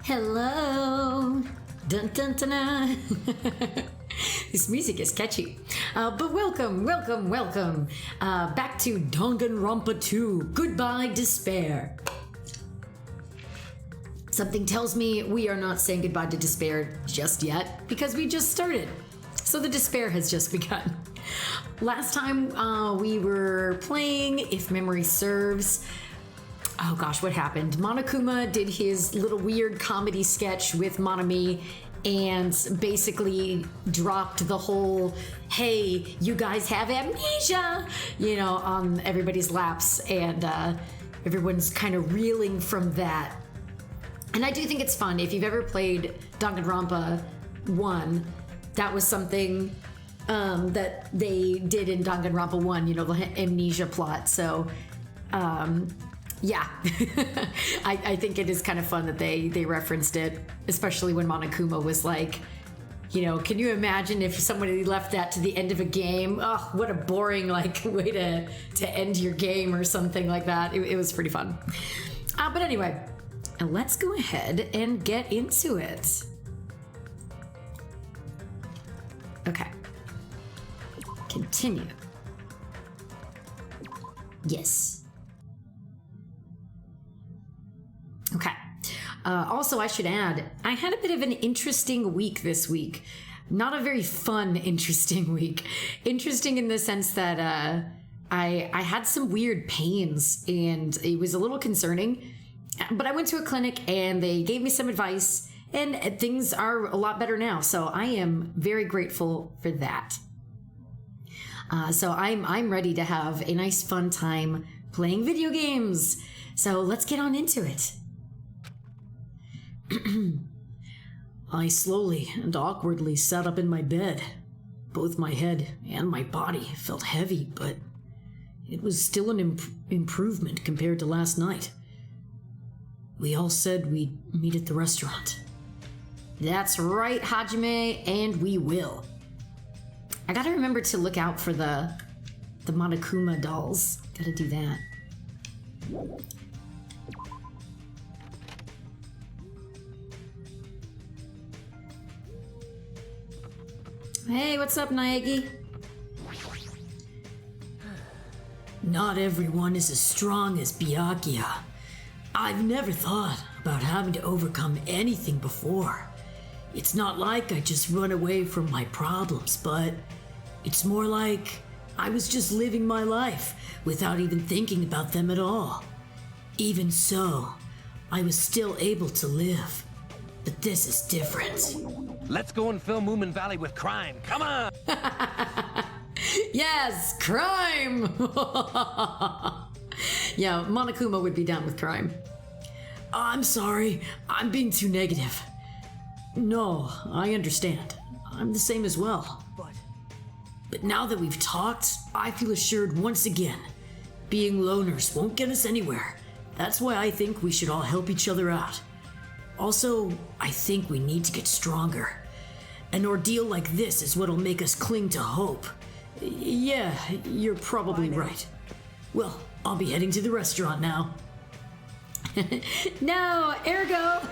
Hello! Dun dun dun dun. This music is catchy. But welcome back to Danganronpa 2. Goodbye, Despair. Something tells me we are not saying goodbye to despair just yet because we just started. So the despair has just begun. Last time we were playing, if memory serves, oh gosh, what happened? Monokuma did his little weird comedy sketch with Monami and basically dropped the whole, hey, you guys have amnesia, you know, on everybody's laps, and everyone's kind of reeling from that. And I do think it's fun. If you've ever played Danganronpa 1, that was something that they did in Danganronpa 1, you know, the amnesia plot. So, yeah, I think it is kind of fun that they referenced it, especially when Monokuma was like, you know, can you imagine if somebody left that to the end of a game? Oh, what a boring like way to end your game or something like that. It was pretty fun. But anyway, let's go ahead and get into it. Okay. Continue. Yes. Okay. Also, I should add, I had a bit of an interesting week this week. Not a very fun, interesting week. Interesting in the sense that I had some weird pains, and it was a little concerning. But I went to a clinic, and they gave me some advice, and things are a lot better now. So I am very grateful for that. So I'm ready to have a nice, fun time playing video games. So let's get on into it. I slowly and awkwardly sat up in my bed. Both my head and my body felt heavy, but it was still an improvement compared to last night. We all said we'd meet at the restaurant. That's right, Hajime, and we will. I gotta remember to look out for the Monokuma dolls. Gotta do that. Hey, what's up, Naegi? Not everyone is as strong as Byakuya. I've never thought about having to overcome anything before. It's not like I just run away from my problems, but it's more like I was just living my life without even thinking about them at all. Even so, I was still able to live. But this is different. Let's go and fill Moomin Valley with crime. Come on! Yes, crime! Yeah, Monokuma would be down with crime. I'm sorry, I'm being too negative. No, I understand. I'm the same as well. But now that we've talked, I feel assured once again. Being loners won't get us anywhere. That's why I think we should all help each other out. Also, I think we need to get stronger. An ordeal like this is what'll make us cling to hope. Yeah, you're probably right. Well, I'll be heading to the restaurant now. No, ergo!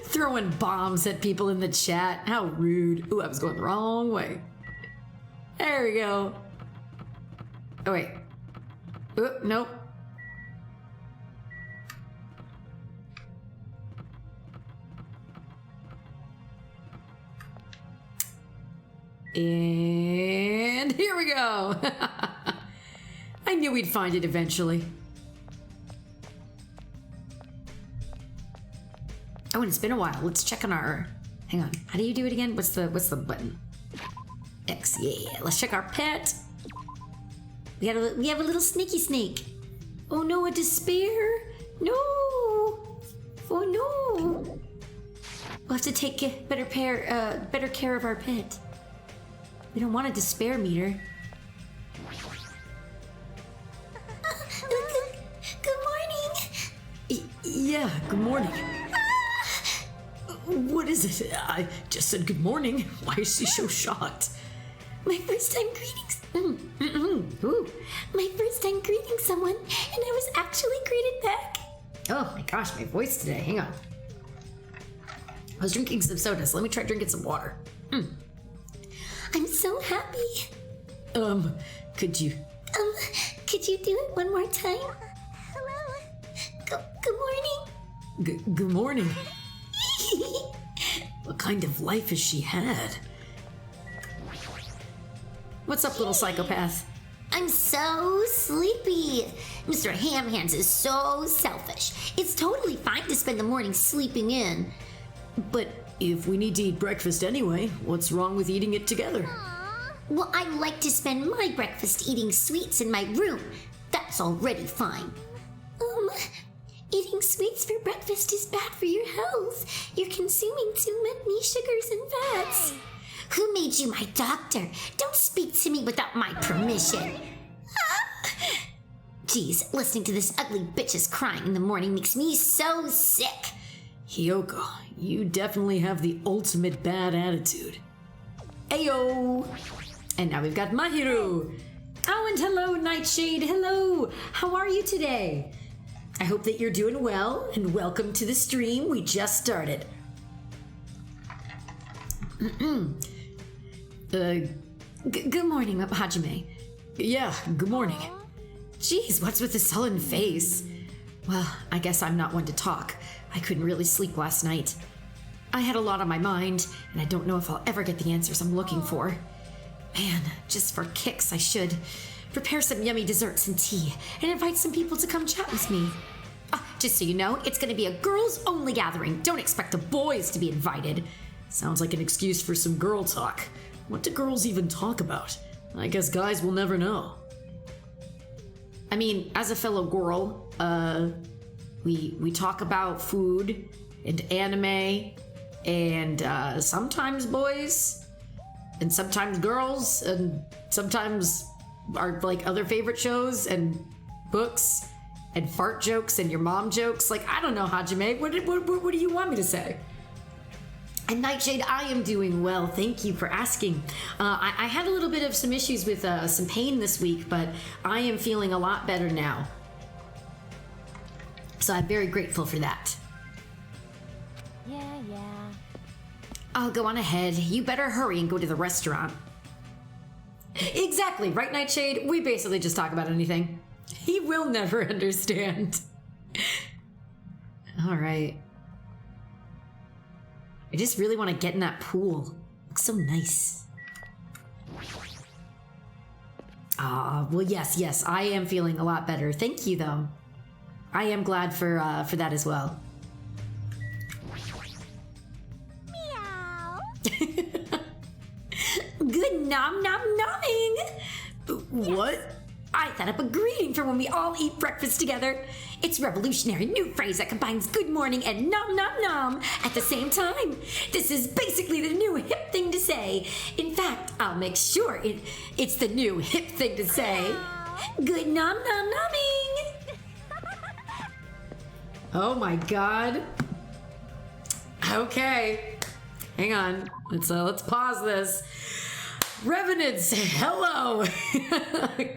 Throwing bombs at people in the chat. How rude. Ooh, I was going the wrong way. There we go. Oh, wait. Ooh, nope. And here we go. I knew we'd find it eventually. Oh, and it's been a while. Let's check on our... Hang on. How do you do it again? What's the button? X. Yeah. Let's check our pet. We have a little sneaky snake. Oh no, a despair. No. Oh no. We'll have to take better care of our pet. We don't want a despair meter. Good morning. Yeah, good morning. What is it? I just said good morning. Why is she so shocked? My first time greeting. Ooh. My first time greeting someone, and I was actually greeted back. Oh my gosh, my voice today. Hang on. I was drinking some soda, so let me try drinking some water. I'm so happy. Could you? Could you do it one more time? Hello. Good morning. Good morning. What kind of life has she had? What's up, little psychopath? I'm so sleepy. Mr. Ham Hands is so selfish. It's totally fine to spend the morning sleeping in. But if we need to eat breakfast anyway, what's wrong with eating it together? Well, I like to spend my breakfast eating sweets in my room. That's already fine. Eating sweets for breakfast is bad for your health. You're consuming too many sugars and fats. Who made you my doctor? Don't speak to me without my permission. Geez, listening to this ugly bitch's crying in the morning makes me so sick. Hiyoko, you definitely have the ultimate bad attitude. Ayo! And now we've got Mahiru. Oh, and hello, Nightshade. Hello. How are you today? I hope that you're doing well, and welcome to the stream. We just started. Good morning, Hajime. Yeah, good morning. Jeez, what's with the sullen face? Well, I guess I'm not one to talk. I couldn't really sleep last night. I had a lot on my mind, and I don't know if I'll ever get the answers I'm looking for. Man, just for kicks, I should prepare some yummy desserts and tea, and invite some people to come chat with me. Just so you know, it's gonna be a girls-only gathering. Don't expect the boys to be invited. Sounds like an excuse for some girl talk. What do girls even talk about? I guess guys will never know. I mean, as a fellow girl, we talk about food and anime and sometimes boys and sometimes girls and sometimes our like other favorite shows and books and fart jokes and your mom jokes. Like, I don't know, Hajime, what do you want me to say? And Nightshade, I am doing well. Thank you for asking. I had a little bit of some issues with some pain this week, but I am feeling a lot better now. So I'm very grateful for that. Yeah. I'll go on ahead. You better hurry and go to the restaurant. Exactly, right, Nightshade? We basically just talk about anything. He will never understand. All right. I just really want to get in that pool. Looks so nice. Well, yes, I am feeling a lot better. Thank you, though. I am glad for that as well. Meow. Good nom-nomming. What? I thought up a greeting for when we all eat breakfast together. It's a revolutionary new phrase that combines good morning and nom nom nom at the same time. This is basically the new hip thing to say. In fact, I'll make sure it's the new hip thing to say. Good nom nom nomming. Oh my god. Okay. Hang on. Let's pause this. Revenants, hello!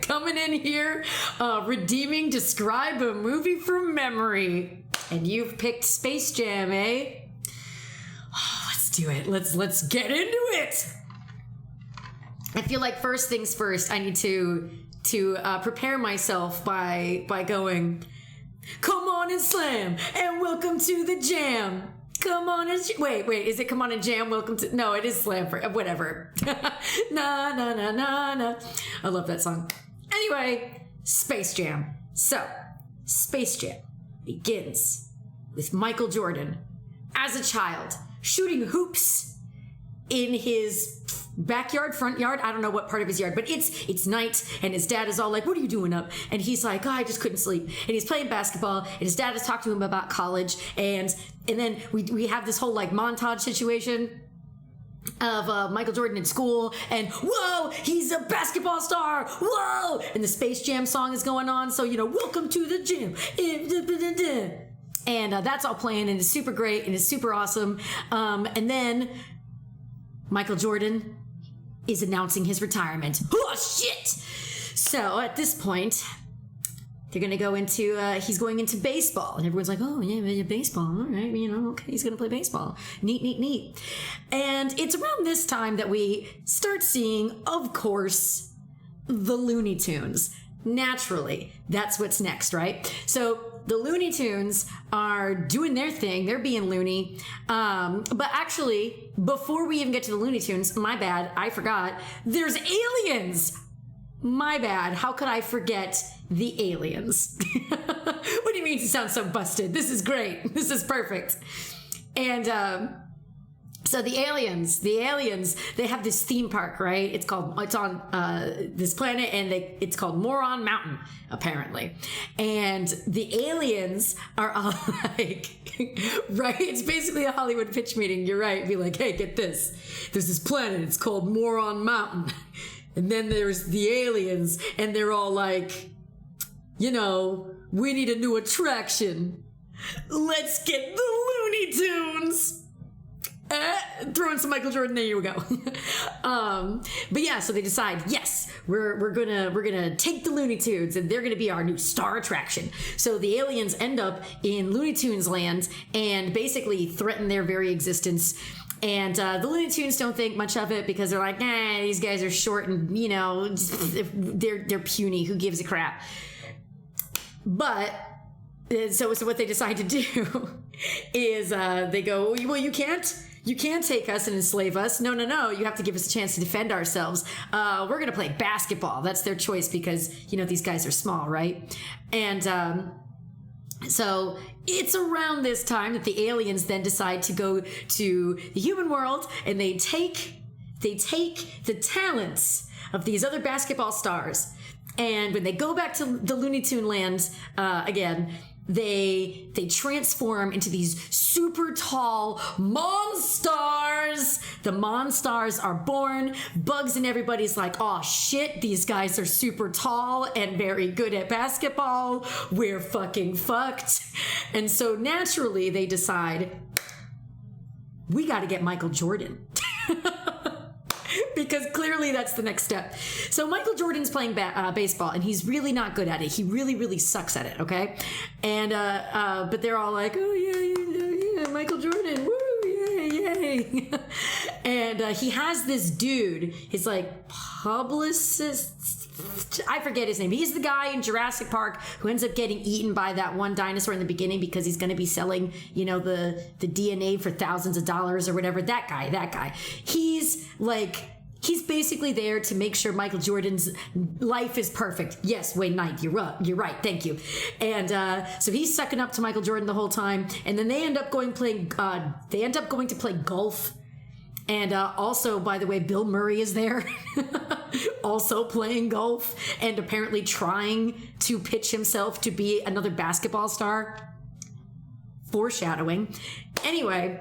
Coming in here, redeeming Describe a Movie from Memory. And you've picked Space Jam, eh? Oh, let's do it. Let's get into it! I feel like first things first, I need to prepare myself by going, come on and slam, and welcome to the jam. Come on and wait, is it come on and jam? Welcome to, no, it is slam for, whatever. Na, na, na, na, na. I love that song. Anyway, Space Jam. So, Space Jam begins with Michael Jordan as a child shooting hoops in his backyard, front yard. I don't know what part of his yard, but it's night, and his dad is all like, what are you doing up? And he's like, oh, I just couldn't sleep. And he's playing basketball, and his dad is talking to him about college, and then we have this whole like montage situation of Michael Jordan in school, and whoa, he's a basketball star, whoa, and the Space Jam song is going on, so, you know, welcome to the jam. And that's all playing, and it's super great, and it's super awesome. And then Michael Jordan is announcing his retirement. Oh, shit! So at this point, they're going to go into, he's going into baseball. And everyone's like, oh, yeah, baseball. All right, okay, he's going to play baseball. Neat. And it's around this time that we start seeing, of course, the Looney Tunes. Naturally, that's what's next, right? So the Looney Tunes are doing their thing. They're being loony. But actually, before we even get to the Looney Tunes, my bad, I forgot, there's aliens. My bad. How could I forget the aliens? What do you mean you sound so busted? This is great. This is perfect. And so the aliens, they have this theme park, right? It's on this planet, and it's called Moron Mountain, apparently. And the aliens are all like, right? It's basically a Hollywood pitch meeting. You're right. Be like, hey, get this. There's this planet. It's called Moron Mountain. And then there's the aliens, and they're all like, we need a new attraction. Let's get the Looney Tunes. Throwing some Michael Jordan, there you go. But yeah, so they decide, yes, we're gonna take the Looney Tunes, and they're gonna be our new star attraction. So the aliens end up in Looney Tunes land and basically threaten their very existence. And the Looney Tunes don't think much of it because they're like, these guys are short and, they're puny. Who gives a crap? But so what they decide to do is they go, well, you can't take us and enslave us. No. You have to give us a chance to defend ourselves. We're going to play basketball. That's their choice because, these guys are small, right? And so it's around this time that the aliens then decide to go to the human world, and they take the talents of these other basketball stars. And when they go back to the Looney Tune land again, they transform into these super tall monsters. The monsters are born. Bugs and everybody's like, oh shit, these guys are super tall and very good at basketball. We're fucking fucked. And so naturally they decide, we got to get Michael Jordan. Because clearly that's the next step. So Michael Jordan's playing baseball, and he's really not good at it. He really, really sucks at it, okay? And but they're all like, oh yeah, Michael Jordan, woo, yay. And he has this dude, his like publicist, I forget his name. He's the guy in Jurassic Park who ends up getting eaten by that one dinosaur in the beginning because he's going to be selling, the DNA for thousands of dollars or whatever. That guy. He's basically there to make sure Michael Jordan's life is perfect. Yes, Wayne Knight, you're right. Thank you. And so he's sucking up to Michael Jordan the whole time. And then they end up going to play golf. And also, by the way, Bill Murray is there, also playing golf and apparently trying to pitch himself to be another basketball star. Foreshadowing. Anyway,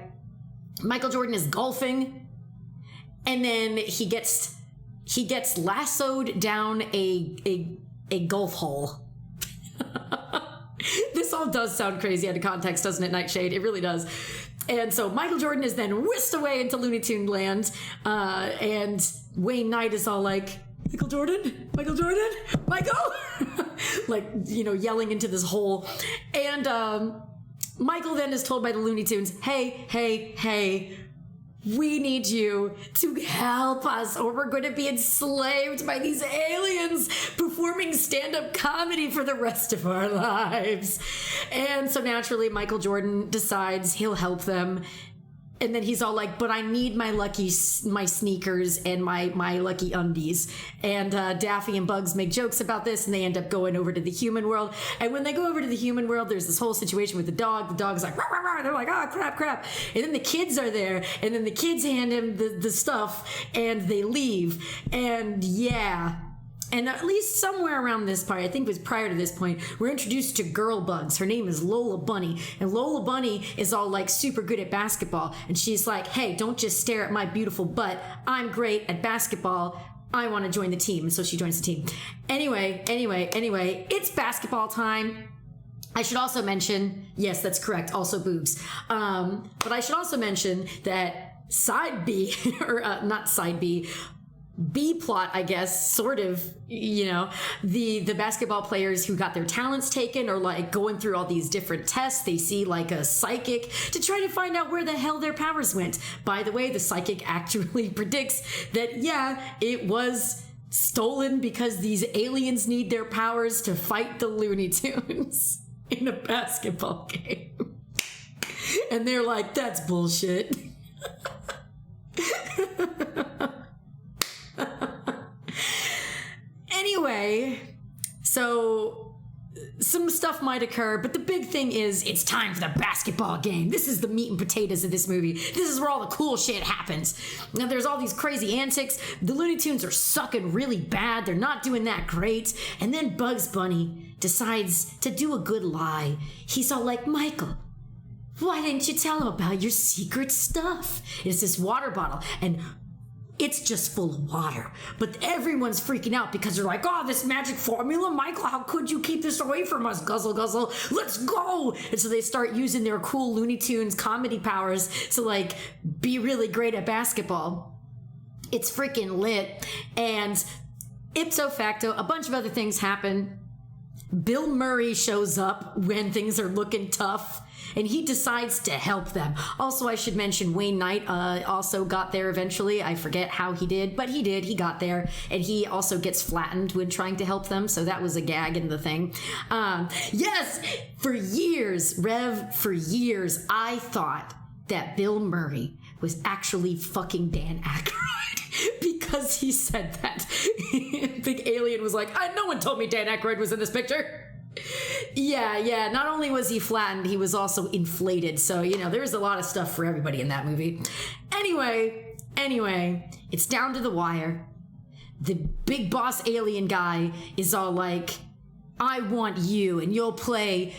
Michael Jordan is golfing, and then he gets lassoed down a golf hole. This all does sound crazy out of context, doesn't it, Nightshade? It really does. And so Michael Jordan is then whisked away into Looney Tune land, and Wayne Knight is all like, Michael Jordan, Michael, like, yelling into this hole. And Michael then is told by the Looney Tunes, hey, we need you to help us, or we're going to be enslaved by these aliens performing stand-up comedy for the rest of our lives. And so naturally, Michael Jordan decides he'll help them. And then he's all like, but I need my sneakers and my lucky undies. And Daffy and Bugs make jokes about this, and they end up going over to the human world. And when they go over to the human world, there's this whole situation with the dog. The dog's like, rah, rah, rah. They're like, oh, crap. And then the kids are there, and then the kids hand him the stuff, and they leave. And yeah. And at least somewhere around this part, I think it was prior to this point, we're introduced to Girl Bugs. Her name is Lola Bunny. And Lola Bunny is all like super good at basketball. And she's like, hey, don't just stare at my beautiful butt. I'm great at basketball. I want to join the team. And so she joins the team. Anyway, it's basketball time. I should also mention, yes, that's correct, also boobs. But I should also mention that side B, or not side B, B plot, I guess, sort of, you know, the basketball players who got their talents taken are like going through all these different tests. They see like a psychic to try to find out where the hell their powers went. By the way, the psychic actually predicts that, yeah, it was stolen because these aliens need their powers to fight the Looney Tunes in a basketball game. And they're like, that's bullshit. Anyway, so some stuff might occur, but the big thing is it's time for the basketball game. This is the meat and potatoes of this movie. This is where all the cool shit happens. Now, there's all these crazy antics. The Looney Tunes are sucking really bad. They're not doing that great. And then Bugs Bunny decides to do a good lie. He's all like, Michael, why didn't you tell him about your secret stuff? It's this water bottle, and it's just full of water. But everyone's freaking out because they're like, oh, this magic formula, Michael, how could you keep this away from us? Guzzle, guzzle, let's go. And so they start using their cool Looney Tunes comedy powers to like be really great at basketball. It's freaking lit. And ipso facto, a bunch of other things happen. Bill Murray shows up when things are looking tough, and he decides to help them. Also, I should mention Wayne Knight also got there eventually. I forget how he did, but he did. He got there, and he also gets flattened when trying to help them, so that was a gag in the thing. Yes, for years, I thought that Bill Murray was actually fucking Dan Aykroyd because he said that. Big Alien was like, no one told me Dan Aykroyd was in this picture. Yeah. Not only was he flattened, he was also inflated. So, you know, there's a lot of stuff for everybody in that movie. Anyway, it's down to the wire. The big boss alien guy is all like, I want you, and you'll play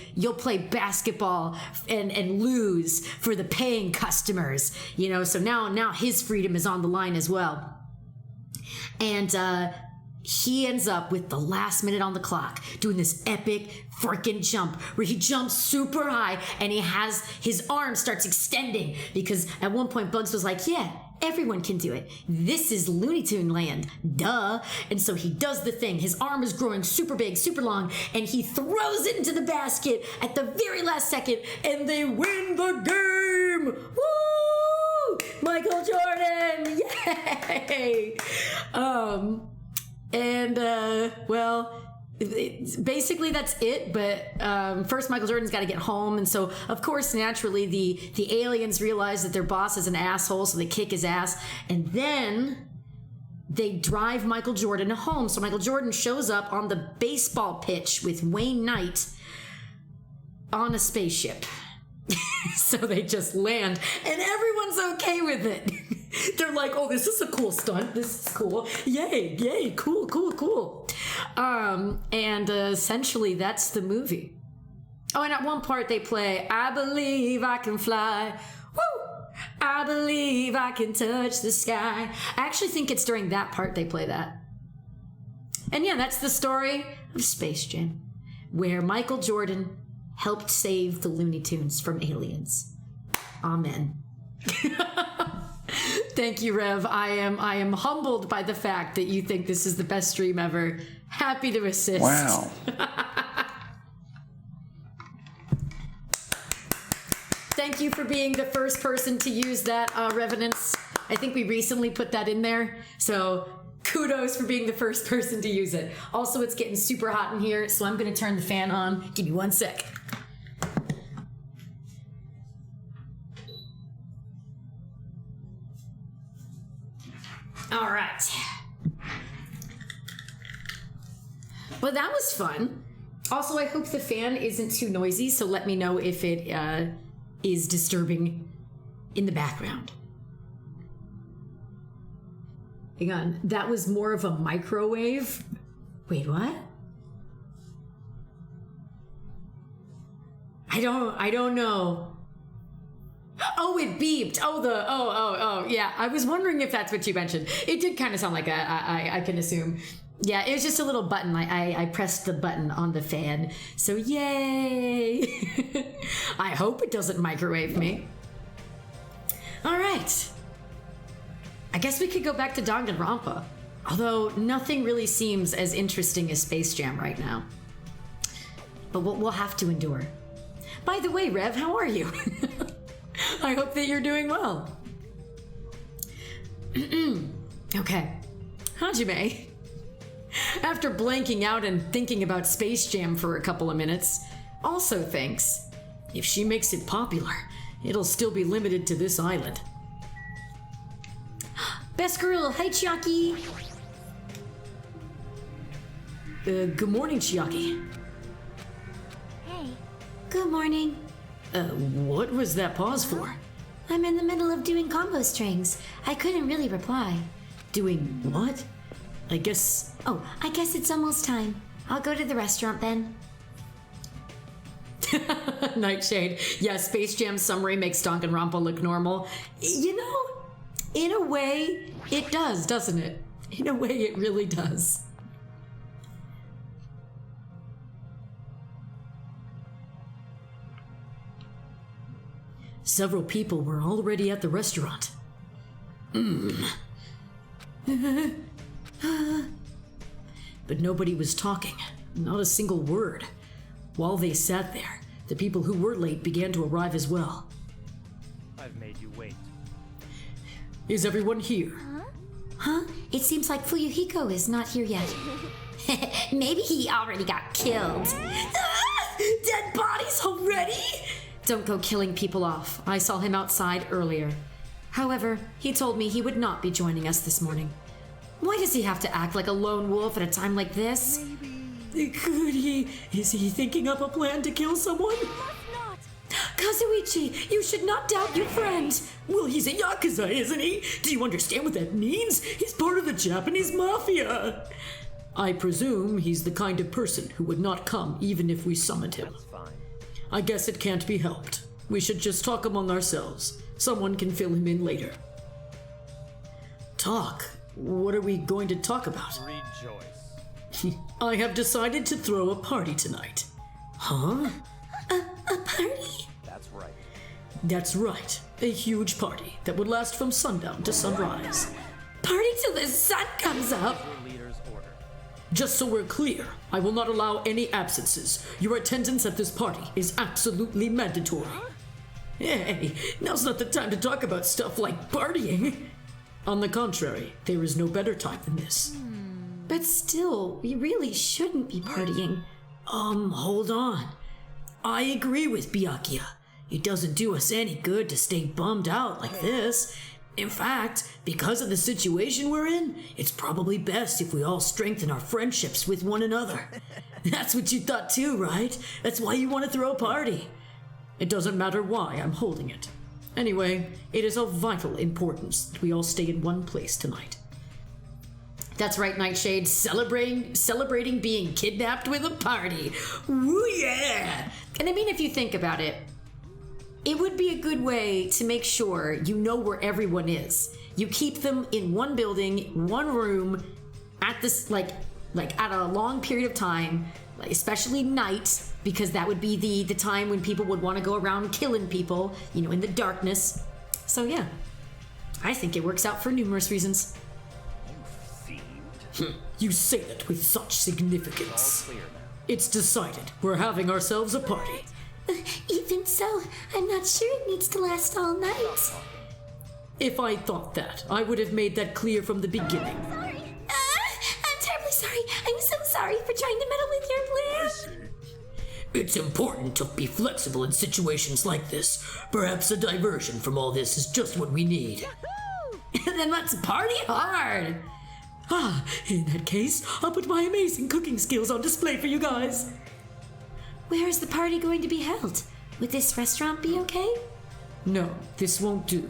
basketball and lose for the paying customers. You know, so now his freedom is on the line as well. And he ends up with the last minute on the clock doing this epic freaking jump where he jumps super high and his arm starts extending because at one point Bugs was like, yeah, everyone can do it. This is Looney Tune land. Duh. And so he does the thing. His arm is growing super big, super long, and he throws it into the basket at the very last second, and they win the game. Woo! Michael Jordan! Yay! Well, basically that's it, but first Michael Jordan's got to get home, and so of course naturally the aliens realize that their boss is an asshole, so they kick his ass, and then they drive Michael Jordan home. So Michael Jordan shows up on the baseball pitch with Wayne Knight on a spaceship. So they just land, and everyone's okay with it. They're like, oh, this is a cool stunt. This is cool. Yay, cool. And essentially that's the movie. Oh, and at one part they play, I believe I can fly. Woo! I believe I can touch the sky. I actually think it's during that part they play that. And yeah, that's the story of Space Jam, where Michael Jordan helped save the Looney Tunes from aliens. Amen. Thank you, Rev. I am humbled by the fact that you think this is the best stream ever. Happy to assist. Wow. Thank you for being the first person to use that, Revenants. I think we recently put that in there, so kudos for being the first person to use it. Also, it's getting super hot in here, so I'm going to turn the fan on. Give me 1 sec. All right. Well, that was fun. Also, I hope the fan isn't too noisy, so let me know if it is disturbing in the background. Hang on, that was more of a microwave? Wait, what? I don't know. Oh, it beeped. Oh, yeah. I was wondering if that's what you mentioned. It did kind of sound like I can assume. Yeah, it was just a little button. I pressed the button on the fan. So yay! I hope it doesn't microwave me. All right. I guess we could go back to Danganronpa. Although nothing really seems as interesting as Space Jam right now. But we'll have to endure. By the way, Rev, how are you? I hope that you're doing well. Okay. Hajime. After blanking out and thinking about Space Jam for a couple of minutes, also thinks, if she makes it popular, it'll still be limited to this island. Best girl, hi Chiaki! Good morning, Chiaki. Hey. Good morning. What was that pause for? I'm in the middle of doing combo strings. I couldn't really reply. Doing what? I guess... Oh, I guess it's almost time. I'll go to the restaurant then. Nightshade. Yeah, Space Jam summary makes Danganronpa look normal. You know, in a way, it does, doesn't it? In a way, it really does. Several people were already at the restaurant. But nobody was talking. Not a single word. While they sat there, the people who were late began to arrive as well. I've made you wait. Is everyone here? Huh? It seems like Fuyuhiko is not here yet. Maybe he already got killed. Dead bodies already? Don't go killing people off. I saw him outside earlier. However, he told me he would not be joining us this morning. Why does he have to act like a lone wolf at a time like this? Could he? Is he thinking up a plan to kill someone? Not. Kazuichi, you should not doubt your friend. Well, he's a Yakuza, isn't he? Do you understand what that means? He's part of the Japanese mafia. I presume he's the kind of person who would not come even if we summoned him. It's fine. I guess it can't be helped. We should just talk among ourselves. Someone can fill him in later. Talk? What are we going to talk about? Rejoice. I have decided to throw a party tonight. Huh? A party? That's right. That's right. A huge party that would last from sundown to sunrise. Party till the sun comes up? Your leader's order. Just so we're clear, I will not allow any absences. Your attendance at this party is absolutely mandatory. Hey, now's not the time to talk about stuff like partying. On the contrary, there is no better time than this. But still, we really shouldn't be partying. Hold on. I agree with Byakuya. It doesn't do us any good to stay bummed out like this. In fact, because of the situation we're in, it's probably best if we all strengthen our friendships with one another. That's what you thought too, right? That's why you want to throw a party. It doesn't matter why I'm holding it. Anyway, it is of vital importance that we all stay in one place tonight. That's right, Nightshade. Celebrating being kidnapped with a party. Woo yeah! And I mean, if you think about it, it would be a good way to make sure you know where everyone is. You keep them in one building, one room, at this like at a long period of time, like especially night, because that would be the time when people would want to go around killing people, you know, in the darkness. So yeah, I think it works out for numerous reasons. You fiend. You say that with such All significance. clear now. It's decided. We're having ourselves a party. Even so, I'm not sure it needs to last all night. If I thought that, I would have made that clear from the beginning. Sorry. I'm terribly sorry. I'm so sorry for trying to meddle with your plan. It's important to be flexible in situations like this. Perhaps a diversion from all this is just what we need. Then let's party hard! In that case, I'll put my amazing cooking skills on display for you guys. Where is the party going to be held? Would this restaurant be okay? No, this won't do.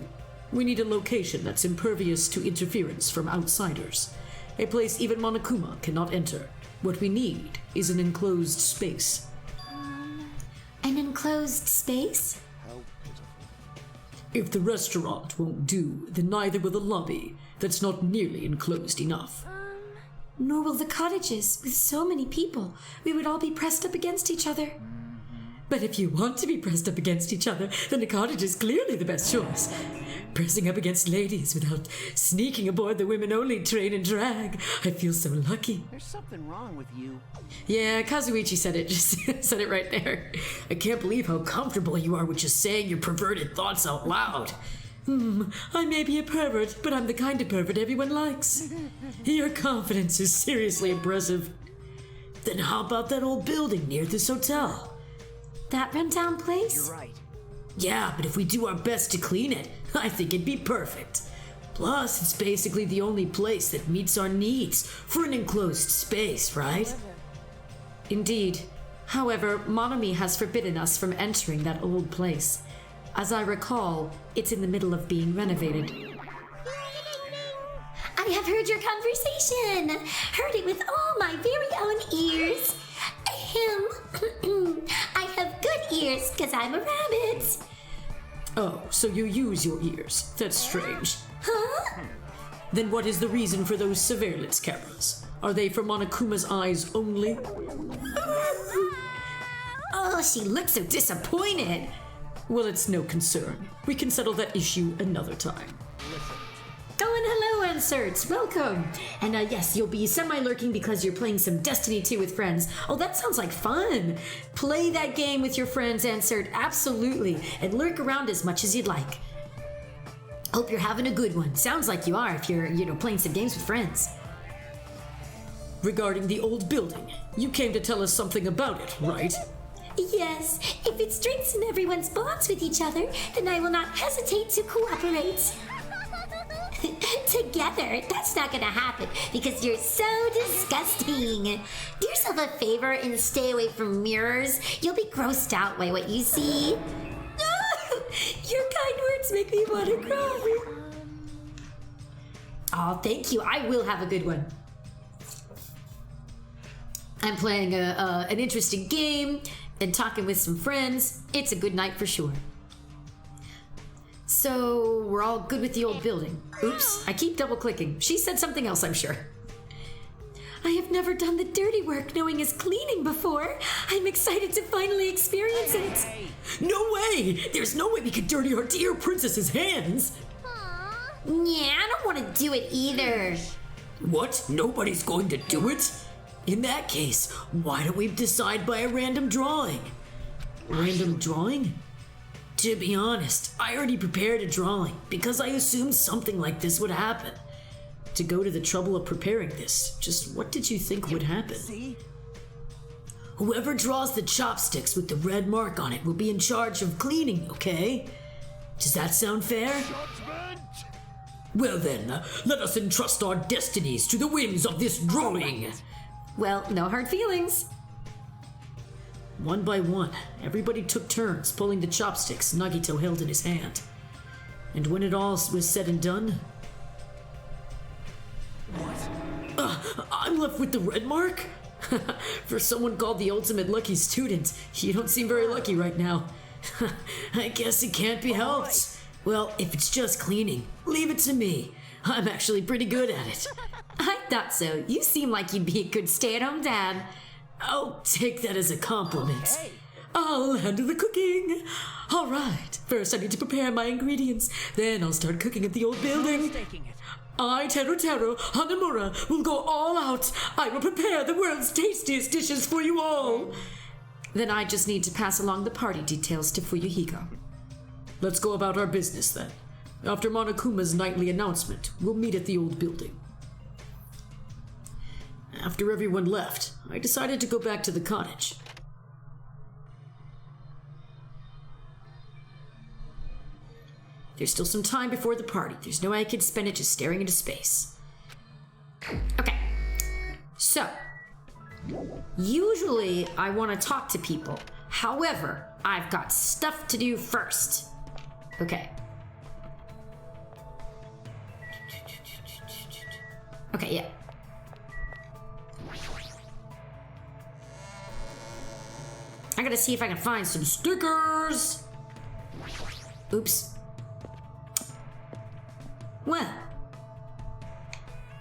We need a location that's impervious to interference from outsiders. A place even Monokuma cannot enter. What we need is an enclosed space. An enclosed space? If the restaurant won't do, then neither will the lobby. That's not nearly enclosed enough. Nor will the cottages. With so many people, we would all be pressed up against each other. But if you want to be pressed up against each other, then the cottage is clearly the best choice. Pressing up against ladies without sneaking aboard the women-only train and drag. I feel so lucky. There's something wrong with you. Yeah, Kazuichi said it. Just said it right there. I can't believe how comfortable you are with just saying your perverted thoughts out loud. I may be a pervert, but I'm the kind of pervert everyone likes. Your confidence is seriously impressive. Then how about that old building near this hotel? That rundown place? You're right. Yeah, but if we do our best to clean it, I think it'd be perfect. Plus, it's basically the only place that meets our needs for an enclosed space, right? Indeed. However, Monomi has forbidden us from entering that old place. As I recall, it's in the middle of being renovated. I have heard your conversation. Heard it with all my very own ears. Ahem. I have good ears because I'm a rabbit. Oh, so you use your ears. That's strange. Huh? Then what is the reason for those surveillance cameras? Are they for Monokuma's eyes only? Oh, she looks so disappointed. Well, it's no concern. We can settle that issue another time. Oh, and hello, Anserts. Welcome. And yes, you'll be semi-lurking because you're playing some Destiny 2 with friends. Oh, that sounds like fun. Play that game with your friends, Ansert. Absolutely. And lurk around as much as you'd like. Hope you're having a good one. Sounds like you are if you're, playing some games with friends. Regarding the old building, you came to tell us something about it, right? Yes, if it strengthens everyone's bonds with each other, then I will not hesitate to cooperate. Together, that's not gonna happen because you're so disgusting. Do yourself a favor and stay away from mirrors. You'll be grossed out by what you see. Your kind words make me want to cry. Oh, thank you. I will have a good one. I'm playing an interesting game and talking with some friends. It's a good night for sure. So, we're all good with the old building. Oops, I keep double clicking. She said something else, I'm sure. I have never done the dirty work knowing as cleaning before. I'm excited to finally experience it. No way! There's no way we could dirty our dear princess's hands! Yeah, I don't want to do it either. What? Nobody's going to do it? In that case, why don't we decide by a random drawing? Random drawing? To be honest, I already prepared a drawing because I assumed something like this would happen. To go to the trouble of preparing this, just what did you think would happen? See? Whoever draws the chopsticks with the red mark on it will be in charge of cleaning, okay? Does that sound fair? Well then, let us entrust our destinies to the whims of this drawing. Well, no hard feelings. One by one, everybody took turns pulling the chopsticks Nagito held in his hand. And when it all was said and done... I'm left with the red mark? For someone called the ultimate lucky student, you don't seem very lucky right now. I guess it can't be helped. Well, if it's just cleaning, leave it to me. I'm actually pretty good at it. I thought so. You seem like you'd be a good stay-at-home dad. I'll take that as a compliment. Okay. I'll handle the cooking. All right, first I need to prepare my ingredients. Then I'll start cooking at the old building. Taking it. I, Teru Hanamura, will go all out. I will prepare the world's tastiest dishes for you all. Then I just need to pass along the party details to Fuyuhiko. Let's go about our business then. After Monokuma's nightly announcement, we'll meet at the old building. After everyone left, I decided to go back to the cottage. There's still some time before the party. There's no way I can spend it just staring into space. Okay. So, usually I want to talk to people. However, I've got stuff to do first. Okay. Okay, yeah. I gotta see if I can find some stickers. Oops. Well,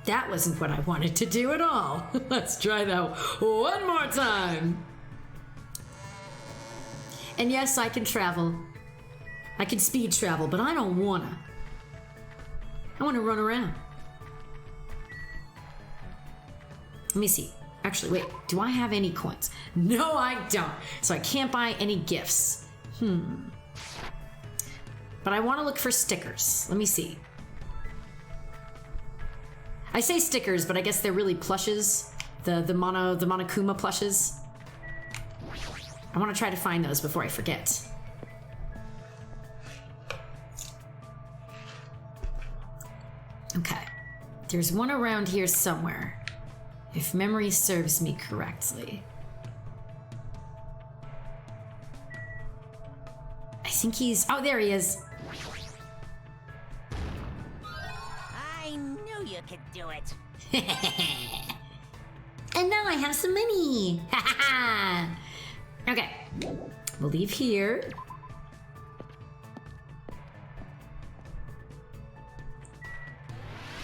That wasn't what I wanted to do at all. Let's try that one more time. And yes, I can travel. I can speed travel, but I don't wanna. I wanna run around. Let me see. Actually, wait, do I have any coins? No, I don't. So I can't buy any gifts. But I want to look for stickers. Let me see. I say stickers, but I guess they're really plushes. The Monokuma plushes. I want to try to find those before I forget. Okay. There's one around here somewhere, if memory serves me correctly. I think he's... Oh, there he is. I knew you could do it. And now I have some money. Okay. We'll leave here.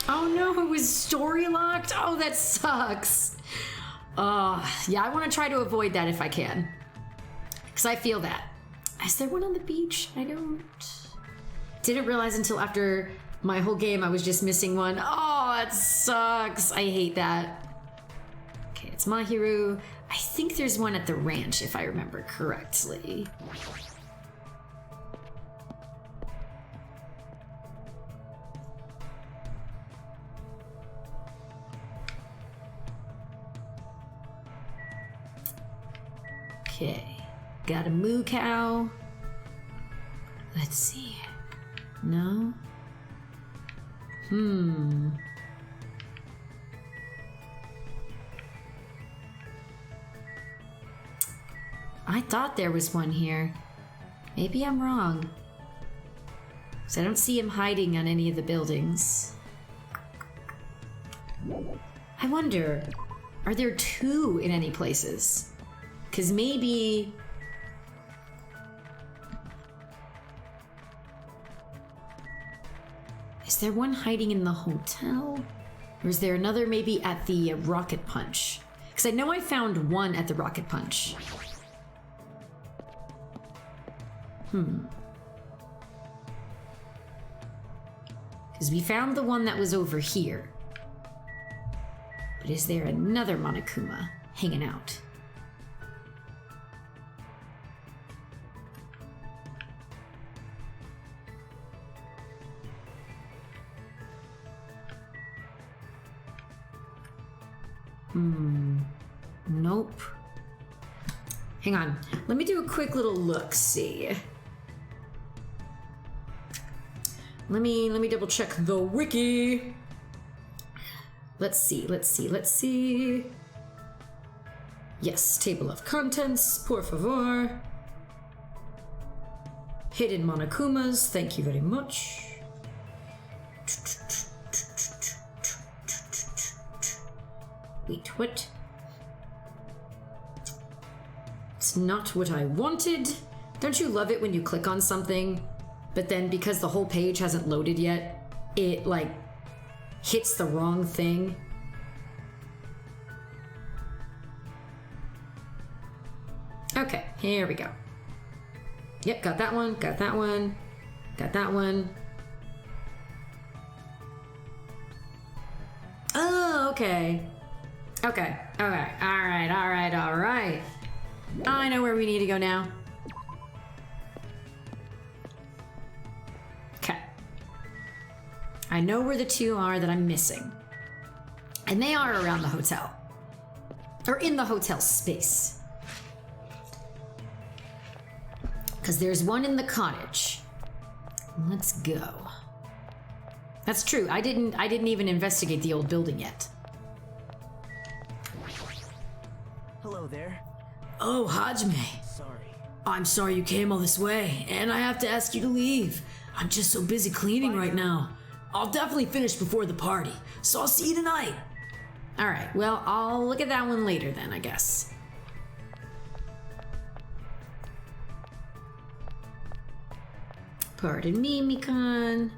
Oh no, it was story locked? Oh, that sucks. Yeah, I want to try to avoid that if I can. Because I feel that. Is there one on the beach? I didn't realize until after my whole game I was just missing one. Oh, that sucks. I hate that. Okay, it's Mahiru. I think there's one at the ranch if I remember correctly. Okay, got a moo cow. Let's see. No? I thought there was one here. Maybe I'm wrong. Because I don't see him hiding on any of the buildings. I wonder, are there two in any places? Because maybe... Is there one hiding in the hotel? Or is there another maybe at the Rocket Punch? Because I know I found one at the Rocket Punch. Because we found the one that was over here. But is there another Monokuma hanging out? Nope. Hang on. Let me do a quick little look-see. Let me double check the wiki. Let's see. Yes, table of contents, por favor. Hidden Monokumas, thank you very much. Wait, what? It's not what I wanted. Don't you love it when you click on something, but then because the whole page hasn't loaded yet, it like hits the wrong thing? Okay, here we go. Yep, got that one, got that one, got that one. Oh, okay. Okay, alright. I know where we need to go now. Okay. I know where the two are that I'm missing. And they are around the hotel. Or in the hotel space. Because there's one in the cottage. Let's go. That's true. I didn't even investigate the old building yet. Hello there. Oh, Hajime. Sorry. I'm sorry you came all this way, and I have to ask you to leave. I'm just so busy cleaning right now. I'll definitely finish before the party, so I'll see you tonight. Alright, well, I'll look at that one later then, I guess. Pardon me, Mikan.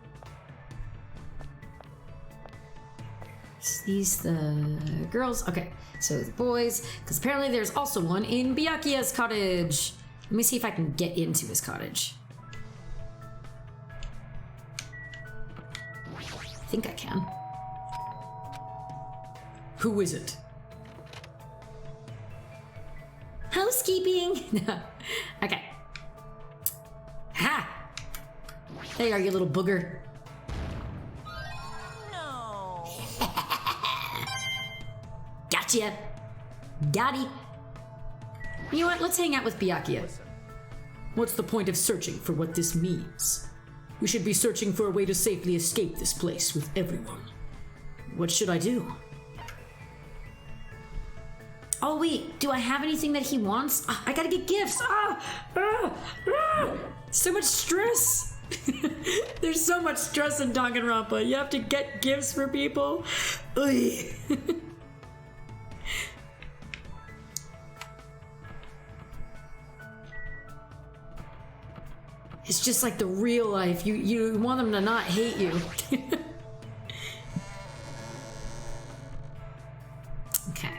these the girls? Okay, so the boys, because apparently there's also one in Byakuya's cottage. Let me see if I can get into his cottage. I think I can. Who is it? Housekeeping. Okay. Ha! There you are, you little booger. No. Gotcha. Got You know what? Let's hang out with Byakuya. Listen, What's the point of searching for what this means? We should be searching for a way to safely escape this place with everyone. What should I do? Oh wait, do I have anything that he wants? I gotta get gifts. So much stress. There's so much stress in Danganronpa. You have to get gifts for people. Ugh. It's just like the real life. You want them to not hate you. Okay.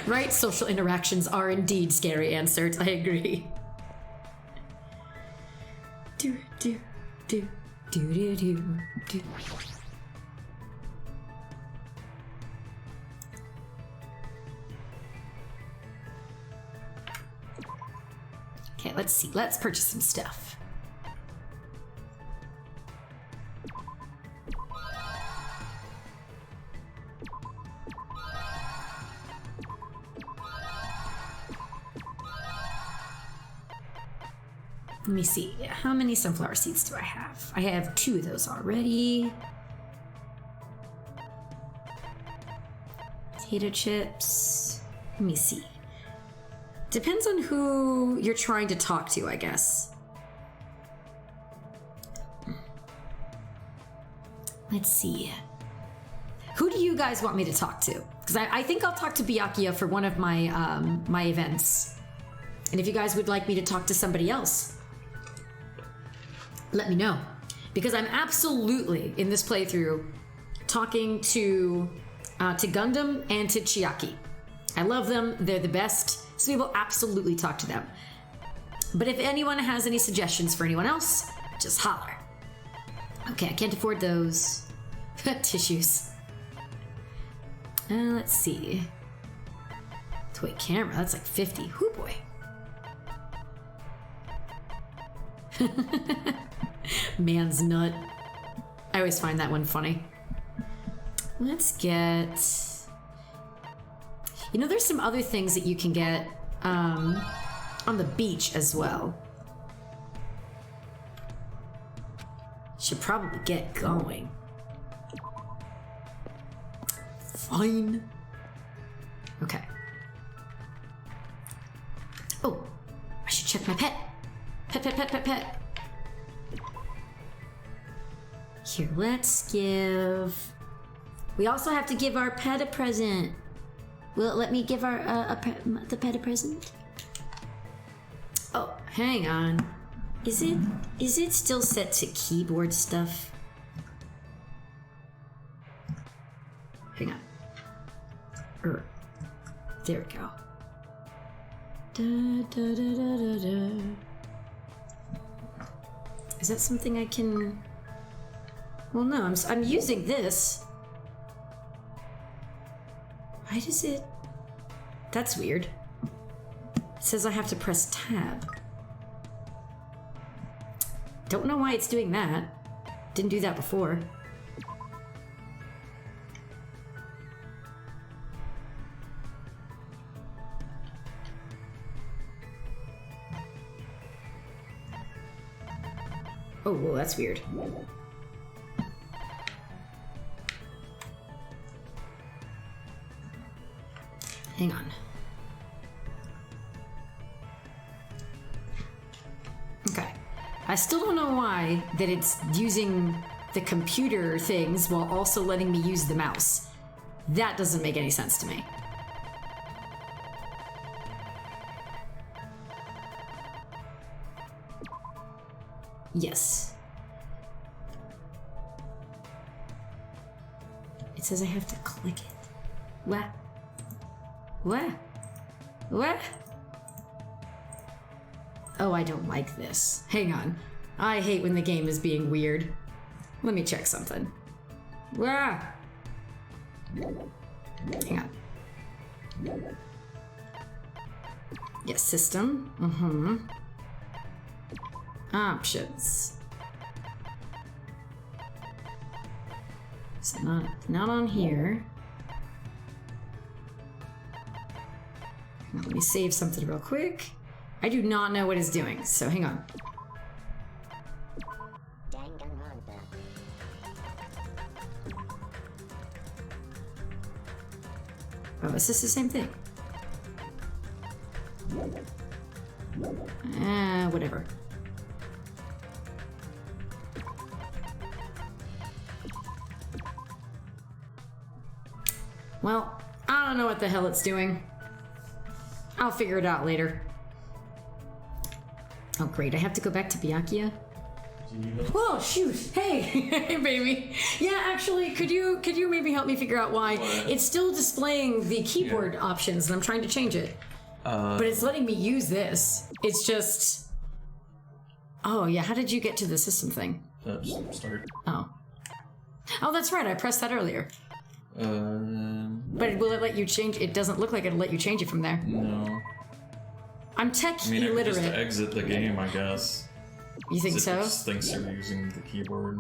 Right? Social interactions are indeed scary, answered. I agree. Do, do, do, do, do, do, do. Okay, let's see. Let's purchase some stuff. Let me see. How many sunflower seeds do I have? I have 2 of those already. Potato chips. Let me see. Depends on who you're trying to talk to, I guess. Let's see. Who do you guys want me to talk to? Because I think I'll talk to Byakuya for one of my my events. And if you guys would like me to talk to somebody else, let me know. Because I'm absolutely, in this playthrough, talking to Gundam and to Chiaki. I love them. They're the best. So we will absolutely talk to them. But if anyone has any suggestions for anyone else, just holler. Okay, I can't afford those. Tissues. Let's see. Toy camera, that's like 50. Hoo boy. Man's nut. I always find that one funny. Let's get... You know, there's some other things that you can get on the beach as well. Should probably get going. Fine. Okay. Oh, I should check my pet. Pet. Here, let's give... We also have to give our pet a present. Will it let me give our the pet a present? Oh, hang on. Is it still set to keyboard stuff? Hang on. There we go. Is that something I can... Well, no, I'm using this. Why does it... That's weird. It says I have to press tab. Don't know why it's doing that. Didn't do that before. Oh, whoa, that's weird. Hang on. Okay. I still don't know why that it's using the computer things while also letting me use the mouse. That doesn't make any sense to me. Yes. It says I have to click it. What? What? What? Oh, I don't like this. Hang on. I hate when the game is being weird. Let me check something. Wah! Hang on. Yes, system. Options. So not on here. Now let me save something real quick. I do not know what it's doing, so hang on. Danganronpa. Oh, is this the same thing? Whatever. Well, I don't know what the hell it's doing. I'll figure it out later. Oh great, I have to go back to Byakuya? Oh shoot! Hey, hey baby. Yeah, actually, could you maybe help me figure out why it's still displaying the keyboard options and I'm trying to change it, but it's letting me use this. It's just. Oh yeah, how did you get to the system thing? Just start. Oh, that's right. I pressed that earlier. But will it let you change? It doesn't look like it'll let you change it from there. No. I'm tech I mean, I could illiterate. just exit the game, I guess. You think It so? just thinks you're using the keyboard.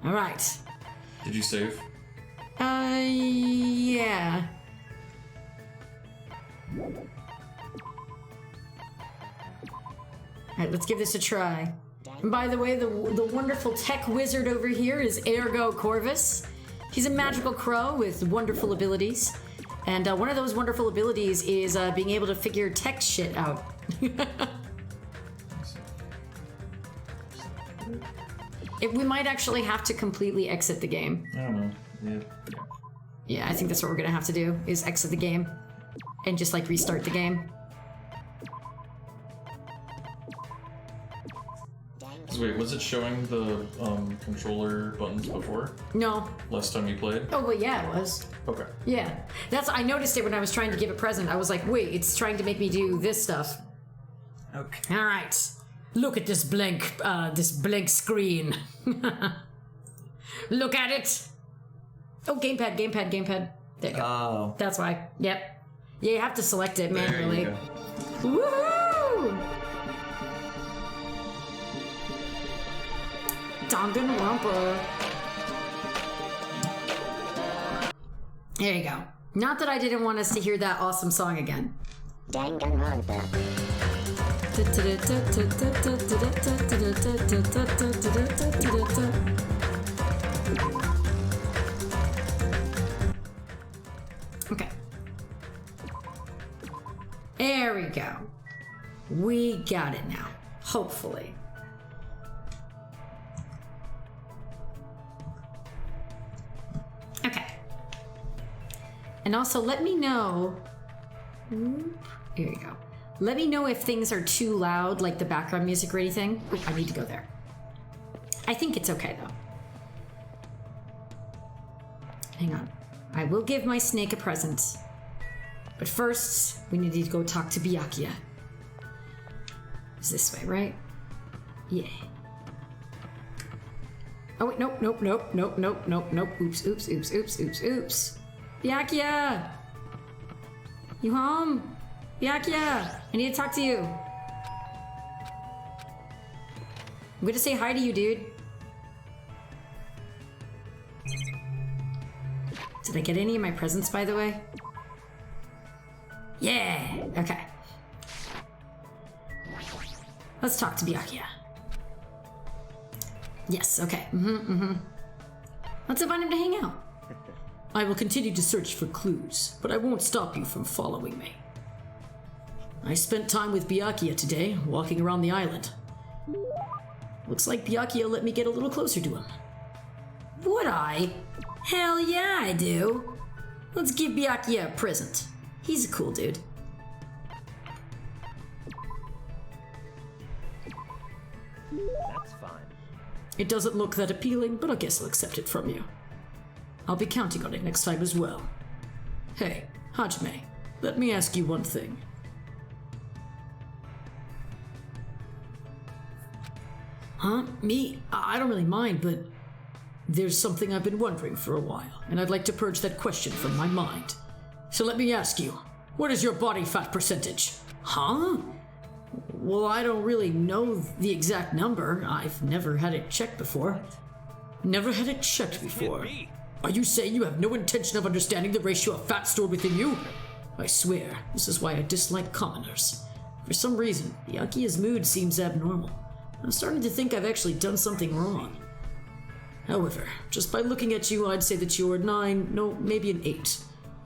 All right. Did you save? Yeah. Alright, let's give this a try. And by the way, the wonderful tech wizard over here is Ergo Corvus. He's a magical crow with wonderful abilities. And one of those wonderful abilities is being able to figure tech shit out. We might actually have to completely exit the game. I don't know. Yeah. Yeah, I think that's what we're gonna have to do, is exit the game. And just like restart the game. So wait, was it showing the controller buttons before? No. Last time you played? Oh, well, yeah, it was. Okay. Yeah. I noticed it when I was trying to give a present. I was like, wait, it's trying to make me do this stuff. Okay. All right. Look at this blank screen. Look at it. Oh, gamepad. There you go. Oh. That's why. Yep. Yeah, you have to select it There manually. you go. Woohoo! Danganronpa. There you go. Not that I didn't want us to hear that awesome song again. Danganronpa. Okay. There we go. We got it now. Hopefully. Okay. And also let me know. Here you go. Let me know if things are too loud, like the background music or anything. Ooh, I need to go there. I think it's okay though. Hang on. I will give my snake a present. But first, we need to go talk to Byakuya. It's this way, right? Yeah. Oh wait, nope. Oops. Byakuya! You home? Byakuya! I need to talk to you. I'm gonna say hi to you, dude. Did I get any of my presents, by the way? Yeah! Okay. Let's talk to Byakuya. Yes, okay. Let's invite him to hang out. I will continue to search for clues, but I won't stop you from following me. I spent time with Byakuya today, walking around the island. Looks like Byakuya let me get a little closer to him. Would I? Hell yeah, I do. Let's give Byakuya a present. He's a cool dude. That's fine. It doesn't look that appealing, but I guess I'll accept it from you. I'll be counting on it next time as well. Hey, Hajime, let me ask you one thing. Huh? Me? I don't really mind, but there's something I've been wondering for a while, and I'd like to purge that question from my mind. So let me ask you, what is your body fat percentage? Huh? Well, I don't really know the exact number. I've never had it checked before. Never had it checked before. be. Are you saying you have no intention of understanding the ratio of fat stored within you? I swear, this is why I dislike commoners. For some reason, Byakuya's mood seems abnormal. I'm starting to think I've actually done something wrong. However, just by looking at you, I'd say that you're 9, no, maybe an 8.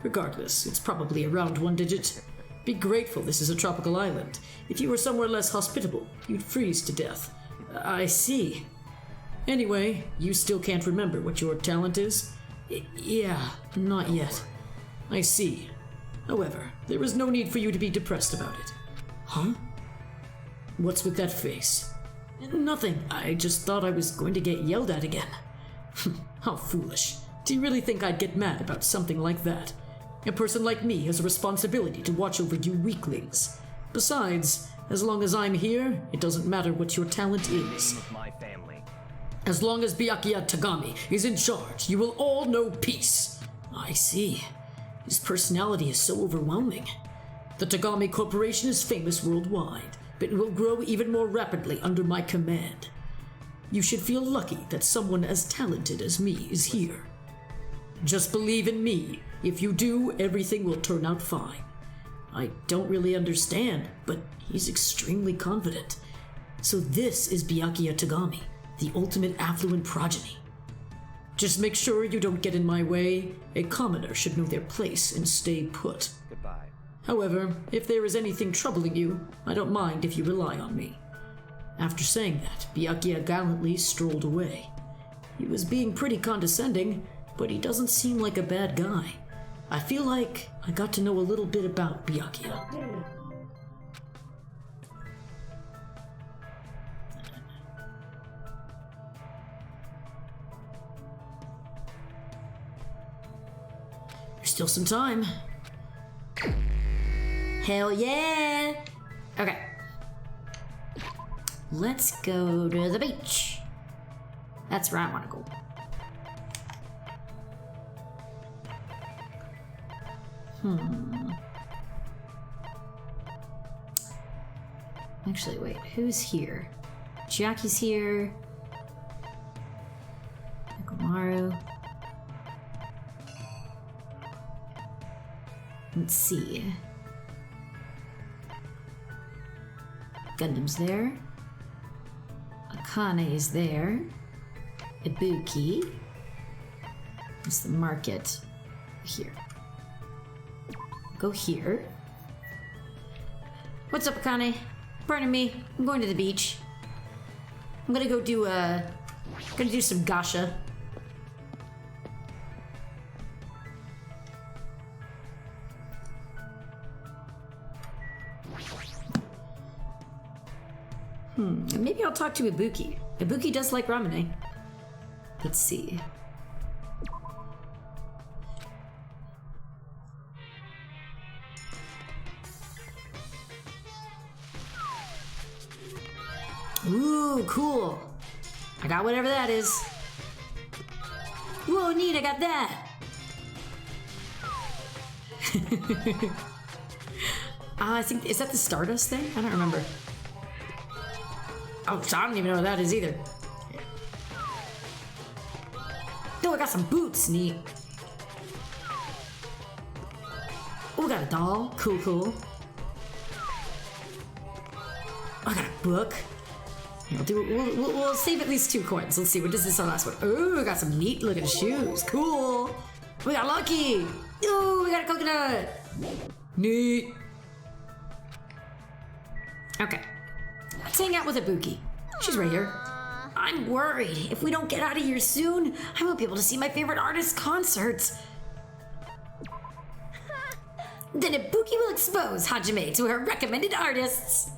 Regardless, it's probably around 1 digit. Be grateful this is a tropical island. If you were somewhere less hospitable, you'd freeze to death. I see. Anyway, you still can't remember what your talent is? Yeah, not yet. I see. However, there is no need for you to be depressed about it. Huh? What's with that face? Nothing. I just thought I was going to get yelled at again. How foolish. Do you really think I'd get mad about something like that? A person like me has a responsibility to watch over you weaklings. Besides, as long as I'm here, it doesn't matter what your talent is. With my family. As long as Byakuya Tagami is in charge, you will all know peace. I see. His personality is so overwhelming. The Tagami Corporation is famous worldwide, but it will grow even more rapidly under my command. You should feel lucky that someone as talented as me is here. Just believe in me. If you do, everything will turn out fine. I don't really understand, but he's extremely confident. So this is Byakuya Tagami, the ultimate affluent progeny. Just make sure you don't get in my way. A commoner should know their place and stay put. Goodbye. However, if there is anything troubling you, I don't mind if you rely on me. After saying that, Byakuya gallantly strolled away. He was being pretty condescending, but he doesn't seem like a bad guy. I feel like I got to know a little bit about Byakuya. There's still some time. Hell yeah! Okay. Let's go to the beach. That's where I want to go. Actually, wait, who's here? Chiaki's here. Nekomaru. Let's see. Gundam's there. Akane is there. Ibuki. It's the market. Here. Go here. What's up, Akane? Pardon me. I'm going to the beach. I'm gonna go do some gacha. Maybe I'll talk to Ibuki. Ibuki does like ramen. Let's see. Ooh, cool. I got whatever that is. Whoa, neat, I got that. I think, is that the Stardust thing? I don't remember. Oh, I don't even know what that is either. Oh, I got some boots, neat. Oh, I got a doll, cool. I got a book. We'll save at least 2 coins. Let's see, what is this our last one? Oh, I got some neat looking shoes. Cool. We got Lucky. Ooh, we got a coconut. Neat. Okay. Let's hang out with Ibuki. She's right here. I'm worried. If we don't get out of here soon, I won't be able to see my favorite artist's concerts. Then Ibuki will expose Hajime to her recommended artists.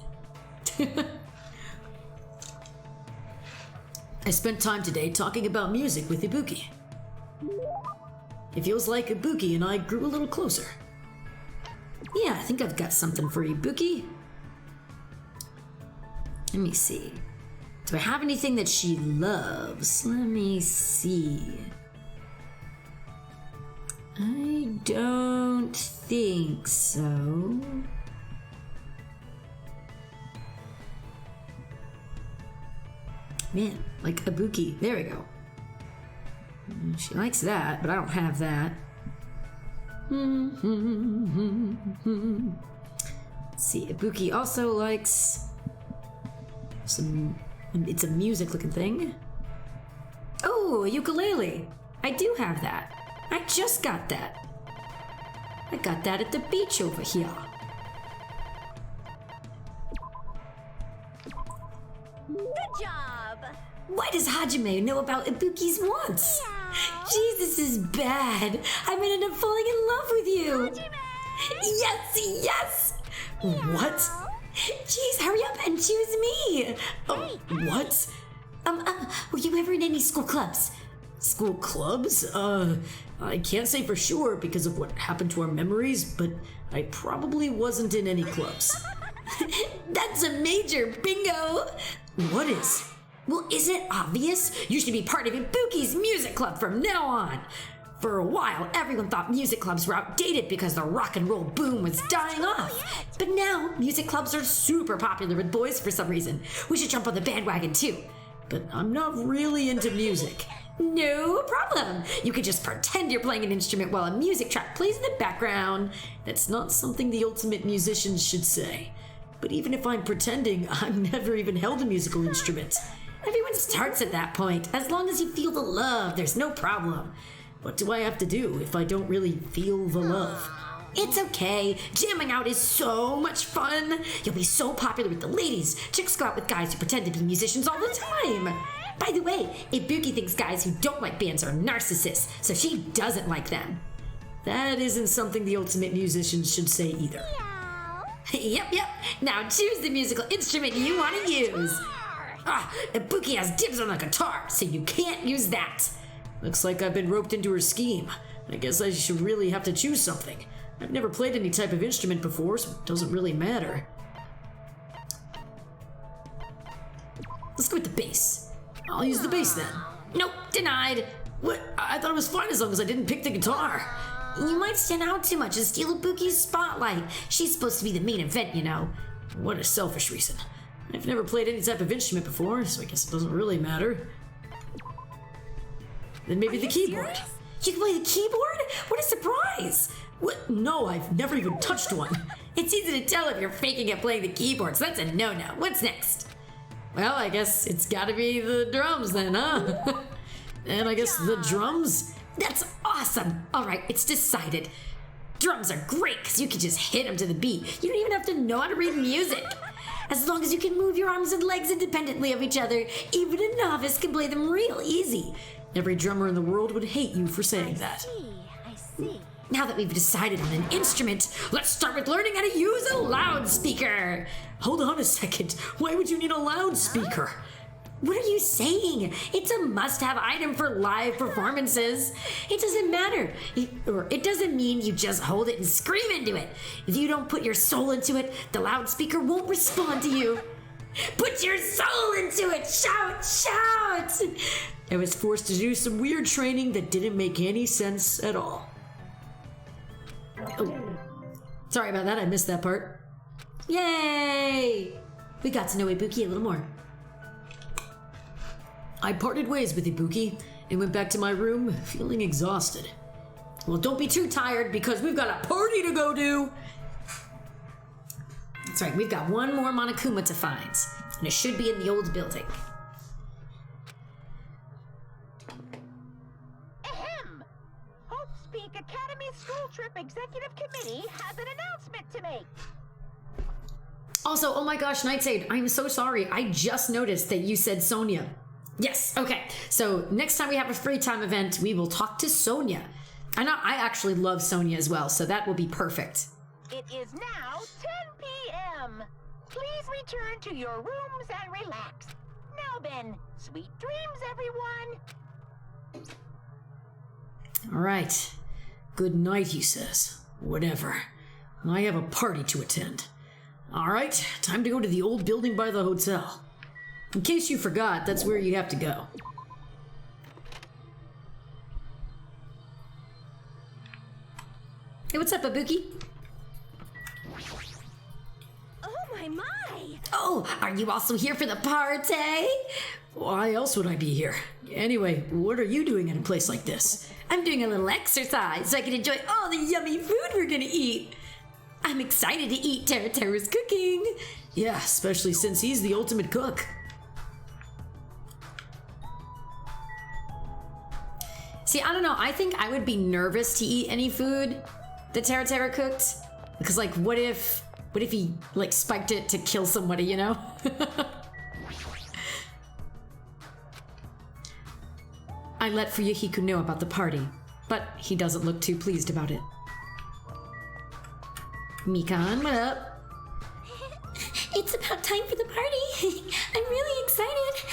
I spent time today talking about music with Ibuki. It feels like Ibuki and I grew a little closer. Yeah, I think I've got something for Ibuki. Let me see. Do I have anything that she loves? Let me see. I don't think so. Man, like Ibuki. There we go. She likes that, but I don't have that. Let's see, Ibuki also likes some... It's a music-looking thing. Oh, a ukulele. I do have that. I just got that. I got that at the beach over here. Good job. What does Hajime know about Ibuki's wants? Jesus is bad. I might end up falling in love with you. Yes, yes. What? Jeez, hurry up and choose me. Oh, what? Were you ever in any school clubs? School clubs? I can't say for sure because of what happened to our memories, but I probably wasn't in any clubs. That's a major bingo. What is? Well, isn't it obvious? You should be part of Ibuki's music club from now on. For a while, everyone thought music clubs were outdated because the rock and roll boom was dying off. But now, music clubs are super popular with boys for some reason. We should jump on the bandwagon too. But I'm not really into music. No problem. You could just pretend you're playing an instrument while a music track plays in the background. That's not something the ultimate musicians should say. But even if I'm pretending, I've never even held a musical instrument. Everyone starts at that point. As long as you feel the love, there's no problem. What do I have to do if I don't really feel the love? It's okay. Jamming out is so much fun. You'll be so popular with the ladies. Chicks go out with guys who pretend to be musicians all the time. By the way, Ibuki thinks guys who don't like bands are narcissists, so she doesn't like them. That isn't something the ultimate musicians should say either. Yep. Now choose the musical instrument you want to use. Ibuki has dibs on the guitar, so you can't use that. Looks like I've been roped into her scheme. I guess I should really have to choose something. I've never played any type of instrument before, so it doesn't really matter. Let's go with the bass. I'll use the bass then. Nope, denied. What? I thought it was fine as long as I didn't pick the guitar. You might stand out too much and steal Ibuki's spotlight. She's supposed to be the main event, you know. What a selfish reason. I've never played any type of instrument before, so I guess it doesn't really matter. Then maybe the keyboard. Serious? You can play the keyboard? What a surprise! What? No, I've never even touched one. It's easy to tell if you're faking at playing the keyboard, so that's a no-no. What's next? Well, I guess it's gotta be the drums then, huh? And I guess the drums? That's awesome! Alright, it's decided. Drums are great because you can just hit them to the beat. You don't even have to know how to read music. As long as you can move your arms and legs independently of each other, even a novice can play them real easy. Every drummer in the world would hate you for saying that. I see. Now that we've decided on an instrument, let's start with learning how to use a loudspeaker. Hold on a second. Why would you need a loudspeaker? What are you saying? It's a must-have item for live performances. It doesn't matter. It doesn't mean you just hold it and scream into it. If you don't put your soul into it, the loudspeaker won't respond to you. Put your soul into it! Shout, shout! I was forced to do some weird training that didn't make any sense at all. Oh, sorry about that, I missed that part. Yay! We got to know Ibuki a little more. I parted ways with Ibuki and went back to my room feeling exhausted. Well, don't be too tired because we've got a party to go to. That's right, we've got one more Monokuma to find, and it should be in the old building. Ahem! Hope's Peak Academy School Trip Executive Committee has an announcement to make. Also, oh my gosh, Nightshade, I'm so sorry. I just noticed that you said Sonia. Yes, okay. So next time we have a free time event, we will talk to Sonia. I actually love Sonia as well, so that will be perfect. It is now 10 p.m. Please return to your rooms and relax. Now then, sweet dreams, everyone. Alright. Good night, he says. Whatever. I have a party to attend. Alright, time to go to the old building by the hotel. In case you forgot, that's where you have to go. Hey, what's up, Ibuki? My. Oh, are you also here for the party? Why else would I be here? Anyway, what are you doing in a place like this? I'm doing a little exercise so I can enjoy all the yummy food we're gonna eat. I'm excited to eat Teru's cooking. Yeah, especially since he's the ultimate cook. See, I don't know. I think I would be nervous to eat any food that Teru cooked. Because, like, what if he, like, spiked it to kill somebody, you know? I let Fuyuhiku know about the party, but he doesn't look too pleased about it. Mikan, what up? It's about time for the party. I'm really excited.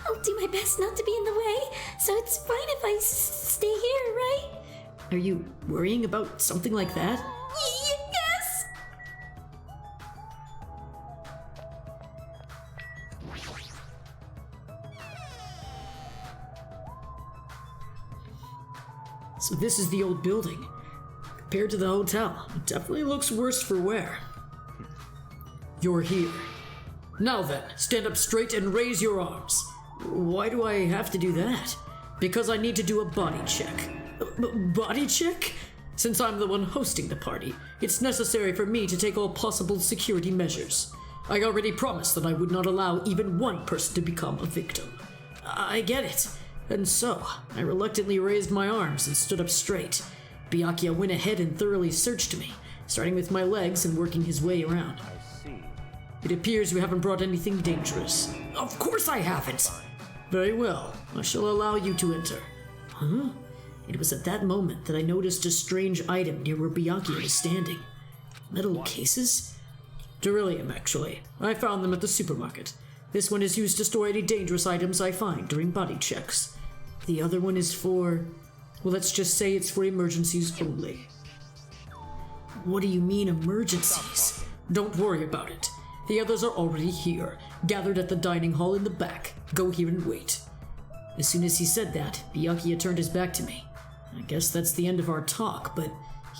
I'll do my best not to be in the way, so it's fine if I stay here, right? Are you worrying about something like that? Yes! So this is the old building. Compared to the hotel, it definitely looks worse for wear. You're here. Now then, stand up straight and raise your arms. Why do I have to do that? Because I need to do a body check. Body check? Since I'm the one hosting the party, it's necessary for me to take all possible security measures. I already promised that I would not allow even one person to become a victim. I get it. And so, I reluctantly raised my arms and stood up straight. Byakuya went ahead and thoroughly searched me, starting with my legs and working his way around. I see. It appears you haven't brought anything dangerous. Of course I haven't! Very well, I shall allow you to enter. Huh? It was at that moment that I noticed a strange item near where Byakuya was standing. Metal cases? Beryllium, actually. I found them at the supermarket. This one is used to store any dangerous items I find during body checks. The other one is for... well, let's just say it's for emergencies only. What do you mean, emergencies? Don't worry about it. The others are already here, gathered at the dining hall in the back. Go here and wait. As soon as he said that, Byakuya turned his back to me. I guess that's the end of our talk, but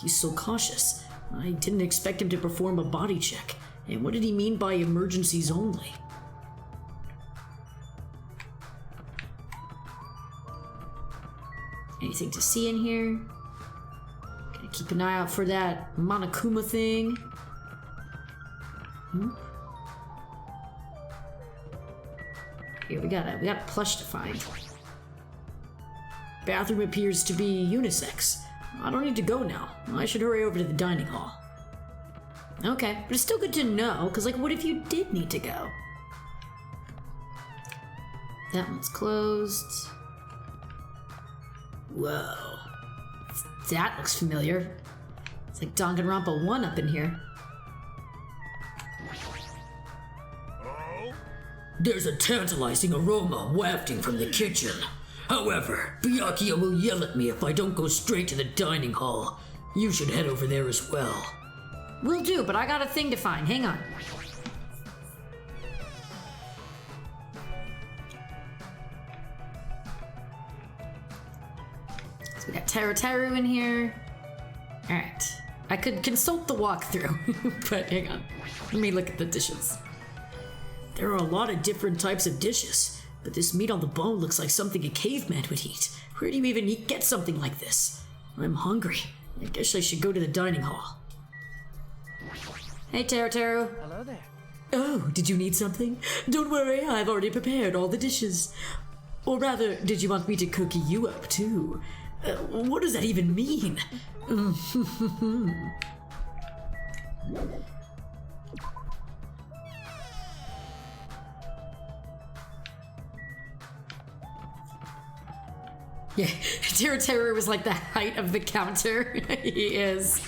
he's so cautious. I didn't expect him to perform a body check. And what did he mean by emergencies only? Anything to see in here? Gotta keep an eye out for that Monokuma thing. Here, we got a plush to find. Bathroom appears to be unisex. I don't need to go now. I should hurry over to the dining hall. Okay, but it's still good to know, because, like, what if you did need to go? That one's closed. Whoa. That looks familiar. It's like Danganronpa 1 up in here. There's a tantalizing aroma wafting from the kitchen. However, Byakuya will yell at me if I don't go straight to the dining hall. You should head over there as well. Will do, but I got a thing to find. Hang on. So we got Teru in here. Alright. I could consult the walkthrough, but hang on. Let me look at the dishes. There are a lot of different types of dishes, but this meat on the bone looks like something a caveman would eat. Where do you even get something like this? I'm hungry. I guess I should go to the dining hall. Hey, Teru. Hello there. Oh, did you need something? Don't worry, I've already prepared all the dishes. Or rather, did you want me to cook you up too? What does that even mean? Yeah, Teru was like the height of the counter. He is.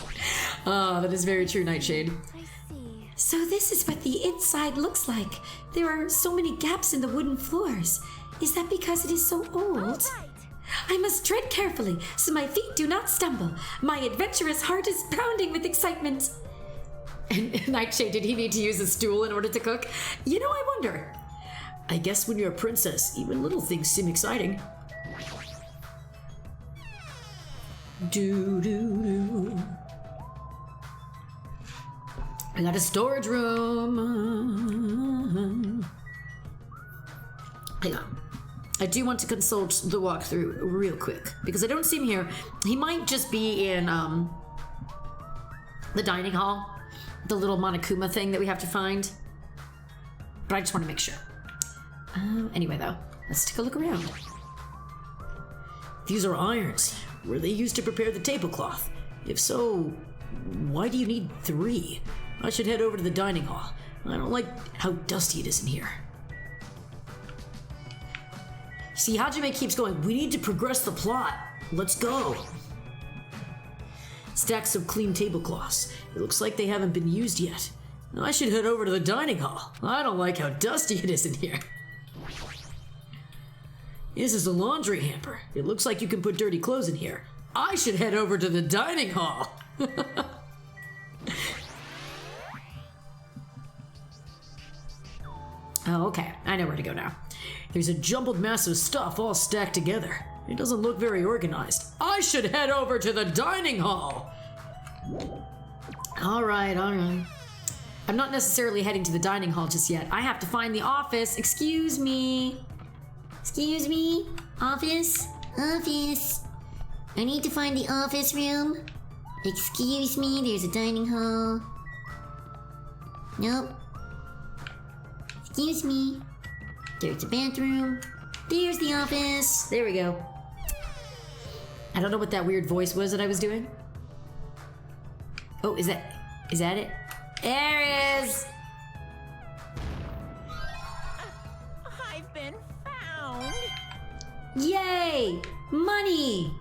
Oh, that is very true, Nightshade. I see. So this is what the inside looks like. There are so many gaps in the wooden floors. Is that because it is so old? I must tread carefully so my feet do not stumble. My adventurous heart is pounding with excitement. And Nightshade, did he need to use a stool in order to cook? You know, I wonder. I guess when you're a princess, even little things seem exciting. Do. I got a storage room. Hang on. I do want to consult the walkthrough real quick, because I don't see him here. He might just be in the dining hall, the little Monokuma thing that we have to find. But I just want to make sure. Anyway, though, let's take a look around. These are irons. Were they used to prepare the tablecloth? If so, why do you need 3? I should head over to the dining hall. I don't like how dusty it is in here. See, Hajime keeps going, we need to progress the plot. Let's go. Stacks of clean tablecloths. It looks like they haven't been used yet. I should head over to the dining hall. I don't like how dusty it is in here. This is a laundry hamper. It looks like you can put dirty clothes in here. I should head over to the dining hall. Oh, okay. I know where to go now. There's a jumbled mass of stuff all stacked together. It doesn't look very organized. I should head over to the dining hall. All right. I'm not necessarily heading to the dining hall just yet. I have to find the office. Excuse me. Excuse me? Office? Office. I need to find the office room. Excuse me, there's a dining hall. Nope. Excuse me. There's a bathroom. There's the office. There we go. I don't know what that weird voice was that I was doing. Oh, is that it? There it is! I've been found. Yay! Money!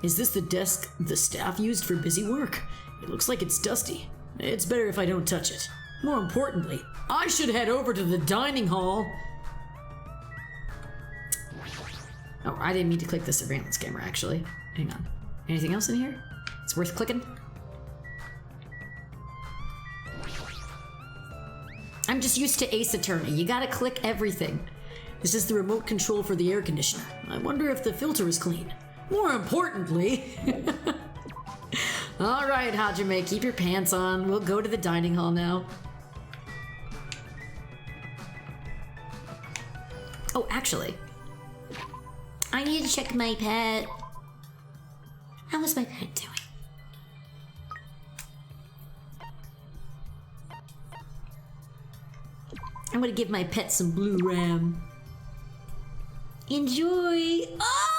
Is this the desk the staff used for busy work? It looks like it's dusty. It's better if I don't touch it. More importantly, I should head over to the dining hall. Oh, I didn't mean to click the surveillance camera, actually. Hang on. Anything else in here? It's worth clicking? I'm just used to Ace Attorney. You gotta click everything. This is the remote control for the air conditioner. I wonder if the filter is clean. More importantly... All right, Hajime, keep your pants on. We'll go to the dining hall now. Oh, actually, I need to check my pet. How is my pet doing? I'm gonna give my pet some blue ram. Enjoy. Oh!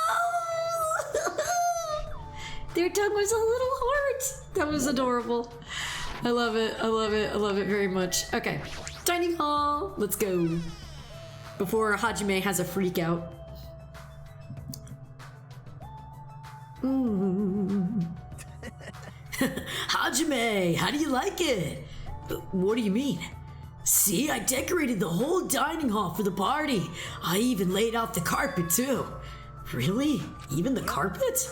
Their tongue was a little heart. That was adorable. I love it. I love it. I love it very much. Okay, dining hall. Let's go. Before Hajime has a freak out. Hajime, how do you like it? What do you mean? See, I decorated the whole dining hall for the party. I even laid out the carpet too. Really? Even the carpet?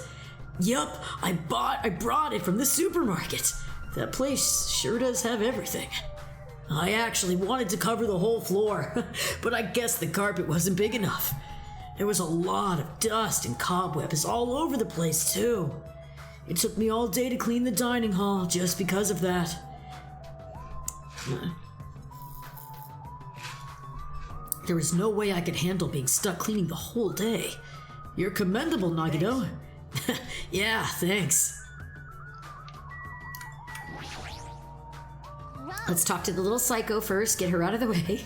Yup, I brought it from the supermarket. That place sure does have everything. I actually wanted to cover the whole floor, but I guess the carpet wasn't big enough. There was a lot of dust and cobwebs all over the place too. It took me all day to clean the dining hall just because of that. There was no way I could handle being stuck cleaning the whole day. You're commendable, Nagito. Yeah, thanks. Let's talk to the little psycho first, get her out of the way.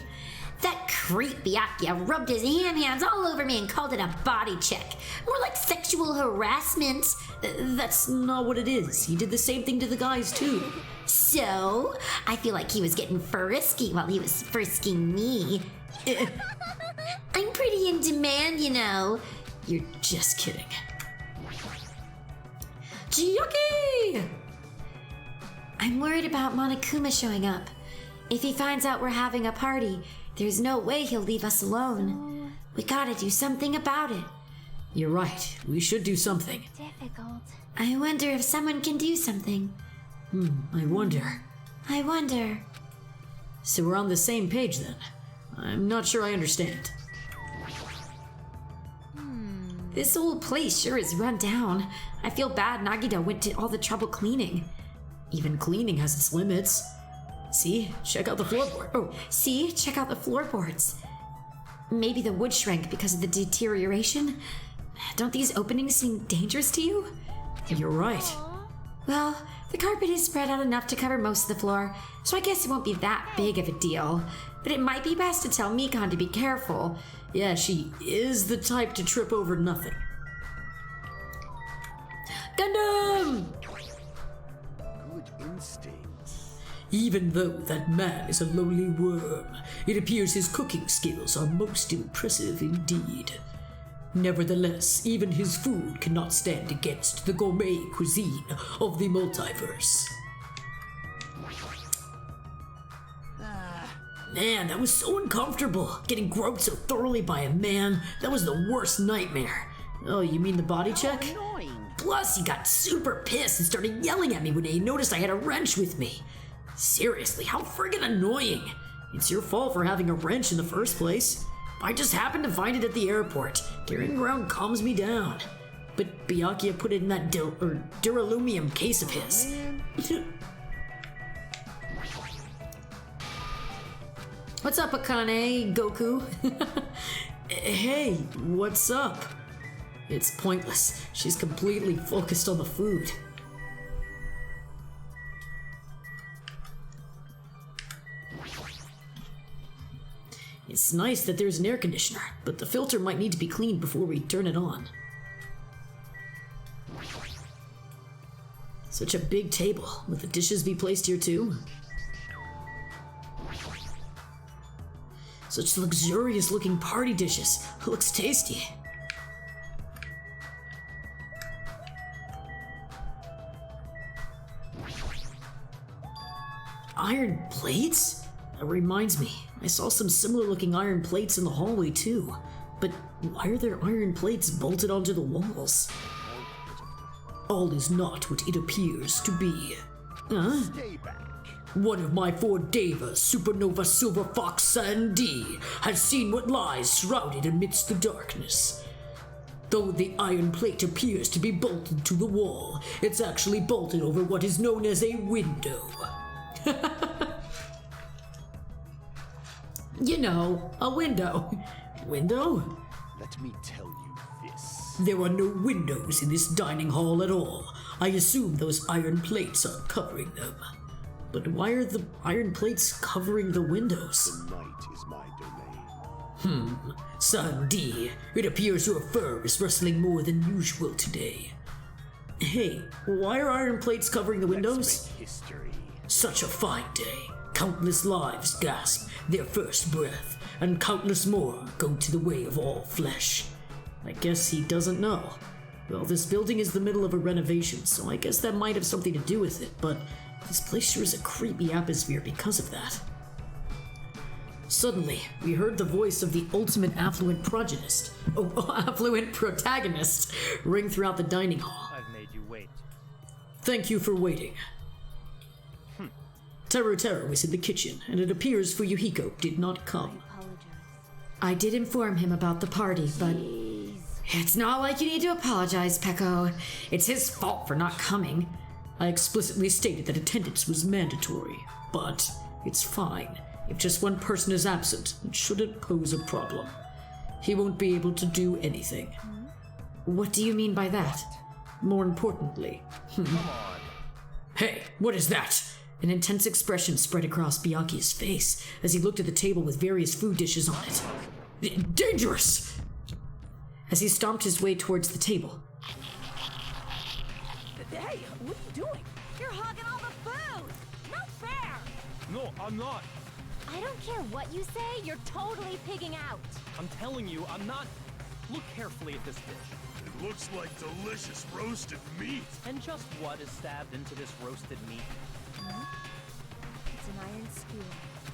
That creep Byakuya rubbed his hands all over me and called it a body check. More like sexual harassment. That's not what it is. He did the same thing to the guys too. So, I feel like he was getting frisky while he was frisking me. I'm pretty in demand, you know. You're just kidding. Gyuki! I'm worried about Monokuma showing up. If he finds out we're having a party, there's no way he'll leave us alone. We gotta do something about it. You're right. We should do something. Difficult. I wonder if someone can do something. I wonder. I wonder. So we're on the same page then. I'm not sure I understand. This old place sure is run down. I feel bad Nagita went to all the trouble cleaning. Even cleaning has its limits. See? Check out the floorboard. Oh, See? Check out the floorboards. Maybe the wood shrank because of the deterioration? Don't these openings seem dangerous to you? you're right. Well, the carpet is spread out enough to cover most of the floor, so I guess it won't be that big of a deal. But it might be best to tell Mikan to be careful. Yeah, she is the type to trip over nothing. Gundam! Good instincts. Even though that man is a lowly worm, it appears his cooking skills are most impressive indeed. Nevertheless, even his food cannot stand against the gourmet cuisine of the multiverse. Man, that was so uncomfortable. Getting groped so thoroughly by a man, that was the worst nightmare. Oh, you mean the body check? Plus, he got super pissed and started yelling at me when he noticed I had a wrench with me. Seriously, how friggin' annoying. It's your fault for having a wrench in the first place. I just happened to find it at the airport. Carrying around calms me down. But Byakuya put it in that duralumium case of his. What's up, Akane, Goku? Hey, what's up? It's pointless. She's completely focused on the food. It's nice that there's an air conditioner, but the filter might need to be cleaned before we turn it on. Such a big table. Would the dishes be placed here too? Such luxurious looking party dishes. Looks tasty. Iron plates? That reminds me, I saw some similar looking iron plates in the hallway too. But why are there iron plates bolted onto the walls? All is not what it appears to be. Huh? Stay back. One of my 4 Devas, Supernova Silver Fox Sandy, has seen what lies shrouded amidst the darkness. Though the iron plate appears to be bolted to the wall, it's actually bolted over what is known as a window. You know, a window. Window? Let me tell you this. There are no windows in this dining hall at all. I assume those iron plates are covering them. But why are the iron plates covering the windows? The night is my domain. Sandy, it appears your fur is rustling more than usual today. Hey, why are iron plates covering the windows? Let's make history. Such a fine day. Countless lives gasp their first breath, and countless more go to the way of all flesh. I guess he doesn't know. Well, this building is the middle of a renovation, so I guess that might have something to do with it, but this place sure is a creepy atmosphere because of that. Suddenly, we heard the voice of the ultimate affluent protagonist ring throughout the dining hall. I've made you wait. Thank you for waiting. Teru was in the kitchen, and it appears Fuyuhiko did not come. I did inform him about the party, but it's not like you need to apologize, Peko. It's his fault for not coming. I explicitly stated that attendance was mandatory, but it's fine. If just one person is absent, it shouldn't pose a problem. He won't be able to do anything. What do you mean by that? More importantly, Come on. Hey, what is that? An intense expression spread across Byakuya's face as he looked at the table with various food dishes on it. Dangerous! As he stomped his way towards the table. Hey, what are you doing? You're hogging all the food! Not fair! No, I'm not. I don't care what you say, you're totally pigging out. I'm telling you, I'm not. Look carefully at this dish. It looks like delicious roasted meat. And just what is stabbed into this roasted meat? It's an iron skewer.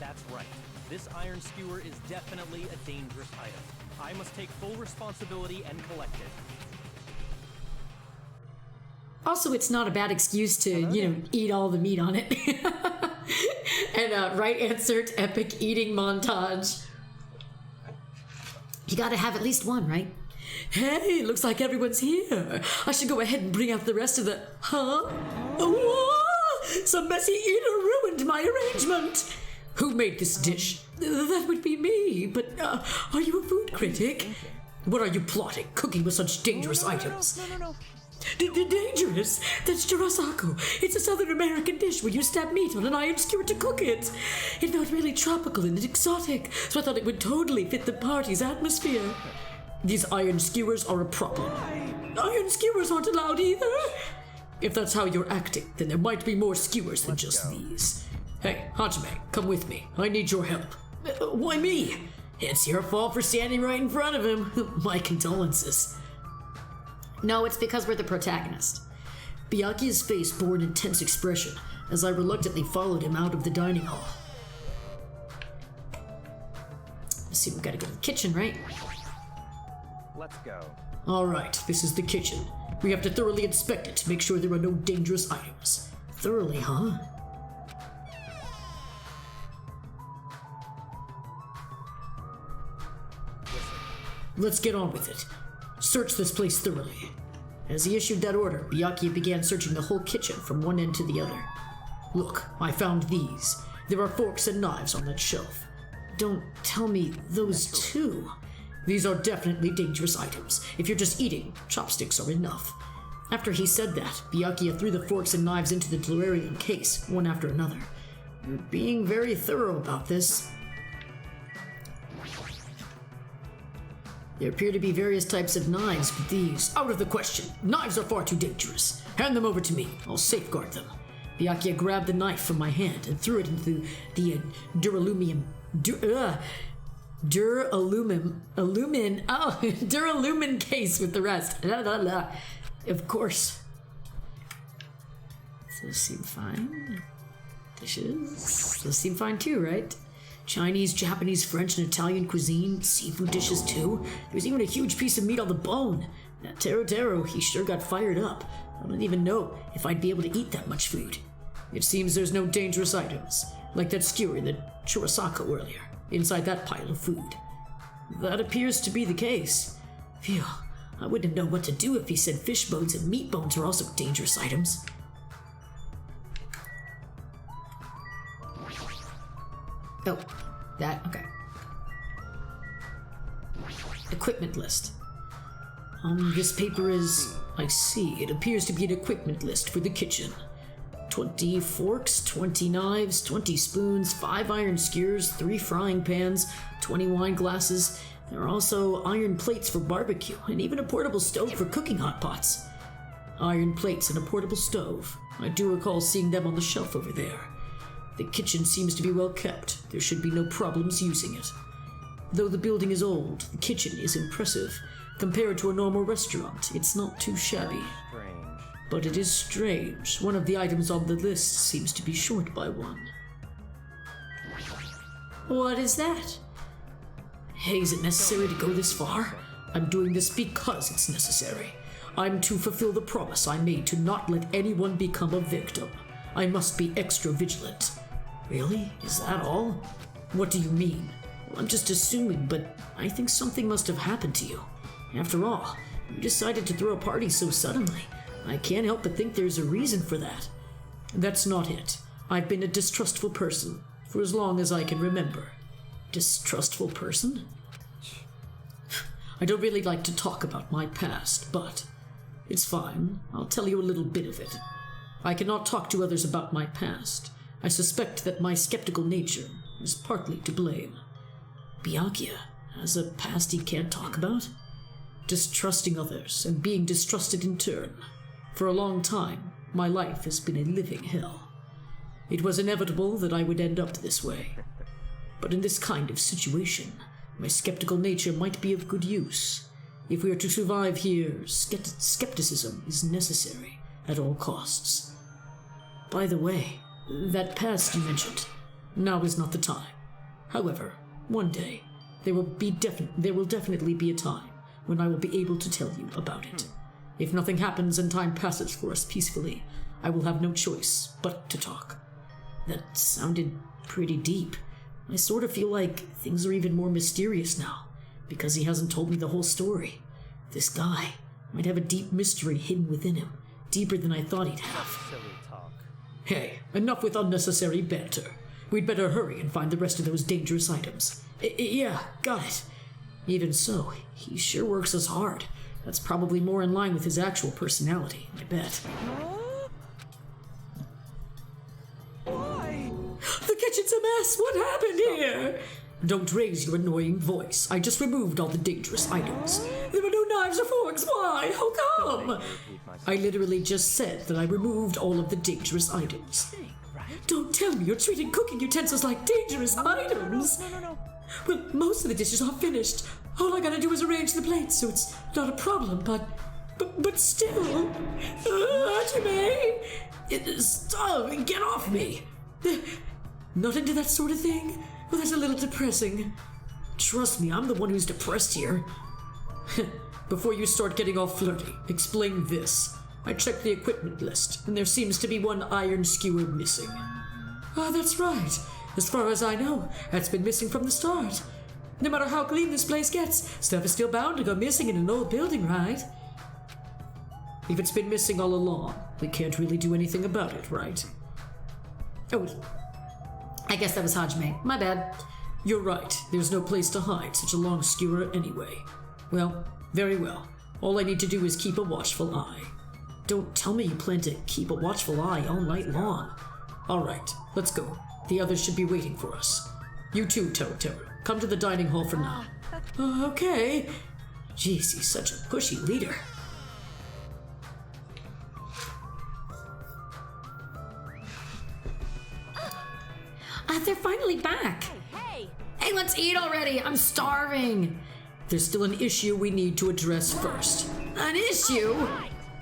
That's right. This iron skewer is definitely a dangerous item. I must take full responsibility and collect it. Also, it's not a bad excuse to, eat all the meat on it. And right answer to epic eating montage. You gotta have at least one, right? Hey, looks like everyone's here. I should go ahead and bring out the rest of the... Huh? Whoa! Some messy eater ruined my arrangement. Who made this dish? That would be me, but are you a food critic? What are you plotting, cooking with such dangerous items? No. Dangerous? That's churrasco. It's a Southern American dish where you stab meat on an iron skewer to cook it. It felt really tropical and exotic, so I thought it would totally fit the party's atmosphere. These iron skewers are a problem. Iron skewers aren't allowed either. If that's how you're acting, then there might be more skewers than just these. Hey, Hajime, come with me. I need your help. Why me? It's your fault for standing right in front of him. My condolences. No, it's because we're the protagonist. Byakuya's face bore an intense expression as I reluctantly followed him out of the dining hall. Let's see, we gotta go to the kitchen, right? Let's go. Alright, this is the kitchen. We have to thoroughly inspect it to make sure there are no dangerous items. Thoroughly, huh? Let's get on with it. Search this place thoroughly. As he issued that order, Byakuya began searching the whole kitchen from one end to the other. Look, I found these. There are forks and knives on that shelf. Don't tell me those too. These are definitely dangerous items. If you're just eating, chopsticks are enough. After he said that, Byakuya threw the forks and knives into the terrarium case, one after another. You're being very thorough about this. There appear to be various types of knives, but these, out of the question. Knives are far too dangerous. Hand them over to me. I'll safeguard them. Byakuya grabbed the knife from my hand and threw it into the duralumin case with the rest. Of course. Those seem fine. Dishes. Those seem fine too, right? Chinese, Japanese, French, and Italian cuisine, seafood dishes too. There's even a huge piece of meat on the bone. That Taro, he sure got fired up. I don't even know if I'd be able to eat that much food. It seems there's no dangerous items, like that skewer in the churrasco earlier, inside that pile of food. That appears to be the case. Phew, I wouldn't know what to do if he said fish bones and meat bones are also dangerous items. Oh, that, okay. Equipment list. This paper is, I see, it appears to be an equipment list for the kitchen. 20 forks, 20 knives, 20 spoons, 5 iron skewers, 3 frying pans, 20 wine glasses. There are also iron plates for barbecue, and even a portable stove for cooking hot pots. Iron plates and a portable stove. I do recall seeing them on the shelf over there. The kitchen seems to be well kept. There should be no problems using it. Though the building is old, the kitchen is impressive. Compared to a normal restaurant, it's not too shabby. Strange. But it is strange. One of the items on the list seems to be short by one. What is that? Hey, is it necessary to go this far? I'm doing this because it's necessary. I'm to fulfill the promise I made to not let anyone become a victim. I must be extra vigilant. Really? Is that all? What do you mean? Well, I'm just assuming, but I think something must have happened to you. After all, you decided to throw a party so suddenly. I can't help but think there's a reason for that. That's not it. I've been a distrustful person for as long as I can remember. Distrustful person? I don't really like to talk about my past, but it's fine. I'll tell you a little bit of it. I cannot talk to others about my past. I suspect that my skeptical nature is partly to blame. Byakuya has a past he can't talk about? Distrusting others and being distrusted in turn. For a long time, my life has been a living hell. It was inevitable that I would end up this way. But in this kind of situation, my skeptical nature might be of good use. If we are to survive here, skepticism is necessary at all costs. By the way, That past you mentioned. Now is not the time. However, one day, there will definitely be a time when I will be able to tell you about it. If nothing happens and time passes for us peacefully, I will have no choice but to talk. That sounded pretty deep. I sort of feel like things are even more mysterious now, because he hasn't told me the whole story. This guy might have a deep mystery hidden within him, deeper than I thought he'd have. Silly talk. Hey, enough with unnecessary banter. We'd better hurry and find the rest of those dangerous items. Yeah, got it. Even so, he sure works as hard. That's probably more in line with his actual personality, I bet. Why? The kitchen's a mess! What happened here? Don't raise your annoying voice. I just removed all the dangerous items. There were no knives or forks. Why? How come? I literally just said that I removed all of the dangerous items. Don't tell me you're treating cooking utensils like dangerous items. No. Well, most of the dishes are finished. All I gotta do is arrange the plates, so it's not a problem, but still. Hajime! Stop! Get off me! Not into that sort of thing? Well, that's a little depressing. Trust me, I'm the one who's depressed here. Before you start getting all flirty, explain this. I checked the equipment list, and there seems to be one iron skewer missing. Ah, that's right. As far as I know, that's been missing from the start. No matter how clean this place gets, stuff is still bound to go missing in an old building, right? If it's been missing all along, we can't really do anything about it, right? Oh, I guess that was Hajime. My bad. You're right. There's no place to hide such a long skewer anyway. Well, very well. All I need to do is keep a watchful eye. Don't tell me you plan to keep a watchful eye all night long. All right, let's go. The others should be waiting for us. You too, Teru. Come to the dining hall for now. Okay. Jeez, he's such a pushy leader. They're finally back. Hey, let's eat already. I'm starving. There's still an issue we need to address first. An issue?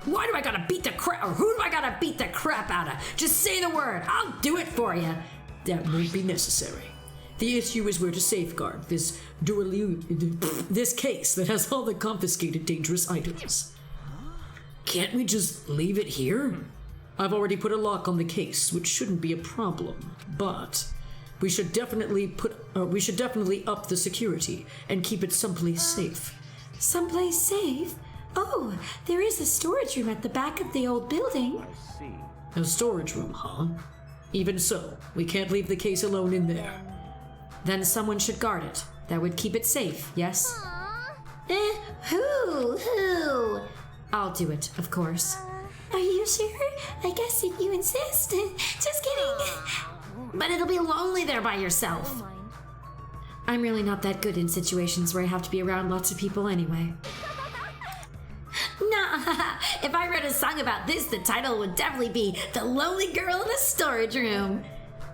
Why do I gotta beat the crap, or who do I gotta beat the crap out of? Just say the word. I'll do it for you. That won't be necessary. The issue is where to safeguard this case that has all the confiscated dangerous items. Can't we just leave it here? I've already put a lock on the case, which shouldn't be a problem, but we should definitely up the security and keep it someplace safe. Someplace safe? Oh, there is a storage room at the back of the old building. I see. A storage room, huh? Even so, we can't leave the case alone in there. Then someone should guard it. That would keep it safe, yes? Who? I'll do it, of course. Are you sure? I guess if you insist. Just kidding. But it'll be lonely there by yourself. I'm really not that good in situations where I have to be around lots of people anyway. Nah, if I wrote a song about this, the title would definitely be The Lonely Girl in the Storage Room.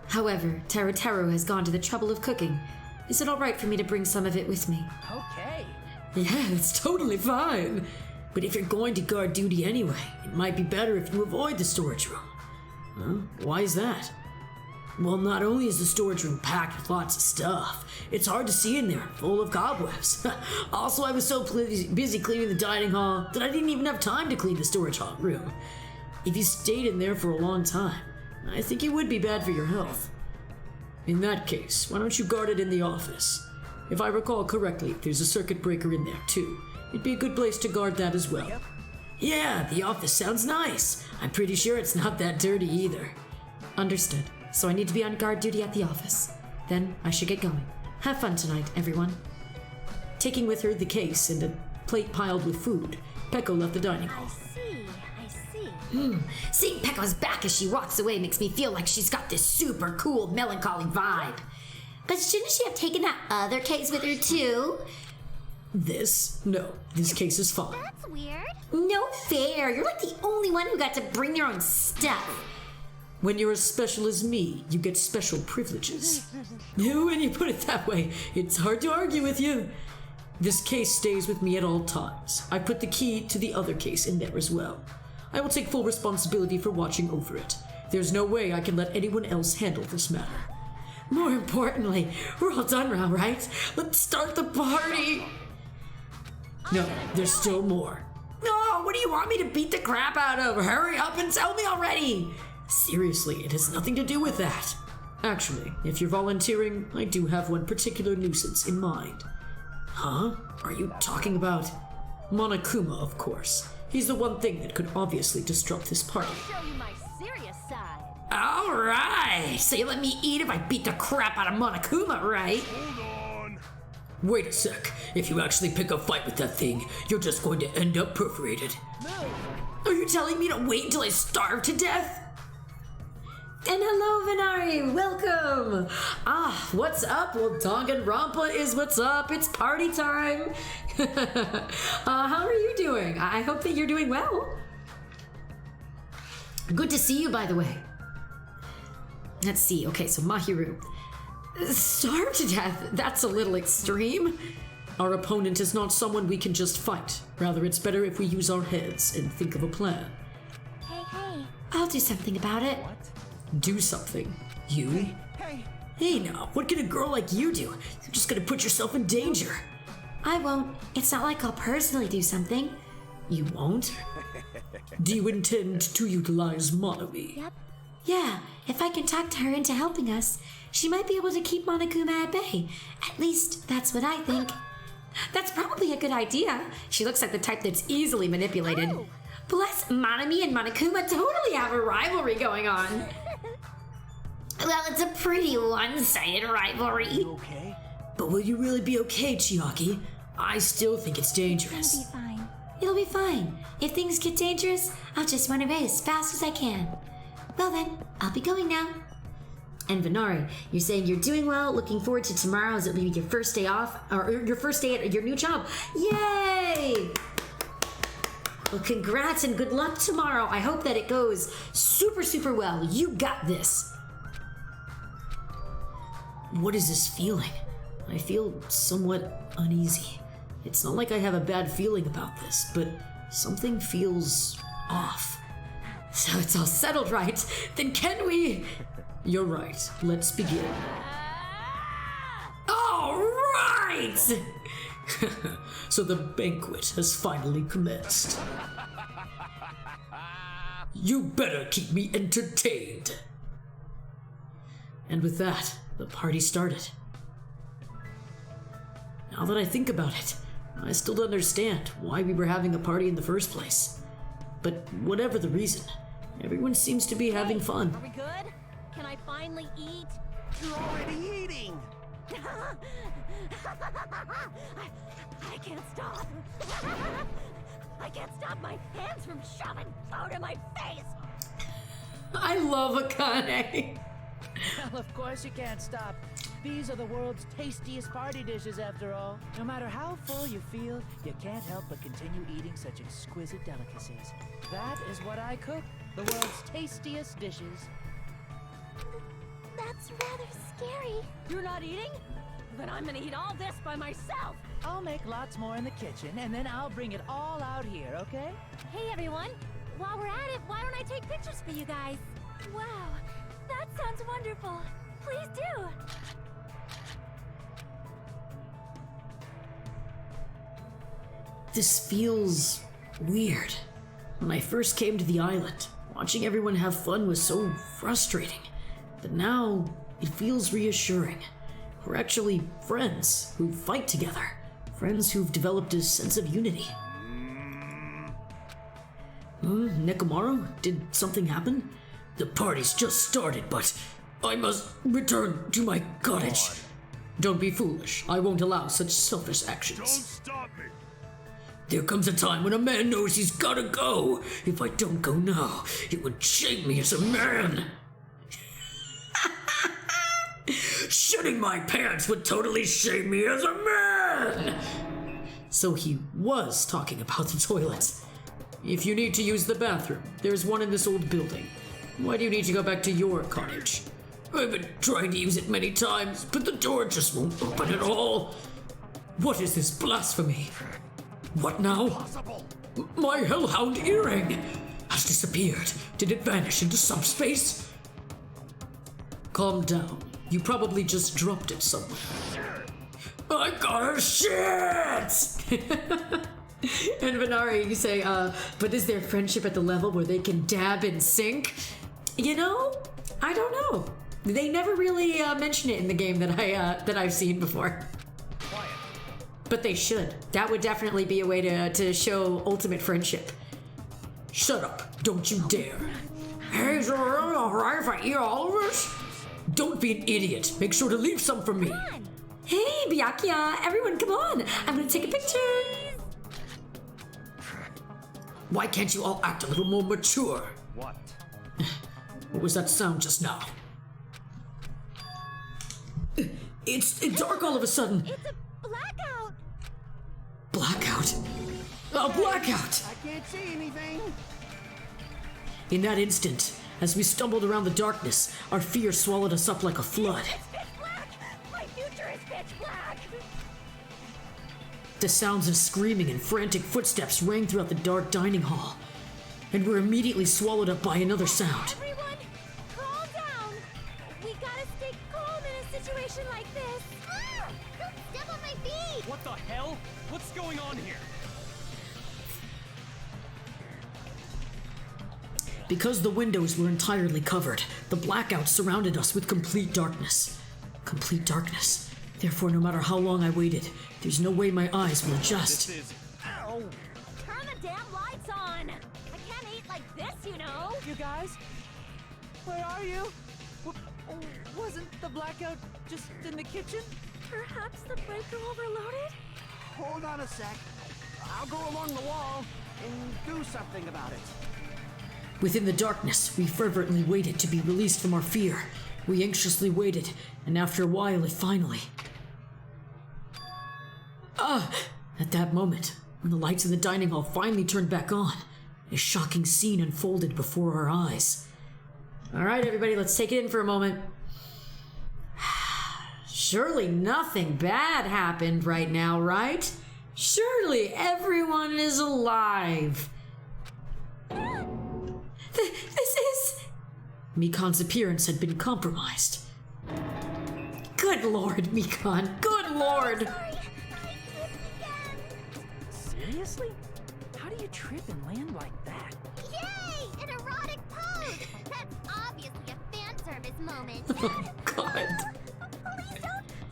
However, Teru has gone to the trouble of cooking. Is it alright for me to bring some of it with me? Okay. Yeah, it's totally fine. But if you're going to guard duty anyway, it might be better if you avoid the storage room. Huh? Why is that? Well, not only is the storage room packed with lots of stuff, it's hard to see in there, full of cobwebs. Also, I was so busy cleaning the dining hall that I didn't even have time to clean the storage hall room. If you stayed in there for a long time, I think it would be bad for your health. In that case, why don't you guard it in the office? If I recall correctly, there's a circuit breaker in there too. It'd be a good place to guard that as well. Yeah, the office sounds nice. I'm pretty sure it's not that dirty either. Understood. So I need to be on guard duty at the office. Then I should get going. Have fun tonight, everyone. Taking with her the case and a plate piled with food, Peko left the dining hall. I see. Seeing Pekka's back as she walks away makes me feel like she's got this super cool, melancholy vibe. But shouldn't she have taken that other case with her too? No, this case is fine. That's weird. No fair. You're like the only one who got to bring your own stuff. When you're as special as me, you get special privileges. When you put it that way, it's hard to argue with you. This case stays with me at all times. I put the key to the other case in there as well. I will take full responsibility for watching over it. There's no way I can let anyone else handle this matter. More importantly, we're all done now, right? Let's start the party. No, there's still more. No, what do you want me to beat the crap out of? Hurry up and tell me already. Seriously, it has nothing to do with that. Actually, if you're volunteering, I do have one particular nuisance in mind. Huh? Are you talking about Monokuma, of course? He's the one thing that could obviously disrupt this party. Show you my serious side. All right. So you let me eat if I beat the crap out of Monokuma, right? Wait a sec. If you actually pick a fight with that thing, you're just going to end up perforated. Are you telling me to wait until I starve to death? And hello, Venari. Welcome. What's up? Well, Danganronpa is what's up. It's party time. How are you doing? I hope that you're doing well. Good to see you, by the way. Let's see. Okay, so Mahiru. Starved to death? That's a little extreme. Our opponent is not someone we can just fight. Rather, it's better if we use our heads and think of a plan. Hey. I'll do something about it. Do something. You? Hey now, what can a girl like you do? You're just gonna put yourself in danger. I won't. It's not like I'll personally do something. You won't? Do you intend to utilize Monomi? Yep. Yeah, if I can talk to her into helping us, she might be able to keep Monokuma at bay. At least, that's what I think. That's probably a good idea. She looks like the type that's easily manipulated. Oh. Plus, Monami and Monokuma totally have a rivalry going on. Well, it's a pretty one-sided rivalry. Okay? But will you really be okay, Chiaki? I still think it's dangerous. It'll be fine. It'll be fine. If things get dangerous, I'll just run away as fast as I can. Well then, I'll be going now. And Venari, you're saying you're doing well, looking forward to tomorrow as it'll be your first day off, or your first day at your new job. Yay! Well, congrats and good luck tomorrow. I hope that it goes super, super well. You got this. What is this feeling? I feel somewhat uneasy. It's not like I have a bad feeling about this, but something feels off. So it's all settled, right? Then can we... You're right. Let's begin. All right! So the banquet has finally commenced. You better keep me entertained. And with that, the party started. Now that I think about it, I still don't understand why we were having a party in the first place. But whatever the reason, everyone seems to be having fun. Are we good? Can I finally eat? You're already eating! I can't stop. I can't stop my hands from shoving food in my face. I love Akane. Well, of course you can't stop. These are the world's tastiest party dishes, after all. No matter how full you feel, you can't help but continue eating such exquisite delicacies. That is what I cook. The world's tastiest dishes. That's rather scary. You're not eating? Then I'm gonna eat all this by myself. I'll make lots more in the kitchen, and then I'll bring it all out here, okay? Hey everyone, while we're at it, why don't I take pictures for you guys? Wow, that sounds wonderful. Please do. This feels weird. When I first came to the island, watching everyone have fun was so frustrating. But now, it feels reassuring. We're actually friends who fight together. Friends who've developed a sense of unity. Nekomaru? Did something happen? The party's just started, but I must return to my cottage. Don't be foolish. I won't allow such selfish actions. Don't stop me! There comes a time when a man knows he's gotta go. If I don't go now, it would shame me as a man. Shitting my pants would totally shame me as a man! So he was talking about the toilets. If you need to use the bathroom, there's one in this old building. Why do you need to go back to your cottage? I've been trying to use it many times, but the door just won't open at all. What is this blasphemy? What now? My hellhound earring! has disappeared. Did it vanish into subspace? Calm down. You probably just dropped it somewhere. I got a shit! And Venari, you say, but is their friendship at the level where they can dab in sync? You know, I don't know. They never really mention it in the game that I've seen before. But they should. That would definitely be a way to show ultimate friendship. Shut up. Don't you dare. Hey, is it really alright if I eat all of this? Don't be an idiot. Make sure to leave some for me. Hey, Byakuya, everyone come on. I'm gonna take a picture. Why can't you all act a little more mature? What? What was that sound just now? It's dark all of a sudden. It's a blackout. Blackout? A blackout! I can't see anything. In that instant, as we stumbled around the darkness, our fear swallowed us up like a flood. It's pitch black. My future is pitch black. The sounds of screaming and frantic footsteps rang throughout the dark dining hall, and were immediately swallowed up by another sound. Everyone, calm down. We gotta stay calm in a situation like this. Ah! Don't step on my feet. What the hell? What's going on here? Because the windows were entirely covered, the blackout surrounded us with complete darkness. Complete darkness. Therefore, no matter how long I waited, there's no way my eyes will adjust. This is... Ow! Turn the damn lights on. I can't eat like this, you know. You guys? Where are you? Wasn't the blackout just in the kitchen? Perhaps the breaker overloaded? Hold on a sec. I'll go along the wall and do something about it. Within the darkness, we fervently waited to be released from our fear. We anxiously waited, and after a while, it finally... At that moment, when the lights in the dining hall finally turned back on, a shocking scene unfolded before our eyes. All right, everybody, let's take it in for a moment. Surely nothing bad happened right now, right? Surely everyone is alive. This is... Mikan's appearance had been compromised. Good lord, Mikan, good lord! Seriously? How do you trip and land like that? Yay! An erotic pose. That's obviously a fan service moment. Oh, God.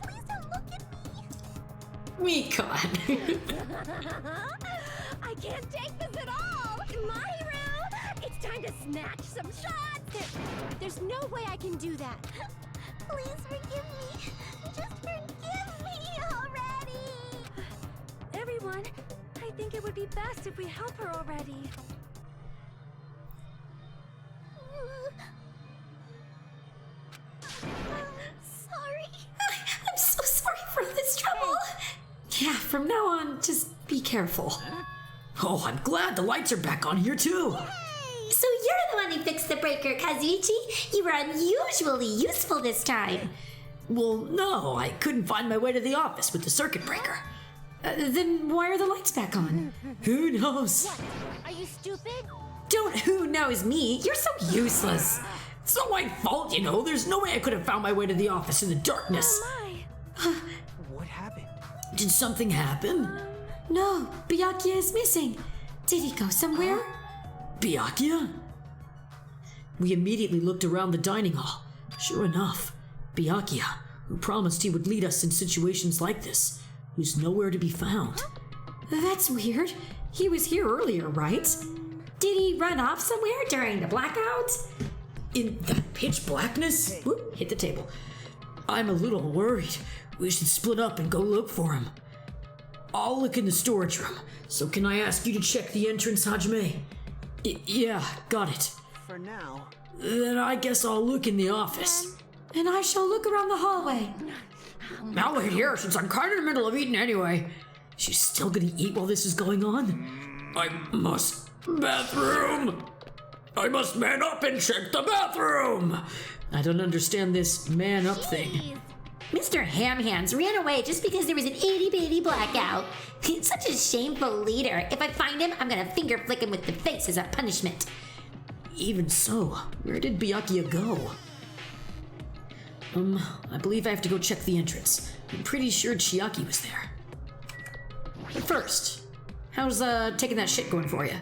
Please don't look at me. Mikan! I can't take this at all. My hero, it's time to snatch some shots. There's no way I can do that. Please forgive me. Just forgive me already. Everyone, I think it would be best if we help her already. Sorry. I'm so sorry for this trouble. Yeah, from now on, just be careful. Oh, I'm glad the lights are back on here, too. So you're the one who fixed the breaker, Kazuichi. You were unusually useful this time. Well, no, I couldn't find my way to the office with the circuit breaker. Then why are the lights back on? Who knows? Are you stupid? Don't who knows me. You're so useless. It's not my fault, you know. There's no way I could have found my way to the office in the darkness. Oh my. What happened? Did something happen? No, Byakuya is missing. Did he go somewhere? Byakuya? We immediately looked around the dining hall. Sure enough, Byakuya, who promised he would lead us in situations like this, was nowhere to be found. That's weird. He was here earlier, right? Did he run off somewhere during the blackout? In that pitch blackness? Whoop, hit the table. I'm a little worried. We should split up and go look for him. I'll look in the storage room. So can I ask you to check the entrance, Hajime? Yeah, got it. For now. Then I guess I'll look in the office. And I shall look around the hallway. I'll wait here since I'm kind of in the middle of eating anyway. She's still gonna eat while this is going on? I must... Bathroom! I must man up and check the bathroom! I don't understand this man up thing. Mr. Ham-Hands ran away just because there was an itty-bitty blackout. He's such a shameful leader. If I find him, I'm gonna finger flick him with the face as a punishment. Even so, where did Byakuya go? I believe I have to go check the entrance. I'm pretty sure Chiaki was there. But first, how's taking that shit going for you?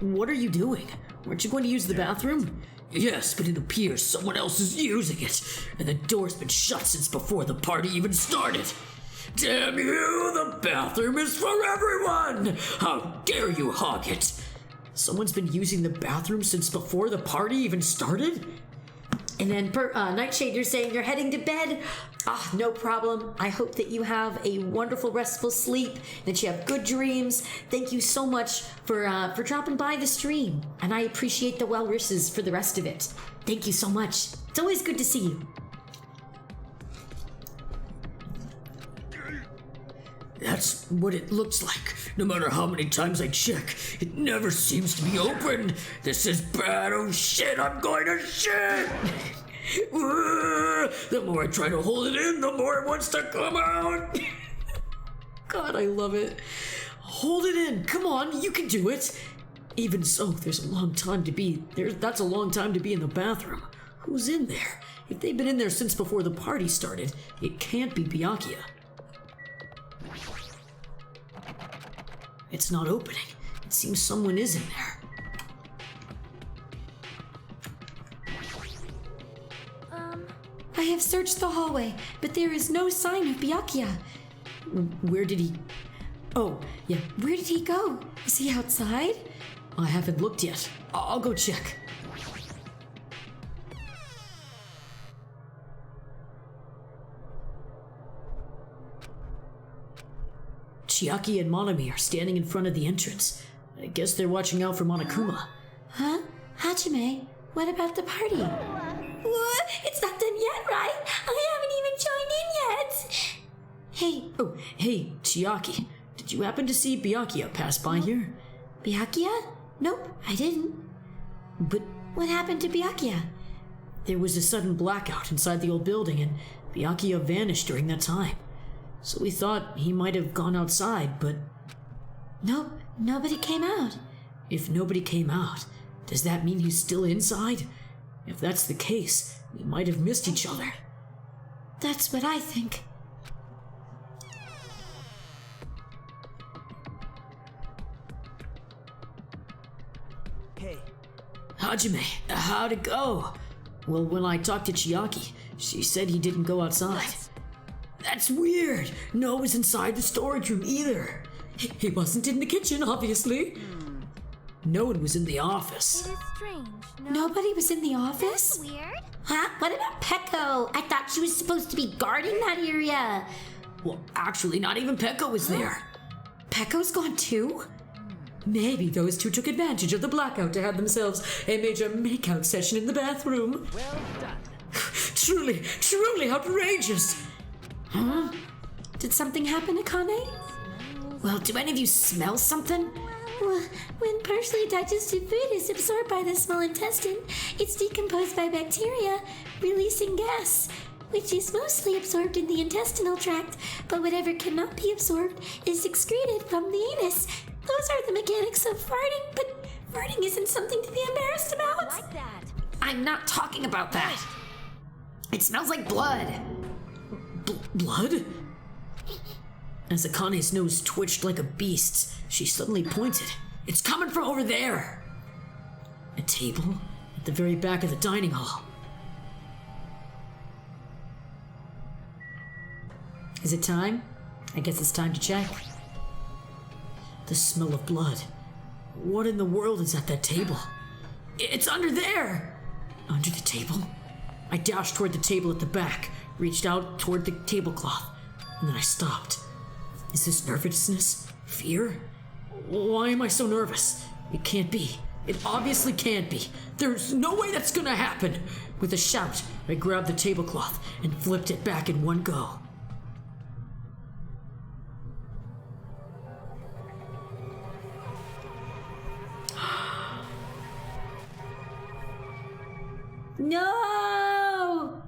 What are you doing? Weren't you going to use the bathroom? Yes, but it appears someone else is using it, and the door's been shut since before the party even started. Damn you, the bathroom is for everyone! How dare you hog it? Someone's been using the bathroom since before the party even started? And then, Nightshade, you're saying you're heading to bed? Ah, no problem. I hope that you have a wonderful, restful sleep, that you have good dreams. Thank you so much for dropping by the stream, and I appreciate the well wishes for the rest of it. Thank you so much. It's always good to see you. That's what it looks like. No matter how many times I check, it never seems to be open. This is bad. Oh shit, I'm going to shit! The more I try to hold it in, the more it wants to come out. God, I love it. Hold it in. Come on, you can do it. Even so, that's a long time to be in the bathroom. Who's in there? If they've been in there since before the party started, it can't be Byakuya. It's not opening. It seems someone is in there. I have searched the hallway, but there is no sign of Byakuya. Where did he... Oh, yeah. Where did he go? Is he outside? I haven't looked yet. I'll go check. Chiaki and Monami are standing in front of the entrance. I guess they're watching out for Monokuma. Huh? Hajime, what about the party? What? It's not done yet, right? I haven't even joined in yet. Hey. Oh, hey, Chiaki. Did you happen to see Byakuya pass by here? Byakuya? Nope, I didn't. But what happened to Byakuya? There was a sudden blackout inside the old building, and Byakuya vanished during that time. So we thought he might have gone outside, but... Nope, nobody came out. If nobody came out, does that mean he's still inside? If that's the case, we might have missed each other. That's what I think. Hey. Hajime, how'd it go? Well, when I talked to Chiaki, she said he didn't go outside. That's weird. No one was inside the storage room either. He wasn't in the kitchen, obviously. No one was in the office. It is strange. No? Nobody was in the office? That's weird. Huh? What about Pecco? I thought she was supposed to be guarding that area. Well, actually, not even Pekko was there. Pecco's gone too? Maybe those two took advantage of the blackout to have themselves a major makeout session in the bathroom. Well done. Truly outrageous. Huh? Did something happen, Akane? Well, do any of you smell something? Well, when partially digested food is absorbed by the small intestine, it's decomposed by bacteria, releasing gas, which is mostly absorbed in the intestinal tract, but whatever cannot be absorbed is excreted from the anus. Those are the mechanics of farting, but farting isn't something to be embarrassed about. Like that. I'm not talking about that. It smells like blood. Blood? As Akane's nose twitched like a beast's, she suddenly pointed. It's coming from over there! A table at the very back of the dining hall. Is it time? I guess it's time to check. The smell of blood. What in the world is at that table? It's under there! Under the table? I dashed toward the table at the back, reached out toward the tablecloth, and then I stopped. Is this nervousness? Fear? Why am I so nervous? It can't be. It obviously can't be. There's no way that's gonna happen. With a shout, I grabbed the tablecloth and flipped it back in one go. No!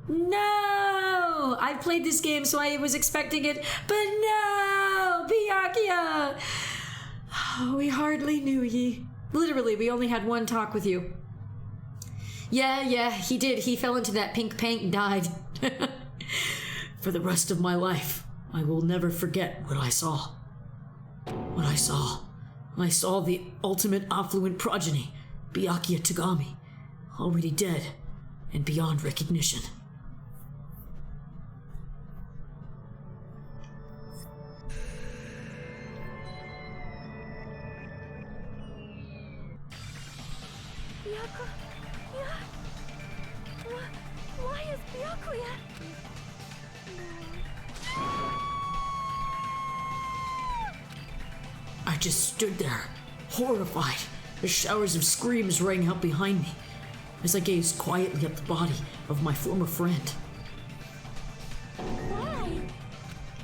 No! I played this game, so I was expecting it, but no! Byakuya! Oh, we hardly knew ye. Literally, we only had one talk with you. Yeah, he did. He fell into that pink paint and died. For the rest of my life, I will never forget what I saw. What I saw. I saw the ultimate affluent progeny, Byakuya Tagami, already dead and beyond recognition. Why is Byakuya? I just stood there, horrified. The showers of screams rang out behind me as I gazed quietly at the body of my former friend. Why?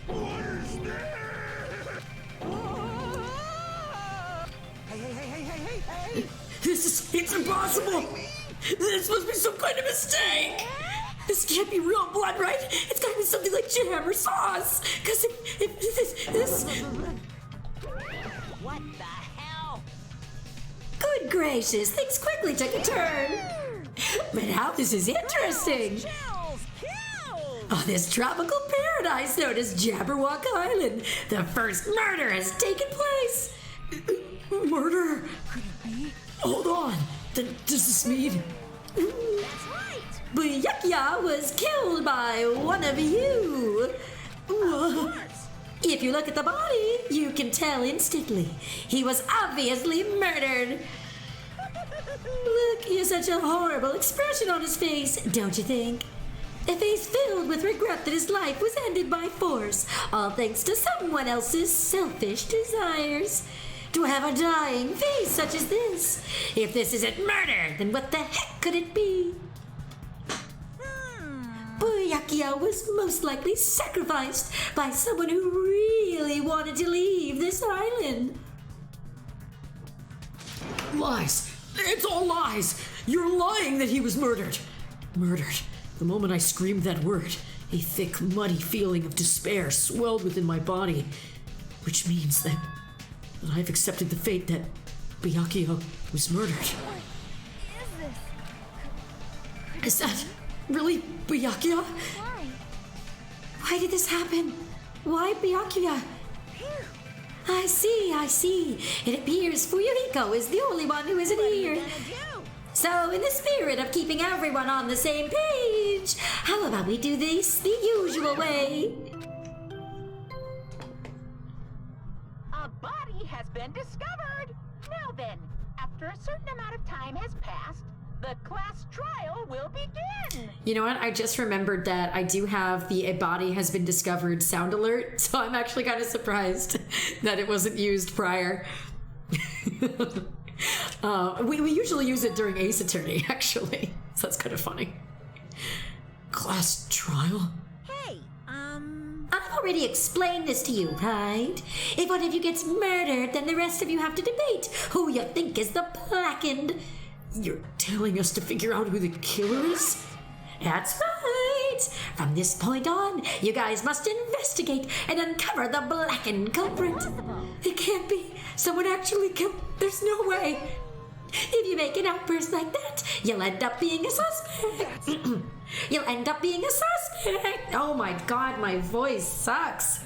What is there? Hey! It's impossible! This must be some kind of mistake! This can't be real blood, right? It's gotta be something like jam or sauce! Cause if this... What the hell? Good gracious, things quickly took a turn. But how this is interesting. Oh, this tropical paradise known as Jabberwock Island. The first murder has taken place. Murder? Could it be? Hold on. Does this mean... That's right. Byakuya was killed by one of you. If you look at the body, you can tell instantly. He was obviously murdered. Look, he has such a horrible expression on his face, don't you think? A face filled with regret that his life was ended by force, all thanks to someone else's selfish desires. To have a dying face such as this. If this isn't murder, then what the heck could it be? Byakuya was most likely sacrificed by someone who really wanted to leave this island. Lies! It's all lies! You're lying that he was murdered! Murdered. The moment I screamed that word, a thick, muddy feeling of despair swelled within my body, which means that I've accepted the fate that Byakuya was murdered. What is this? Is that really Byakuya? Why? Why did this happen? Why Byakuya? I see. It appears Fuyuhiko is the only one who isn't here. So, in the spirit of keeping everyone on the same page, how about we do this the usual way? A body has been discovered. Now then, after a certain amount of time has passed, the class trial will begin. You know what? I just remembered that I do have the "a body has been discovered" sound alert, so I'm actually kind of surprised that it wasn't used prior. We usually use it during Ace Attorney, actually, so that's kind of funny. Class trial? Hey, I've already explained this to you, right? If one of you gets murdered, then the rest of you have to debate who you think is the blackened. You're telling us to figure out who the killer is? That's right! From this point on, you guys must investigate and uncover the blackened culprit. It can't be. Someone actually killed. There's no way. If you make an outburst like that, you'll end up being a suspect. You'll end up being a suspect. Oh my god, my voice sucks.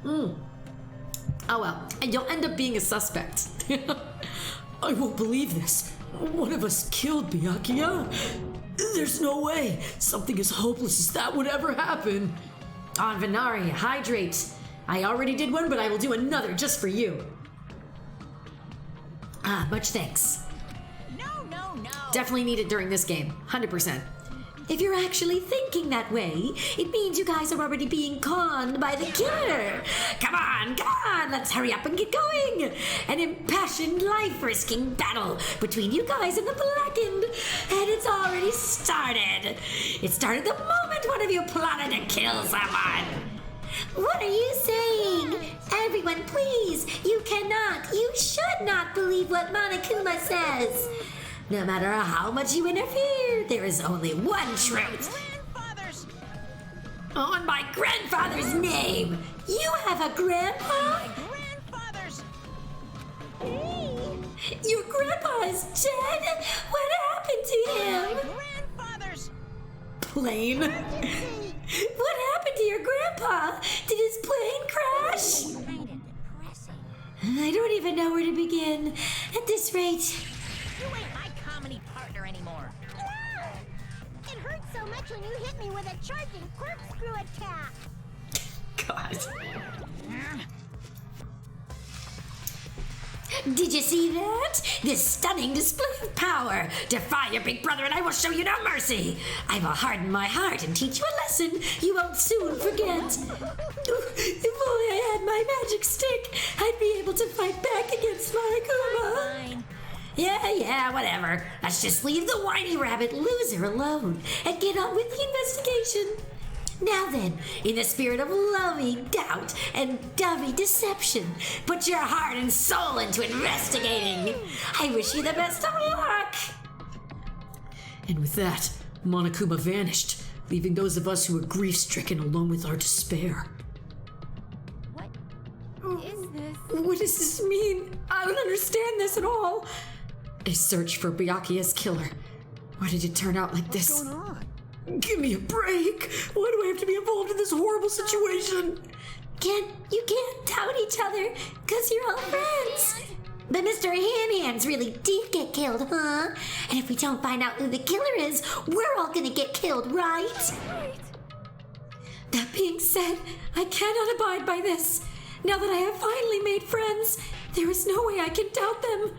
Oh well, and you'll end up being a suspect. I won't believe this. One of us killed Byakuya. There's no way something as hopeless as that would ever happen. On Venari, hydrate. I already did one, but I will do another just for you. Much thanks. No. Definitely need it during this game. 100%. If you're actually thinking that way, it means you guys are already being conned by the killer. Come on, let's hurry up and get going. An impassioned, life-risking battle between you guys and the blackened. And it's already started. It started the moment one of you plotted to kill someone. What are you saying? Everyone, please, you should not believe what Monokuma says. No matter how much you interfere, there is only one truth. Grandfathers! On my grandfather's name! You have a grandpa? Grandfathers! Your grandpa is dead? What happened to him? Grandfather's Plane? What happened to your grandpa? Did his plane crash? Kind of depressing. I don't even know where to begin. At this rate, You ain't my comedy partner anymore. Ah! It hurt so much when you hit me with a charging corkscrew attack. God. did you see that? This stunning display of power. Defy your big brother and I will show you no mercy. I will harden my heart and teach you a lesson you won't soon forget. If only I had my magic stick, I'd be able to fight back against my Akuma. Fine. Yeah, whatever. Let's just leave the whiny rabbit loser alone and get on with the investigation. Now then, in the spirit of lovey doubt and dummy deception, put your heart and soul into investigating. I wish you the best of luck. And with that, Monokuma vanished, leaving those of us who were grief-stricken alone with our despair. What is this? What does this mean? I don't understand this at all. A search for Byakuya's killer. Why did it turn out like this? What's going on? Give me a break! Why do I have to be involved in this horrible situation? You can't doubt each other, because you're all friends. But Mr. Hand-Hands really did get killed, huh? And if we don't find out who the killer is, we're all gonna get killed, right? That being said, I cannot abide by this. Now that I have finally made friends, there is no way I can doubt them.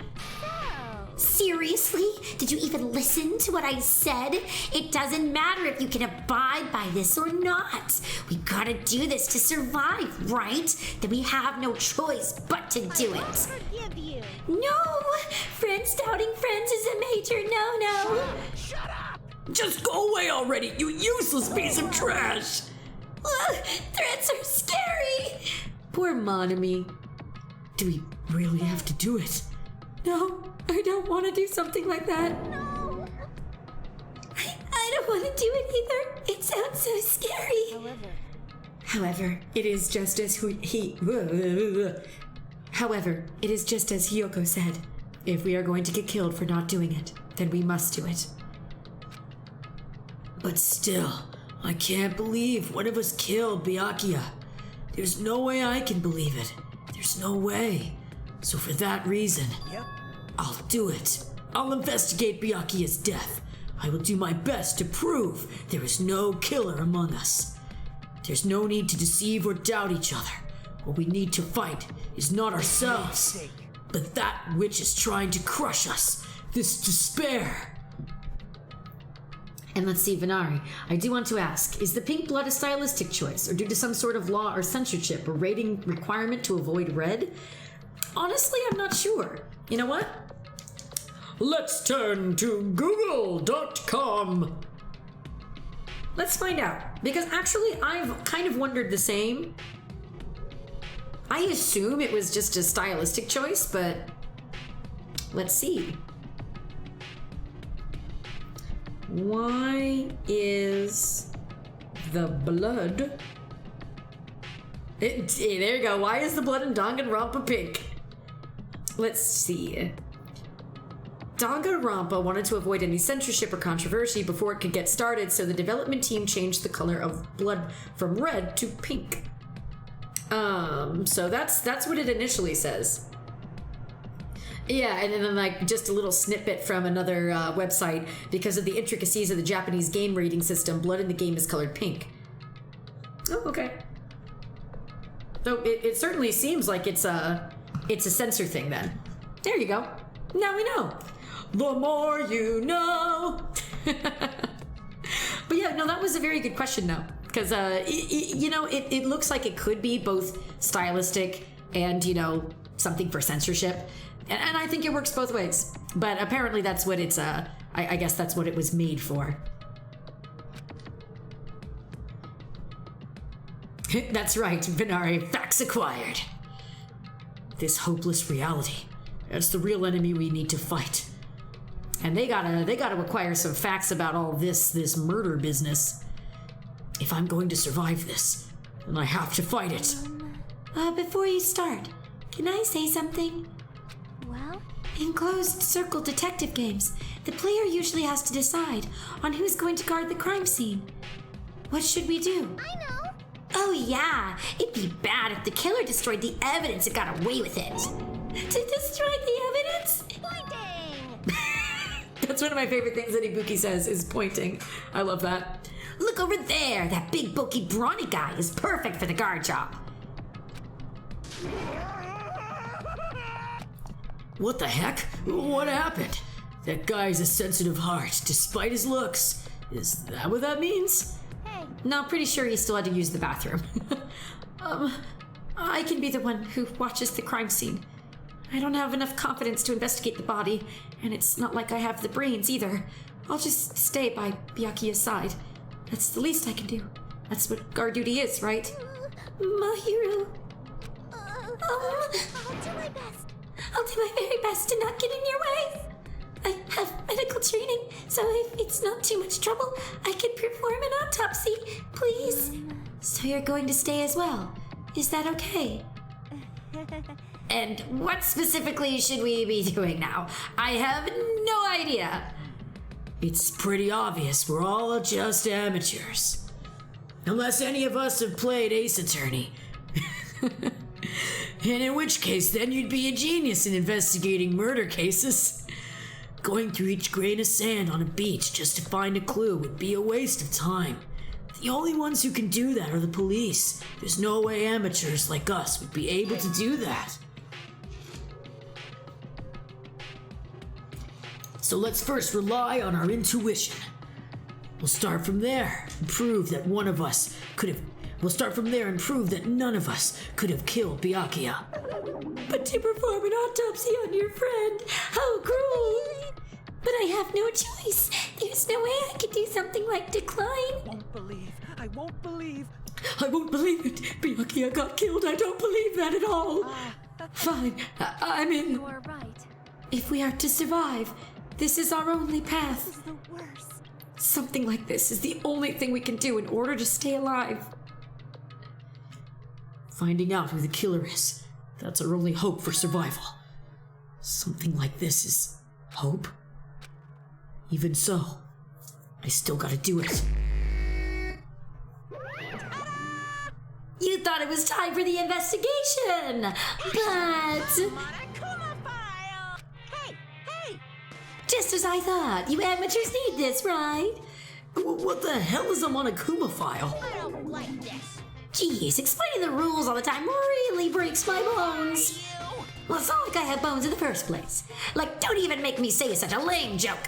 Seriously? Did you even listen to what I said? It doesn't matter if you can abide by this or not. We gotta do this to survive, right? Then we have no choice but to do it. Forgive you. No! Friends doubting friends is a major no-no. Just go away already, you useless piece of trash! Ugh, threats are scary. Poor Monami. Do we really have to do it? No, I don't want to do something like that. No. I don't want to do it either. It sounds so scary. However, it is just as However, it is just as Hiyoko said. If we are going to get killed for not doing it, then we must do it. But still, I can't believe one of us killed Byakuya. There's no way I can believe it. There's no way. So for that reason, I'll do it. I'll investigate Byakuya's death. I will do my best to prove there is no killer among us. There's no need to deceive or doubt each other. What we need to fight is not ourselves, but that which is trying to crush us, this despair. And let's see, Venari, I do want to ask, is the pink blood a stylistic choice, or due to some sort of law or censorship or rating requirement to avoid red? Honestly, I'm not sure. You know what? Let's turn to Google.com. Let's find out. Because actually, I've kind of wondered the same. I assume it was just a stylistic choice, but let's see. Why is the blood... there you go. Why is the blood in Danganronpa pink? Let's see. Danganronpa wanted to avoid any censorship or controversy before it could get started, so the development team changed the color of blood from red to pink. So that's what it initially says. Yeah, and then like just a little snippet from another website. Because of the intricacies of the Japanese game rating system, blood in the game is colored pink. Oh, okay. So it certainly seems like it's a censor thing then. There you go. Now we know. The more you know. But yeah, no, that was a very good question though. Because, it looks like it could be both stylistic and, something for censorship. And I think it works both ways. But apparently that's what it's, I guess that's what it was made for. That's right, Venari, facts acquired. This hopeless reality. That's the real enemy we need to fight. And they gotta acquire some facts about all this murder business. If I'm going to survive this, then I have to fight it. Before you start, can I say something? Well, In closed circle detective games, the player usually has to decide on who's going to guard the crime scene. What should we do? I know. Oh yeah, it'd be bad if the killer destroyed the evidence and got away with it. To destroy the evidence? Pointing. That's one of my favorite things that Ibuki says is pointing. I love that. Look over there, that big bulky brawny guy is perfect for the guard job. What the heck? What happened? That guy's a sensitive heart, despite his looks. Is that what that means? Hey, No, pretty sure he still had to use the bathroom. I can be the one who watches the crime scene. I don't have enough confidence to investigate the body, and it's not like I have the brains either. I'll just stay by Byakuya's side. That's the least I can do. That's what guard duty is, right? Mahiru, I'll do my best. I'll do my very best to not get in your way. I have medical training, so if it's not too much trouble, I can perform an autopsy, please. So you're going to stay as well. Is that okay? And what specifically should we be doing now? I have no idea. It's pretty obvious we're all just amateurs. Unless any of us have played Ace Attorney. And in which case, then you'd be a genius in investigating murder cases. Going through each grain of sand on a beach just to find a clue would be a waste of time. The only ones who can do that are the police. There's no way amateurs like us would be able to do that. So let's first rely on our intuition. We'll start from there and prove that none of us could have killed Byakuya. But to perform an autopsy on your friend, how cruel! But I have no choice. There's no way I could do something like decline. I won't believe. I won't believe it. Byakuya got killed. I don't believe that at all. Fine, I'm in. You are right. If we are to survive, this is our only path. This is the worst. Something like this is the only thing we can do in order to stay alive. Finding out who the killer is, that's our only hope for survival. Something like this is hope? Even so, I still gotta do it. You thought it was time for the investigation, but Hey! just as I thought, you amateurs need this, right? What the hell is a Monokuma file? I don't like this. Jeez, explaining the rules all the time really breaks my bones. Well, it's not like I have bones in the first place. Like, don't even make me say such a lame joke.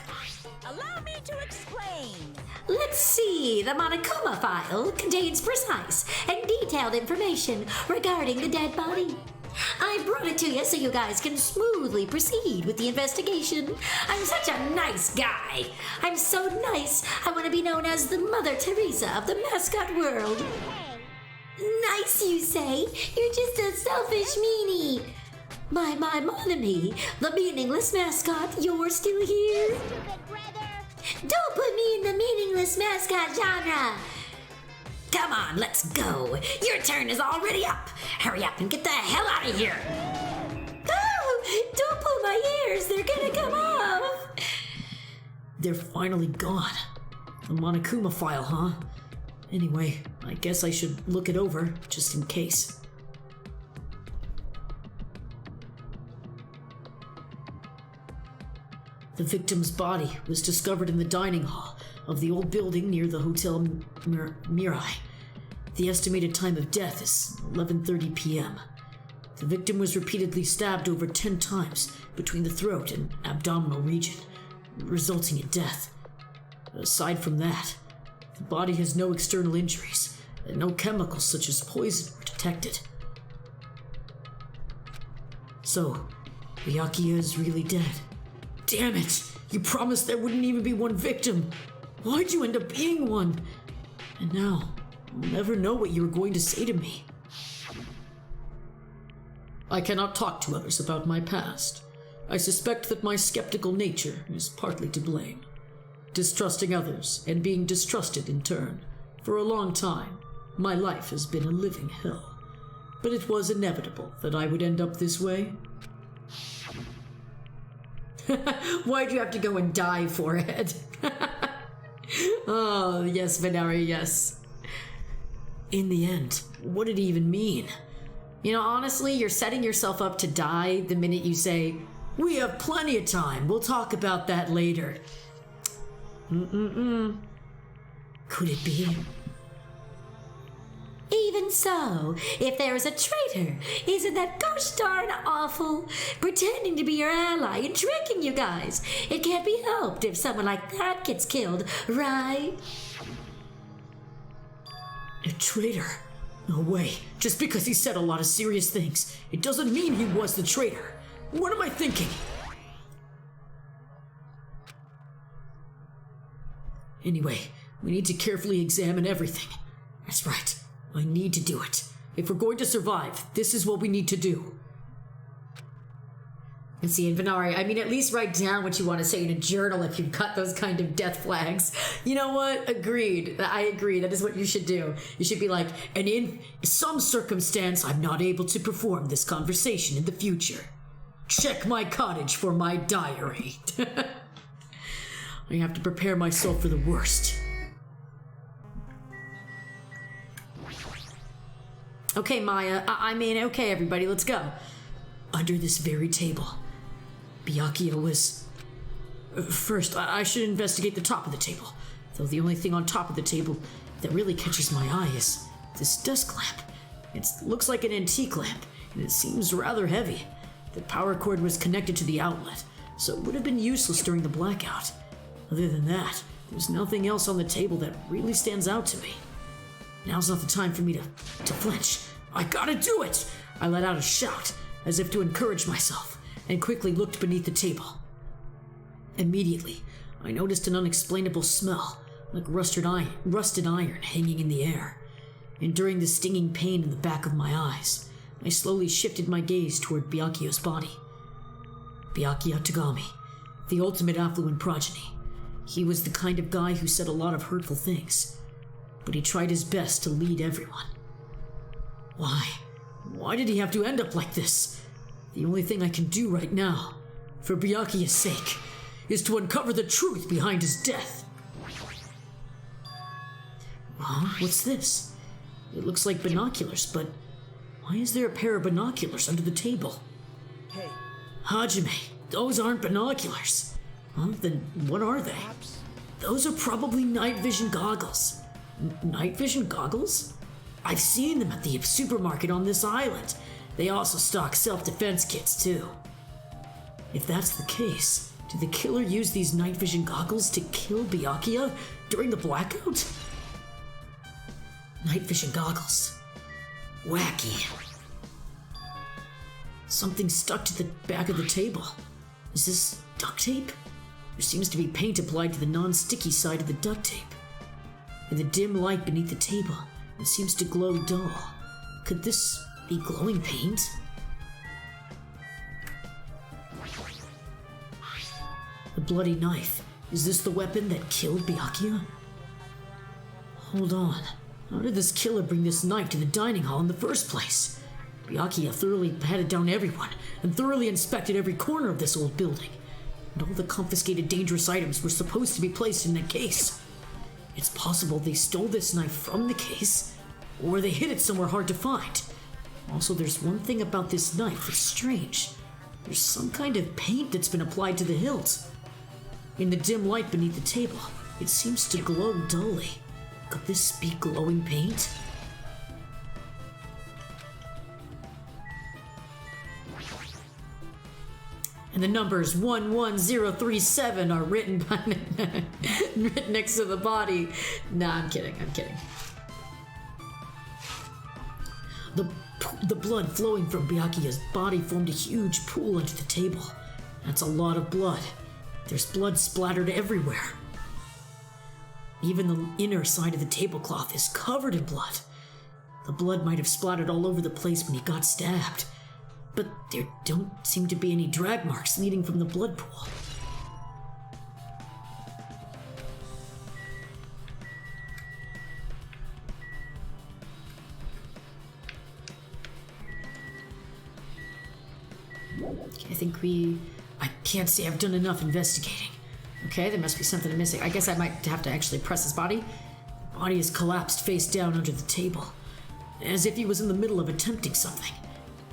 Allow me to explain. Let's see, the Monokuma file contains precise and detailed information regarding the dead body. I brought it to you so you guys can smoothly proceed with the investigation. I'm such a nice guy. I'm so nice, I want to be known as the Mother Teresa of the mascot world. Nice, you say? You're just a selfish meanie. My mon ami, the meaningless mascot, you're still here? Stupid brother. Don't put me in the meaningless mascot genre. Come on, let's go. Your turn is already up. Hurry up and get the hell out of here. Oh, don't pull my ears. They're gonna come off. They're finally gone. The Monokuma file, huh? Anyway, I guess I should look it over, just in case. The victim's body was discovered in the dining hall of the old building near the Hotel Mirai. The estimated time of death is 11:30 p.m. The victim was repeatedly stabbed over 10 times between the throat and abdominal region, resulting in death. Aside from that, the body has no external injuries, and no chemicals such as poison were detected. So, Byakuya is really dead. Damn it! You promised there wouldn't even be one victim! Why'd you end up being one? And now, I'll never know what you were going to say to me. I cannot talk to others about my past. I suspect that my skeptical nature is partly to blame. Distrusting others and being distrusted in turn. For a long time, my life has been a living hell. But it was inevitable that I would end up this way. Why'd you have to go and die for it? Oh, yes, Venari, yes. In the end, what did it even mean? You know, honestly, you're setting yourself up to die the minute you say, "We have plenty of time, we'll talk about that later." Could it be? Even so, if there is a traitor, isn't that gosh darn awful? Pretending to be your ally and tricking you guys. It can't be helped if someone like that gets killed, right? A traitor? No way. Just because he said a lot of serious things, it doesn't mean he was the traitor. What am I thinking? Anyway, we need to carefully examine everything. That's right. I need to do it. If we're going to survive, this is what we need to do. And see, in Venari, I mean, at least write down what you want to say in a journal if you've got those kind of death flags. You know what? Agreed. I agree. That is what you should do. You should be like, and in some circumstance, I'm not able to perform this conversation in the future. Check my cottage for my diary. I have to prepare myself for the worst. Okay, Maya. Okay, everybody, let's go. Under this very table, Byakuya was... First, I should investigate the top of the table. Though the only thing on top of the table that really catches my eye is this desk lamp. It looks like an antique lamp, and it seems rather heavy. The power cord was connected to the outlet, so it would have been useless during the blackout. Other than that, there's nothing else on the table that really stands out to me. Now's not the time for me to flinch. I gotta do it! I let out a shout, as if to encourage myself, and quickly looked beneath the table. Immediately, I noticed an unexplainable smell, like rusted iron hanging in the air. Enduring the stinging pain in the back of my eyes, I slowly shifted my gaze toward Byakuya's body. Byakuya Tagami, the ultimate affluent progeny. He was the kind of guy who said a lot of hurtful things, but he tried his best to lead everyone. Why? Why did he have to end up like this? The only thing I can do right now, for Byakuya's sake, is to uncover the truth behind his death. Huh? What's this? It looks like binoculars, but why is there a pair of binoculars under the table? Hey. Hajime, those aren't binoculars. Huh? Then what are they? Those are probably night vision goggles. Night vision goggles? I've seen them at the supermarket on this island. They also stock self-defense kits too. If that's the case, did the killer use these night vision goggles to kill Byakuya during the blackout? Night vision goggles. Wacky. Something stuck to the back of the table. Is this duct tape? There seems to be paint applied to the non-sticky side of the duct tape. In the dim light beneath the table, it seems to glow dull. Could this be glowing paint? The bloody knife. Is this the weapon that killed Byakuya? Hold on. How did this killer bring this knife to the dining hall in the first place? Byakuya thoroughly patted down everyone and thoroughly inspected every corner of this old building. And all the confiscated dangerous items were supposed to be placed in a case. It's possible they stole this knife from the case, or they hid it somewhere hard to find. Also, there's one thing about this knife that's strange. There's some kind of paint that's been applied to the hilt. In the dim light beneath the table, it seems to glow dully. Could this be glowing paint? And the numbers 11037 are written written next to the body. Nah, I'm kidding. The blood flowing from Byakuya's body formed a huge pool under the table. That's a lot of blood. There's blood splattered everywhere. Even the inner side of the tablecloth is covered in blood. The blood might have splattered all over the place when he got stabbed. But there don't seem to be any drag marks leading from the blood pool. Okay, I think we I can't say I've done enough investigating. Okay, there must be something I'm missing. I guess I might have to actually press his body. Body is collapsed face down under the table, as if he was in the middle of attempting something.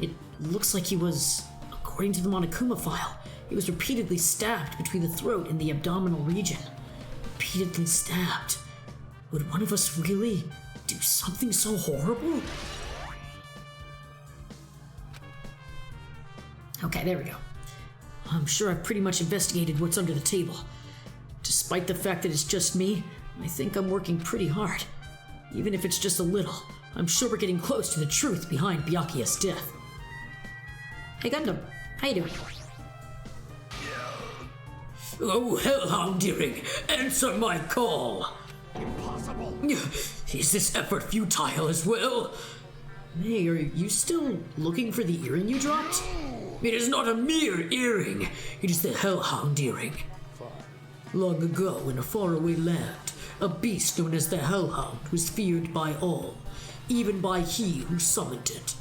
It looks like he was, according to the Monokuma file, he was repeatedly stabbed between the throat and the abdominal region. Repeatedly stabbed. Would one of us really do something so horrible? Okay, there we go. I'm sure I've pretty much investigated what's under the table. Despite the fact that it's just me, I think I'm working pretty hard. Even if it's just a little, I'm sure we're getting close to the truth behind Byakuya's death. Hey Gundam, how you doing? Oh, Hellhound Deering, answer my call! Impossible! Is this effort futile as well? Hey, are you still looking for the earring you dropped? It is not a mere earring, it is the Hellhound Earring. Long ago, in a faraway land, a beast known as the Hellhound was feared by all, even by he who summoned it.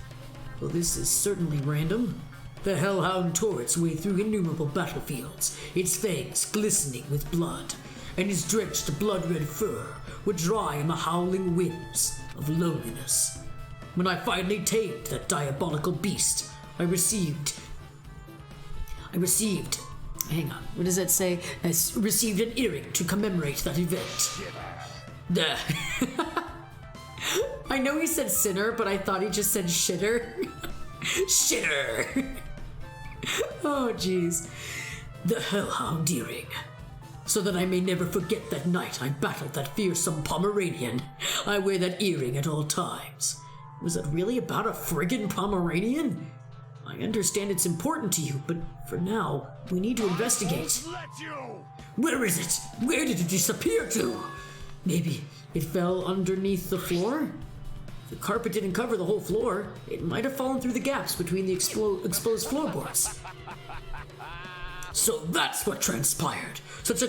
Well, this is certainly random. The Hellhound tore its way through innumerable battlefields, its fangs glistening with blood, and its drenched blood-red fur would dry in the howling winds of loneliness. When I finally tamed that diabolical beast, I received, hang on, what does that say? I received an earring to commemorate that event. I know he said sinner, but I thought he just said shitter. Shitter! Oh, jeez. The Hellhound Earring. So that I may never forget that night I battled that fearsome Pomeranian, I wear that earring at all times. Was it really about a friggin' Pomeranian? I understand it's important to you, but for now, we need to investigate. Where is it? Where did it disappear to? Maybe it fell underneath the floor? The carpet didn't cover the whole floor. It might have fallen through the gaps between the exposed floorboards. So that's what transpired. Such a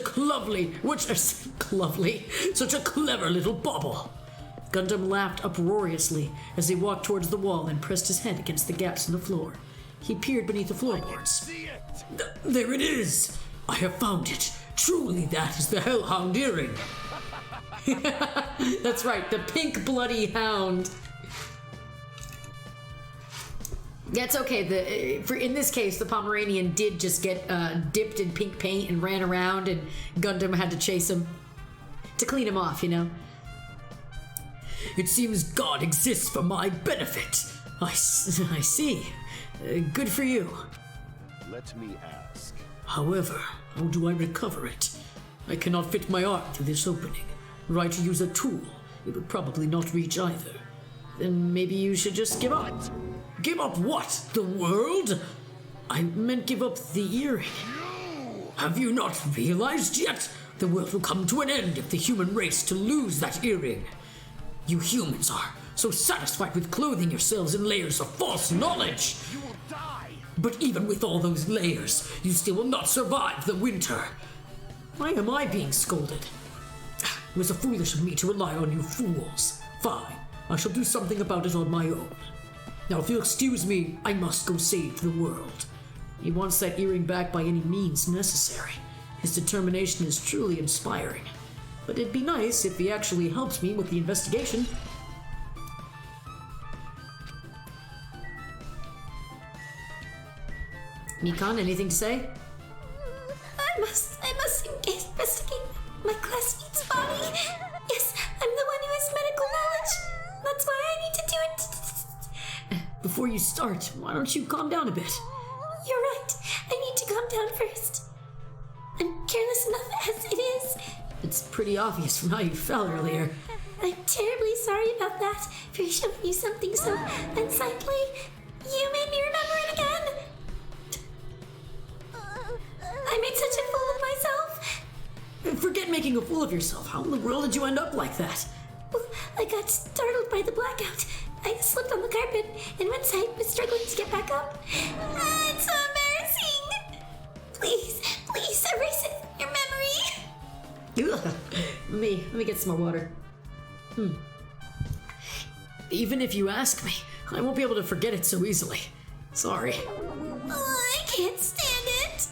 such a clever little bauble. Gundam laughed uproariously as he walked towards the wall and pressed his head against the gaps in the floor. He peered beneath the floorboards. There it is! I have found it. Truly, that is the Hellhound Earring. That's right, the pink bloody hound. That's okay. In this case, the Pomeranian did just get dipped in pink paint and ran around, and Gundam had to chase him to clean him off, you know. It seems God exists for my benefit. I see. Good for you. Let me ask. However, how do I recover it? I cannot fit my arm through this opening. Were I to use a tool, it would probably not reach either. Then maybe you should just give up. Give up what? The world? I meant give up the earring. Have you not realized yet? The world will come to an end if the human race to lose that earring. You humans are so satisfied with clothing yourselves in layers of false knowledge. You will die. But even with all those layers, you still will not survive the winter. Why am I being scolded? It was foolish of me to rely on you fools. Fine, I shall do something about it on my own. Now, if you'll excuse me, I must go save the world. He wants that earring back by any means necessary. His determination is truly inspiring. But it'd be nice if he actually helps me with the investigation. Mikan, anything to say? I must investigate my classmate's body. Yes, I'm the one who has medical knowledge. That's why I need to do it. Before you start, why don't you calm down a bit? You're right. I need to calm down first. I'm careless enough as it is. It's pretty obvious from how you fell earlier. I'm terribly sorry about that, for showing you something so unsightly. You made me remember it again. I made such a fool of myself. Forget making a fool of yourself. How in the world did you end up like that? Well, I got startled by the blackout. I slipped on the carpet, and once I was struggling to get back up. It's so embarrassing. Please erase it from your memory. Ugh. Let me get some more water. Even if you ask me, I won't be able to forget it so easily. Sorry. I can't stand it.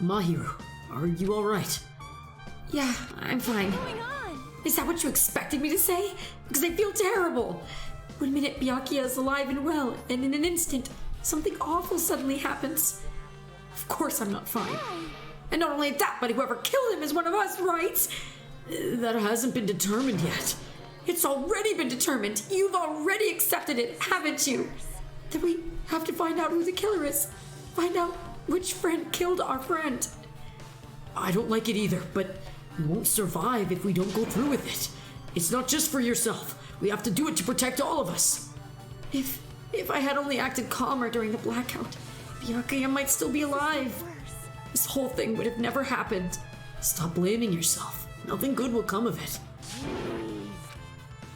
Mahiru, are you alright? Yeah, I'm fine. What's going on? Is that what you expected me to say? Because I feel terrible. One minute Byakuya is alive and well, and in an instant, something awful suddenly happens. Of course I'm not fine. And not only that, but whoever killed him is one of us, right? That hasn't been determined yet. It's already been determined. You've already accepted it, haven't you? Then we have to find out who the killer is. Find out which friend killed our friend. I don't like it either, but we won't survive if we don't go through with it. It's not just for yourself. We have to do it to protect all of us. If I had only acted calmer during the blackout, Byakuya might still be alive. This whole thing would have never happened. Stop blaming yourself. Nothing good will come of it.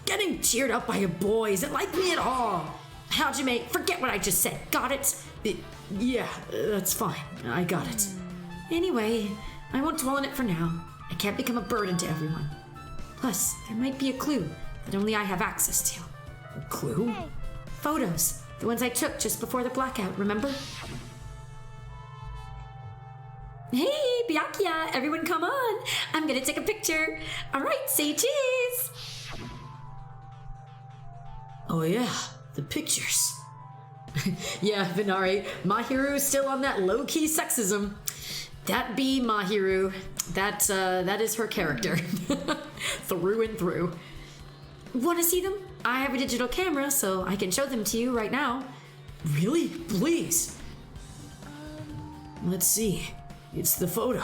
Getting cheered up by a boy isn't like me at all. Hajime, forget what I just said. Got it? Yeah, that's fine. I got it. Anyway, I won't dwell on it for now. I can't become a burden to everyone. Plus, there might be a clue that only I have access to. A clue? Hey, Photos. The ones I took just before the blackout, remember? Hey, Byakuya, everyone come on. I'm gonna take a picture. All right, say cheese. Oh yeah, the pictures. Yeah, Vinari, Mahiru's still on that low-key sexism. That be Mahiru. That is her character. Through and through. Want to see them? I have a digital camera, so I can show them to you right now. Really? Please. Let's see. It's the photo.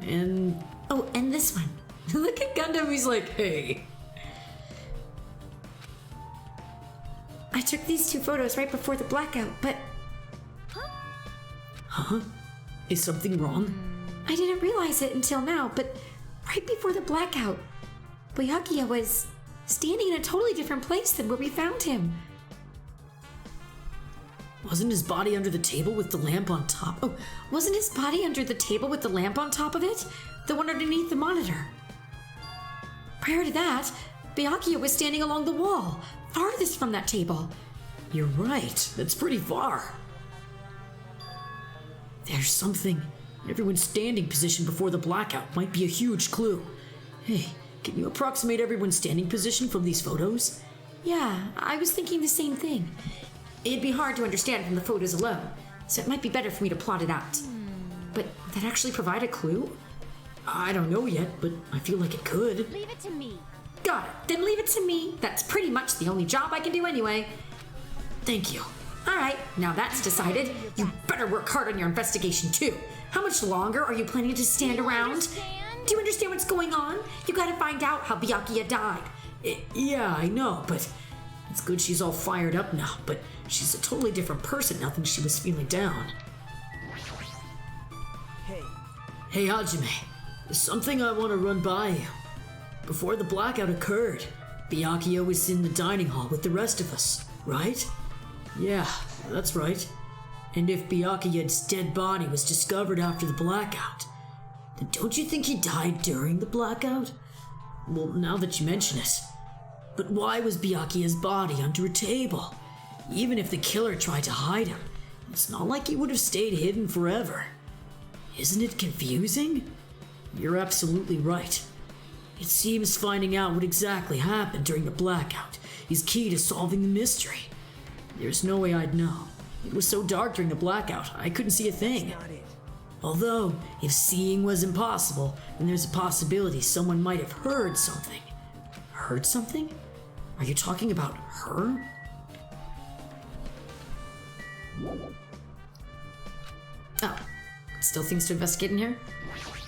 And Oh, and this one. look at Gundam, he's like, hey. I took these two photos right before the blackout, but Huh? Is something wrong? I didn't realize it until now, but right before the blackout, Byakuya was standing in a totally different place than where we found him. Wasn't his body under the table with the lamp on top? Oh, wasn't his body under the table with the lamp on top of it? The one underneath the monitor. Prior to that, Byakuya was standing along the wall, farthest from that table. You're right. That's pretty far. There's something. Everyone's standing position before the blackout might be a huge clue. Hey, can you approximate everyone's standing position from these photos? Yeah, I was thinking the same thing. It'd be hard to understand from the photos alone, so it might be better for me to plot it out. But would that actually provide a clue? I don't know yet, but I feel like it could. leave it to me. Got it. Then leave it to me. That's pretty much the only job I can do anyway. Thank you. All right, now that's decided. You better work hard on your investigation too. How much longer are you planning to stand around? Understand? Do you understand what's going on? You gotta find out how Byakuya died. Yeah, I know, but it's good she's all fired up now, but she's a totally different person now than she was feeling down. Hey, Hajime, there's something I want to run by you. Before the blackout occurred, Byakuya was in the dining hall with the rest of us, right? Yeah, that's right. And if Byakuya's dead body was discovered after the blackout, then don't you think he died during the blackout? Well, now that you mention it. But why was Byakuya's body under a table? Even if the killer tried to hide him, it's not like he would have stayed hidden forever. Isn't it confusing? You're absolutely right. It seems finding out what exactly happened during the blackout is key to solving the mystery. There's no way I'd know. It was so dark during the blackout, I couldn't see a thing. Although, if seeing was impossible, then there's a possibility someone might have heard something. Heard something? Are you talking about her? Oh, still things to investigate in here?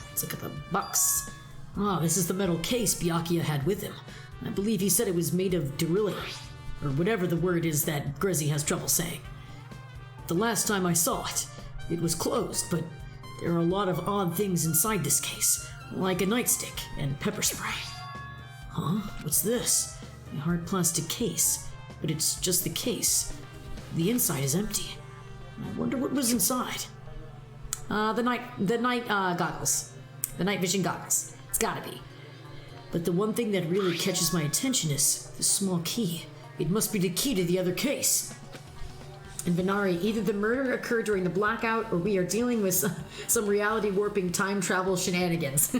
Let's look at the box. Ah, this is the metal case Byakuya had with him. I believe he said it was made of beryllium, or whatever the word is that Grezzy has trouble saying. The last time I saw it, it was closed, but there are a lot of odd things inside this case, like a nightstick and pepper spray. Huh? What's this? A hard plastic case, but it's just the case. The inside is empty. I wonder what was inside. The night goggles. The night vision goggles. It's gotta be. But the one thing that really catches my attention is the small key. It must be the key to the other case. And Venari, either the murder occurred during the blackout or we are dealing with some reality warping time travel shenanigans.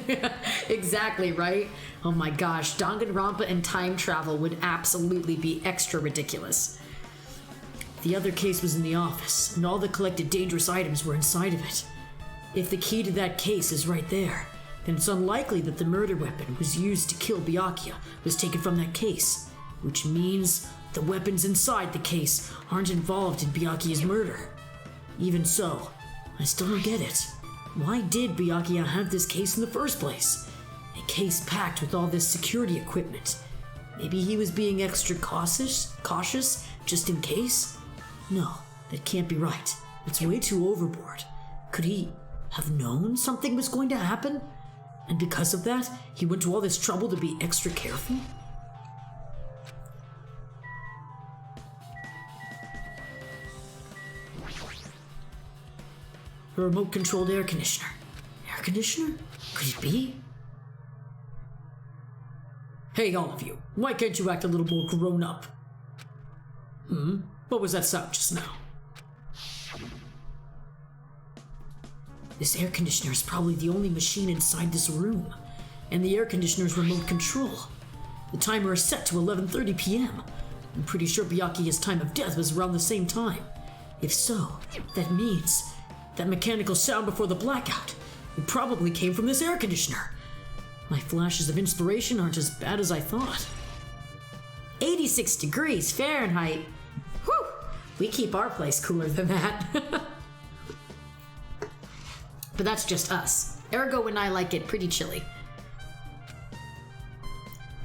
Exactly, right? Oh my gosh, Danganronpa and time travel would absolutely be extra ridiculous. The other case was in the office, and all the collected dangerous items were inside of it. If the key to that case is right there, then it's unlikely that the murder weapon was used to kill Byakuya was taken from that case, which means the weapons inside the case aren't involved in Byakuya's murder. Even so, I still don't get it. Why did Byakuya have this case in the first place? A case packed with all this security equipment. Maybe he was being extra cautious just in case? No, that can't be right. It's way too overboard. Could he have known something was going to happen? And because of that, he went to all this trouble to be extra careful? A remote-controlled air conditioner. Air conditioner? Could it be? Hey, all of you. Why can't you act a little more grown-up? What was that sound just now? This air conditioner is probably the only machine inside this room. And the air conditioner's remote control. The timer is set to 11:30 p.m. I'm pretty sure Byakuya's time of death was around the same time. If so, that means that mechanical sound before the blackout, it probably came from this air conditioner. My flashes of inspiration aren't as bad as I thought. 86 degrees Fahrenheit. Whew! We keep our place cooler than that. But that's just us. Ergo and I like it pretty chilly.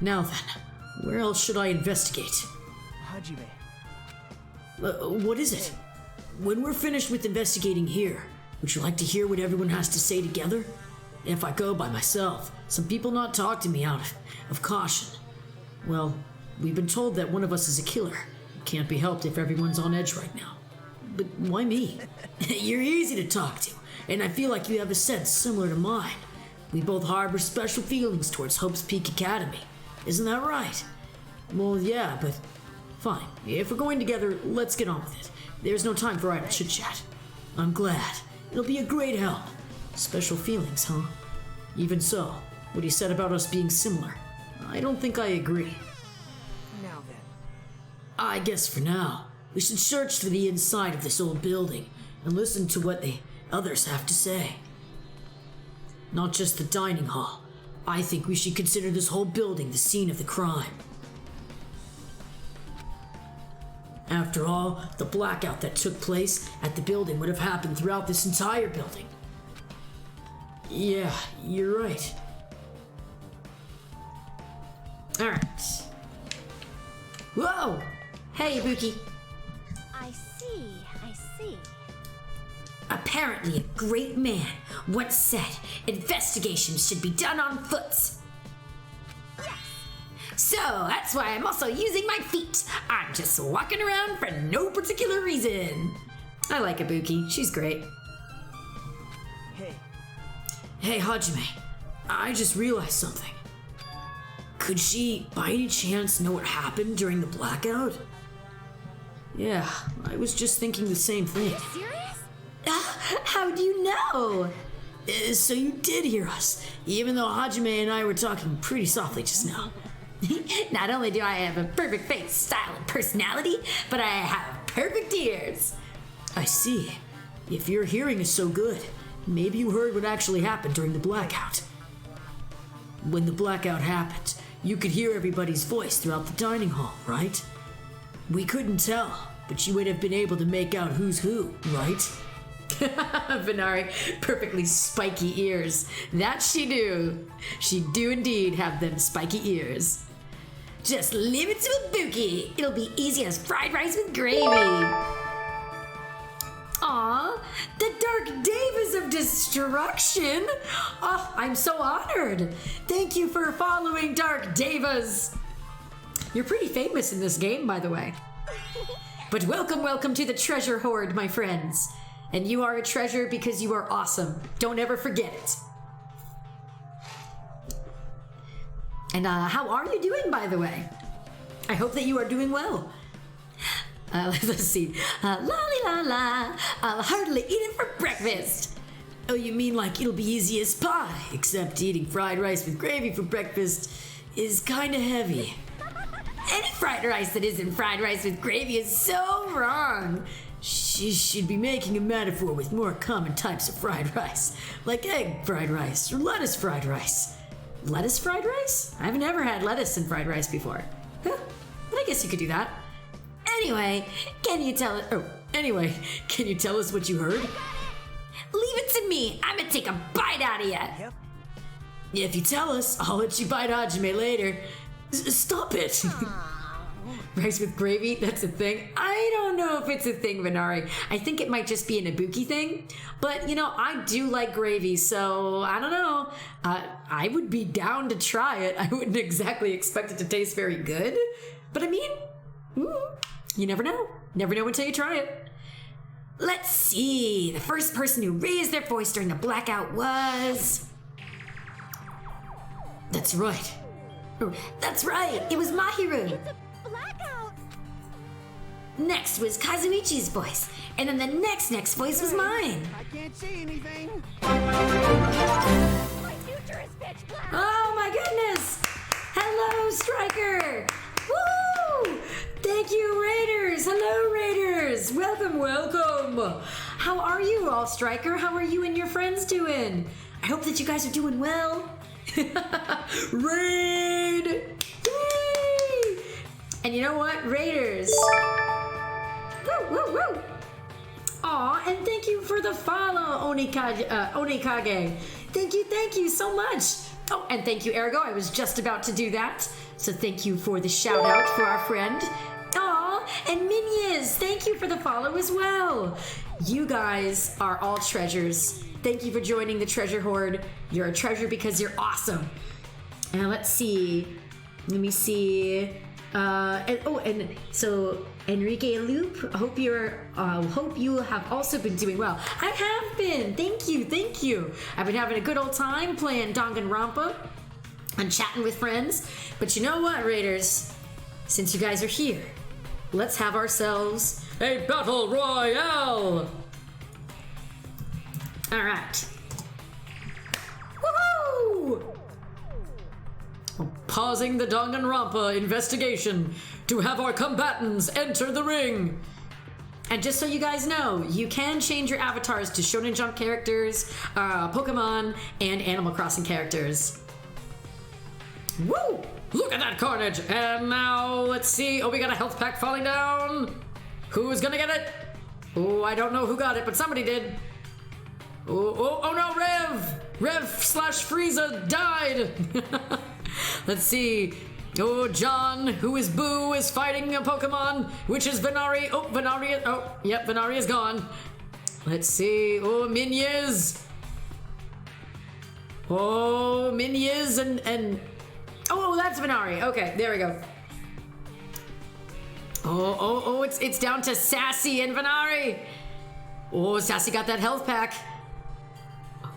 Now then, where else should I investigate? Hajime. What is it? When we're finished with investigating here, would you like to hear what everyone has to say together? If I go by myself, some people not talk to me out of caution. Well, we've been told that one of us is a killer. It can't be helped if everyone's on edge right now. But why me? You're easy to talk to, and I feel like you have a sense similar to mine. We both harbor special feelings towards Hope's Peak Academy. Isn't that right? Well, yeah, but fine. If we're going together, let's get on with it. There's no time for idle chit-chat. I'm glad. It'll be a great help. Special feelings, huh? Even so, what he said about us being similar, I don't think I agree. Now then. I guess for now, we should search for the inside of this old building and listen to what the others have to say. Not just the dining hall. I think we should consider this whole building the scene of the crime. After all, the blackout that took place at the building would have happened throughout this entire building. Yeah, you're right. Alright. Whoa! Hey, Ibuki. I see. Apparently, a great man once said investigations should be done on foot. So that's why I'm also using my feet. I'm just walking around for no particular reason. I like Ibuki. She's great. Hey. Hey, Hajime. I just realized something. Could she, by any chance, know what happened during the blackout? Yeah, I was just thinking the same thing. Serious? How do you know? So you did hear us, even though Hajime and I were talking pretty softly just now. Not only do I have a perfect face, style, and personality, but I have perfect ears. I see. If your hearing is so good, maybe you heard what actually happened during the blackout. When the blackout happened, you could hear everybody's voice throughout the dining hall, right? We couldn't tell, but you would have been able to make out who's who, right? Venari, perfectly spiky ears. That she do. She do indeed have them spiky ears. Just leave it to Ibuki. It'll be easy as fried rice with gravy. Aw, the Dark Devas of Destruction. Oh, I'm so honored. Thank you for following Dark Devas. You're pretty famous in this game, by the way. But welcome to the treasure hoard, my friends. And you are a treasure because you are awesome. Don't ever forget it. And how are you doing, by the way? I hope that you are doing well. Let's see. La la la. I'll hardly eat it for breakfast. Oh, you mean like it'll be easy as pie, except eating fried rice with gravy for breakfast is kind of heavy. Any fried rice that isn't fried rice with gravy is so wrong. She should be making a metaphor with more common types of fried rice, like egg fried rice or lettuce fried rice. Lettuce fried rice? I've never had lettuce in fried rice before. Huh, but I guess you could do that. Anyway, can you tell us what you heard? Leave it to me. I'm gonna take a bite out of you. Yep. If you tell us, I'll let you bite Hajime later. Stop it. Rice with gravy? That's a thing? I don't know if it's a thing, Venari. I think it might just be an Ibuki thing. But, I do like gravy, so I don't know. I would be down to try it. I wouldn't exactly expect it to taste very good. But I mean, you never know. Never know until you try it. Let's see. The first person who raised their voice during the blackout was... That's right. That's right. It was Mahiru. It's a blackout. Next was Kazuichi's voice. And then the next voice was mine. I can't see anything. My future is pitch black. Oh my goodness. Hello, Striker. Woo! Thank you, Raiders. Hello, Raiders. Welcome. How are you all, Striker? How are you and your friends doing? I hope that you guys are doing well. Raid! Yay! And you know what, Raiders? Woo! Aw, and thank you for the follow, Onikage. Thank you so much. Oh, and thank you, Ergo. I was just about to do that. So thank you for the shout out for our friend. Aw, and Minions, thank you for the follow as well. You guys are all treasures. Thank you for joining the treasure hoard. You're a treasure because you're awesome. And let's see. Let me see. And so Enrique Loop, hope you have also been doing well. I have been. Thank you. I've been having a good old time playing Danganronpa and chatting with friends. But you know what, Raiders? Since you guys are here, let's have ourselves a battle royale. All right. Woohoo! Pausing the Danganronpa investigation to have our combatants enter the ring. And just so you guys know, you can change your avatars to Shonen Jump characters, Pokemon, and Animal Crossing characters. Woo! Look at that carnage! And now, let's see. Oh, we got a health pack falling down. Who's gonna get it? Oh, I don't know who got it, but somebody did. Oh no, Rev/Frieza died. Let's see. Oh, John, who is Boo, is fighting a Pokemon, which is Venari. Venari is gone. Let's see. Oh, Miniz. And oh, that's Venari. Okay, there we go. Oh, it's down to Sassy and Venari. Oh, Sassy got that health pack.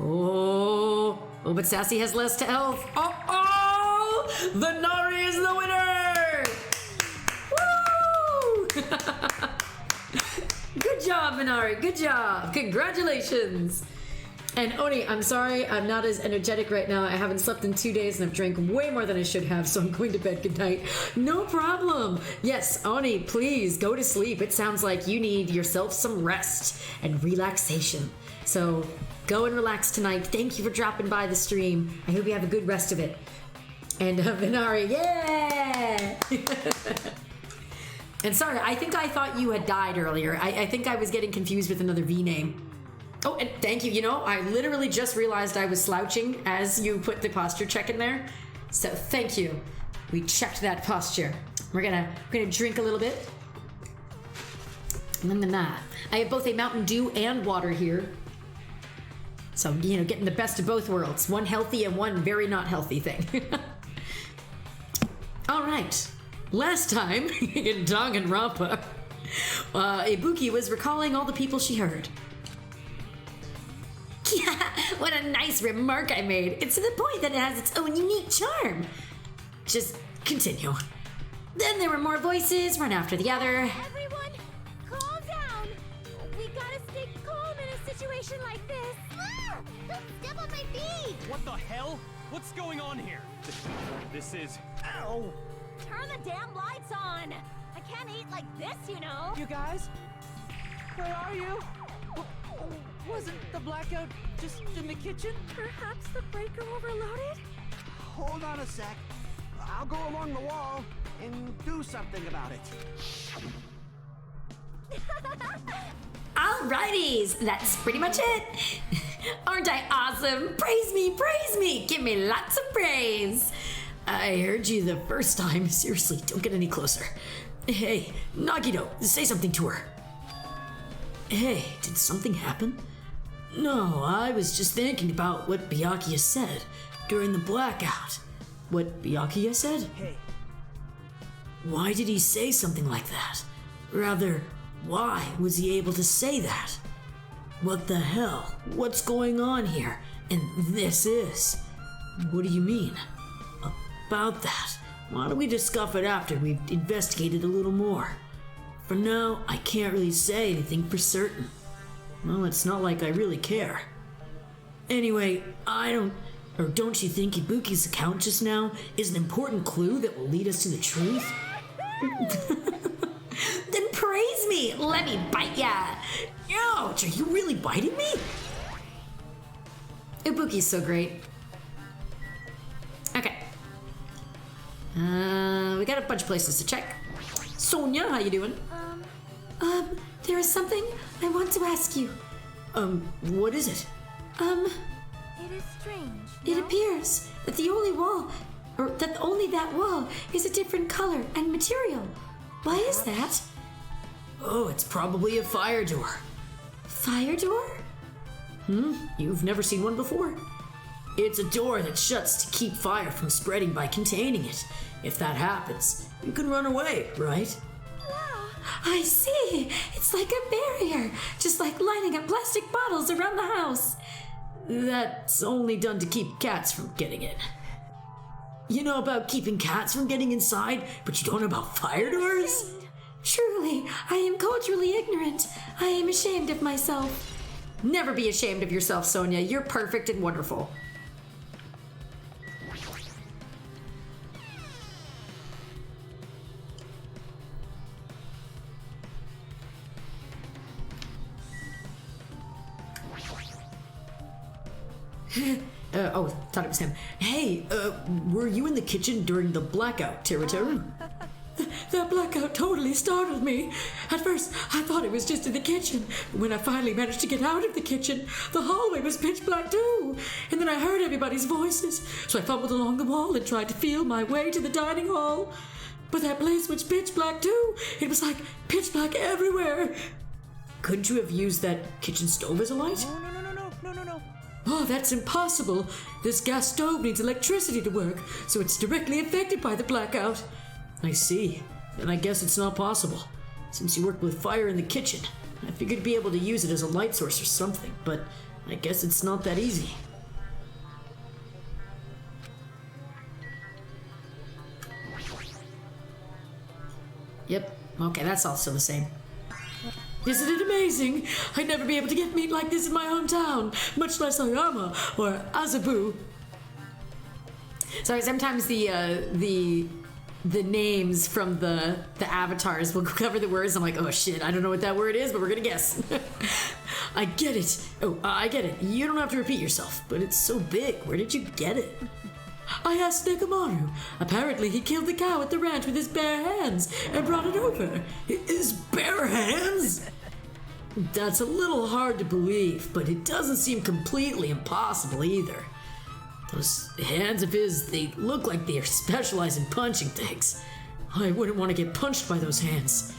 Oh, but Sassy has less to health. Oh, Venari is the winner! Woo! Good job, Venari. Good job. Congratulations. And Oni, I'm sorry, I'm not as energetic right now. I haven't slept in 2 days and I've drank way more than I should have, so I'm going to bed. Good night. No problem. Yes, Oni, please go to sleep. It sounds like you need yourself some rest and relaxation. So go and relax tonight. Thank you for dropping by the stream. I hope you have a good rest of it. And Venari, yeah! And sorry, I think I thought you had died earlier. I think I was getting confused with another V name. Oh, and thank you. You know, I literally just realized I was slouching as you put the posture check in there. So thank you. We checked that posture. We're gonna drink a little bit. I have both a Mountain Dew and water here. So, you know, getting the best of both worlds. One healthy and one very not healthy thing. All right. Last time in Danganronpa, Ibuki was recalling all the people she heard. Yeah, what a nice remark I made. It's to the point that it has its own unique charm. Just continue. Then there were more voices, one after the other. Everyone, situation like this. Ah! Don't step on my feet! What the hell? What's going on here? This is... Ow! Turn the damn lights on! I can't eat like this, you know! You guys? Where are you? Wasn't the blackout just in the kitchen? Perhaps the breaker overloaded? Hold on a sec. I'll go along the wall and do something about it. Alrighties, that's pretty much it. Aren't I awesome? Praise me, give me lots of praise. I heard you the first time. Seriously, don't get any closer. Hey, Nagito, say something to her. Hey, did something happen? No, I was just thinking about what Byakuya said during the blackout. What Byakuya said? Hey. Why did he say something like that? Rather, why was he able to say that? What the hell? What's going on here? And this is... What do you mean? About that. Why don't we discuss it after we've investigated a little more? For now, I can't really say anything for certain. Well, it's not like I really care. Anyway, don't you think Ibuki's account just now is an important clue that will lead us to the truth? Then praise me, let me bite ya. Ouch, are you really biting me? Ibuki's so great. Okay. We got a bunch of places to check. Sonia, how you doing? There is something I want to ask you. What is it? It is strange. It appears that only that wall is a different color and material. Why is that? Oh, it's probably a fire door. Fire door? You've never seen one before? It's a door that shuts to keep fire from spreading by containing it. If that happens, you can run away, right? I see. It's like a barrier, just like lining up plastic bottles around the house. That's only done to keep cats from getting in. You know about keeping cats from getting inside, but you don't know about fire doors? Truly, I am culturally ignorant. I am ashamed of myself. Never be ashamed of yourself, Sonia. You're perfect and wonderful. Thought it was him. Hey, were you in the kitchen during the blackout, Teruteru? That blackout totally startled me. At first, I thought it was just in the kitchen. When I finally managed to get out of the kitchen, the hallway was pitch black too. And then I heard everybody's voices, so I fumbled along the wall and tried to feel my way to the dining hall. But that place was pitch black too. It was like pitch black everywhere. Couldn't you have used that kitchen stove as a light? No. Oh, that's impossible. This gas stove needs electricity to work, so it's directly affected by the blackout. I see. Then I guess it's not possible. Since you worked with fire in the kitchen, I figured you'd be able to use it as a light source or something, but I guess it's not that easy. Yep. Okay, that's all still the same. Isn't it amazing? I'd never be able to get meat like this in my hometown, much less Oyama or Azabu. Sorry, sometimes the names from the avatars will cover the words. I'm like, oh shit, I don't know what that word is, but we're gonna guess. I get it. Oh, I get it. You don't have to repeat yourself, but it's so big. Where did you get it? I asked Nekomaru. Apparently he killed the cow at the ranch with his bare hands and brought it over. His bare hands? That's a little hard to believe, but it doesn't seem completely impossible either. Those hands of his, they look like they are specialized in punching things. I wouldn't want to get punched by those hands.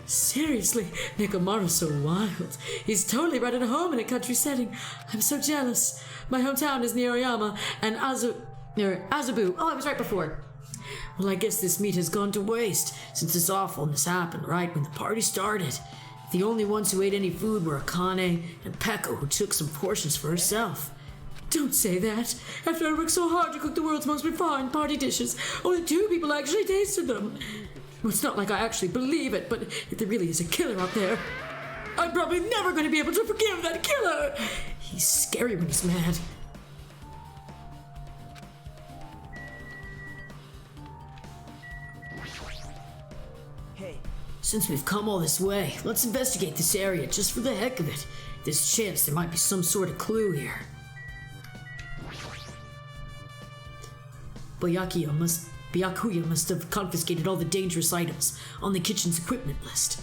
Seriously, Nekomaru's so wild. He's totally right at home in a country setting. I'm so jealous. My hometown is near Oyama and Azabu. Oh, I was right before. Well, I guess this meat has gone to waste since this awfulness happened right when the party started. The only ones who ate any food were Akane and Peko, who took some portions for herself. Don't say that. After I worked so hard to cook the world's most refined party dishes, only 2 people actually tasted them. Well, it's not like I actually believe it, but if there really is a killer out there. I'm probably never going to be able to forgive that killer. He's scary when he's mad. Hey, Since we've come all this way, let's investigate this area just for the heck of it. There's a chance there might be some sort of clue here. Byakuya must have confiscated all the dangerous items on the kitchen's equipment list.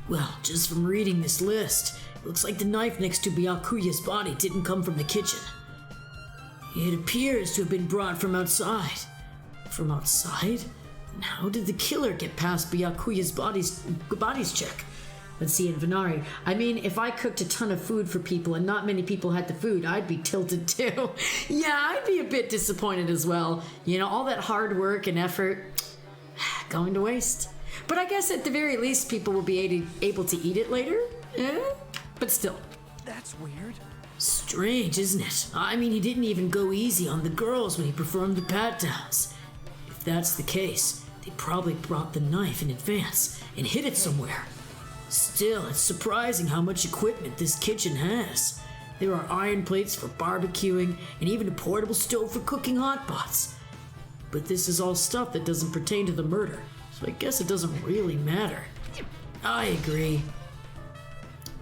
Well, just from reading this list, it looks like the knife next to Byakuya's body didn't come from the kitchen. It appears to have been brought from outside. From outside? And how did the killer get past Byakuya's bodies check? Let's see, Invenari. I mean, if I cooked a ton of food for people and not many people had the food, I'd be tilted too. Yeah, I'd be a bit disappointed as well. You know, all that hard work and effort going to waste. But I guess at the very least, people will be able to eat it later. But still. that's weird. Strange, isn't it? I mean, he didn't even go easy on the girls when he performed the pat-downs. If that's the case, they probably brought the knife in advance and hid it somewhere. Still, it's surprising how much equipment this kitchen has. There are iron plates for barbecuing and even a portable stove for cooking hot pots. But this is all stuff that doesn't pertain to the murder, so I guess it doesn't really matter. I agree.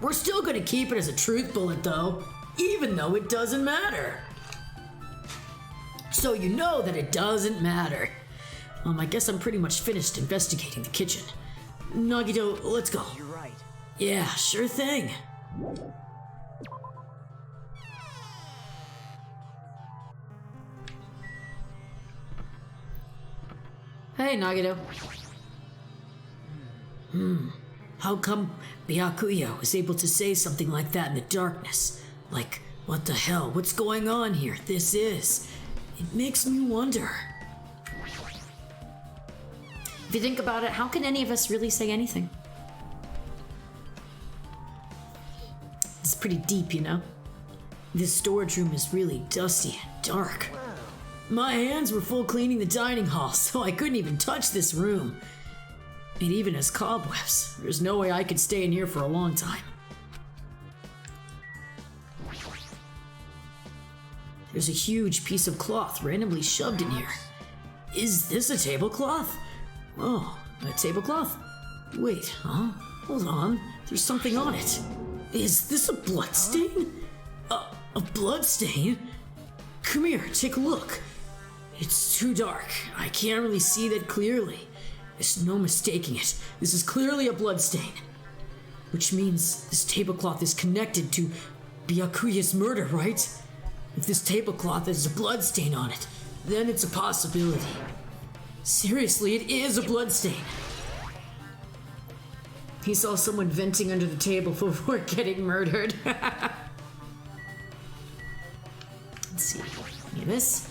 We're still gonna keep it as a truth bullet though, even though it doesn't matter. So you know that it doesn't matter. I guess I'm pretty much finished investigating the kitchen. Nagito, let's go. You're right. Yeah, sure thing. Hey, Nagito. How come Byakuya was able to say something like that in the darkness? Like, what the hell? What's going on here? This is. It makes me wonder. If you think about it, how can any of us really say anything? It's pretty deep, you know? This storage room is really dusty and dark. My hands were full cleaning the dining hall, so I couldn't even touch this room. It even has cobwebs. There's no way I could stay in here for a long time. There's a huge piece of cloth randomly shoved in here. Is this a tablecloth? Oh, a tablecloth? Wait, huh? Hold on. There's something on it. Is this a bloodstain? A bloodstain? Come here, take a look. It's too dark. I can't really see that clearly. There's no mistaking it. This is clearly a bloodstain. Which means this tablecloth is connected to Byakuya's murder, right? If this tablecloth has a bloodstain on it, then it's a possibility. Seriously, it is a bloodstain. He saw someone venting under the table before getting murdered. Let's see. Any of this?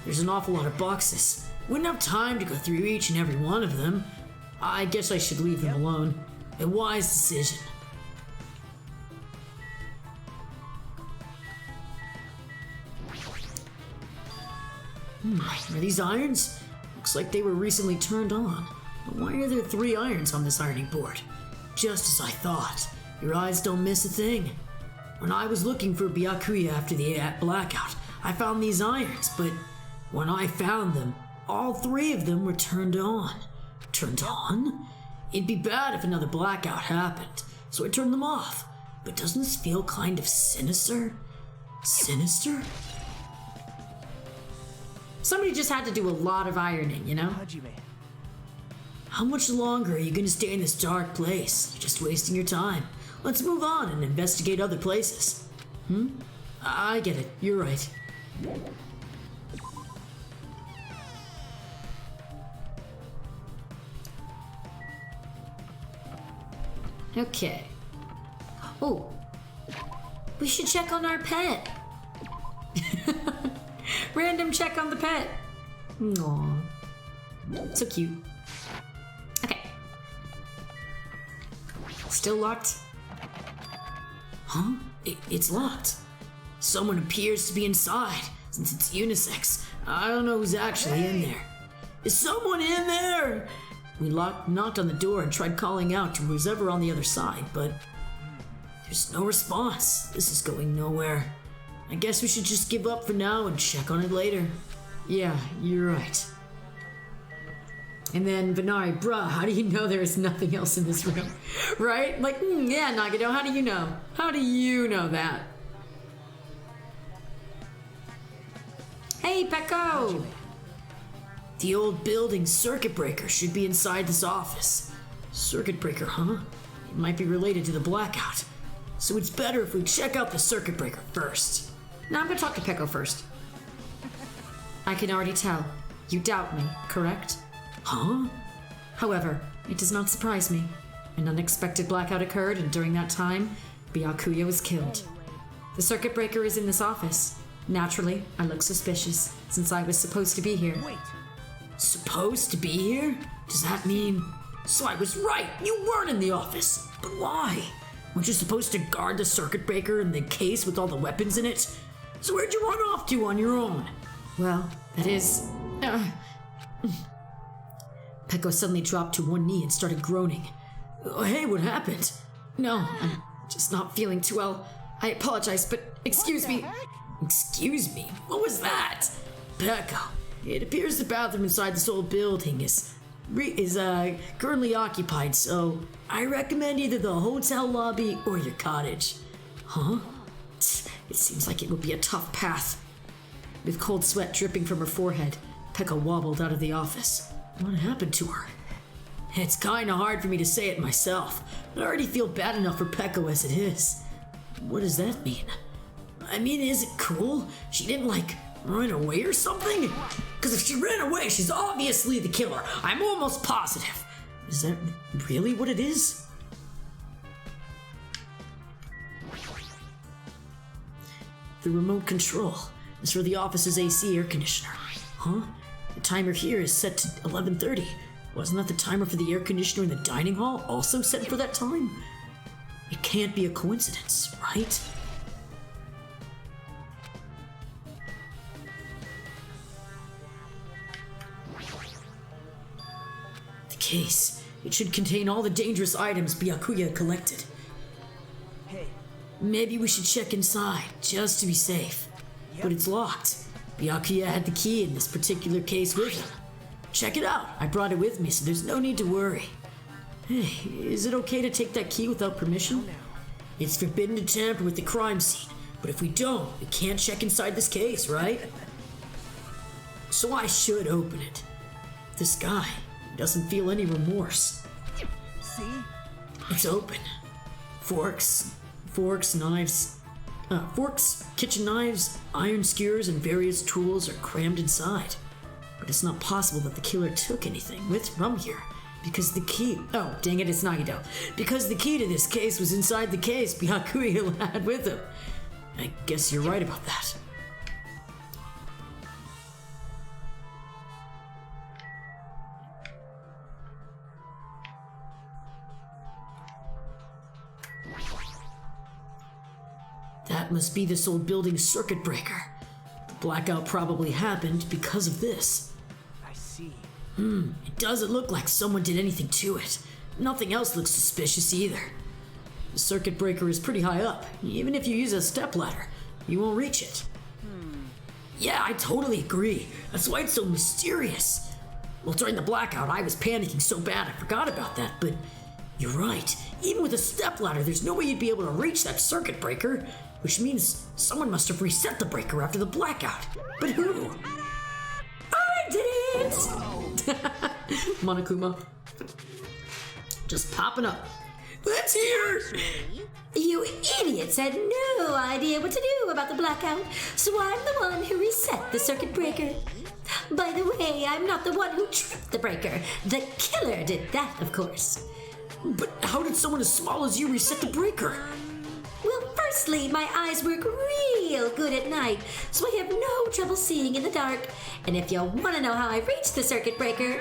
There's an awful lot of boxes. Wouldn't have time to go through each and every one of them. I guess I should leave them alone. A wise decision. Are these irons? Looks like they were recently turned on. But why are there 3 irons on this ironing board? Just as I thought. Your eyes don't miss a thing. When I was looking for Byakuya after the blackout, I found these irons, but when I found them, all 3 of them were turned on. Turned on? It'd be bad if another blackout happened, so I turned them off. But doesn't this feel kind of sinister? Sinister? Somebody just had to do a lot of ironing, you know? Hajime. How much longer are you gonna stay in this dark place? You're just wasting your time. Let's move on and investigate other places. I get it. You're right. Okay. Oh, we should check on our pet. Random check on the pet. Aww. So cute. Okay. Still locked? Huh? It's locked. Someone appears to be inside, since it's unisex. I don't know who's actually in there. Is someone in there? We knocked on the door and tried calling out to who's ever on the other side, but there's no response. This is going nowhere. I guess we should just give up for now and check on it later. Yeah, you're right. And then Venari, bruh, how do you know there is nothing else in this room? Right? Like, yeah, Nagito, how do you know? How do you know that? Hey, Pecco! The old building circuit breaker should be inside this office. Circuit breaker, huh? It might be related to the blackout. So it's better if we check out the circuit breaker first. Now I'm gonna talk to Pecco first. I can already tell. You doubt me, correct? Huh? However, it does not surprise me. An unexpected blackout occurred, and during that time, Byakuya was killed. The circuit breaker is in this office. Naturally, I look suspicious, since I was supposed to be here. Wait. Supposed to be here? Does that mean... So I was right! You weren't in the office! But why? Weren't you supposed to guard the circuit breaker in the case with all the weapons in it? So where'd you run off to on your own? Well, that is... Pecco suddenly dropped to one knee and started groaning. Hey, what happened? No, I'm just not feeling too well. I apologize, but excuse me. Excuse me? What was that? Pecco, it appears the bathroom inside this old building is currently occupied, so I recommend either the hotel lobby or your cottage. Huh? It seems like it would be a tough path. With cold sweat dripping from her forehead, Pecco wobbled out of the office. What happened to her? It's kinda hard for me to say it myself. I already feel bad enough for Pecco as it is. What does that mean? I mean, is it cool? She didn't, run away or something? Because if she ran away, she's obviously the killer. I'm almost positive. Is that really what it is? The remote control is for the office's AC air conditioner. Huh? The timer here is set to 11:30. Wasn't that the timer for the air conditioner in the dining hall also set for that time? It can't be a coincidence, right? The case. It should contain all the dangerous items Byakuya collected. Hey. Maybe we should check inside, just to be safe. Yep. But it's locked. Byakuya had the key in this particular case with him. Check it out. I brought it with me, so there's no need to worry. Hey, is it okay to take that key without permission? It's forbidden to tamper with the crime scene, but if we don't, we can't check inside this case, right? So I should open it. This guy doesn't feel any remorse. See? It's open. Forks, knives, kitchen knives, iron skewers, and various tools are crammed inside. But it's not possible that the killer took anything from here, because the key... Oh, dang it, it's Nagito. Because the key to this case was inside the case Byakuya had with him. I guess you're right about that. That must be this old building's circuit breaker. The blackout probably happened because of this. I see. It doesn't look like someone did anything to it. Nothing else looks suspicious either. The circuit breaker is pretty high up. Even if you use a stepladder, you won't reach it. Yeah, I totally agree. That's why it's so mysterious. Well, during the blackout, I was panicking so bad I forgot about that, but you're right. Even with a stepladder, there's no way you'd be able to reach that circuit breaker, which means someone must have reset the breaker after the blackout. But who? I did it! Monokuma. Just popping up. Let's hear! You idiots had no idea what to do about the blackout, so I'm the one who reset the circuit breaker. By the way, I'm not the one who tripped the breaker. The killer did that, of course. But how did someone as small as you reset the breaker? Well, firstly, my eyes work real good at night, so I have no trouble seeing in the dark. And if you want to know how I reached the circuit breaker,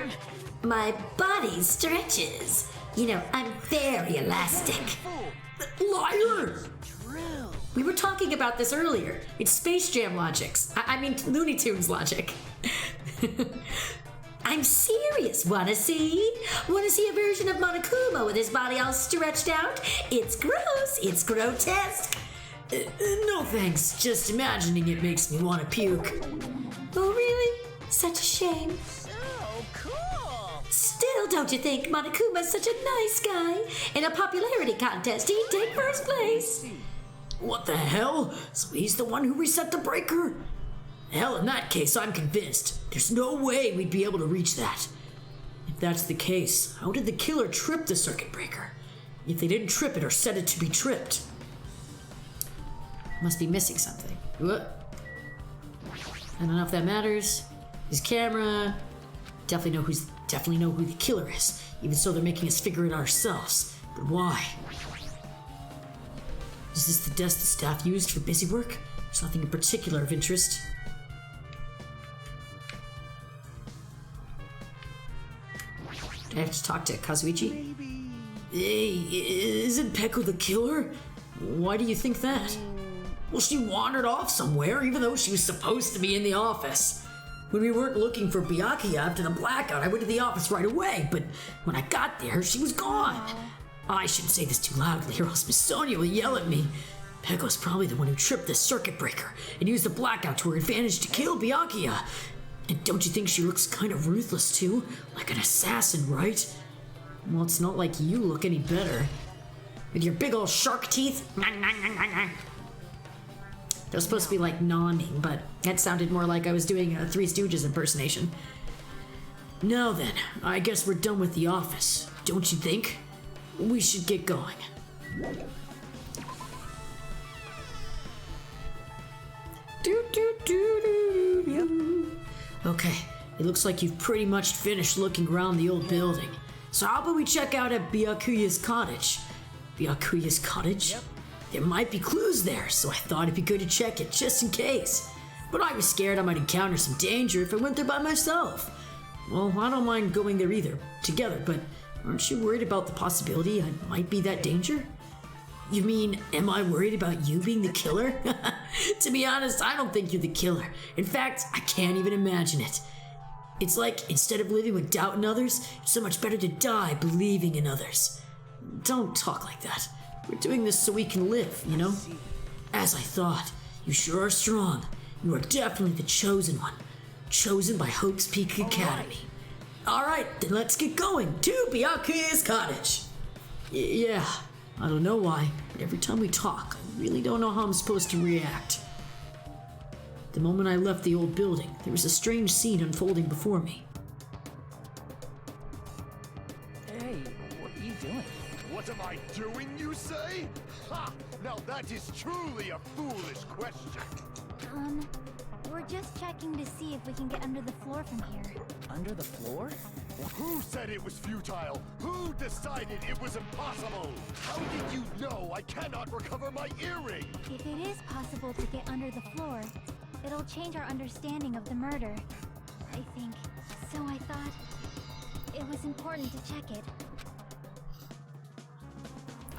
my body stretches. You know, I'm very elastic. Liar! We were talking about this earlier. It's Space Jam logics. I mean, Looney Tunes logic. I I'm serious. Wanna see? Wanna see a version of Monokuma with his body all stretched out? It's gross. It's grotesque. No thanks. Just imagining it makes me want to puke. Oh, really? Such a shame. So cool! Still, don't you think Monokuma's such a nice guy? In a popularity contest, he'd take first place. What the hell? So he's the one who reset the breaker? Hell, in that case, I'm convinced. There's no way we'd be able to reach that. If that's the case, how did the killer trip the circuit breaker? If they didn't trip it or set it to be tripped? Must be missing something. What? I don't know if that matters. His camera. Definitely know who the killer is. Even so, they're making us figure it out ourselves. But why? Is this the desk the staff used for busy work? There's nothing in particular of interest. Do I have to talk to Kazuichi? Hey, isn't Peko the killer? Why do you think that? Well, she wandered off somewhere, even though she was supposed to be in the office. When we weren't looking for Byakuya after the blackout, I went to the office right away, but when I got there, she was gone. I shouldn't say this too loudly, or else Miss Sonia will yell at me. Peko's probably the one who tripped the circuit breaker and used the blackout to her advantage to kill Byakuya. And don't you think she looks kind of ruthless too? Like an assassin, right? Well, it's not like you look any better. With your big old shark teeth. That was supposed to be like gnawing, but that sounded more like I was doing a Three Stooges impersonation. Now then, I guess we're done with the office, don't you think? We should get going. Okay, it looks like you've pretty much finished looking around the old building. So how about we check out at Byakuya's cottage? Byakuya's cottage? Yep. There might be clues there, so I thought it'd be good to check it just in case. But I was scared I might encounter some danger if I went there by myself. Well, I don't mind going there either, together, but aren't you worried about the possibility I might be that danger? You mean, am I worried about you being the killer? To be honest, I don't think you're the killer. In fact, I can't even imagine it. It's like, instead of living with doubt in others, it's so much better to die believing in others. Don't talk like that. We're doing this so we can live, you know? As I thought, you sure are strong. You are definitely the chosen one. Chosen by Hope's Peak Academy. Alright, then let's get going to Byakuya's cottage. Yeah, I don't know why, but every time we talk, I really don't know how I'm supposed to react. The moment I left the old building, there was a strange scene unfolding before me. Hey, what are you doing? What am I doing, you say? Ha! Now that is truly a foolish question. We're just checking to see if we can get under the floor from here. Under the floor? Who said it was futile? Who decided it was impossible? How did you know I cannot recover my earring? If it is possible to get under the floor, it'll change our understanding of the murder, I think. So I thought it was important to check it.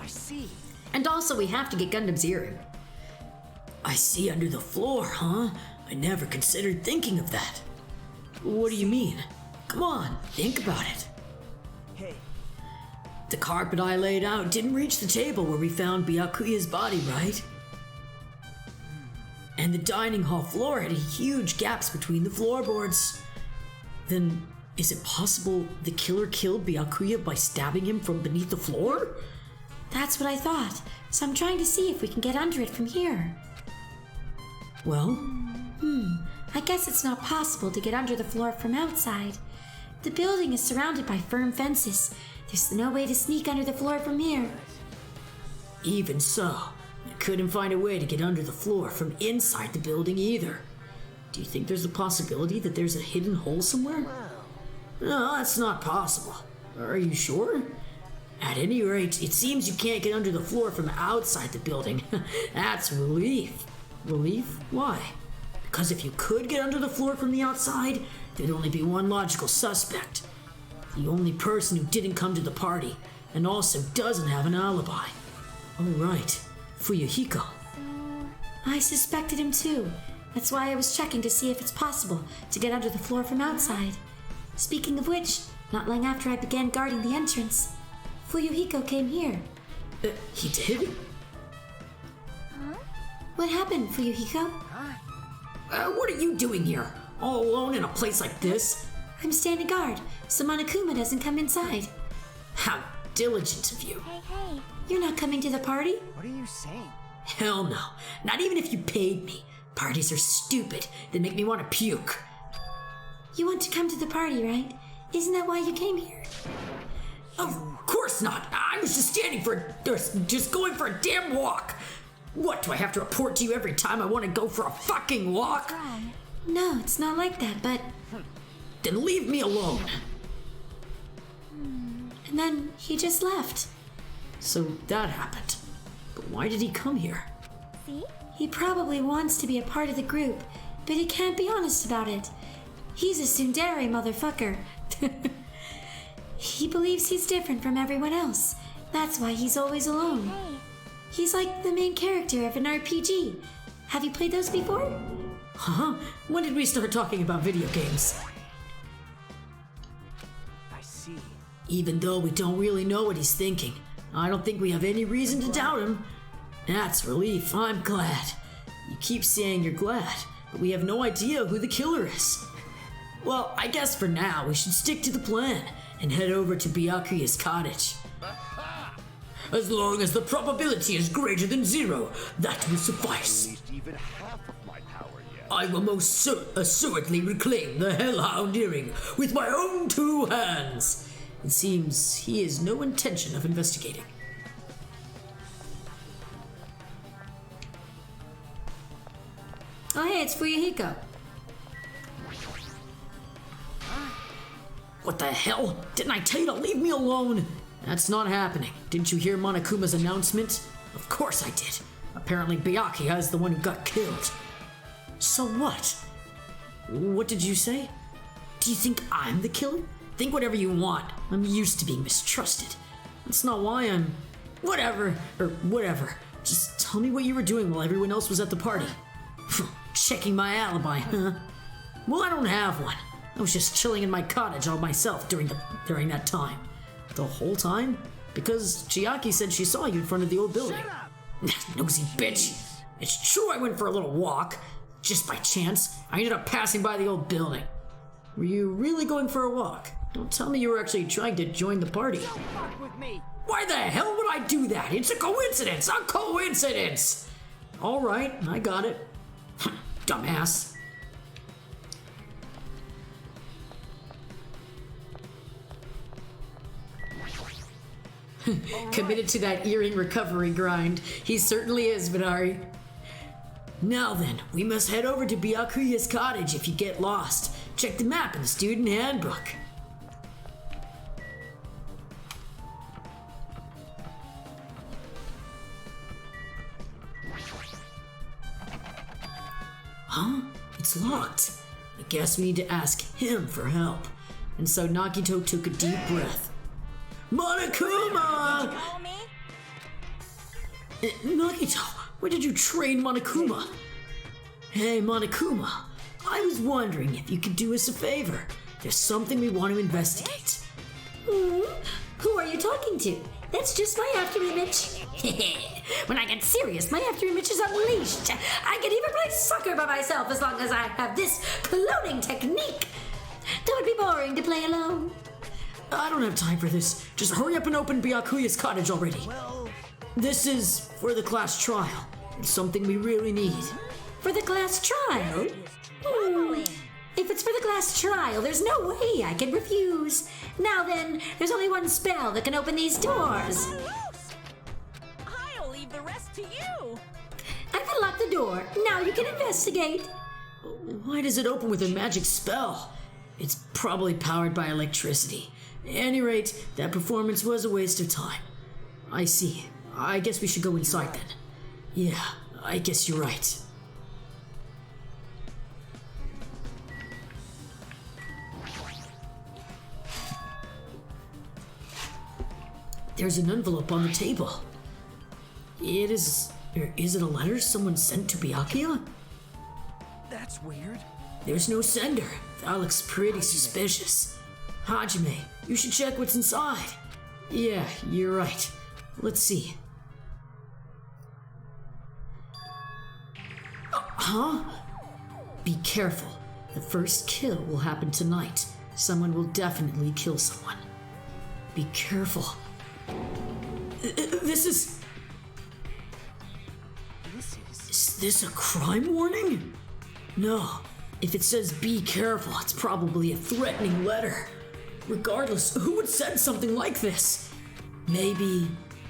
I see. And also, we have to get Gundam's earring. I see under the floor, huh? I never considered thinking of that. What do you mean? Come on, think about it. Hey, The carpet I laid out didn't reach the table where we found Byakuya's body, right? And the dining hall floor had huge gaps between the floorboards. Then, is it possible the killer killed Byakuya by stabbing him from beneath the floor? That's what I thought. So I'm trying to see if we can get under it from here. Well, I guess it's not possible to get under the floor from outside. The building is surrounded by firm fences. There's no way to sneak under the floor from here. even so, I couldn't find a way to get under the floor from inside the building either. Do you think there's a possibility that there's a hidden hole somewhere? No, that's not possible. Are you sure? At any rate, it seems you can't get under the floor from outside the building. That's a relief. Relief? Why? Because if you could get under the floor from the outside, there'd only be one logical suspect. The only person who didn't come to the party, and also doesn't have an alibi. Oh right, Fuyuhiko. I suspected him too. That's why I was checking to see if it's possible to get under the floor from outside. Speaking of which, not long after I began guarding the entrance, Fuyuhiko came here. He did? What happened, Fuyuhiko? What are you doing here? All alone in a place like this? I'm standing guard, so Monokuma doesn't come inside. How diligent of you. Hey. You're not coming to the party? What are you saying? Hell no. Not even if you paid me. Parties are stupid. They make me want to puke. You want to come to the party, right? Isn't that why you came here? Of course not. I was just going for a damn walk. What, do I have to report to you every time I want to go for a fucking walk? No, it's not like that, but... Then leave me alone. And then he just left. So that happened. But why did he come here? See? He probably wants to be a part of the group, but he can't be honest about it. He's a tsundere motherfucker. He believes he's different from everyone else. That's why he's always alone. Hey. He's like the main character of an RPG. Have you played those before? Huh? When did we start talking about video games? I see. Even though we don't really know what he's thinking, I don't think we have any reason to doubt him. That's relief. I'm glad. You keep saying you're glad, but we have no idea who the killer is. Well, I guess for now we should stick to the plan and head over to Byakuya's cottage. As long as the probability is greater than 0, that will suffice. At least even half of my power yet. I will most assuredly reclaim the Hellhound earring with my own 2 hands. It seems he has no intention of investigating. Oh hey, it's Fuyuhiko. What the hell? Didn't I tell you to leave me alone? That's not happening. Didn't you hear Monokuma's announcement? Of course I did. Apparently Byakuya is the one who got killed. So what? What did you say? Do you think I'm the killer? Think whatever you want. I'm used to being mistrusted. That's not why I'm... Whatever. Just tell me what you were doing while everyone else was at the party. Checking my alibi, huh? Well, I don't have one. I was just chilling in my cottage all myself during that time. The whole time? Because Chiaki said she saw you in front of the old building. Nosy bitch. It's true I went for a little walk. Just by chance, I ended up passing by the old building. Were you really going for a walk? Don't tell me you were actually trying to join the party. Don't fuck with me. Why the hell would I do that? It's a coincidence! A coincidence! Alright, I got it. Dumbass. Committed to that earring recovery grind. He certainly is, Minari. Now then, we must head over to Byakuya's cottage if you get lost. Check the map in the student handbook. Huh? It's locked. I guess we need to ask him for help. And so Nagito took a deep breath. Monokuma! Call me? Nagito, when did you train Monokuma? Hey, Monokuma, I was wondering if you could do us a favor. There's something we want to investigate. Who are you talking to? That's just my afterimage. When I get serious, my afterimage is unleashed. I can even play soccer by myself as long as I have this cloning technique. That would be boring to play alone. I don't have time for this. Just hurry up and open Byakuya's cottage already. Well, This is for the class trial. It's something we really need. For the class trial? If it's for the class trial, there's no way I can refuse. Now then, there's only one spell that can open these doors. I'll leave the rest to you. I've unlocked the door. Now you can investigate. Why does it open with a magic spell? It's probably powered by electricity. At any rate, that performance was a waste of time. I see. I guess we should go inside then. Yeah, I guess you're right. There's an envelope on the table. Is it a letter someone sent to Byakuya? that's weird. There's no sender. That looks pretty suspicious. Hajime, you should check what's inside. Yeah, you're right. Let's see. Huh? Be careful. The first kill will happen tonight. Someone will definitely kill someone. Be careful. This is... Is this a crime warning? No. If it says be careful, it's probably a threatening letter. Regardless, who would send something like this? Maybe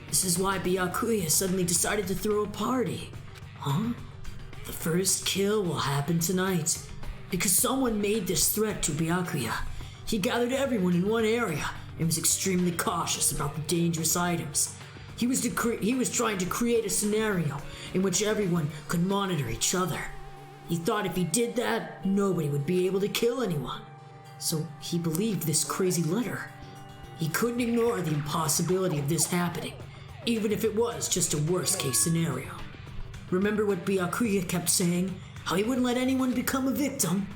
this is why Byakuya suddenly decided to throw a party. Huh? The first kill will happen tonight. Because someone made this threat to Byakuya. He gathered everyone in one area and was extremely cautious about the dangerous items. He was trying to create a scenario in which everyone could monitor each other. He thought if he did that, nobody would be able to kill anyone. So he believed this crazy letter. He couldn't ignore the impossibility of this happening, even if it was just a worst-case scenario. Remember what Byakuya kept saying? How he wouldn't let anyone become a victim?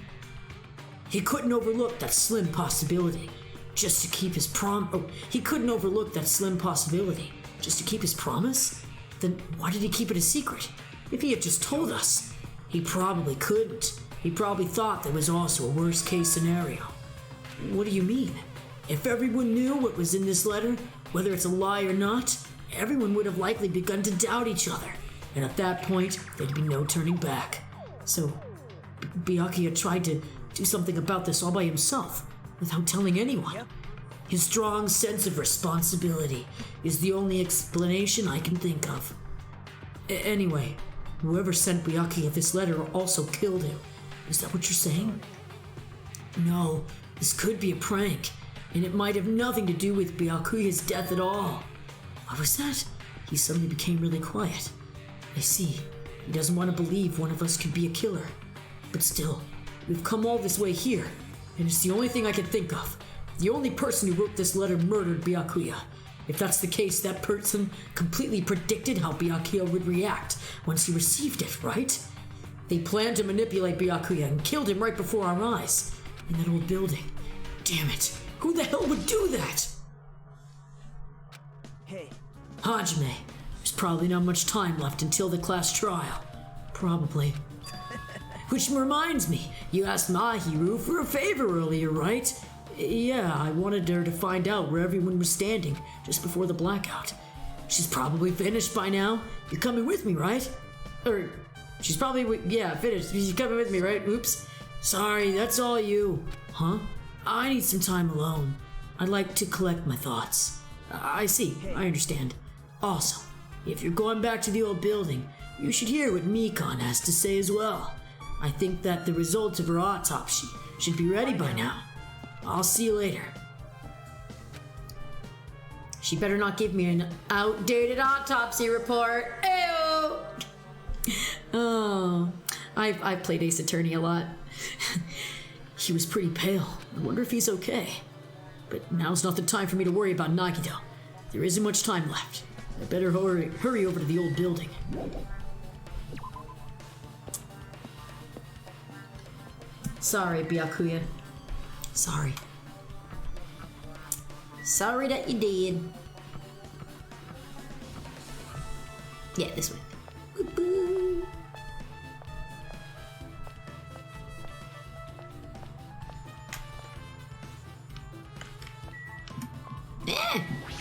He couldn't overlook that slim possibility just to keep his he couldn't overlook that slim possibility just to keep his promise? Then why did he keep it a secret? If he had just told us, he probably couldn't. He probably thought there was also a worst-case scenario. What do you mean? If everyone knew what was in this letter, whether it's a lie or not, everyone would have likely begun to doubt each other. And at that point, there'd be no turning back. So, Byakuya tried to do something about this all by himself, without telling anyone. Yep. His strong sense of responsibility is the only explanation I can think of. Anyway, whoever sent Byakuya this letter also killed him. Is that what you're saying? No, this could be a prank, and it might have nothing to do with Byakuya's death at all. What was that? He suddenly became really quiet. I see. He doesn't want to believe one of us could be a killer. But still, we've come all this way here, and it's the only thing I can think of. The only person who wrote this letter murdered Byakuya. If that's the case, that person completely predicted how Byakuya would react once he received it, right? They planned to manipulate Byakuya and killed him right before our eyes, in that old building. Damn it, who the hell would do that? Hey. Hajime, there's probably not much time left until the class trial. Probably. Which reminds me, you asked Mahiru for a favor earlier, right? Yeah, I wanted her to find out where everyone was standing just before the blackout. She's probably finished by now. You're coming with me, right? Or, she's probably, finished. She's coming with me, right? Oops. Sorry, that's all you. Huh? I need some time alone. I'd like to collect my thoughts. I see, I understand. Also, if you're going back to the old building, you should hear what Mikon has to say as well. I think that the results of her autopsy should be ready by now. I'll see you later. She better not give me an outdated autopsy report. Ew! Oh, I've played Ace Attorney a lot. He was pretty pale. I wonder if he's okay. But now's not the time for me to worry about Nagito. There isn't much time left. I better hurry over to the old building. Sorry, Byakuya. Sorry. Sorry that you did. Yeah, this way. Boo-boo.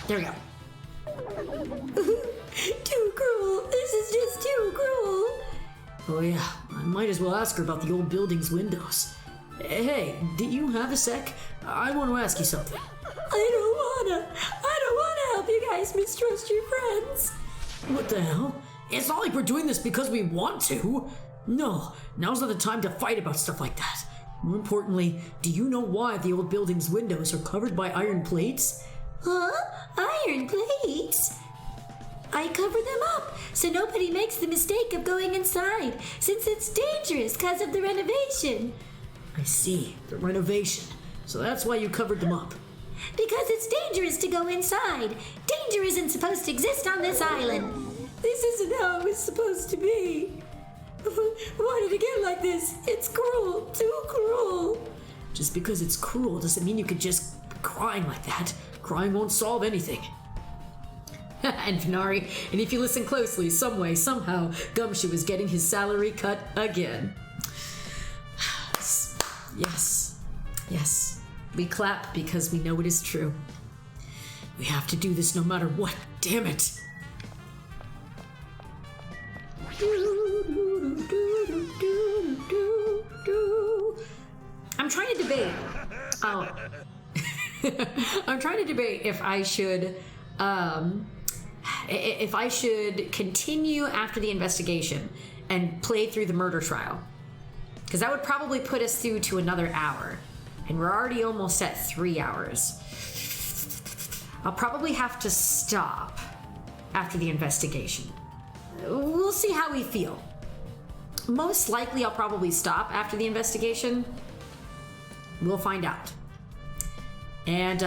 There we go. Too cruel. This is just too cruel. Oh yeah, I might as well ask her about the old building's windows. Hey, do you have a sec? I want to ask you something. I don't wanna help you guys mistrust your friends. What the hell? It's not like we're doing this because we want to. No, now's not the time to fight about stuff like that. More importantly, do you know why the old building's windows are covered by iron plates? Huh? Iron plates? I cover them up so nobody makes the mistake of going inside, since it's dangerous because of the renovation. I see, the renovation. So that's why you covered them up. Because it's dangerous to go inside. Danger isn't supposed to exist on this island. This isn't how it's supposed to be. Why did it get like this? It's cruel, too cruel. Just because it's cruel doesn't mean you could just crying like that. Crying won't solve anything. And Venari, and if you listen closely, some way, somehow, Gumshoe is getting his salary cut again. Yes. Yes. We clap because we know it is true. We have to do this no matter what. Damn it. I'm trying to debate. Oh. I'm trying to debate if I should continue after the investigation and play through the murder trial. Because that would probably put us through to another hour. And we're already almost at 3 hours. I'll probably have to stop after the investigation. We'll see how we feel. Most likely I'll probably stop after the investigation. We'll find out. And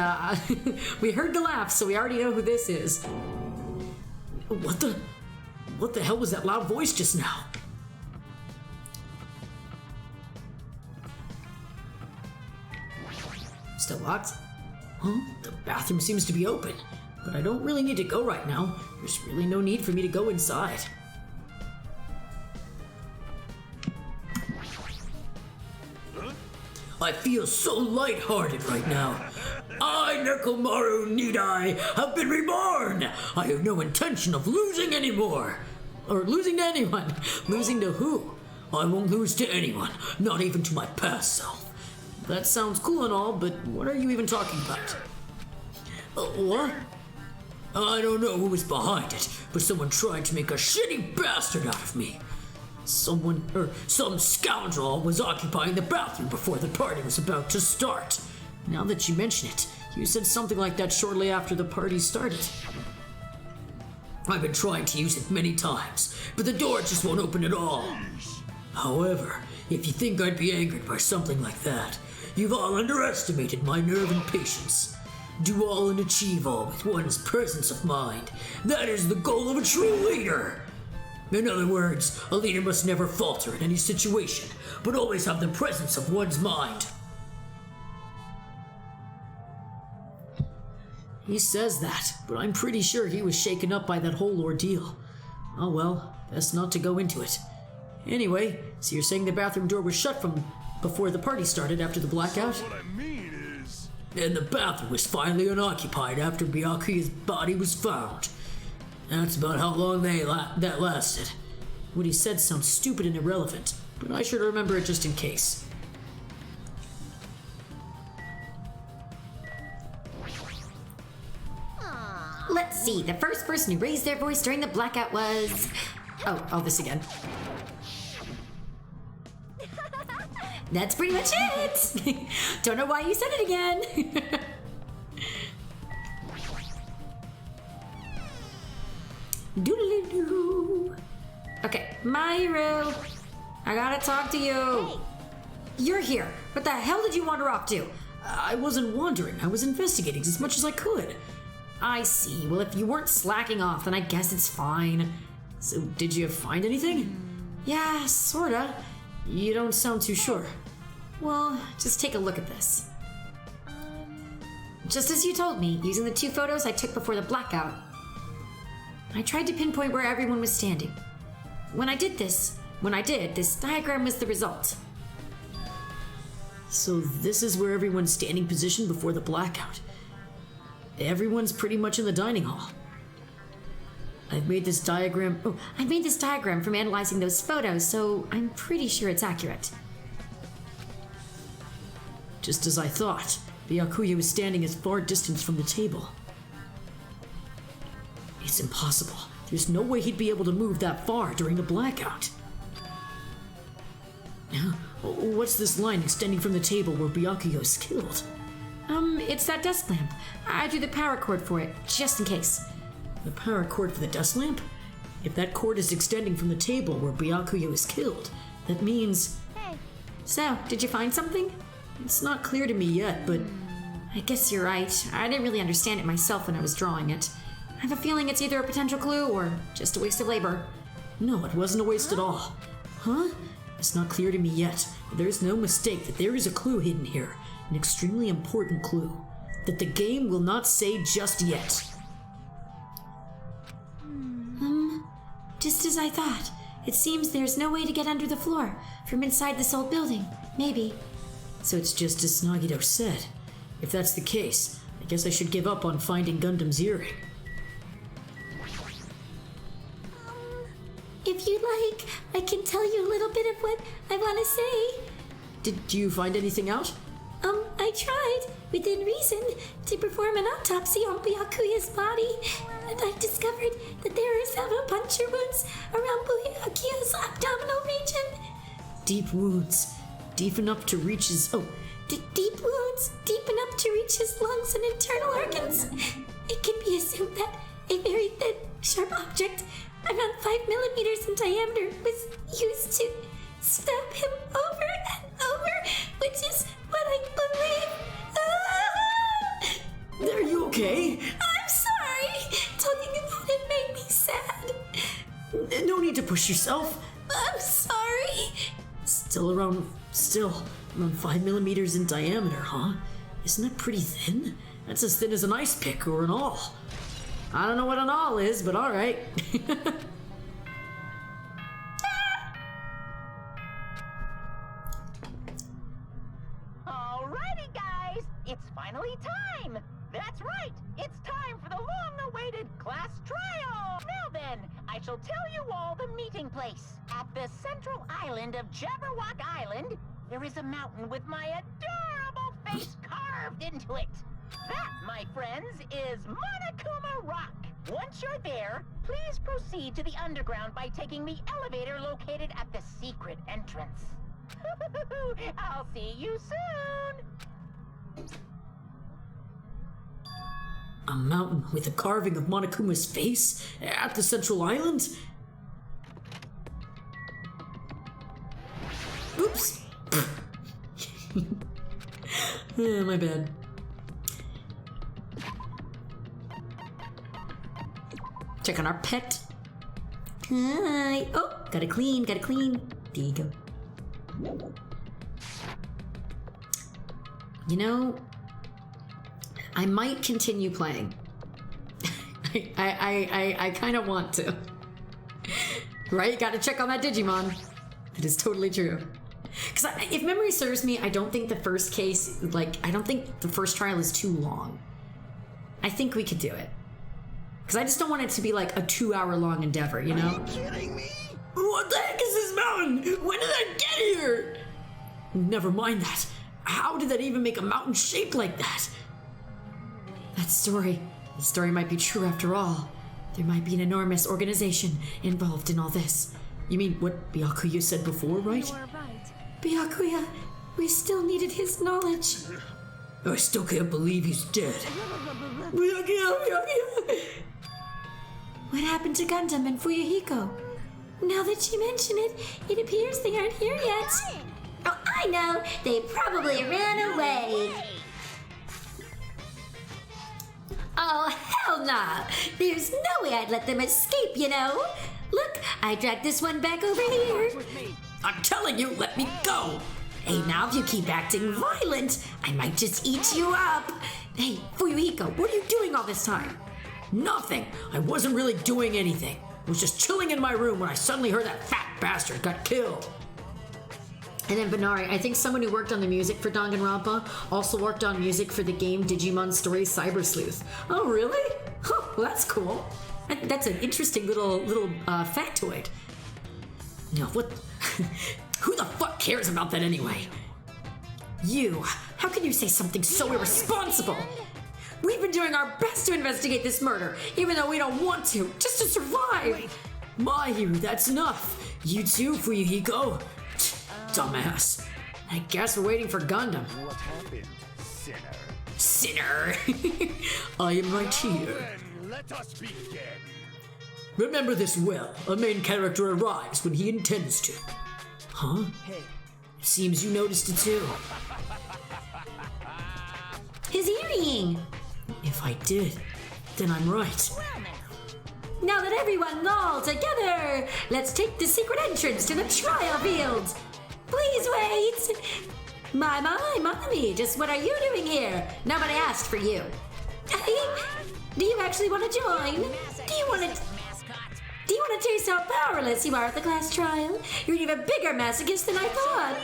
we heard the laugh, so we already know who this is. What the hell was that loud voice just now? Still locked? Huh? The bathroom seems to be open, but I don't really need to go right now. There's really no need for me to go inside. I feel so lighthearted right now. I, Nekomaru Nidai, have been reborn! I have no intention of losing anymore! Or losing to anyone. Losing to who? I won't lose to anyone, not even to my past self. That sounds cool and all, but what are you even talking about? What? I don't know who was behind it, but someone tried to make a shitty bastard out of me. Some scoundrel was occupying the bathroom before the party was about to start. Now that you mention it, you said something like that shortly after the party started. I've been trying to use it many times, but the door just won't open at all. However, if you think I'd be angered by something like that, you've all underestimated my nerve and patience. Do all and achieve all with one's presence of mind. That is the goal of a true leader. In other words, a leader must never falter in any situation, but always have the presence of one's mind. He says that, but I'm pretty sure he was shaken up by that whole ordeal. Oh well, best not to go into it. Anyway, so you're saying the bathroom door was shut from before the party started after the blackout? So what I mean is... And the bathroom was finally unoccupied after Byakuya's body was found. That's about how long that lasted. What he said sounds stupid and irrelevant, but I should remember it just in case. Let's see, the first person who raised their voice during the blackout was... Oh, this again. That's pretty much it! Don't know why you said it again. Doodle-doo. Okay, Myro, I gotta talk to you. Hey. You're here. What the hell did you wander off to? I wasn't wandering. I was investigating as much as I could. I see. Well, if you weren't slacking off, then I guess it's fine. So, did you find anything? Yeah, sorta. You don't sound too sure. Well, just take a look at this. Just as you told me, using the 2 photos I took before the blackout, I tried to pinpoint where everyone was standing. When I did, this diagram was the result. So this is where everyone's standing position before the blackout. Everyone's pretty much in the dining hall. I made this diagram from analyzing those photos, so I'm pretty sure it's accurate. Just as I thought, Byakuya was standing as far distance from the table. It's impossible. There's no way he'd be able to move that far during the blackout. What's this line extending from the table where Byakuya was killed? It's that desk lamp. I drew the power cord for it, just in case. The power cord for the desk lamp? If that cord is extending from the table where Byakuya was killed, that means... Hey. So, did you find something? It's not clear to me yet, but... I guess you're right. I didn't really understand it myself when I was drawing it. I have a feeling it's either a potential clue or just a waste of labor. No, it wasn't a waste at all. Huh? It's not clear to me yet, but there's no mistake that there is a clue hidden here. An extremely important clue. that the game will not say just yet. Just as I thought. It seems there's no way to get under the floor from inside this old building. Maybe. So it's just as Nagito said. If that's the case, I guess I should give up on finding Gundam's earring. If you'd like, I can tell you a little bit of what I want to say. Did you find anything out? I tried, within reason, to perform an autopsy on Byakuya's body, and I discovered that there are several puncture wounds around Byakuya's abdominal region. Deep wounds. Deep enough to reach his... Deep wounds, deep enough to reach his lungs and internal organs. It can be assumed that a very thin, sharp object, around 5 millimeters in diameter, was used to stab him over and over, which is what I believe. Are you okay? I'm sorry. Talking about it made me sad. No need to push yourself. I'm sorry. Still around 5 millimeters in diameter, huh? Isn't that pretty thin? That's as thin as an ice pick or an awl. I don't know what an awl is, but alright. Alrighty, guys, it's finally time. That's right, it's time for the long-awaited class trial. Now then, I shall tell you all the meeting place. At the central island of Jabberwock Island, there is a mountain with my adorable face carved into it. That, my friends, is Monokuma Rock. Once you're there, please proceed to the underground by taking the elevator located at the secret entrance. I'll see you soon. A mountain with a carving of Monokuma's face at the central island? Oops. Yeah, my bad. Check on our pet. Hi. Oh, gotta clean. There you go. You know, I might continue playing. I kind of want to. Right? Gotta check on that Digimon. That is totally true. Because if memory serves me, I don't think the first case, I don't think the first trial is too long. I think we could do it. Because I just don't want it to be like a 2-hour-long endeavor, you know? Are you kidding me? What the heck is this mountain? When did I get here? Never mind that. How did that even make a mountain shaped like that? The story might be true after all. There might be an enormous organization involved in all this. You mean what Byakuya said before, right? You are right. Byakuya, we still needed his knowledge. I still can't believe he's dead. Byakuya! What happened to Gundam and Fuyuhiko? Now that you mention it, it appears they aren't here yet. Oh, I know. They probably ran away. Oh, hell nah. There's no way I'd let them escape, you know. Look, I dragged this one back over here. I'm telling you, let me go! Hey, now if you keep acting violent, I might just eat you up. Hey, Fuyuhiko, what are you doing all this time? Nothing. I wasn't really doing anything. I was just chilling in my room when I suddenly heard that fat bastard got killed. And then Benari, I think someone who worked on the music for Danganronpa also worked on music for the game Digimon Story Cyber Sleuth. Oh, really? Huh, well, that's cool. That's an interesting little factoid. No, what? Who the fuck cares about that anyway? You, how can you say something so irresponsible? We've been doing our best to investigate this murder, even though we don't want to, just to survive. Mahiru, that's enough. You too, Fuyuhiko. Dumbass. I guess we're waiting for Gundam. What happened, sinner? Sinner. I am right here. Then let us begin. Remember this well. A main character arrives when he intends to. Huh? Hey. Seems you noticed it too. His earring. If I did, then I'm right. Now that everyone's all together, let's take the secret entrance to the trial field. Please wait. Mommy, just what are you doing here? Nobody asked for you. Do you actually want to join? Do you want to taste how powerless you are at the class trial? You're an even bigger masochist than I thought.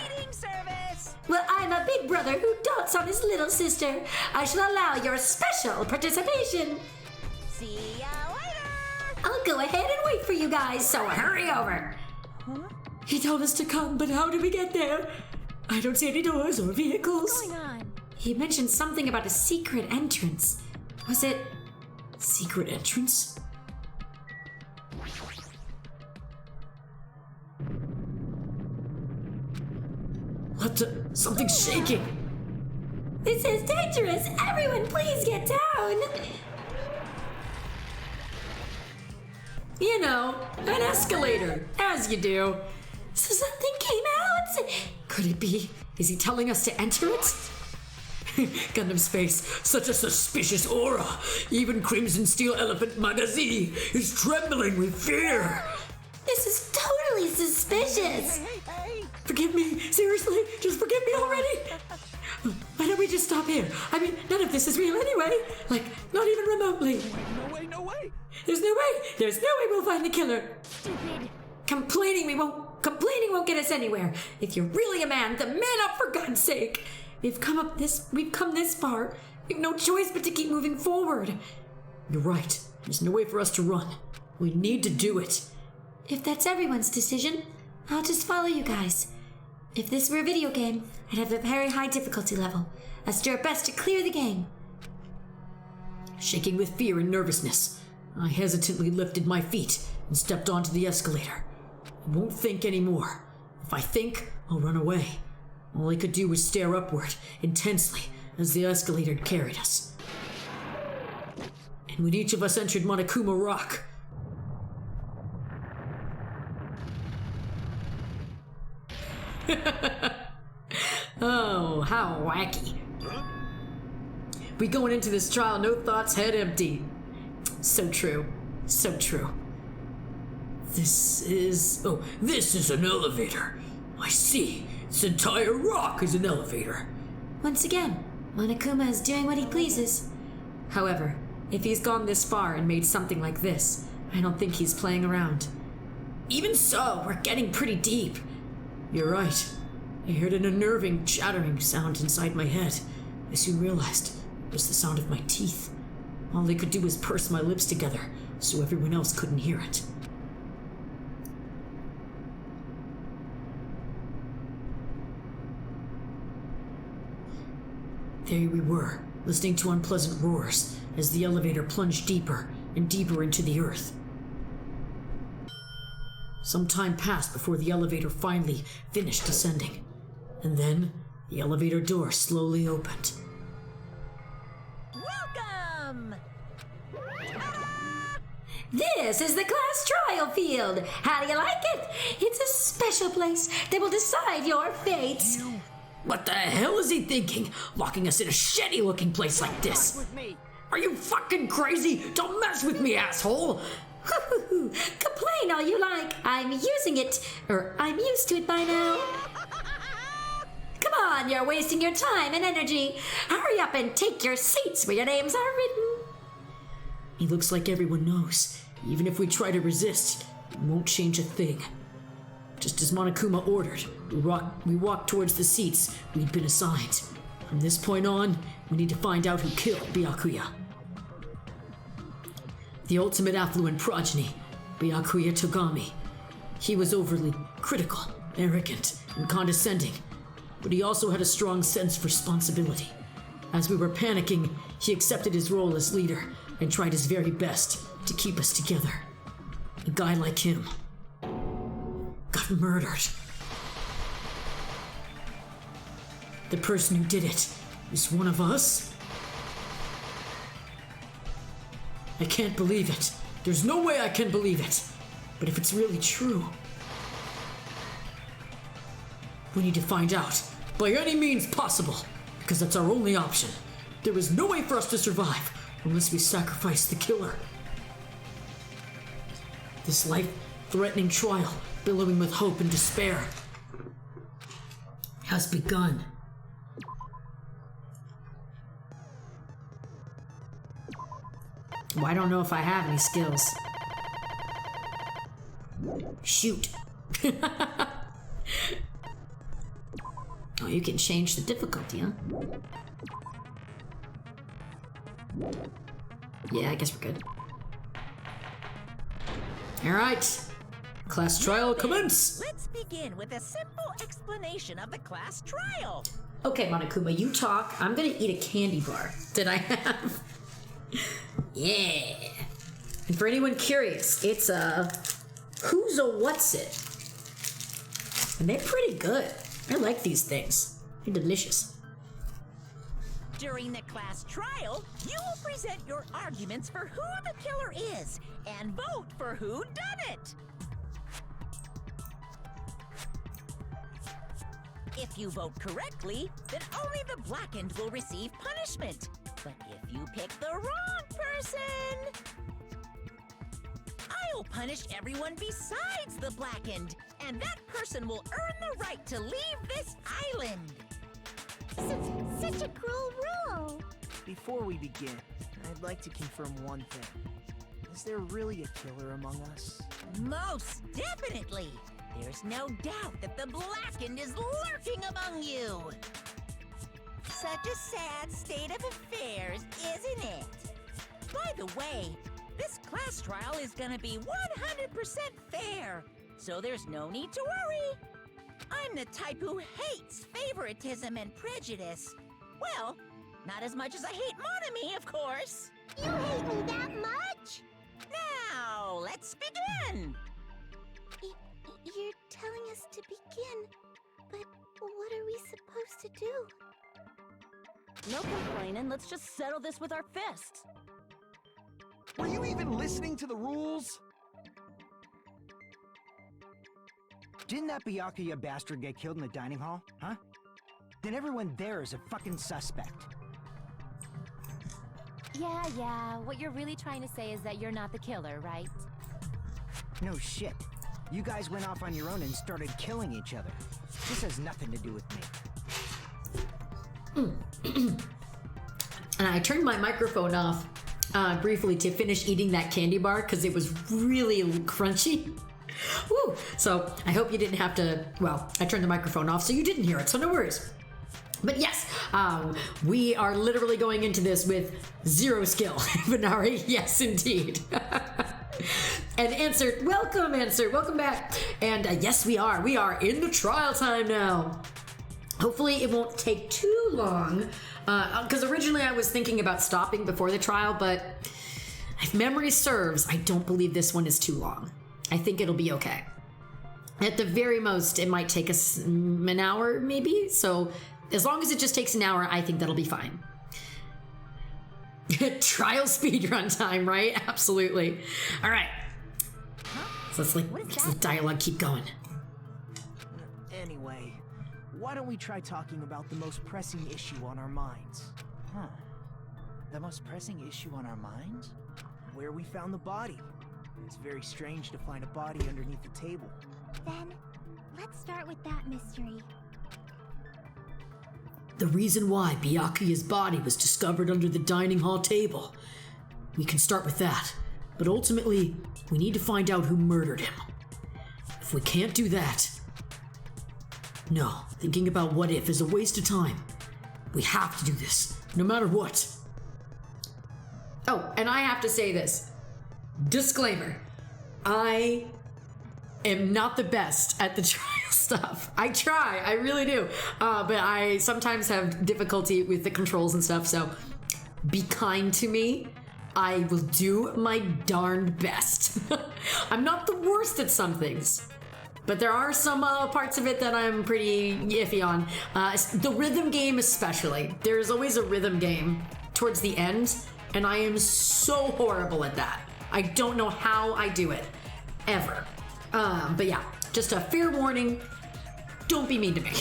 Well, I'm a big brother who dotes on his little sister. I shall allow your special participation. See ya later! I'll go ahead and wait for you guys, so hurry over. He told us to come, but how do we get there? I don't see any doors or vehicles. What's going on? He mentioned something about a secret entrance. Was it Secret entrance? What the? Something's shaking. This is dangerous! Everyone, please get down! You know, an escalator, as you do. So something came out! Could it be? Is he telling us to enter it? Gundam's face, such a suspicious aura. Even Crimson Steel Elephant Magazine is trembling with fear. This is totally suspicious! Forgive me, seriously, just forgive me already. Why don't we just stop here? I mean, none of this is real anyway. Like, not even remotely. No way! There's no way we'll find the killer. Stupid. Complaining won't get us anywhere. If you're really a man, then man up for God's sake. We've come this far. We've no choice but to keep moving forward. You're right. There's no way for us to run. We need to do it. If that's everyone's decision, I'll just follow you guys. If this were a video game, I'd have a very high difficulty level. Let's do our best to clear the game. Shaking with fear and nervousness, I hesitantly lifted my feet and stepped onto the escalator. I won't think anymore. If I think, I'll run away. All I could do was stare upward intensely as the escalator carried us. And when each of us entered Monokuma Rock, oh, how wacky. We going into this trial, no thoughts, head empty. So true. So true. This is an elevator. I see. This entire rock is an elevator. Once again, Monokuma is doing what he pleases. However, if he's gone this far and made something like this, I don't think he's playing around. Even so, we're getting pretty deep. You're right. I heard an unnerving, chattering sound inside my head. I soon realized it was the sound of my teeth. All I could do was purse my lips together so everyone else couldn't hear it. There we were, listening to unpleasant roars as the elevator plunged deeper and deeper into the earth. Some time passed before the elevator finally finished descending, and then the elevator door slowly opened. Welcome! This is the class trial field. How do you like it? It's a special place that will decide your fate. What the hell is he thinking? Locking us in a shitty-looking place like this? Are you fucking crazy? Don't mess with me, asshole! Complain all you like. I'm using it, or I'm used to it by now. Come on, you're wasting your time and energy. Hurry up and take your seats where your names are written. He looks like everyone knows. Even if we try to resist, it won't change a thing. Just as Monokuma ordered, we walked towards the seats we'd been assigned. From this point on, we need to find out who killed Byakuya. The ultimate affluent progeny, Byakuya Togami. He was overly critical, arrogant, and condescending, but he also had a strong sense of responsibility. As we were panicking, he accepted his role as leader and tried his very best to keep us together. A guy like him got murdered. The person who did it is one of us? I can't believe it. There's no way I can believe it. But if it's really true, we need to find out by any means possible, because that's our only option. There is no way for us to survive unless we sacrifice the killer. This life-threatening trial, billowing with hope and despair, has begun. Well, I don't know if I have any skills. Shoot. Oh, you can change the difficulty, huh? Yeah, I guess we're good. Alright. Class trial commence! Let's begin with a simple explanation of the class trial. Okay, Monokuma, you talk. I'm gonna eat a candy bar that I have. Yeah. And for anyone curious, it's a Who's a What's It? And they're pretty good. I like these things. They're delicious. During the class trial, you will present your arguments for who the killer is and vote for who done it. If you vote correctly, then only the blackened will receive punishment. But if you pick the wrong person, I'll punish everyone besides the blackened, and that person will earn the right to leave this island. Such a cruel rule. Before we begin, I'd like to confirm one thing. Is there really a killer among us? Most definitely. There's no doubt that the blackened is lurking among you. Such a sad state of affairs, isn't it? By the way, this class trial is gonna be 100% fair, so there's no need to worry. I'm the type who hates favoritism and prejudice. Well, not as much as I hate Monami, of course. You hate me that much? Now, let's begin. You're telling us to begin, but what are we supposed to do? No complaining, let's just settle this with our fists. Were you even listening to the rules? Didn't that Byakuya bastard get killed in the dining hall, huh? Then everyone there is a fucking suspect. Yeah, what you're really trying to say is that you're not the killer, right? No shit. You guys went off on your own and started killing each other. This has nothing to do with me. And I turned my microphone off briefly to finish eating that candy bar because it was really crunchy. Woo! So I hope you didn't have to, well, I turned the microphone off so you didn't hear it, so no worries. But yes, we are literally going into this with zero skill. Venari, yes indeed. And Answer, welcome back. And yes, we are in the trial time now. Hopefully it won't take too long, because originally I was thinking about stopping before the trial, but if memory serves, I don't believe this one is too long. I think it'll be okay. At the very most, it might take us an hour, maybe. So as long as it just takes an hour, I think that'll be fine. Trial speedrun time, right? Absolutely. All right. So let's the dialogue keep going. Anyway, why don't we try talking about the most pressing issue on our minds? Huh. The most pressing issue on our minds? Where we found the body. It's very strange to find a body underneath the table. Then, let's start with that mystery. The reason why Byakuya's body was discovered under the dining hall table. We can start with that, but ultimately, we need to find out who murdered him. If we can't do that... No, thinking about what if is a waste of time. We have to do this, no matter what. Oh, and I have to say this. Disclaimer. I am not the best at the trial stuff. I try, I really do. But I sometimes have difficulty with the controls and stuff, so be kind to me. I will do my darned best. I'm not the worst at some things, but there are some parts of it that I'm pretty iffy on. The rhythm game especially. There's always a rhythm game towards the end, and I am so horrible at that. I don't know how I do it, ever. But yeah, just a fair warning, don't be mean to me.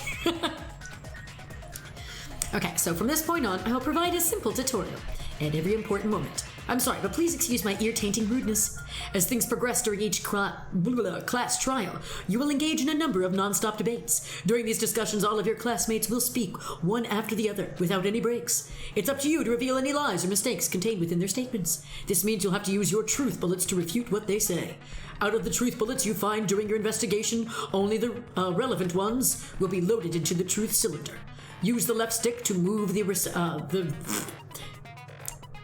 Okay, so from this point on, I will provide a simple tutorial. at every important moment. I'm sorry, but please excuse my ear-tainting rudeness. As things progress during each class trial, you will engage in a number of non-stop debates. During these discussions, all of your classmates will speak, one after the other, without any breaks. It's up to you to reveal any lies or mistakes contained within their statements. This means you'll have to use your truth bullets to refute what they say. Out of the truth bullets you find during your investigation, only the relevant ones will be loaded into the truth cylinder. Use the left stick to move the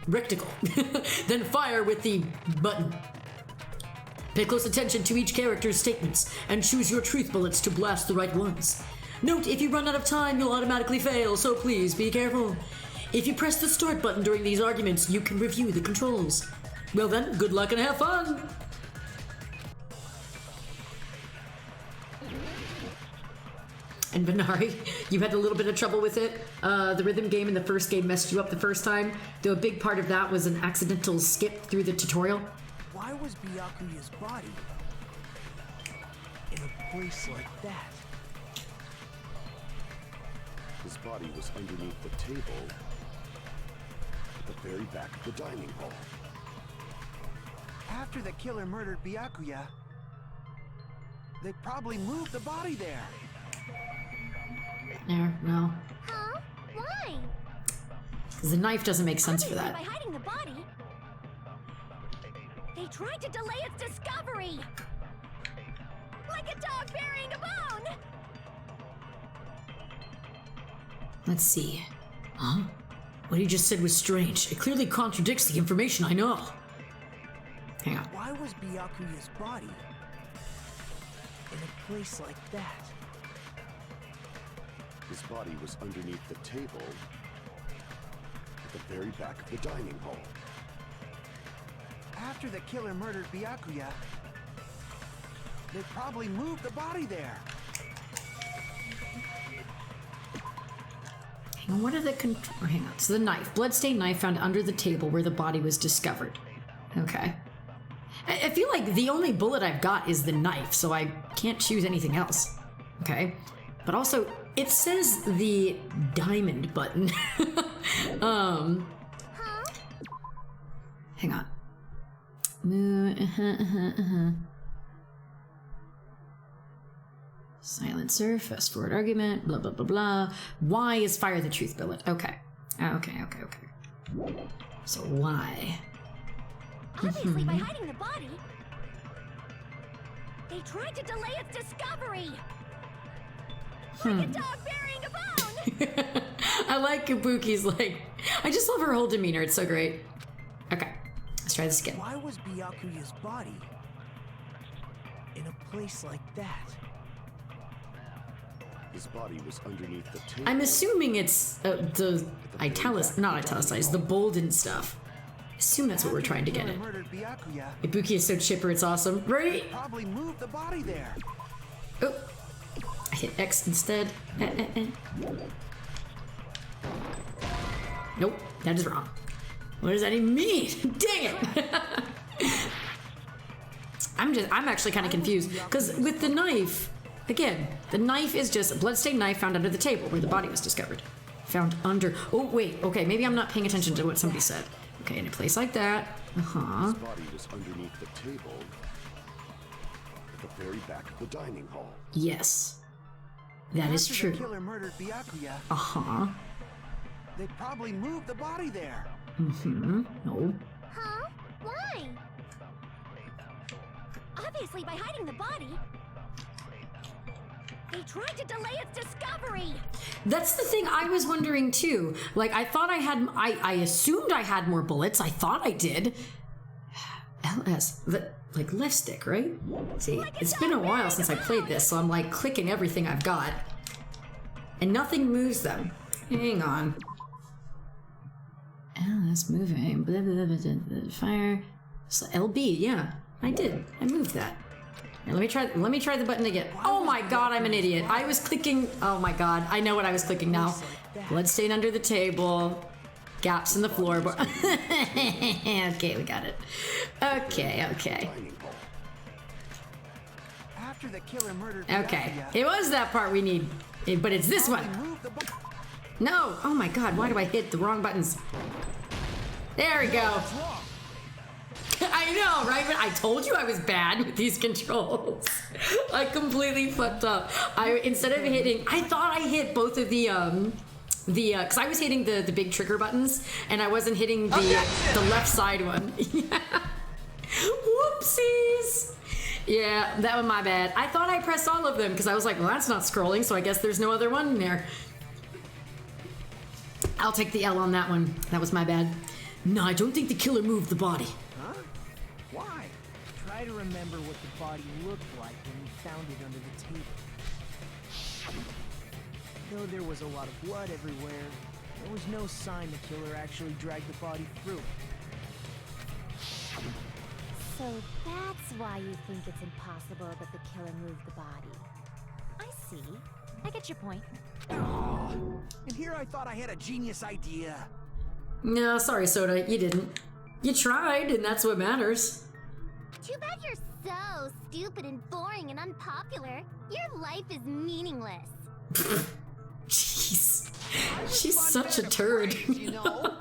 recticle, then fire with the button. Pay close attention to each character's statements and choose your truth bullets to blast the right ones. Note, if you run out of time, you'll automatically fail, so please be careful. If you press the start button during these arguments, you can review the controls. Well then, good luck and have fun! And Venari, you had a little bit of trouble with it. The rhythm game in the first game messed you up the first time, though a big part of that was an accidental skip through the tutorial. Why was Byakuya's body in a place like that? His body was underneath the table at the very back of the dining hall. After the killer murdered Byakuya, they probably moved the body there. No. Huh? Why? Because the knife doesn't make sense for that. By hiding the body, they tried to delay its discovery. Like a dog burying a bone. Let's see. Huh? What he just said was strange. It clearly contradicts the information I know. Hang on. Why was Byakuya's body in a place like that? His body was underneath the table at the very back of the dining hall. After the killer murdered Byakuya, they probably moved the body there. Hang on, what are the hang on. So the knife. Bloodstained knife found under the table where the body was discovered. Okay. I feel like the only bullet I've got is the knife, so I can't choose anything else. Okay. But also, it says the diamond button. Hang on. Silencer, fast forward argument, blah, blah, blah, blah. Why is fire the truth bullet? Okay. Okay. So why? Obviously, by hiding the body, they tried to delay its discovery. Like a dog burying a bone. I like Kabuki's I just love her whole demeanor. It's so great. Okay, let's try this again. Why was Byakuya's body in a place like that? His body was underneath the table. I'm assuming it's the not italicized, the bold and stuff. I assume that's what we're trying to get at. Ibuki is so chipper, it's awesome. Right? Probably moved the body there. Oh. I hit X instead. Nope, that is wrong. What does that even mean? Dang it! I'm actually kind of confused because with the knife, again, the knife is just a bloodstained knife found under the table where the body was discovered. Found under. Oh wait, okay, maybe I'm not paying attention to what somebody said. Okay, in a place like that. His body was underneath the table at the very back of the dining hall. Yes. That is true. The killer murdered Byakuya. They probably moved the body there. No. Huh? Why? Obviously, by hiding the body, they tried to delay its discovery. That's the thing I was wondering too. I thought I assumed I had more bullets. I thought I did. LS, left stick, right? See, it's been a while since I played this, so I'm clicking everything I've got. And nothing moves them. Hang on. LS moving. Blah, blah, blah, blah, blah, fire. So LB, yeah. I did. I moved that. Now, let me try the button again. Oh my god, I'm an idiot. I was clicking. Oh my god, I know what I was clicking now. Bloodstain under the table. Gaps in the floorboard. Okay, we got it. Okay. After the killer murdered Okay, it was that part we need, but it's this one. No! Oh my god, why do I hit the wrong buttons? There we go. I know, right? But I told you I was bad with these controls. I completely fucked up. Instead of hitting, I thought I hit both of the because I was hitting the big trigger buttons, and I wasn't hitting the left side one. Whoopsies. Yeah, that was my bad. I thought I pressed all of them because I was like, well, that's not scrolling, so I guess there's no other one in there. I'll take the L on that one. That was my bad. No, I don't think the killer moved the body. Huh? Why? Try to remember what the body looked like when we found it under the table. Though there was a lot of blood everywhere, there was no sign the killer actually dragged the body through it. So that's why you think it's impossible that the killer moved the body. I see. I get your point. And here I thought I had a genius idea. No, sorry, Soda, you didn't. You tried, and that's what matters. Too bad you're so stupid and boring and unpopular. Your life is meaningless. Jeez. She's such a turd. You know?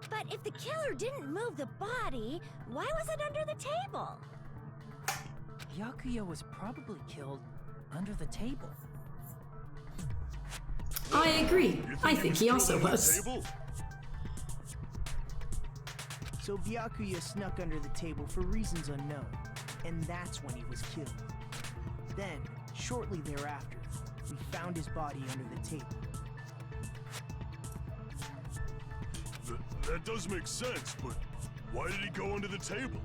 But if the killer didn't move the body, why was it under the table? Byakuya was probably killed under the table. I agree. I think he also was. So Byakuya snuck under the table for reasons unknown, and that's when he was killed. Then, shortly thereafter, we found his body under the table. That does make sense, but why did he go under the table?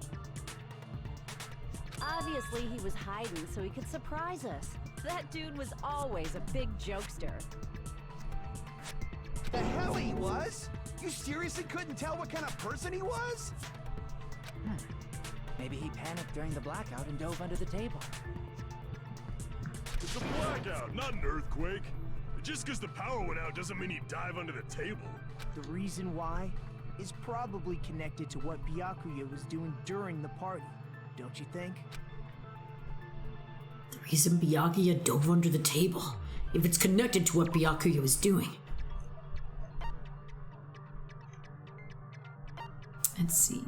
Obviously, he was hiding so he could surprise us. That dude was always a big jokester. The hell he was? You seriously couldn't tell what kind of person he was? Maybe he panicked during the blackout and dove under the table. It's a blackout, not an earthquake. Just because the power went out doesn't mean he'd dive under the table. The reason why is probably connected to what Byakuya was doing during the party, don't you think? The reason Byakuya dove under the table, if it's connected to what Byakuya was doing. Let's see.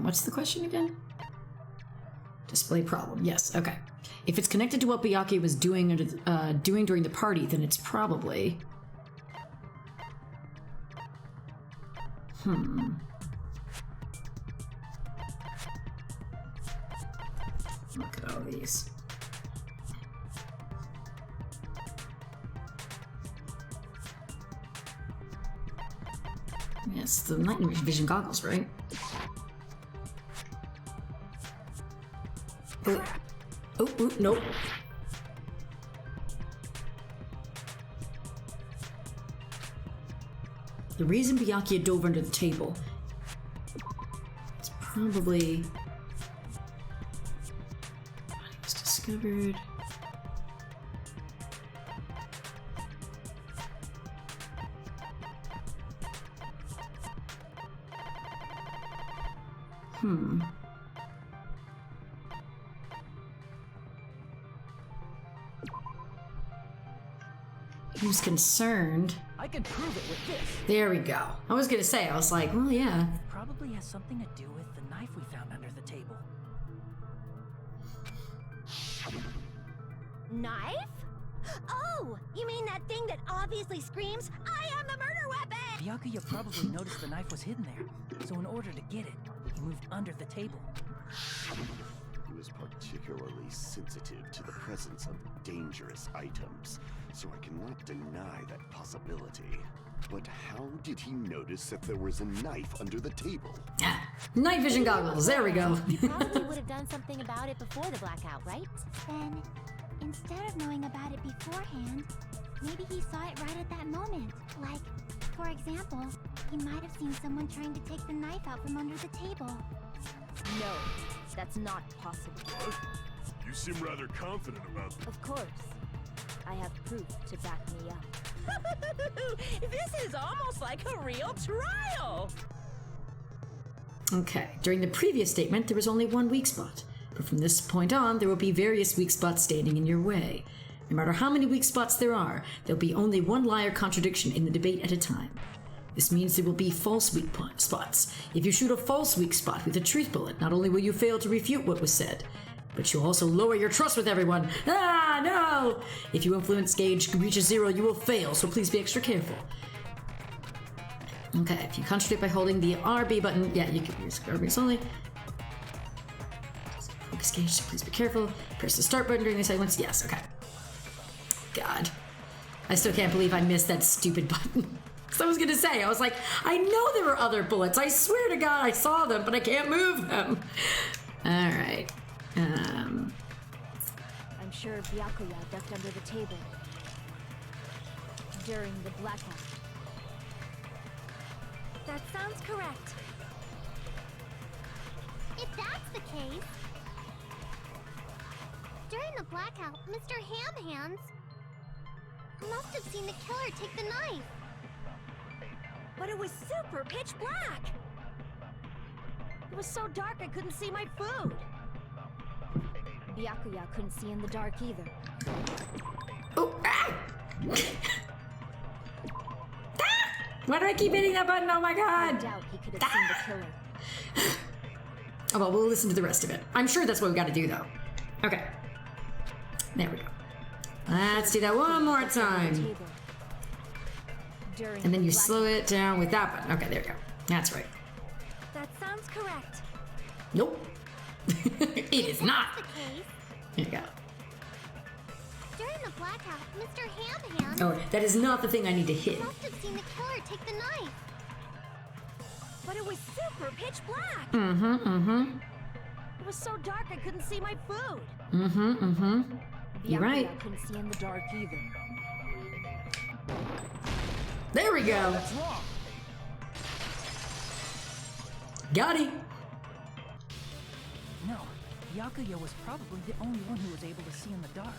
What's the question again? Display problem. Yes. Okay. If it's connected to what Byakuya was doing doing during the party, then it's probably. Look at all these. Yes, the night vision goggles, right? Oh, nope. The reason Byakuya dove under the table is probably it was discovered. He was concerned. I can prove it with this. There we go. I was gonna say, I was like, well, yeah. It probably has something to do with the knife we found under the table. Knife? Oh, you mean that thing that obviously screams, I am the murder weapon! Byakuya probably noticed the knife was hidden there, so in order to get it, he moved under the table. He was particularly sensitive to the presence of dangerous items, so I cannot deny that possibility. But how did he notice that there was a knife under the table? Night vision goggles, there we go. He probably would have done something about it before the blackout, right? Then, instead of knowing about it beforehand, maybe he saw it right at that moment. Like, for example, he might have seen someone trying to take the knife out from under the table. No, that's not possible. What? You seem rather confident about that. Of course. I have proof to back me up. This is almost like a real trial! Okay, during the previous statement, there was only one weak spot. but from this point on, there will be various weak spots standing in your way. No matter how many weak spots there are, there'll be only one lie or contradiction in the debate at a time. This means there will be false weak spots. If you shoot a false weak spot with a truth bullet, not only will you fail to refute what was said, but you'll also lower your trust with everyone. Ah, no! If your influence gauge reaches 0, you will fail, so please be extra careful. Okay, if you contradict by holding the RB button, yeah, you can use RB slowly. Focus gauge, so please be careful. Press the start button during the sequence. Yes, okay. God. I still can't believe I missed that stupid button. So I was gonna say, I was like, I know there were other bullets. I swear to God I saw them, but I can't move them. Alright. I'm sure Byakuya ducked under the table during the blackout. That sounds correct. If that's the case... During the blackout, Mr. Hamhands must have seen the killer take the knife. But it was super pitch black! It was so dark I couldn't see my food. Byakuya couldn't see in the dark either. Oh, ah! Why do I keep hitting that button? Oh my God! I doubt he could have seen the killer. Oh well, we'll listen to the rest of it. I'm sure that's what we gotta do though. Okay. There we go. Let's do that one more time. And then you slow it down with that button. Okay, there we go. That's right. That sounds correct. Nope. It is not. Here you go. During the blackout, Mr. Hamhands... Oh, that is not the thing I need to hit. must have seen the killer take the knife. But it was super pitch black! It was so dark I couldn't see my food. You're right. I couldn't see in the dark either. There we go. That's wrong. Got it. No, Byakuya was probably the only one who was able to see in the dark.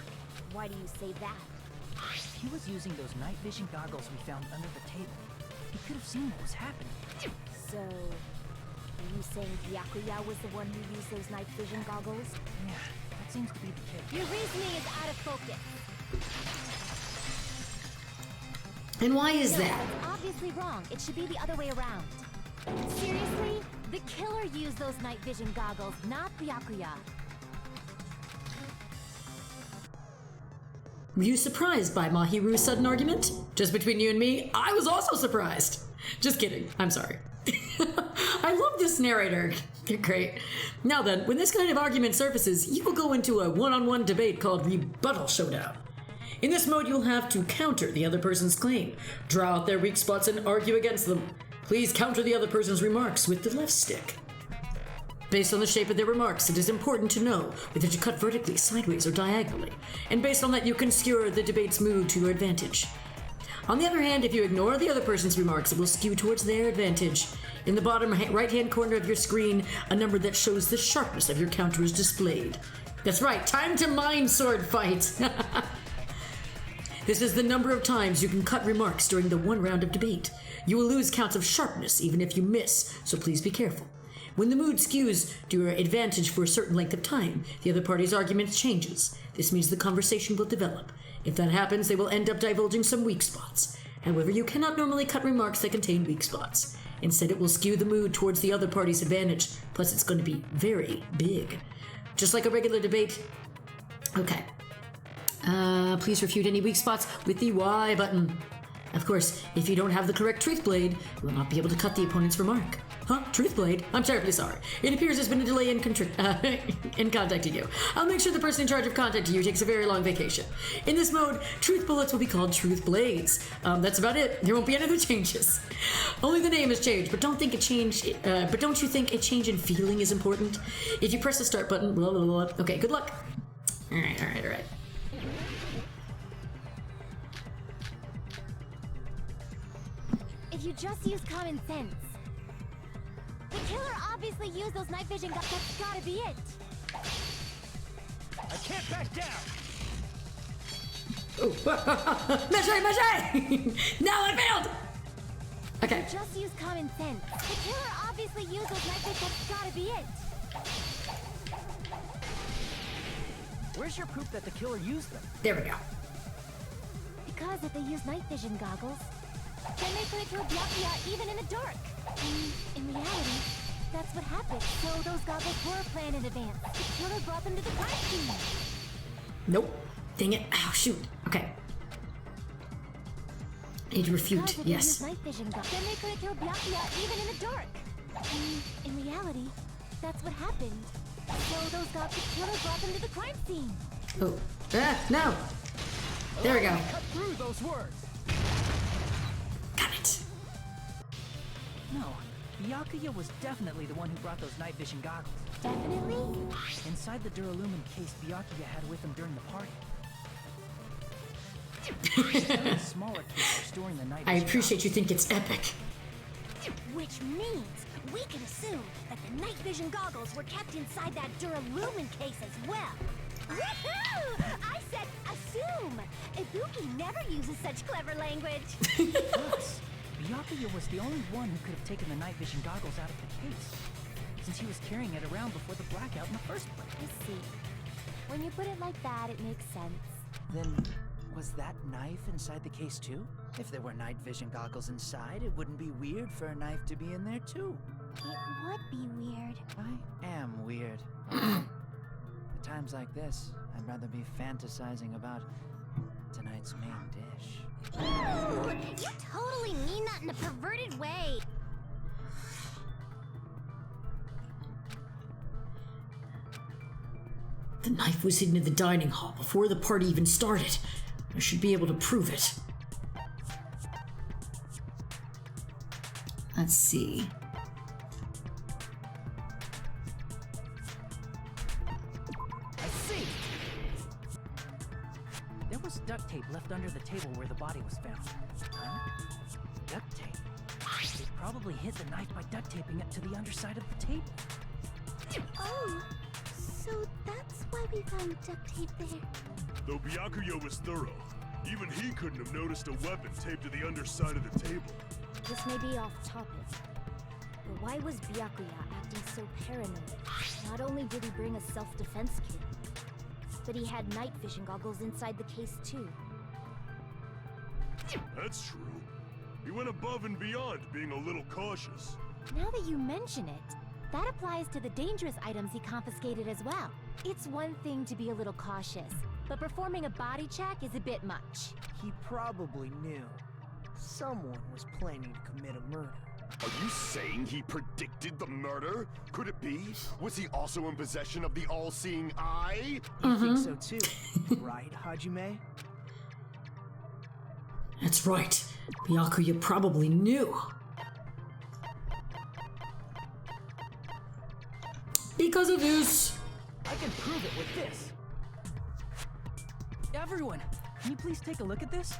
Why do you say that? He was using those night vision goggles we found under the table. He could have seen what was happening. So, are you saying Byakuya was the one who used those night vision goggles? Yeah, that seems to be the case. Your reasoning is out of focus. And why is No, that? that's obviously wrong. It should be the other way around. Seriously? The killer used those night vision goggles, not Byakuya. Were you surprised by Mahiru's sudden argument? Just between you and me, I was also surprised. Just kidding. I'm sorry. I love this narrator. You're great. Now then, when this kind of argument surfaces, you will go into a one-on-one debate called Rebuttal Showdown. In this mode, you'll have to counter the other person's claim, draw out their weak spots, and argue against them. Please counter the other person's remarks with the left stick. Based on the shape of their remarks, it is important to know whether to cut vertically, sideways, or diagonally, and based on that, you can skewer the debate's mood to your advantage. On the other hand, if you ignore the other person's remarks, it will skew towards their advantage. In the bottom right-hand corner of your screen, a number that shows the sharpness of your counter is displayed. That's right, time to mind sword fight! This is the number of times you can cut remarks during the one round of debate. You will lose counts of sharpness even if you miss, so please be careful. When the mood skews to your advantage for a certain length of time, the other party's argument changes. This means the conversation will develop. If that happens, they will end up divulging some weak spots. However, you cannot normally cut remarks that contain weak spots. Instead, it will skew the mood towards the other party's advantage, plus it's going to be very big. Just like a regular debate. Okay. Please refute any weak spots with the Y button. Of course, if you don't have the correct truth blade, you will not be able to cut the opponent's remark. Huh? Truth blade? I'm terribly sorry. It appears there's been a delay in contacting you. I'll make sure the person in charge of contacting you takes a very long vacation. In this mode, truth bullets will be called truth blades. That's about it. There won't be any other changes. Only the name has changed, but don't you think a change in feeling is important? If you press the start button, blah, blah, blah. Okay, good luck. All right. If you just use common sense. The killer obviously used those night vision guns. That's gotta be it. I can't back down. Measure! No, I failed! Okay. If you just use common sense. The killer obviously used those night vision guns. That's gotta be it. Where's your proof that the killer used them? There we go. Because if they use night vision goggles, then they could have killed Byakuya even in the dark. In reality, that's what happened. So those goggles were planned in advance. The killer brought them to the crime scene. Nope. Dang it. Oh, shoot. Okay. I need to refute. Because if Yes. they used night vision goggles, then they could have killed Byakuya even in the dark. In reality, that's what happened. So those goggles, the killer brought them to the crime scene. Oh. No. There we go. Cut through those words. Got it. No, Byakuya was definitely the one who brought those night vision goggles. Definitely? Inside the Duralumin case Byakuya had with him during the party. The smaller case for storing the night I vision appreciate you think it's epic. Which means we can assume that the night vision goggles were kept inside that Duralumin case as well. Woohoo! I said assume! Ibuki never uses such clever language. Plus, Byakuya was the only one who could have taken the night vision goggles out of the case, since he was carrying it around before the blackout in the first place. I see. When you put it like that, it makes sense. Then, was that knife inside the case too? If there were night vision goggles inside, it wouldn't be weird for a knife to be in there too. It would be weird. I am weird. At times like this, I'd rather be fantasizing about tonight's main dish. Ooh, you totally mean that in a perverted way. The knife was hidden in the dining hall before the party even started. I should be able to prove it. Let's see. I see! There was duct tape left under the table where the body was found. Huh? Duct tape? They probably hid the knife by duct taping it to the underside of the table. Oh, so that's why we found duct tape there. Though Byakuya was thorough, even he couldn't have noticed a weapon taped to the underside of the table. This may be off topic, but why was Byakuya acting so paranoid? Not only did he bring a self-defense kit, but he had night vision goggles inside the case too. That's true. He went above and beyond, being a little cautious. Now that you mention it, that applies to the dangerous items he confiscated as well. It's one thing to be a little cautious, but performing a body check is a bit much. He probably knew. Someone was planning to commit a murder. Are you saying he predicted the murder? Could it be? Was he also in possession of the all-seeing eye? You think so too, right, Hajime? That's right. Byakuya probably knew. Because of this. I can prove it with this. Everyone, can you please take a look at this?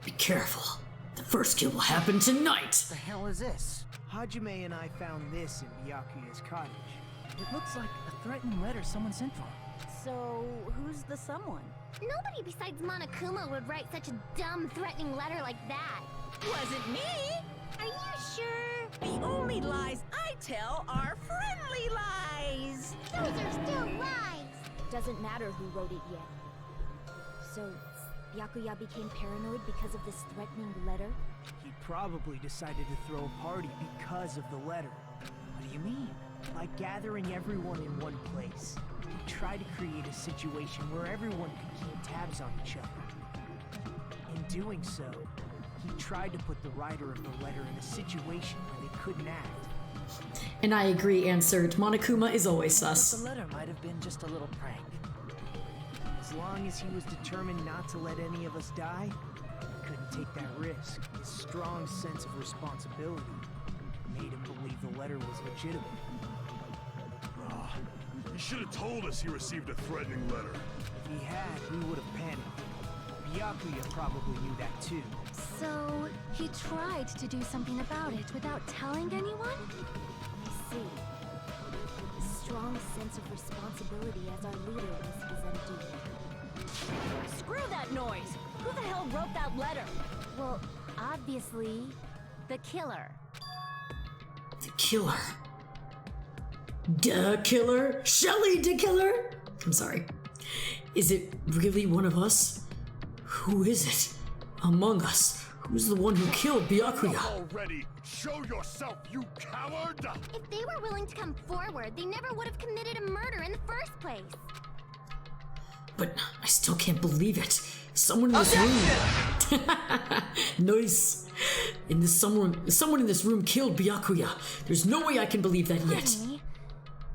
Be careful. The first kill will happen tonight. What the hell is this? Hajime and I found this in Byakuya's cottage. It looks like a threatening letter someone sent for him. So, who's the someone? Nobody besides Monokuma would write such a dumb, threatening letter like that. Wasn't me! Are you sure? The only lies I tell are friendly lies! Those are still lies! Doesn't matter who wrote it yet. So, Byakuya became paranoid because of this threatening letter? He probably decided to throw a party because of the letter. What do you mean? By gathering everyone in one place, he tried to create a situation where everyone could keep tabs on each other. In doing so, he tried to put the writer of the letter in a situation where they couldn't act. And I agree, answered. Monokuma is always sus. The letter might have been just a little prank. As long as he was determined not to let any of us die, he couldn't take that risk. His strong sense of responsibility made him believe the letter was legitimate. He should have told us he received a threatening letter. If he had, we would have panicked. Byakuya probably knew that too. So, he tried to do something about it without telling anyone? I see. A strong sense of responsibility as our leader was his undoing. Screw that noise! Who the hell wrote that letter? Well, obviously, the killer. The killer. Da Killer? Shelly Da Killer? I'm sorry. Is it really one of us? Who is it? Among us? Who's the one who killed Byakuya? Already, show yourself, you coward! If they were willing to come forward, they never would have committed a murder in the first place. But I still can't believe it. Someone in this room. Nice. Someone in this room killed Byakuya. There's no way I can believe that yet. Honey,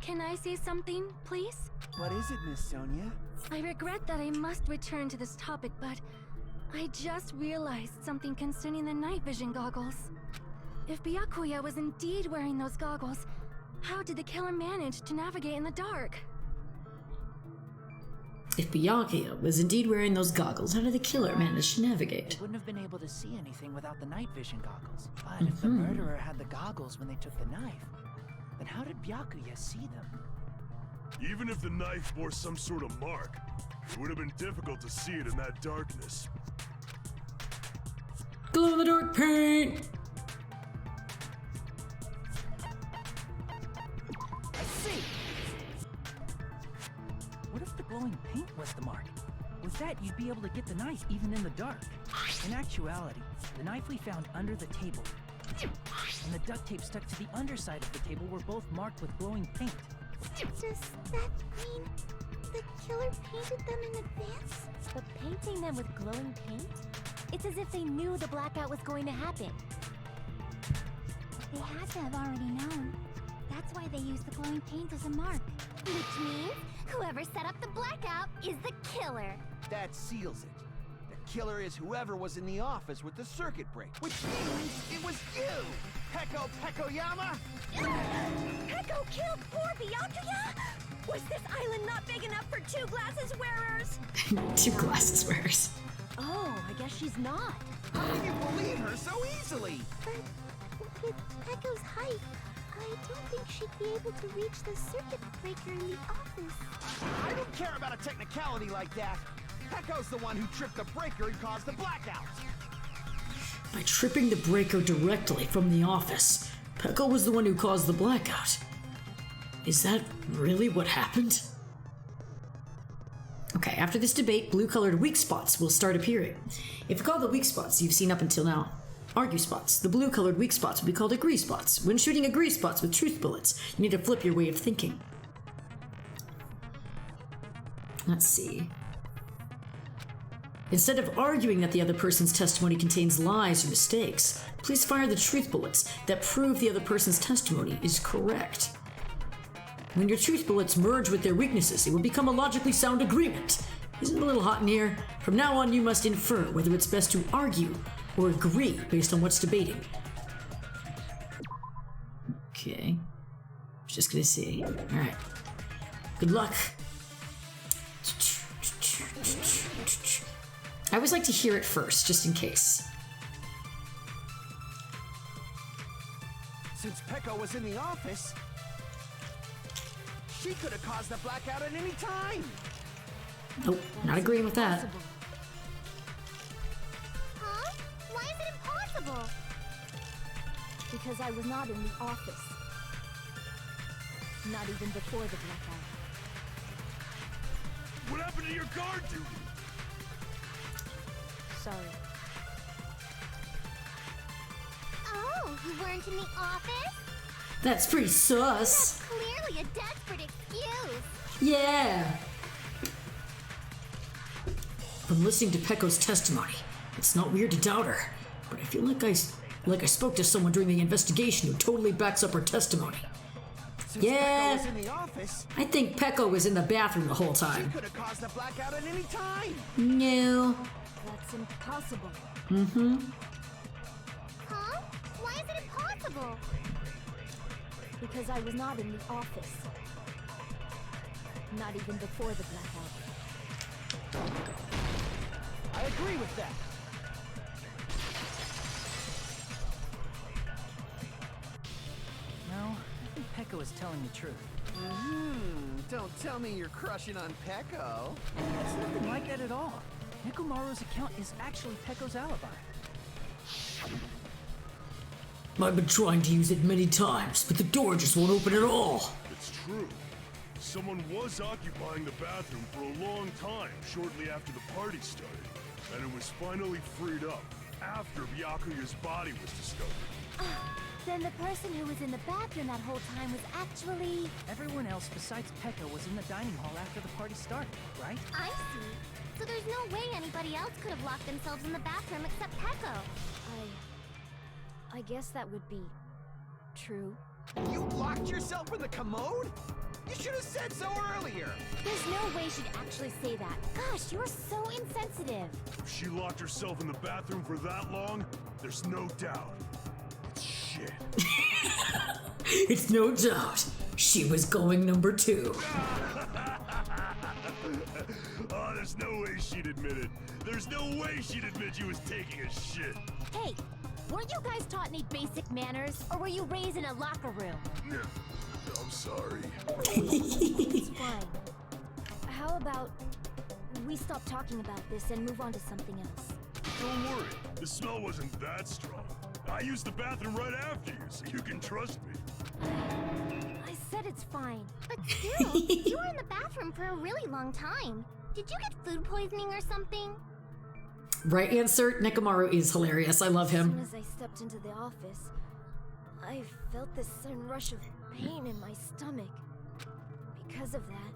can I say something, please? What is it, Miss Sonia? I regret that I must return to this topic, but I just realized something concerning the night vision goggles. If Byakuya was indeed wearing those goggles, how did the killer manage to navigate in the dark? If Byakuya was indeed wearing those goggles, how did the killer manage to navigate? They wouldn't have been able to see anything without the night vision goggles. But if the murderer had the goggles when they took the knife, then how did Byakuya see them? Even if the knife bore some sort of mark, it would have been difficult to see it in that darkness. Glow in the dark paint! I see! What if the glowing paint was the mark? With that, you'd be able to get the knife even in the dark. In actuality, the knife we found under the table and the duct tape stuck to the underside of the table were both marked with glowing paint. Does that mean the killer painted them in advance? But painting them with glowing paint? It's as if they knew the blackout was going to happen. They had to have already known. That's why they used the glowing paint as a mark. Which means whoever set up the blackout is the killer. That seals it. The killer is whoever was in the office with the circuit breaker. Which means it was you! Peko Pekoyama! Peko killed poor Byakuya? Was this island not big enough for two glasses wearers? 2 glasses wearers. Oh, I guess she's not. How can you believe her so easily? But with Peko's height, I don't think she'd be able to reach the circuit breaker in the office. I don't care about a technicality like that. Peko's the one who tripped the breaker and caused the blackout. By tripping the breaker directly from the office, Peko was the one who caused the blackout. Is that really what happened? Okay, after this debate, blue-colored weak spots will start appearing. If you call the weak spots you've seen up until now argue spots, the blue-colored weak spots will be called agree spots. When shooting agree spots with truth bullets, you need to flip your way of thinking. Let's see. Instead of arguing that the other person's testimony contains lies or mistakes, please fire the truth bullets that prove the other person's testimony is correct. When your truth bullets merge with their weaknesses, it will become a logically sound agreement. Isn't it a little hot in here? From now on, you must infer whether it's best to argue or agree based on what's debating. Okay. Just gonna see. Alright. Good luck. I always like to hear it first, just in case. Since Peko was in the office, she could have caused the blackout at any time. Nope, not agreeing with that. Huh? Why is it impossible? Because I was not in the office. Not even before the blackout. What happened to your guard duty? Sorry. Oh, you weren't in the office? That's pretty sus. That's clearly a desperate excuse. Yeah. From listening to Peko's testimony, it's not weird to doubt her, but I feel like I spoke to someone during the investigation who totally backs up her testimony. Since Yeah, Peko was in the office, I think Peko was in the bathroom the whole she time. could have caused the blackout at any time. No. That's impossible. Mm-hmm. Huh? Why is it impossible? Because I was not in the office. Not even before the blackout. I agree with that. No, I think Peko is telling the truth. Don't tell me you're crushing on Peko. It's nothing like that at all. Nekomaru's account is actually Peko's alibi. I've been trying to use it many times, but the door just won't open at all. It's true. Someone was occupying the bathroom for a long time shortly after the party started, and it was finally freed up after Byakuya's body was discovered. Then the person who was in the bathroom that whole time was actually... Everyone else besides Pekka was in the dining hall after the party started, right? I see. So there's no way anybody else could have locked themselves in the bathroom except Pekko. I guess that would be... true. You locked yourself in the commode? You should have said so earlier! There's no way she'd actually say that. Gosh, you're so insensitive. If she locked herself in the bathroom for that long, there's no doubt. It's shit. It's no doubt she was going number 2. Oh, there's no way she'd admit it. There's no way she'd admit she was taking a shit. Hey, weren't you guys taught any basic manners? Or were you raised in a locker room? I'm sorry. It's fine. How about we stop talking about this and move on to something else? Don't worry, the smell wasn't that strong. I used the bathroom right after you, so you can trust me. I said it's fine. But still, you were in the bathroom for a really long time. Did you get food poisoning or something? Right answer, Nekomaru is hilarious. I love him. As soon as I stepped into the office, I felt this sudden rush of pain in my stomach. Because of that,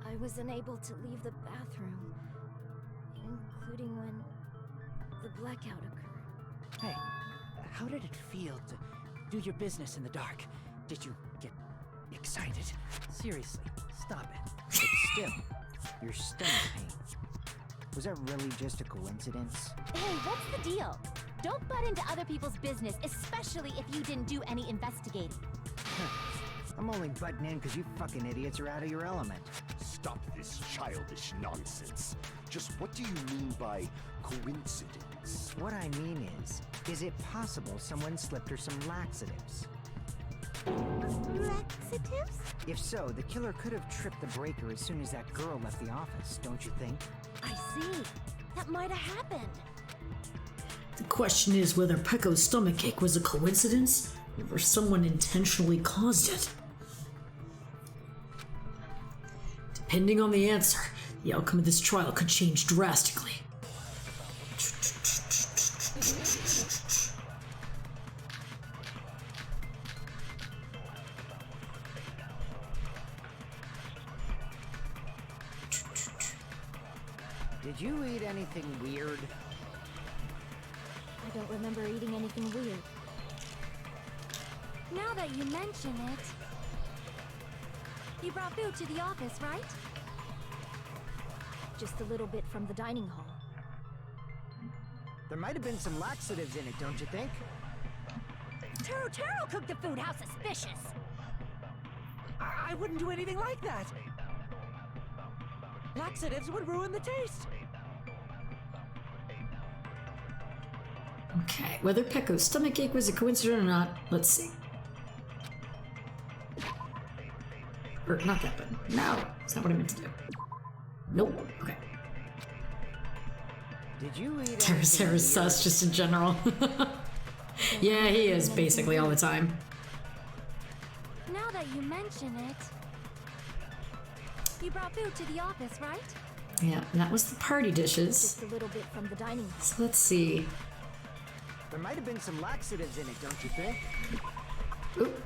I was unable to leave the bathroom, including when the blackout occurred. Hey, how did it feel to do your business in the dark? Did you get excited? Seriously, stop it. But still, your stomach pain. Was that really just a coincidence? Hey, what's the deal? Don't butt into other people's business, especially if you didn't do any investigating. I'm only butting in because you fucking idiots are out of your element. Stop this childish nonsense. Just what do you mean by coincidence? What I mean is it possible someone slipped her some laxatives? Laxatives? If so, the killer could have tripped the breaker as soon as that girl left the office, don't you think? I see. That might have happened. The question is whether Pekko's stomachache was a coincidence or someone intentionally caused it. Depending on the answer, the outcome of this trial could change drastically. Did you eat anything weird? I don't remember eating anything weird. Now that you mention it... You brought food to the office, right? Just a little bit from the dining hall. There might have been some laxatives in it, don't you think? Taro cooked the food. How suspicious! I wouldn't do anything like that. Laxatives would ruin the taste. Okay, whether Pekko's stomachache was a coincidence or not, let's see. Or not that one. No, that's not what I meant to do. Nope. Okay. Did you eat Sarah's sus just in general. Yeah, he is basically all the time. Now that you mention it... You brought food to the office, right? Yeah, and that was the party dishes. Just a little bit from the dining hall. So let's see. There might have been some laxatives in it, don't you think? Oop.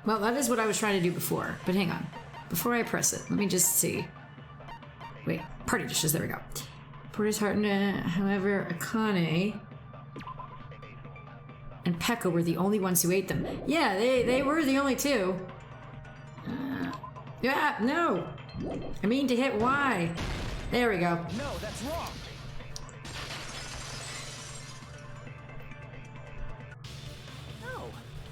Well, that is what I was trying to do before, but hang on. Before I press it, let me just see. Wait, party dishes, there we go. Porter's heart, however, Akane and Pekka were the only ones who ate them. Yeah, they were the only two. Yeah, no. I mean to hit Y. There we go. No, that's wrong. No,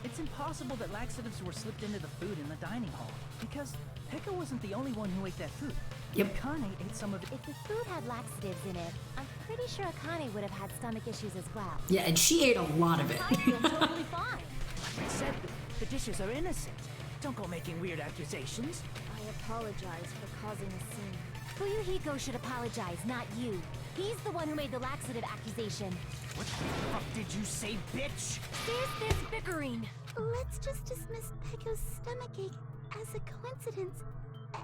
it's impossible that laxatives were slipped into the food in the dining hall, because Pekka wasn't the only one who ate that food. Yep. Akane ate some of it. If the food had laxatives in it, I'm pretty sure Akane would have had stomach issues as well. Yeah, and she ate a lot of it. I feel totally fine. Like I said, the dishes are innocent. Don't go making weird accusations. I apologize for causing a scene. Fuyuhiko should apologize, not you. He's the one who made the laxative accusation. What the fuck did you say, bitch? There's this bickering. Let's just dismiss Pekko's stomachache as a coincidence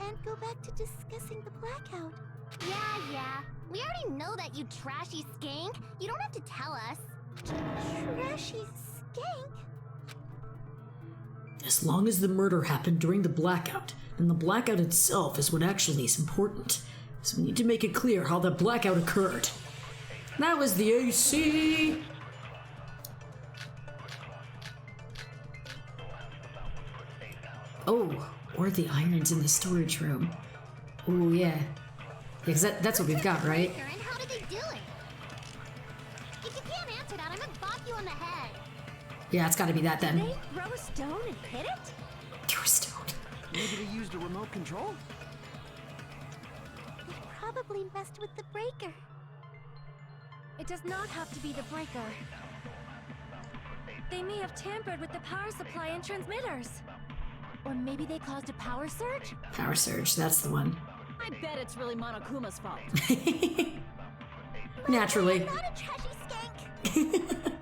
and go back to discussing the blackout. Yeah. We already know that, you trashy skank. You don't have to tell us. Trashy skank? As long as the murder happened during the blackout, then the blackout itself is what actually is important. So we need to make it clear how the blackout occurred. That was the AC! Oh, or the irons in the storage room. Oh, yeah. Because that's what we've got, right? And how did they do it? If you can't answer that, I'm gonna bop you on the head. Yeah, it's gotta be that then. They throw a stone and hit it? Throw a stone. Maybe they used a remote control? They probably messed with the breaker. It does not have to be the breaker. They may have tampered with the power supply and transmitters. Or maybe they caused a power surge? Power surge, that's the one. I bet it's really Monokuma's fault. Naturally. I'm not a trashy skank.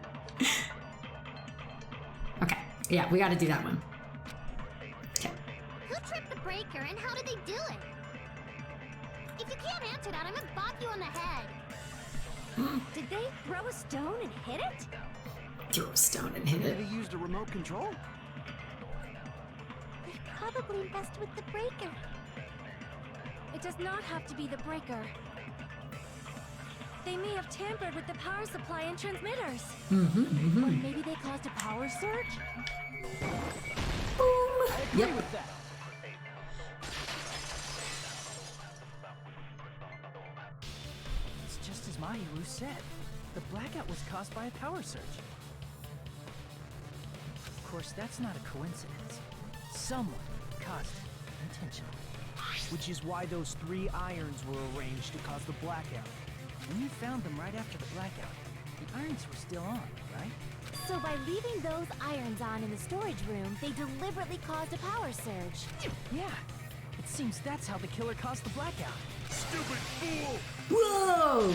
Okay, yeah, we gotta do that one. Okay. Who tripped the breaker and how did they do it? If you can't answer that, I'm gonna bop you on the head. Did they throw a stone and hit it? Throw a stone and hit it. Maybe they used a remote control? They probably messed with the breaker. It does not have to be the breaker. They may have tampered with the power supply and transmitters. Mm-hmm. Or maybe they caused a power surge? I agree with that. It's just as Mahiru said. The blackout was caused by a power surge. Of course, that's not a coincidence. Someone caused it intentionally. Which is why those 3 irons were arranged to cause the blackout. When you found them right after the blackout, the irons were still on, right? So by leaving those irons on in the storage room, they deliberately caused a power surge. Yeah. It seems that's how the killer caused the blackout. Stupid fool! Whoa!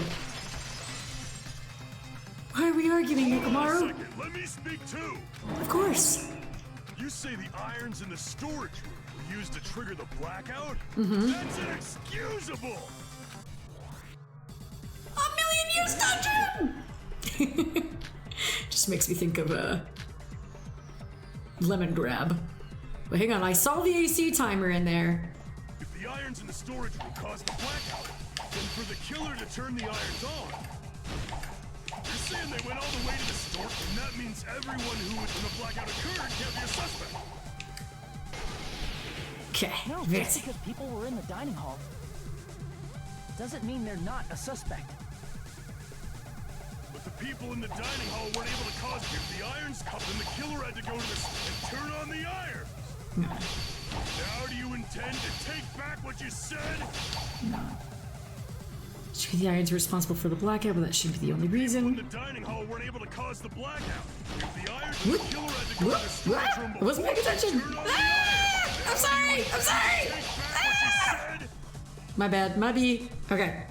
Why are we arguing, Hold on a Nekomaru? second, let me speak too! Of course. You say the irons in the storage room were used to trigger the blackout? Mm-hmm. That's inexcusable! A million years dungeon! Just makes me think of lemon grab. But hang on, I saw the AC timer in there. If the irons in the storage room caused the blackout, then for the killer to turn the irons on, you're saying they went all the way to the store, and that means everyone who was when the blackout occurred can't be a suspect. Okay, No, just because people were in the dining hall doesn't mean they're not a suspect. But the people in the dining hall weren't able to cause it. If the irons cut, then the killer had to go to the and turn on the iron. Now do you intend to take back what you said? No. Sure, the irons are responsible for the blackout, but that shouldn't be the only reason. In the dining hall weren't able to cause the blackout. If the irons, the killer had to go to the storage room I wasn't paying attention. I'm sorry. I'm sorry. My bad. My B. Okay.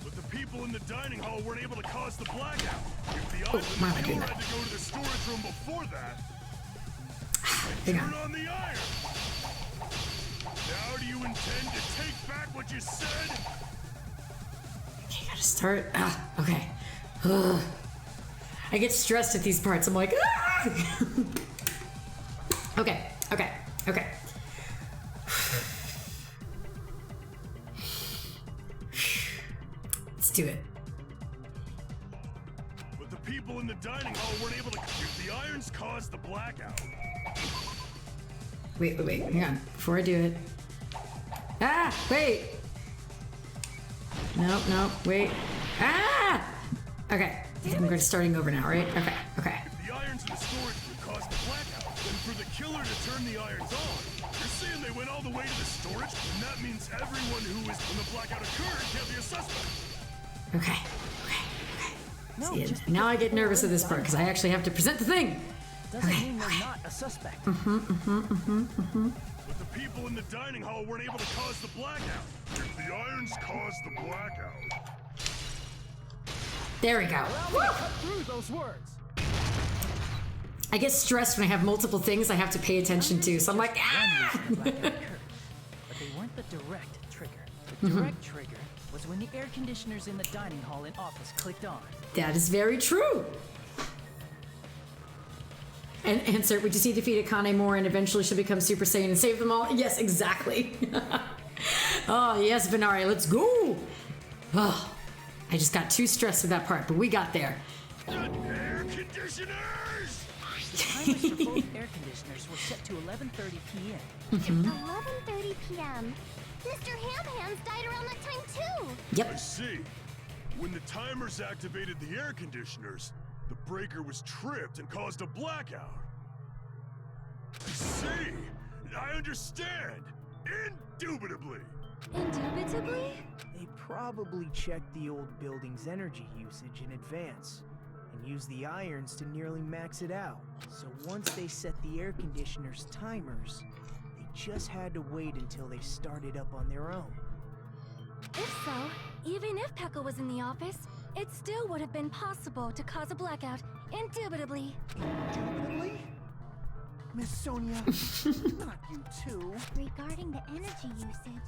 But the people in the dining hall weren't able to cause the blackout. If the irons, why am I the doing killer that? had to go to the storage room before that. Hang Turn on. on the iron. Now do you intend to take back what you said? Okay, gotta start. Okay. Ugh. I get stressed at these parts. I'm like, ah! Okay. Let's do it. But the people in the dining hall weren't able to. If the irons caused the blackout. Wait. Hang on. Before I do it. Wait. No. Wait. Okay. I'm going starting over now, right? Okay. If the irons in the storage room caused the blackout, then for the killer to turn the irons on, you're saying they went all the way to the storage, and that means everyone who was when the blackout occurred can't be a suspect. Okay. No, See, just now I get because nervous at people this were part in the because I actually have to present the thing. doesn't mean they're not a suspect. But the people in the dining hall weren't able to cause the blackout. If the irons caused the blackout. There we go. Allow me to cut through those words. I get stressed when I have multiple things I have to pay attention to, so I'm like, ah! But they weren't the direct trigger. The direct trigger was when the air conditioners in the dining hall and office clicked on. That is very true. And answer, we just need to defeat Akane more and eventually she'll become Super Saiyan and save them all. Yes, exactly. Oh, yes, Venari, let's go. Oh, I just got too stressed with that part, but we got there. Air conditioners! Timers for both air conditioners were set to 11:30 p.m. 11:30 p.m. Mr. Ham Hands died around that time too. Yep. I see. When the timers activated the air conditioners, the breaker was tripped and caused a blackout. I see. I understand. Indubitably. Indubitably? They probably checked the old building's energy usage in advance and used the irons to nearly max it out. So once they set the air conditioner's timers, they just had to wait until they started up on their own. If so, even if Pekka was in the office, it still would have been possible to cause a blackout, indubitably. Indubitably? Miss Sonia, not you too. Regarding the energy usage,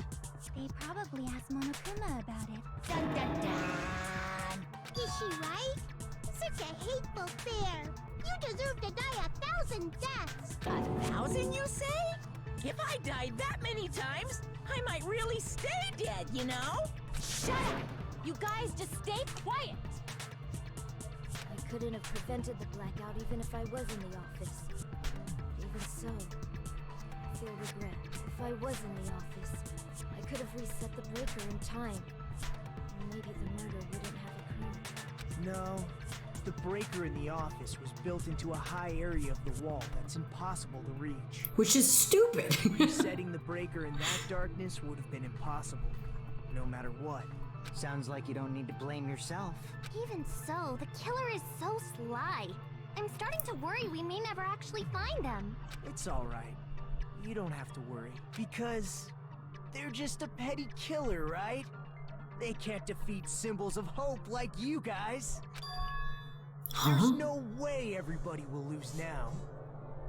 they probably asked Monokuma about it. Dun dun dun! Is she right? Such a hateful bear! You deserve to die 1,000 deaths! 1,000, you say? If I died that many times, I might really stay dead, you know? Shut up! You guys just stay quiet! I couldn't have prevented the blackout even if I was in the office. Even so, I feel regret. If I was in the office, I could have reset the breaker in time. And maybe the murder wouldn't have occurred. No, the breaker in the office was built into a high area of the wall that's impossible to reach. Which is stupid. Resetting the breaker in that darkness would have been impossible, no matter what. Sounds like you don't need to blame yourself. Even so, the killer is so sly. I'm starting to worry we may never actually find them. It's alright. You don't have to worry, because they're just a petty killer, right? They can't defeat symbols of hope like you guys. There's no way everybody will lose now.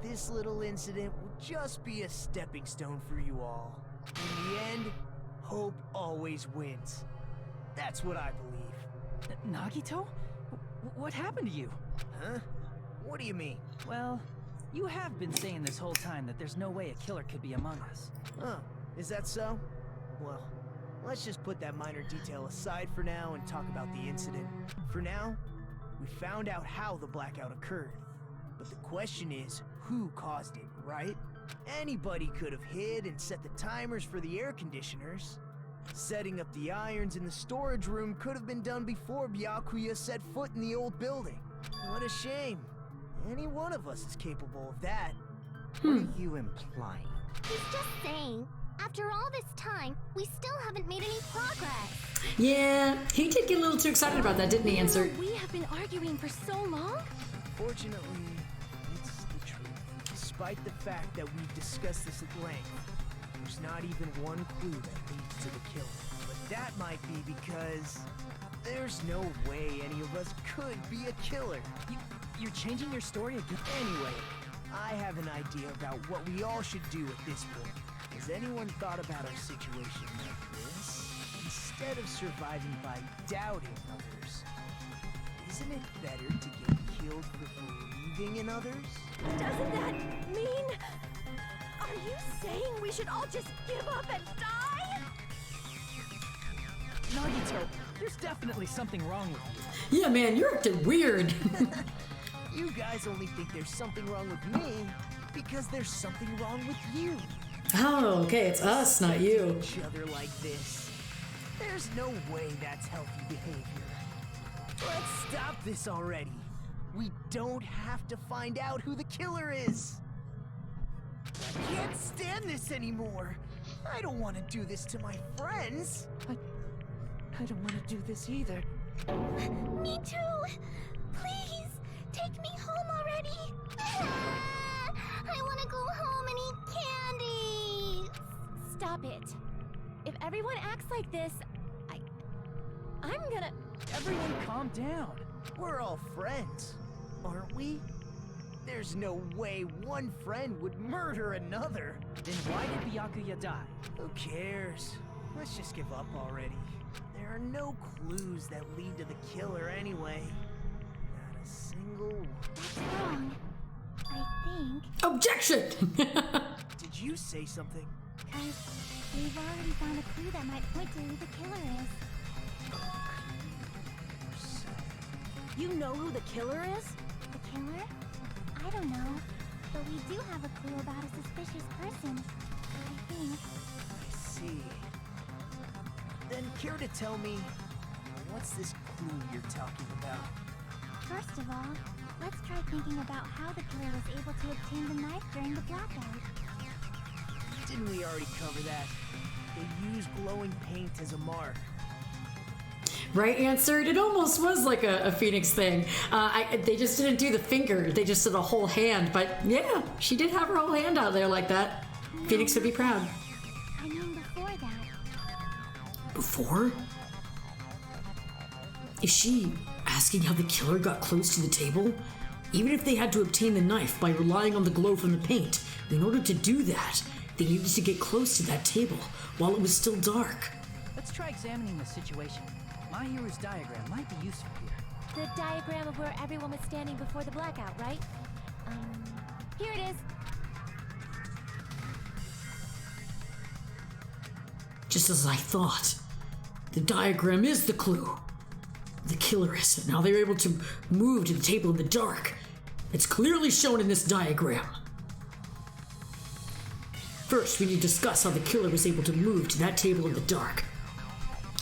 This little incident will just be a stepping stone for you all. In the end, hope always wins. That's what I believe. Nagito? What happened to you? Huh? What do you mean? Well, you have been saying this whole time that there's no way a killer could be among us. Oh, is that so? Well, let's just put that minor detail aside for now and talk about the incident. For now, we found out how the blackout occurred. But the question is, who caused it, right? Anybody could have hid and set the timers for the air conditioners. Setting up the irons in the storage room could have been done before Byakuya set foot in the old building. What a shame. Any one of us is capable of that. What are you implying? He's just saying, after all this time, we still haven't made any progress. Yeah, he did get a little too excited about that, didn't he, Answer? We have been arguing for so long? Fortunately, it's the truth. Despite the fact that we've discussed this at length, there's not even one clue that leads to the killing. But that might be because there's no way any of us could be a killer. You're changing your story again? Anyway, I have an idea about what we all should do at this point. Has anyone thought about our situation like this? Instead of surviving by doubting others, isn't it better to get killed for believing in others? Doesn't that mean... Are you saying we should all just give up and die? Nagito, there's definitely something wrong with you. Yeah, man, you're acting weird. You guys only think there's something wrong with me because there's something wrong with you. Oh, okay, it's us, not you. Each other like this. There's no way that's healthy behavior. Let's stop this already. We don't have to find out who the killer is. I can't stand this anymore. I don't want to do this to my friends. I don't want to do this either. Me too. Please, take me home already. I want to go home and eat candy. Stop it. If everyone acts like this, I'm gonna... Everyone calm down. We're all friends, aren't we? There's no way one friend would murder another. Then why did Byakuya die? Who cares? Let's just give up already. There are no clues that lead to the killer anyway. Not a single one. That's wrong. I think. Objection! Did you say something? Because we've already found a clue that might point to who the killer is. You know who the killer is? The killer? I don't know. But we do have a clue about a suspicious person. I think. I see. Then care to tell me, what's this clue you're talking about? First of all, let's try thinking about how the killer was able to obtain the knife during the blackout. Didn't we already cover that? They use glowing paint as a mark. Right answer. It almost was like a Phoenix thing. They just didn't do the finger. They just did a whole hand. But yeah, she did have her whole hand out there like that. Phoenix would be proud. I mean before that. Before? Is she asking how the killer got close to the table? Even if they had to obtain the knife by relying on the glow from the paint, in order to do that, they needed to get close to that table while it was still dark. Let's try examining the situation. My hero's diagram might be useful here. The diagram of where everyone was standing before the blackout, right? Here it is. Just as I thought. The diagram is the clue. The killer is. Now they're able to move to the table in the dark. It's clearly shown in this diagram. First, we need to discuss how the killer was able to move to that table in the dark.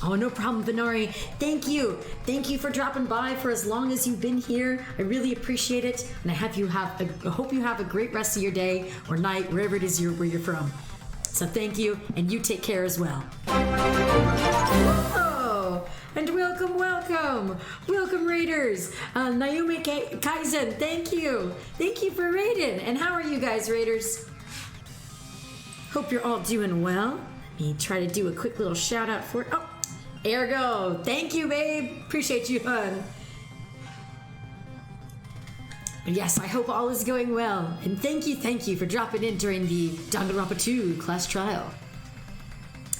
Oh, no problem, Venari. Thank you. Thank you for dropping by for as long as you've been here. I really appreciate it. And I hope you have a great rest of your day or night, wherever it is where you're from. So thank you, and you take care as well. Oh, and welcome, welcome. Welcome, Raiders. Naomi Kaizen, thank you. Thank you for raiding. And how are you guys, Raiders? Hope you're all doing well. Let me try to do a quick little shout out for... Oh, Ergo, thank you, babe. Appreciate you, hon. But yes, I hope all is going well. And thank you for dropping in during the Danganronpa 2 class trial.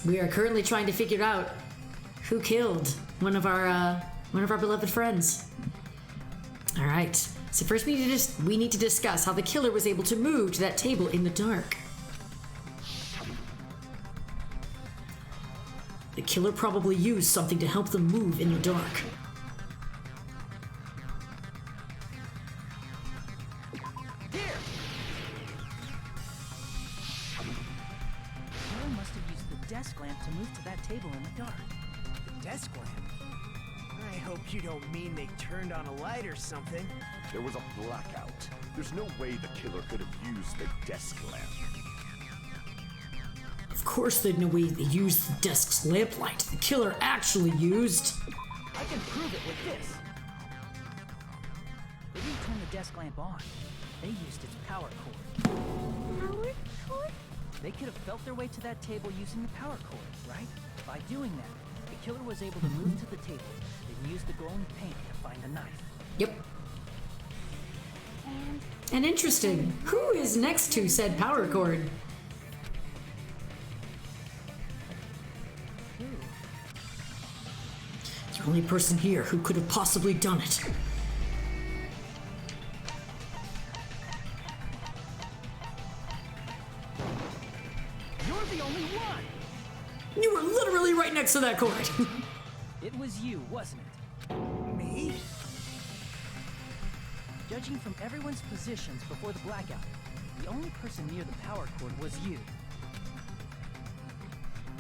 We are currently trying to figure out who killed one of our beloved friends. All right. So first we need to discuss how the killer was able to move to that table in the dark. The killer probably used something to help them move in the dark. Here! The killer must have used the desk lamp to move to that table in the dark. The desk lamp? I hope you don't mean they turned on a light or something. There was a blackout. There's no way the killer could have used the desk lamp. Of course there'd no way they used the desk's lamplight. The killer actually used... I can prove it with this. They didn't turn the desk lamp on. They used its power cord. Power cord? They could have felt their way to that table using the power cord, right? By doing that, the killer was able to move to the table, then use the glowing paint to find the knife. Yep. And interesting, who is next to said power cord? The only person here who could have possibly done it. You're the only one! You were literally right next to that cord. It was you, wasn't it? Me? Judging from everyone's positions before the blackout, the only person near the power cord was you.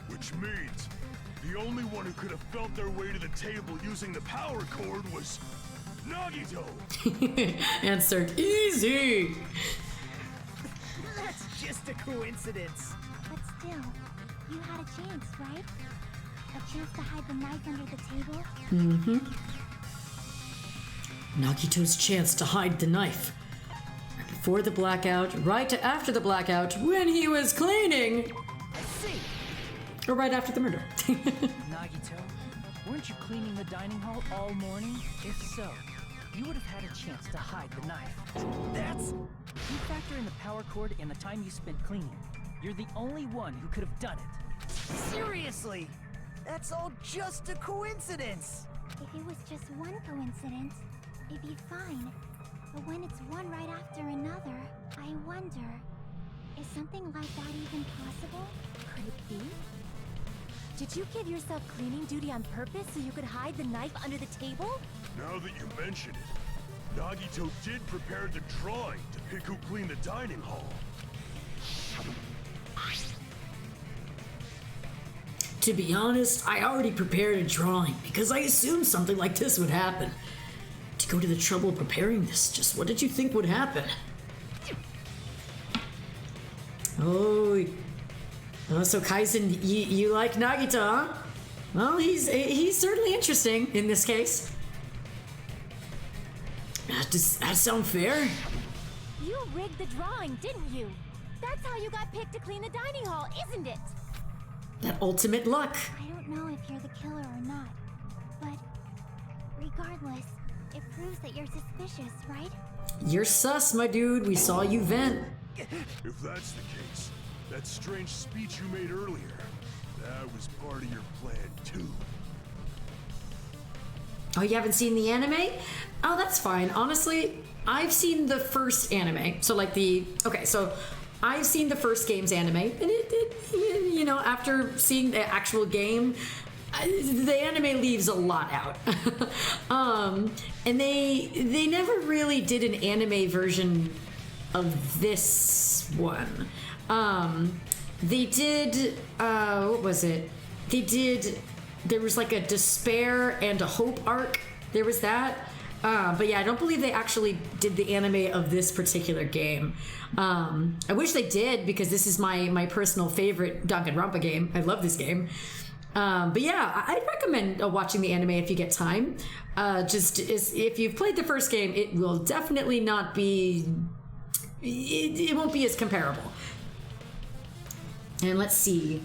Which means the only one who could have felt their way to the table using the power cord was Nagito! Answered easy! That's just a coincidence. But still, you had a chance, right? A chance to hide the knife under the table? Mm-hmm. Nagito's chance to hide the knife. Right before the blackout, right after the blackout, when he was cleaning! I see! Or right after the murder. Nagito, weren't you cleaning the dining hall all morning? If so, you would have had a chance to hide the knife. That's... You factor in the power cord and the time you spent cleaning. You're the only one who could have done it. Seriously? That's all just a coincidence. If it was just one coincidence, it'd be fine. But when it's one right after another, I wonder, is something like that even possible? Could it be? Did you give yourself cleaning duty on purpose so you could hide the knife under the table? Now that you mention it, Nagito did prepare the drawing to pick who cleaned the dining hall. To be honest, I already prepared a drawing because I assumed something like this would happen. To go to the trouble of preparing this, just what did you think would happen? Oh, so Kaizen, you like Nagito, huh? Well, he's certainly interesting in this case. Does that sound fair? You rigged the drawing, didn't you? That's how you got picked to clean the dining hall, isn't it? That ultimate luck. I don't know if you're the killer or not, but regardless, it proves that you're suspicious, right? You're sus, my dude. We saw you vent. If that's the case, that strange speech you made earlier, that was part of your plan too. Oh, you haven't seen the anime? Oh, that's fine. Honestly, I've seen the first anime. So like so I've seen the first game's anime, and you know, after seeing the actual game, the anime leaves a lot out. And they never really did an anime version of this one. They did, what was it? There was like a despair and a hope arc. There was that. But yeah, I don't believe they actually did the anime of this particular game. I wish they did, because this is my personal favorite Danganronpa game. I love this game. But yeah, I'd recommend watching the anime if you get time. If you've played the first game, it will definitely not be... It won't be as comparable. And let's see.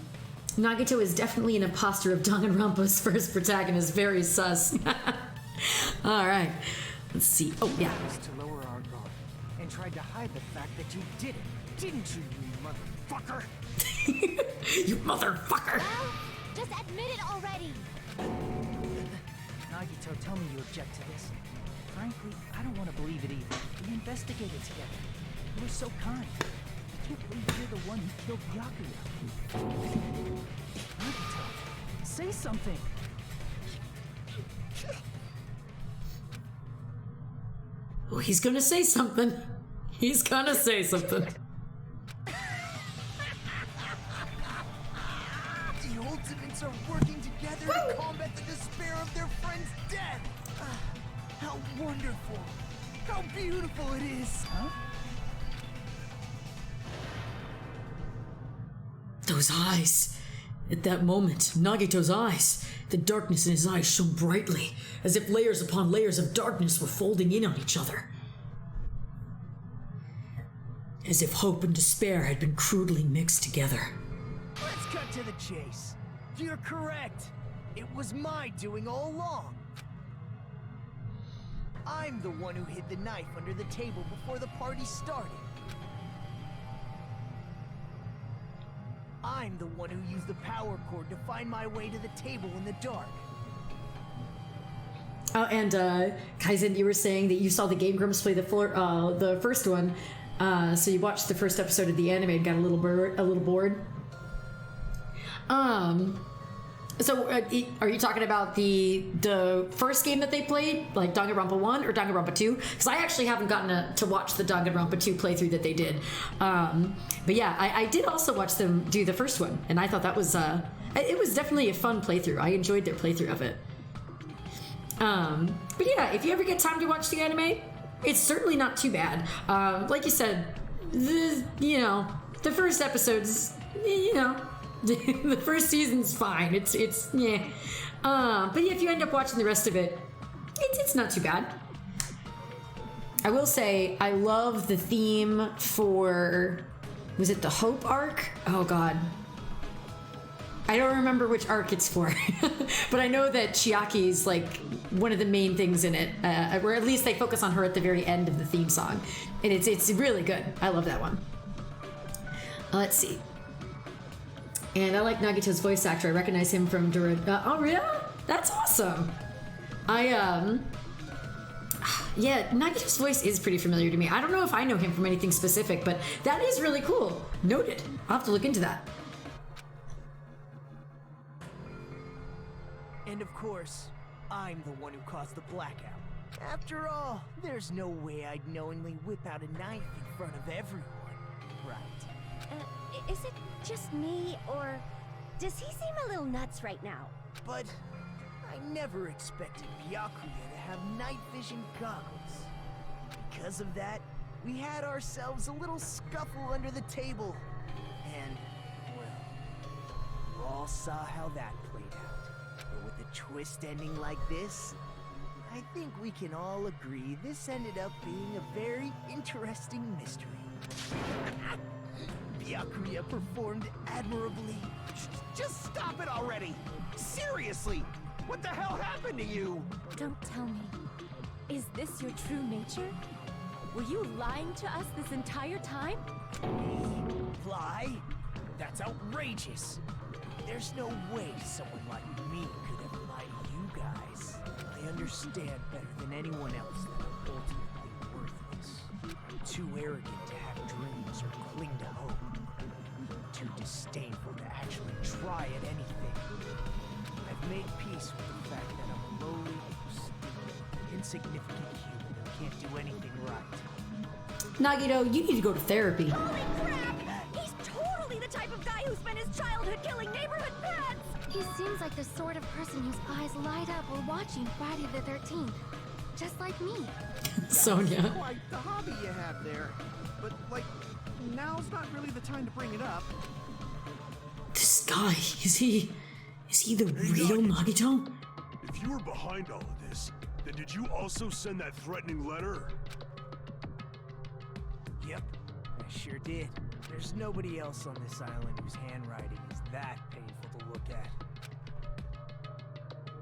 Nagito is definitely an imposter of Danganronpa's first protagonist. Very sus. All right. Let's see. Oh, yeah. To lower our guard and tried to hide the fact that you did it, didn't you, you motherfucker? You motherfucker! Well, just admit it already. Nagito, tell me you object to this. Frankly, I don't want to believe it either. We investigated together. You were so kind. I can't believe you're the one who killed Byakuya. Nagito, say something. Oh, he's gonna say something. He's gonna say something. The Ultimates are working together to combat the despair of their friend's death. How wonderful. How beautiful it is. Huh? Those eyes. At that moment, Nagito's eyes. The darkness in his eyes shone brightly, as if layers upon layers of darkness were folding in on each other. As if hope and despair had been crudely mixed together. Let's cut to the chase. You're correct. It was my doing all along. I'm the one who hid the knife under the table before the party started. I'm the one who used the power cord to find my way to the table in the dark. Oh, and Kaizen, you were saying that you saw the Game Grumps play the first one, so you watched the first episode of the anime and got a little bored. So are you talking about the first game that they played, like Danganronpa 1 or Danganronpa 2? Because I actually haven't gotten to watch the Danganronpa 2 playthrough that they did. But yeah, I did also watch them do the first one, and I thought that was it was definitely a fun playthrough. I enjoyed their playthrough of it. But yeah, if you ever get time to watch the anime, it's certainly not too bad. Like you said, the first episode's, the first season's fine. It's yeah. But yeah, if you end up watching the rest of it, it's not too bad. I will say I love the theme for, was it the Hope arc? Oh god. I don't remember which arc it's for, but I know that Chiaki's like one of the main things in it, or at least they focus on her at the very end of the theme song, and it's really good. I love that one. Let's see. And I like Nagito's voice actor. I recognize him from oh, really? That's awesome. Yeah, Nagito's voice is pretty familiar to me. I don't know if I know him from anything specific, but that is really cool. Noted. I'll have to look into that. And of course, I'm the one who caused the blackout. After all, there's no way I'd knowingly whip out a knife in front of everyone, right? Is it just me, or does he seem a little nuts right now? But I never expected Byakuya to have night vision goggles. Because of that, we had ourselves a little scuffle under the table. And, well, you all saw how that played out. But with the twist ending like this, I think we can all agree this ended up being a very interesting mystery. Byakuya performed admirably. Just stop it already! Seriously! What the hell happened to you? Don't tell me. Is this your true nature? Were you lying to us this entire time? Lie? That's outrageous. There's no way someone like me could ever lie to you guys. I understand better than anyone else that I'm ultimately worthless. I'm too arrogant to have dreams or cling to hope. Too disdainful to actually try at anything. I've made peace with the fact that I'm a lowly, stupid, insignificant human who can't do anything right. Nagito, you need to go to therapy. Holy crap! He's totally the type of guy who spent his childhood killing neighborhood pets! He seems like the sort of person whose eyes light up while watching Friday the 13th. Just like me. Sonia. Quite the hobby you have there. But, like, now's not really the time to bring it up. This guy, is he the real Nagito? If you were behind all of this, then did you also send that threatening letter? Yep, I sure did. There's nobody else on this island whose handwriting is that painful to look at.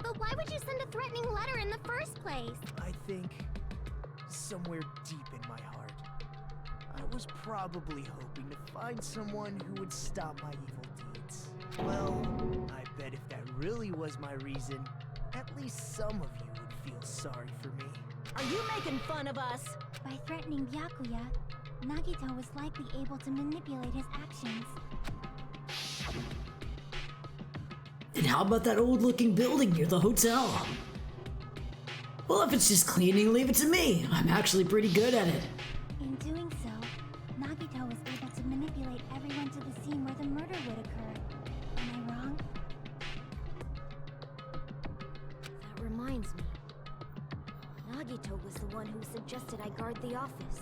But why would you send a threatening letter in the first place? I think somewhere deep in my heart, I was probably hoping to find someone who would stop my evil deeds. Well, I bet if that really was my reason, at least some of you would feel sorry for me. Are you making fun of us? By threatening Byakuya, Nagito was likely able to manipulate his actions. And how about that old-looking building near the hotel? Well, if it's just cleaning, leave it to me. I'm actually pretty good at it. In doing so, Nagito was able to manipulate everyone to the scene where the murder would occur. Am I wrong? That reminds me. Nagito was the one who suggested I guard the office.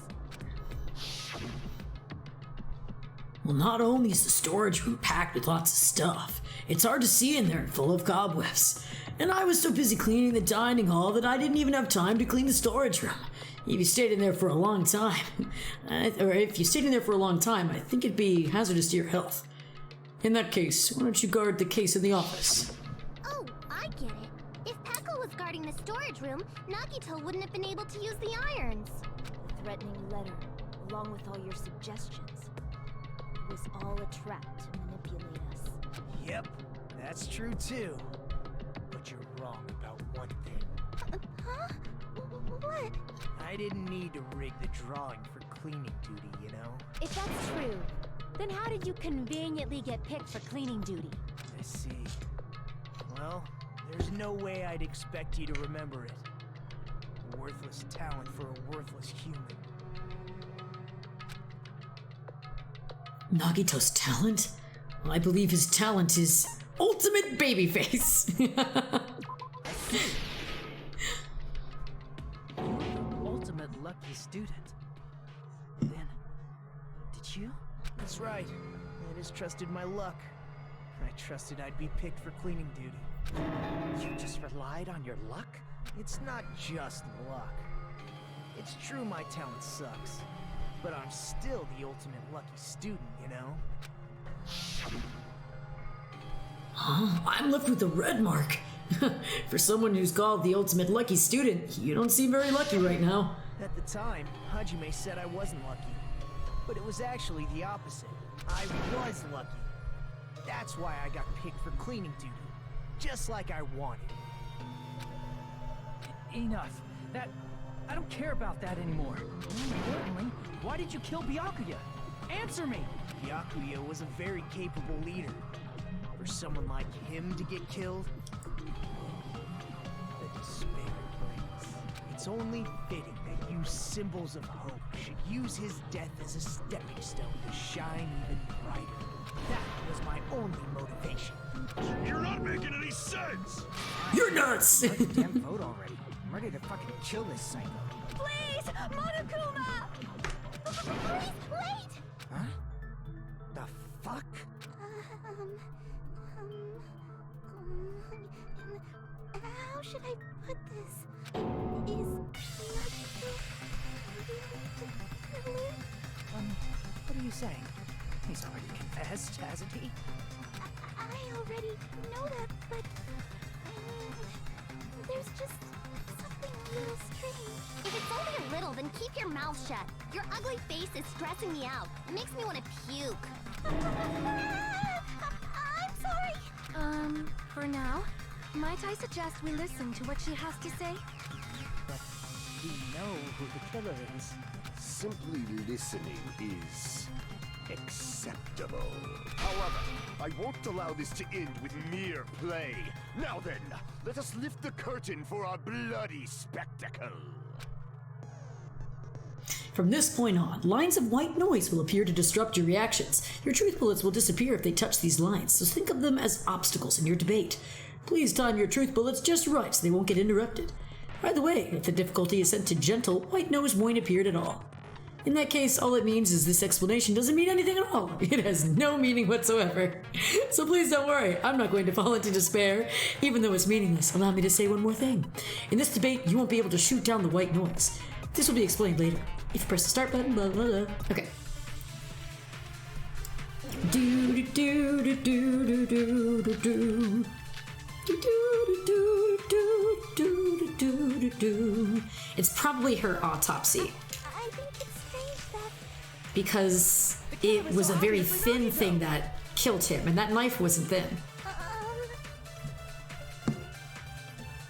Well, not only is the storage room packed with lots of stuff, it's hard to see in there and full of cobwebs. And I was so busy cleaning the dining hall that I didn't even have time to clean the storage room. If you stayed in there for a long time, I think it'd be hazardous to your health. In that case, why don't you guard the case in the office? Oh, I get it. If Pekka was guarding the storage room, Nagito wouldn't have been able to use the irons. The threatening letter, along with all your suggestions, was all a trap to manipulate us. Yep, that's true too. But you're wrong about one thing. Huh? What? I didn't need to rig the drawing for cleaning duty, you know? If that's true, then how did you conveniently get picked for cleaning duty? I see. Well, there's no way I'd expect you to remember it. A worthless talent for a worthless human. Nagito's talent? I believe his talent is ultimate babyface. Ultimate lucky student. Then, did you? That's right. I just trusted my luck. I trusted I'd be picked for cleaning duty. You just relied on your luck? It's not just luck. It's true my talent sucks, but I'm still the ultimate lucky student, you know? I'm left with a red mark. For someone who's called the ultimate lucky student, you don't seem very lucky right now. At the time, Hajime said I wasn't lucky. But it was actually the opposite. I was lucky. That's why I got picked for cleaning duty. Just like I wanted. Enough. I don't care about that anymore. More importantly, why did you kill Byakuya? Answer me! Byakuya was a very capable leader. For someone like him to get killed, the despair it brings. It's only fitting that you symbols of hope should use his death as a stepping stone to shine even brighter. That was my only motivation. You're not making any sense! You're nuts! Damn vote already. I'm ready to fucking kill this psycho. Please, Monokuma! Please, wait! Huh? The fuck? How should I put this? Is What are you saying? He's already confessed, hasn't he? I already know that, but there's just something a little strange. If it's only a little, then keep your mouth shut. Your ugly face is stressing me out. It makes me want to puke. I'm sorry. For now, might I suggest we listen to what she has to say? But we know who the killer is. Simply listening is acceptable. However, I won't allow this to end with mere play. Now then, let us lift the curtain for our bloody spectacle. From this point on, lines of white noise will appear to disrupt your reactions. Your truth bullets will disappear if they touch these lines, so think of them as obstacles in your debate. Please time your truth bullets just right so they won't get interrupted. By the way, if the difficulty is set to gentle, white noise won't appear at all. In that case, all it means is this explanation doesn't mean anything at all. It has no meaning whatsoever. So please don't worry, I'm not going to fall into despair. Even though it's meaningless, allow me to say one more thing. In this debate, you won't be able to shoot down the white noise. This will be explained later. If you press the start button, blah blah blah. Okay. Do do do do do do do do. It's probably her autopsy. I think it's strange that... Because it was a very thin thing that killed him, and that knife wasn't thin.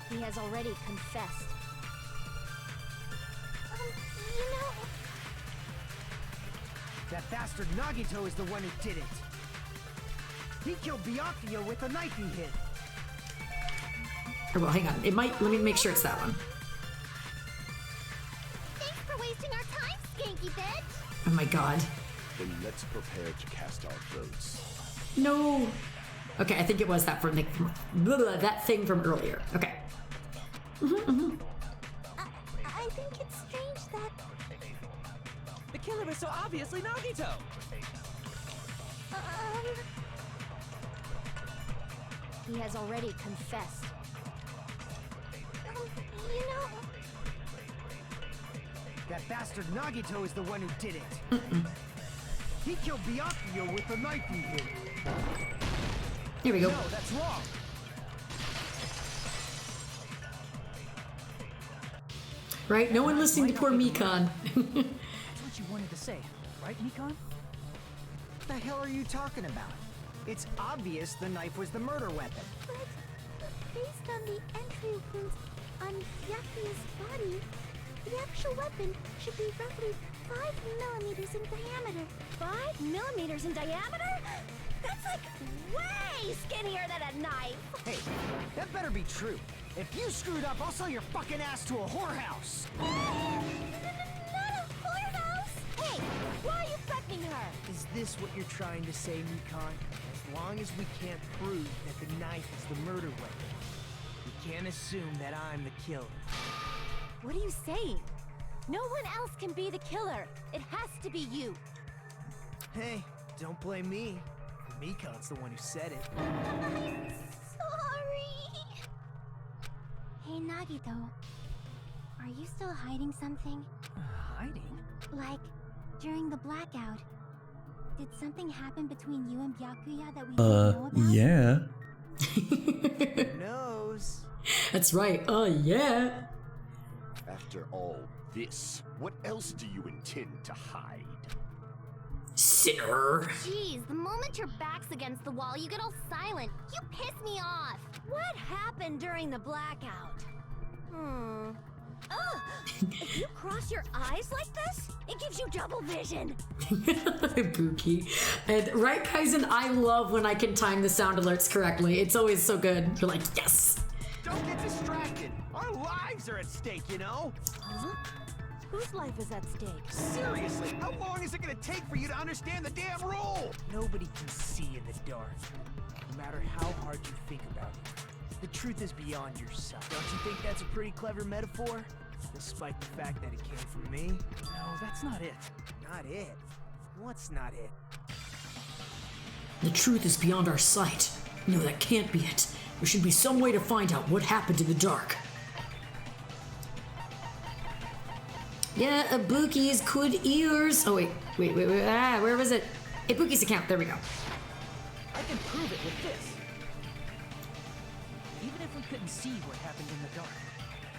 He has already confessed. You know... That bastard Nagito is the one who did it. He killed Byakuya with the knife he hid. Or well, hang on. It might. Let me make sure it's that one. Thanks for wasting our time, skanky bitch! Oh my god. Then let's prepare to cast our votes. No. Okay, I think it was that from that thing from earlier. Okay. I think it's strange that... The killer is so obviously Nagito! He has already confessed. You know... That bastard Nagito is the one who did it. He killed Byakuya with the knife he hid. Here we go. No, that's wrong. Right? No one listening to poor Mikan. That's what you wanted to say, right, Mikan? What the hell are you talking about? It's obvious the knife was the murder weapon. But based on the entry wounds on Byakuya's body, the actual weapon should be roughly 5 millimeters in diameter. 5 millimeters in diameter? That's like way skinnier than a knife! Hey, that better be true. If you screwed up, I'll sell your fucking ass to a whorehouse. Not a whorehouse! Hey, why are you threatening her? Is this what you're trying to say, Mikan? As long as we can't prove that the knife is the murder weapon, we can't assume that I'm the killer. What are you saying? No one else can be the killer. It has to be you. Hey, don't blame me. Mikan's the one who said it. I'm sorry. Hey, Nagito. Are you still hiding something? Hiding? Like, during the blackout, did something happen between you and Byakuya that we didn't know about? Yeah. Who knows? That's right. Oh, yeah. After all this, what else do you intend to hide? Sinner. Jeez, the moment your back's against the wall, you get all silent. You piss me off. What happened during the blackout? Ugh! If you cross your eyes like this, it gives you double vision. Buki. And right, Kaizen, I love when I can time the sound alerts correctly. It's always so good. You're like, yes. Don't get distracted. Our lives are at stake, you know? Huh? Whose life is at stake? Seriously, how long is it gonna take for you to understand the damn rule? Nobody can see in the dark, no matter how hard you think about it. The truth is beyond your sight. Don't you think that's a pretty clever metaphor? Despite the fact that it came from me? No, that's not it. Not it? What's not it? The truth is beyond our sight. No, that can't be it. There should be some way to find out what happened in the dark. Yeah, Ibuki's good ears. Oh, wait. Ah, where was it? Ibuki's account. There we go. I can prove it with this. Even if we couldn't see what happened in the dark,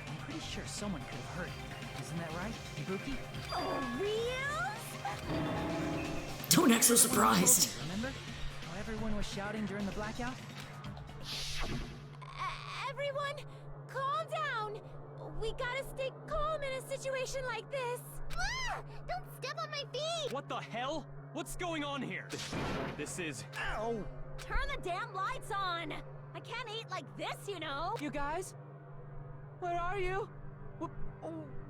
I'm pretty sure someone could have heard it. Isn't that right, Ibuki? Oh, real? Don't act so surprised. Remember how everyone was shouting during the blackout? Everyone, calm down. We gotta stay calm in a situation like this. Ah! Don't step on my feet! What the hell? What's going on here? This is... Ow! Turn the damn lights on. I can't eat like this, you know. You guys? Where are you?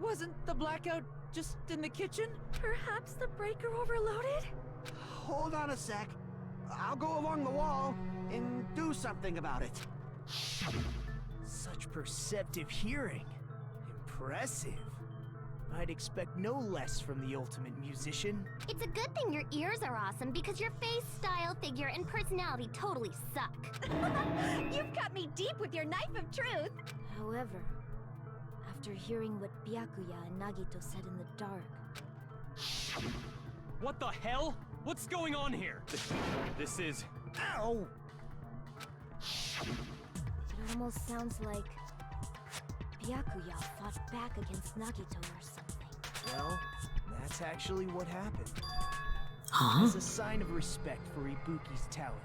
Wasn't the blackout just in the kitchen? Perhaps the breaker overloaded? Hold on a sec. I'll go along the wall and do something about it. Such perceptive hearing. Impressive. I'd expect no less from the ultimate musician. It's a good thing your ears are awesome because your face, style, figure, and personality totally suck. You've cut me deep with your knife of truth. However, after hearing what Byakuya and Nagito said in the dark... What the hell? What's going on here? This is... Ow! It almost sounds like Byakuya fought back against Nagito or something. Well, that's actually what happened. Huh? As a sign of respect for Ibuki's talent,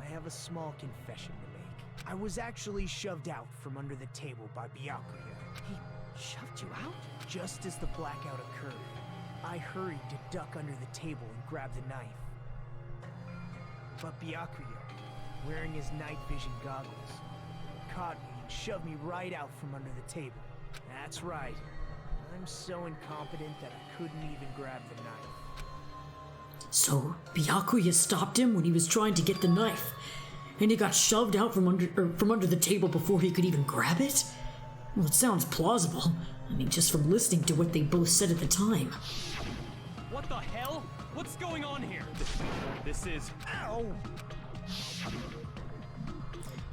I have a small confession to make. I was actually shoved out from under the table by Byakuya. He shoved you out? Just as the blackout occurred, I hurried to duck under the table and grab the knife. But Byakuya, wearing his night vision goggles, caught me and shoved me right out from under the table. That's right. I'm so incompetent that I couldn't even grab the knife. So, Byakuya stopped him when he was trying to get the knife, and he got shoved out from under the table before he could even grab it? Well, it sounds plausible. I mean, just from listening to what they both said at the time. What the hell? What's going on here? This is... Ow!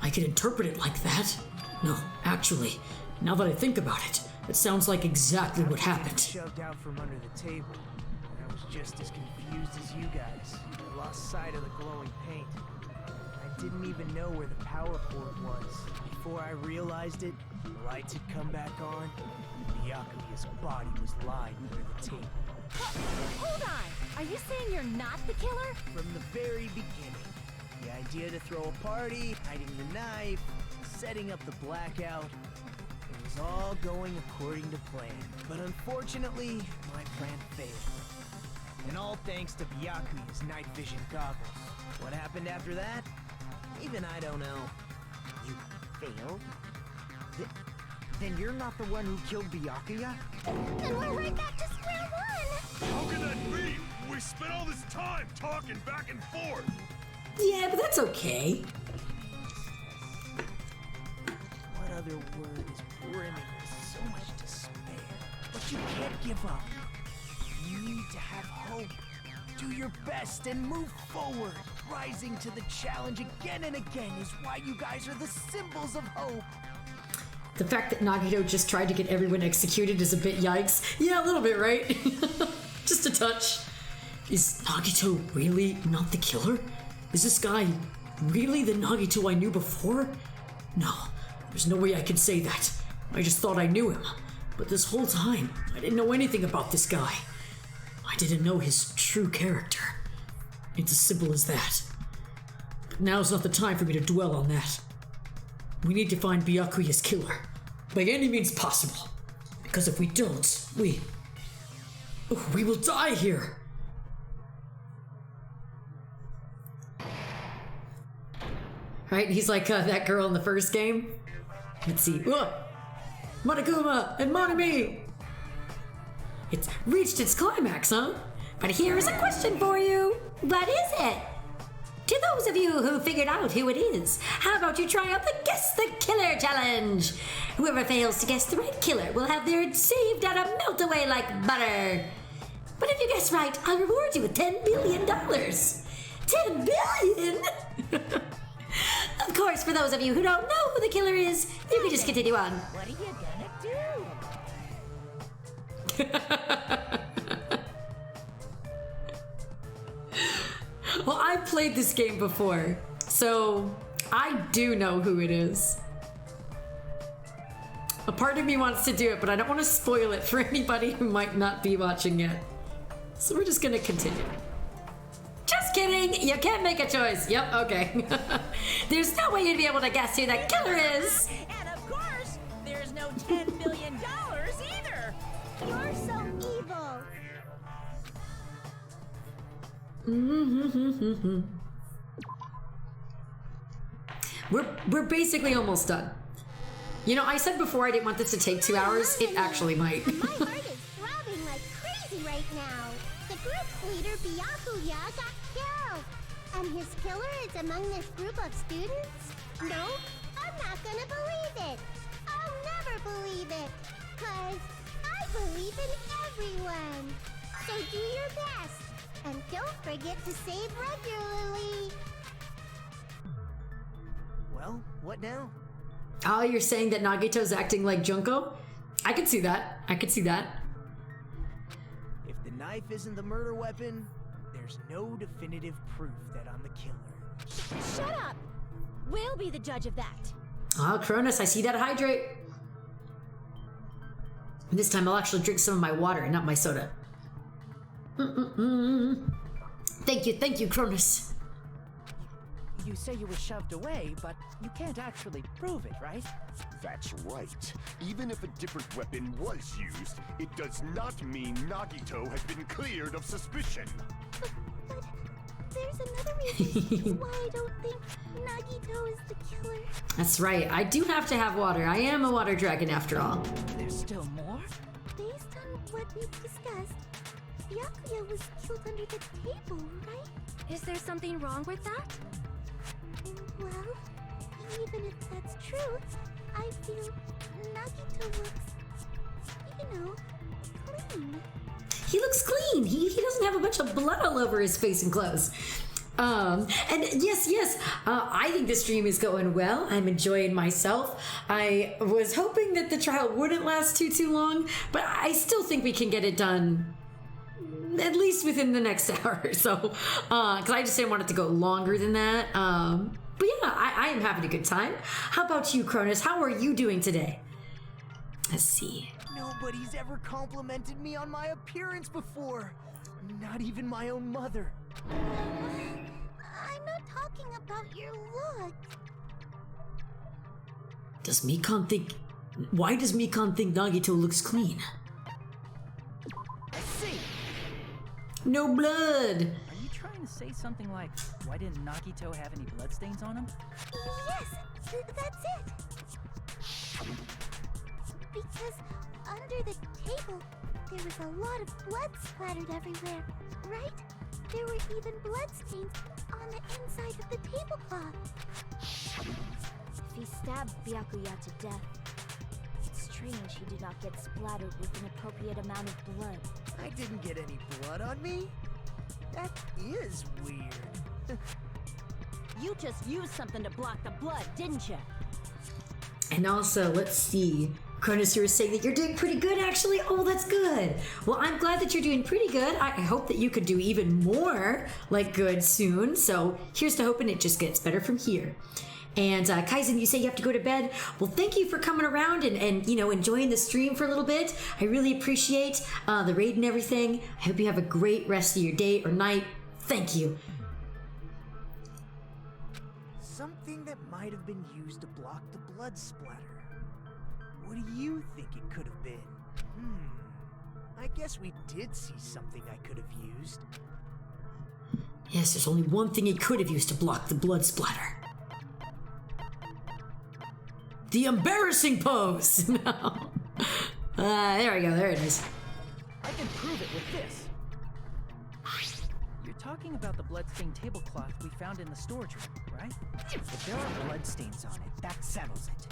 I could interpret it like that. No, actually, now that I think about it, it sounds like exactly what happened. Shoved out from under the table. I was just as confused as you guys. I lost sight of the glowing paint. I didn't even know where the power cord was. Before I realized it, the lights had come back on, and Byakuya's body was lying under the table. Hold on. Are you saying you're not the killer? From the very beginning, the idea to throw a party, hiding the knife, setting up the blackout, it was all going according to plan. But unfortunately, my plan failed. And all thanks to Byakuya's night vision goggles. What happened after that? Even I don't know. You failed? Then you're not the one who killed Byakuya? Then we're right back to square one! How can that be? We spent all this time talking back and forth! Yeah, but that's okay. What other word is brimming with so much despair? But you can't give up. You need to have hope. Do your best and move forward. Rising to the challenge again and again is why you guys are the symbols of hope. The fact that Nagito just tried to get everyone executed is a bit yikes. Yeah, a little bit, right? Just a touch. Is Nagito really not the killer? Is this guy Really? The Nagito I knew before? No, there's no way I can say that. I just thought I knew him. But this whole time, I didn't know anything about this guy. I didn't know his true character. It's as simple as that. But now's not the time for me to dwell on that. We need to find Byakuya's killer, by any means possible. Because if we don't, we will die here. Right? He's like that girl in the first game. Let's see. Monokuma and Monami! It's reached its climax, huh? But here's a question for you. What is it? To those of you who figured out who it is, how about you try out the Guess the Killer challenge? Whoever fails to guess the right killer will have their saved data melt away like butter. But if you guess right, I'll reward you with $10 billion. $10 billion? Of course, for those of you who don't know who the killer is, you can just continue on. What are you gonna do? Well, I've played this game before, so I do know who it is. A part of me wants to do it, but I don't want to spoil it for anybody who might not be watching it. So we're just gonna continue. Just kidding! You can't make a choice. Yep, okay. There's no way you'd be able to guess who the killer is. And of course, there's no $10 billion either. You're so evil. We're basically almost done. You know, I said before I didn't want this to take 2 hours. It actually might. My heart is throbbing like crazy right now. The group's leader, Byakuya, got killed. And his killer is among this group of students? No, I'm not gonna believe it. I'll never believe it. 'Cause I believe in everyone. So do your best. And don't forget to save regularly. Well, what now? Oh, you're saying that Nagito's acting like Junko? I could see that. I could see that. If the knife isn't the murder weapon, there's no definitive proof that I'm the killer. Shut up! We'll be the judge of that. Oh, Cronus, I see that hydrate. This time I'll actually drink some of my water and not my soda. Thank you, Cronus. You say you were shoved away, but you can't actually prove it, right? That's right. Even if a different weapon was used, it does not mean Nagito has been cleared of suspicion. But there's another reason why I don't think Nagito is the killer. That's right. I do have to have water. I am a water dragon after all. There's still more? Based on what we've discussed, Byakuya was killed under the table, right? Is there something wrong with that? Well, even if that's true, I feel Nagito looks, clean. He looks clean. He doesn't have a bunch of blood all over his face and clothes. And yes, I think the stream is going well. I'm enjoying myself. I was hoping that the trial wouldn't last too long, but I still think we can get it done at least within the next hour or so. Because I just didn't want it to go longer than that. But yeah, I am having a good time. How about you, Cronus? How are you doing today? Let's see. Nobody's ever complimented me on my appearance before. Not even my own mother. I'm not talking about your look. Why does Mikan think Nagito looks clean? I see. No blood. Are you trying to say something like, why didn't Nagito have any bloodstains on him? Yes, that's it. Because under the table, there was a lot of blood splattered everywhere, right? There were even bloodstains on the inside of the tablecloth. If he stabbed Byakuya to death, it's strange he did not get splattered with an appropriate amount of blood. I didn't get any blood on me? That is weird. You just used something to block the blood, didn't you? And also, let's see. Cronus, you were saying that you're doing pretty good, actually. Oh, that's good. Well, I'm glad that you're doing pretty good. I hope that you could do even more like good soon. So here's to hoping it just gets better from here. And Kaizen, you say you have to go to bed. Well, thank you for coming around and you know, enjoying the stream for a little bit. I really appreciate the raid and everything. I hope you have a great rest of your day or night. Thank you. Something that might have been used to block the blood splatter. What do you think it could have been? I guess we did see something I could have used. Yes, there's only one thing he could have used to block the blood splatter. The embarrassing pose! No. There we go, there it is. I can prove it with this. You're talking about the bloodstained tablecloth we found in the storage room, right? If there are bloodstains on it, that settles it.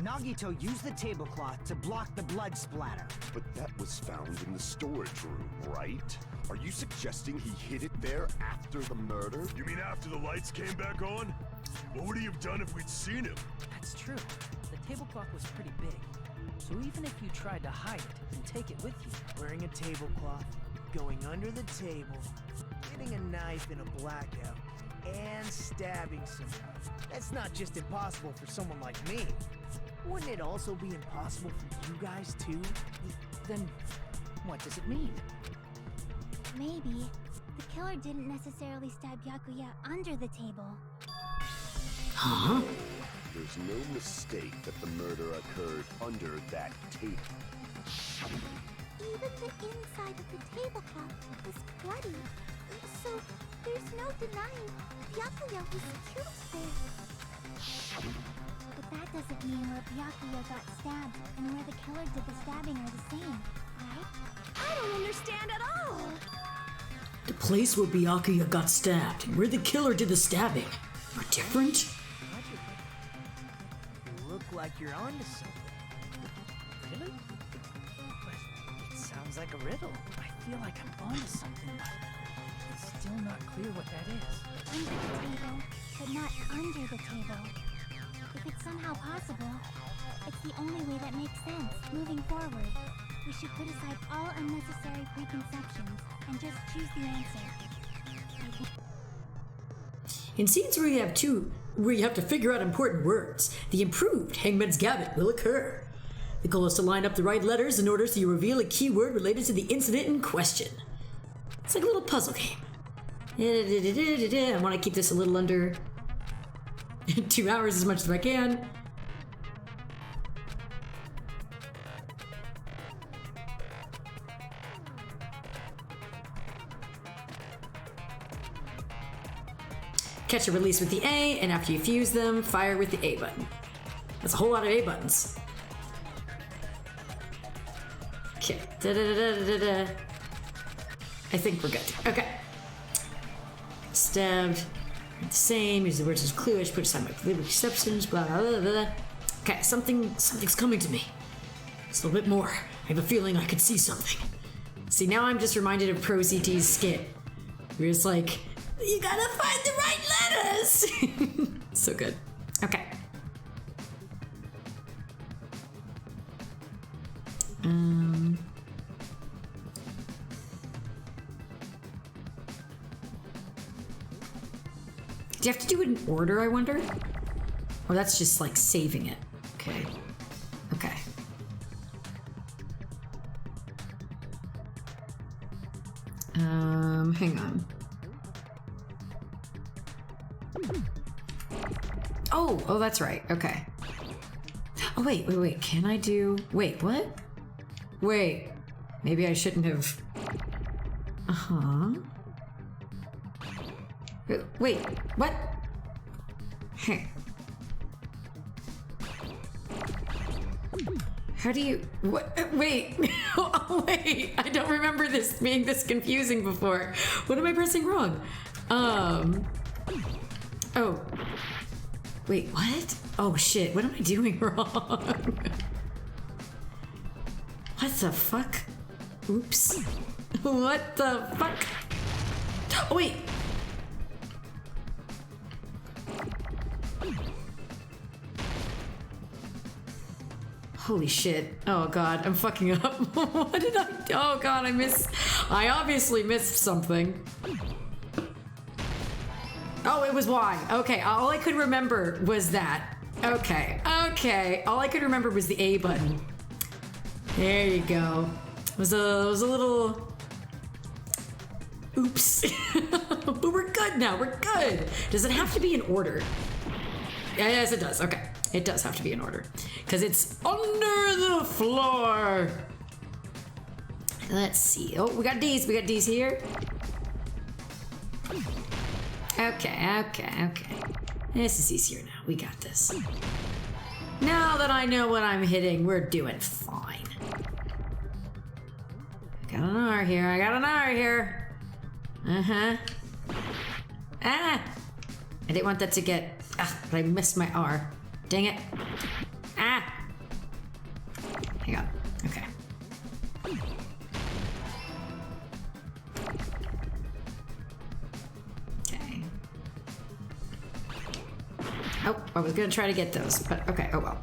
Nagito used the tablecloth to block the blood splatter. But that was found in the storage room, right? Are you suggesting he hid it there after the murder? You mean after the lights came back on? What would he have done if we'd seen him? That's true. The tablecloth was pretty big. So even if you tried to hide it and take it with you, Wearing a tablecloth, going under the table, getting a knife in a blackout, and stabbing someone. That's not just impossible for someone like me. Wouldn't it also be impossible for you guys too? Then what does it mean? Maybe the killer didn't necessarily stab Byakuya under the table. Huh? There's no mistake that the murder occurred under that table. Even the inside of the tablecloth was bloody, so there's no denying Byakuya was killed there. But that doesn't mean where Byakuya got stabbed and where the killer did the stabbing are the same, right? I don't understand at all. The place where Byakuya got stabbed and where the killer did the stabbing are different? You look like you're onto something. Really? But it sounds like a riddle. I feel like I'm onto something, but it's still not clear what that is. Under the table, but not under the table. If it's somehow possible, it's the only way that makes sense moving forward. We should put aside all unnecessary preconceptions and just choose the answer. In scenes where you have to figure out important words, the improved Hangman's Gambit will occur. The goal is to line up the right letters in order so you reveal a keyword related to the incident in question. It's like a little puzzle game. I want to keep this a little under 2 hours as much as I can. Catch and release with the A, and after you fuse them, fire with the A button. That's a whole lot of A buttons. Okay. I think we're good. Okay. Stabbed. The same. Use the words as clue. I should put aside my political exceptions. Blah, blah, blah, blah. Okay, something's coming to me. Just a little bit more. I have a feeling I could see something. See, now I'm just reminded of Pro CT's skit. Where it's like, you gotta find the right letters! So good. Okay. Do you have to do it in order, I wonder? Or that's just like saving it. Okay. Okay. Hang on. Oh, that's right. Okay. Oh, wait. Can I do... Wait, what? Wait. Maybe I shouldn't have... Uh-huh. Wait, what? How do you... What? Wait. Oh, wait. I don't remember this being this confusing before. What am I pressing wrong? Oh. Wait, what? Oh, shit. What am I doing wrong? What the fuck? Oops. What the fuck? Oh, wait. Holy shit. Oh god, I'm fucking up. What did I... Oh god, I obviously missed something. Oh, it was Y. Okay, all I could remember was that. Okay. All I could remember was the A button. There you go. It was a little... Oops. But we're good now. We're good. Does it have to be in order? Yes, it does. Okay. It does have to be in order. Because it's under the floor. Let's see. Oh, we got D's. We got D's here. Okay. This is easier now. We got this. Now that I know what I'm hitting, we're doing fine. Got an R here. I got an R here. Uh-huh. Ah! I didn't want that to get... Ah, but I missed my R. Dang it. Ah! Hang on. Okay. Okay. Oh, I was gonna try to get those, but okay, oh well.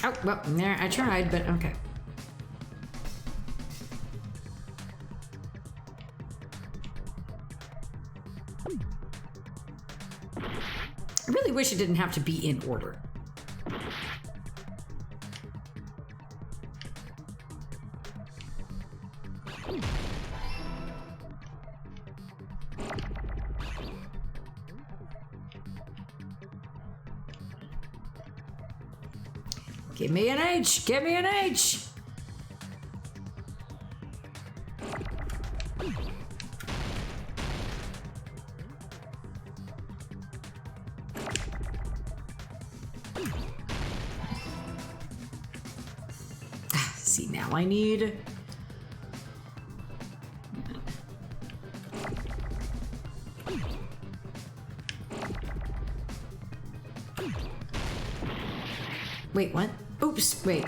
Oh, well, there, I tried, but okay. I really wish it didn't have to be in order. Give me an H! Give me an H! See, now I need... Wait, what? Oops, wait.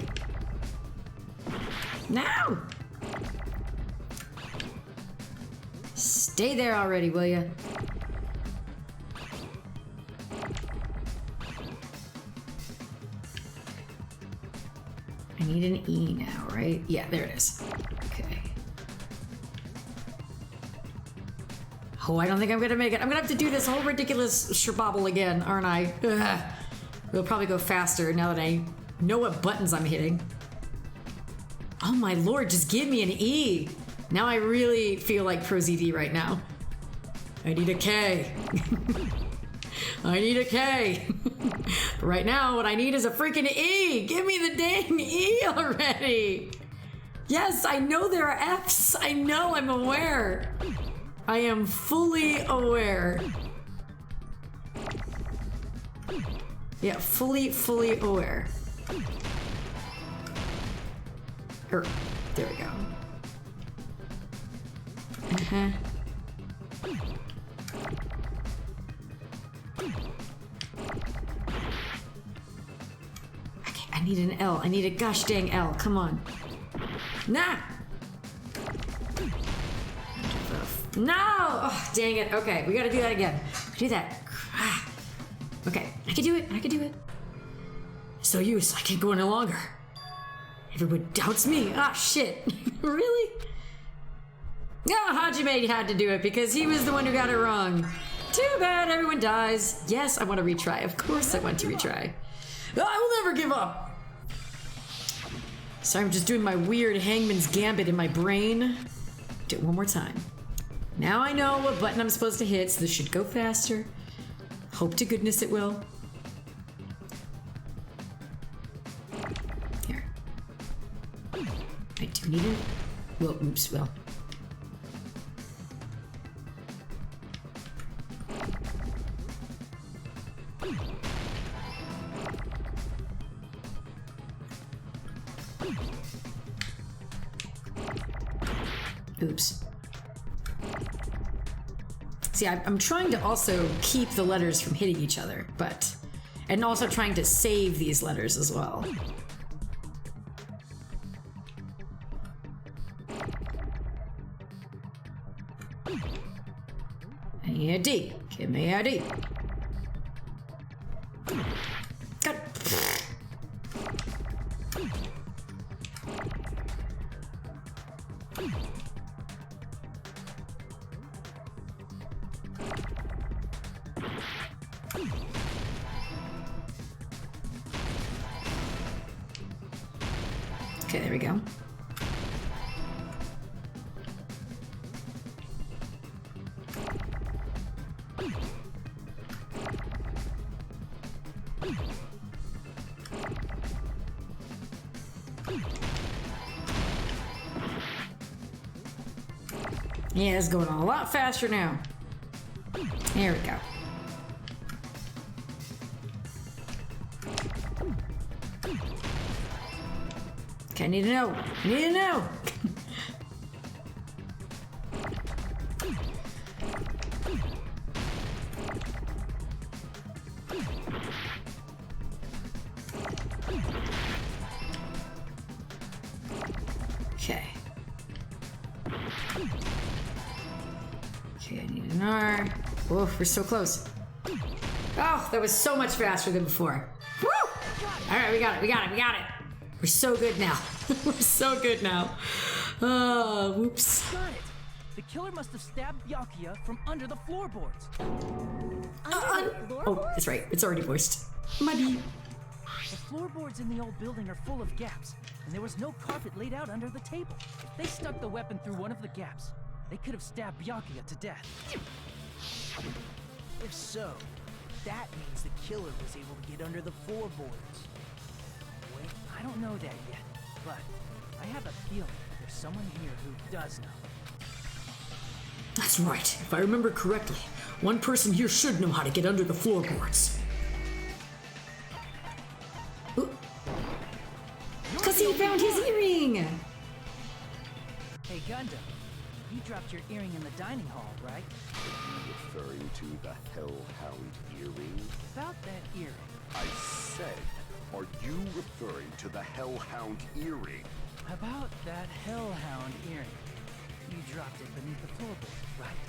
No! Stay there already, will ya? I need an E now, right? Yeah, there it is. Okay. Oh, I don't think I'm gonna make it. I'm gonna have to do this whole ridiculous sherbobble again, aren't I? Ugh. It'll probably go faster now that I know what buttons I'm hitting. Oh my lord, just give me an E. Now I really feel like Pro ZD right now. I need a K. I need a K. Right now, what I need is a freaking E. Give me the dang E already. Yes, I know there are Fs. I know, I'm aware. I am fully aware. Yeah, fully aware. There we go. Uh-huh. Okay, I need an L. I need a gosh dang L. Come on. Nah! No! Oh, dang it. Okay, we gotta do that again. Do that. Okay, I can do it. I can do it. So useless. I can't go any longer. Everyone doubts me. Ah, shit. Really? Yeah, Hajime had to do it because he was the one who got it wrong. Too bad everyone dies. Yes, I want to retry. Of course I want to retry. I will never give up. Sorry, I'm just doing my weird hangman's gambit in my brain. Do it one more time. Now I know what button I'm supposed to hit, so this should go faster. Hope to goodness it will. Here. I do need it. Well, oops, well. Oops. See, I'm trying to also keep the letters from hitting each other, but... And also trying to save these letters as well. I need a D. Give me a D. Okay, there we go. Yeah, it's going a lot faster now. There we go. Okay, I need to know. I need to know. Okay. Okay, I need an R. Oof, we're so close. Oh, that was so much faster than before. Woo! Alright, we got it, we got it, we got it. We're so good now. We're so good now. Oh, whoops. Got it. The killer must have stabbed Byakuya from under the floorboards. Oh, that's right. It's already voiced. Muddy. The floorboards in the old building are full of gaps, and there was no carpet laid out under the table. If they stuck the weapon through one of the gaps, they could have stabbed Byakuya to death. If so, that means the killer was able to get under the floorboards. Wait, I don't know that yet, but I have a feeling there's someone here who does know. That's right. If I remember correctly, one person here should know how to get under the floorboards. Because he found his earring! Hey, Gundam, you dropped your earring in the dining hall, right? Are you referring to the Hellhound earring? About that earring. I said, are you referring to the Hellhound earring? About that Hellhound earring. You dropped it beneath the floorboard, right?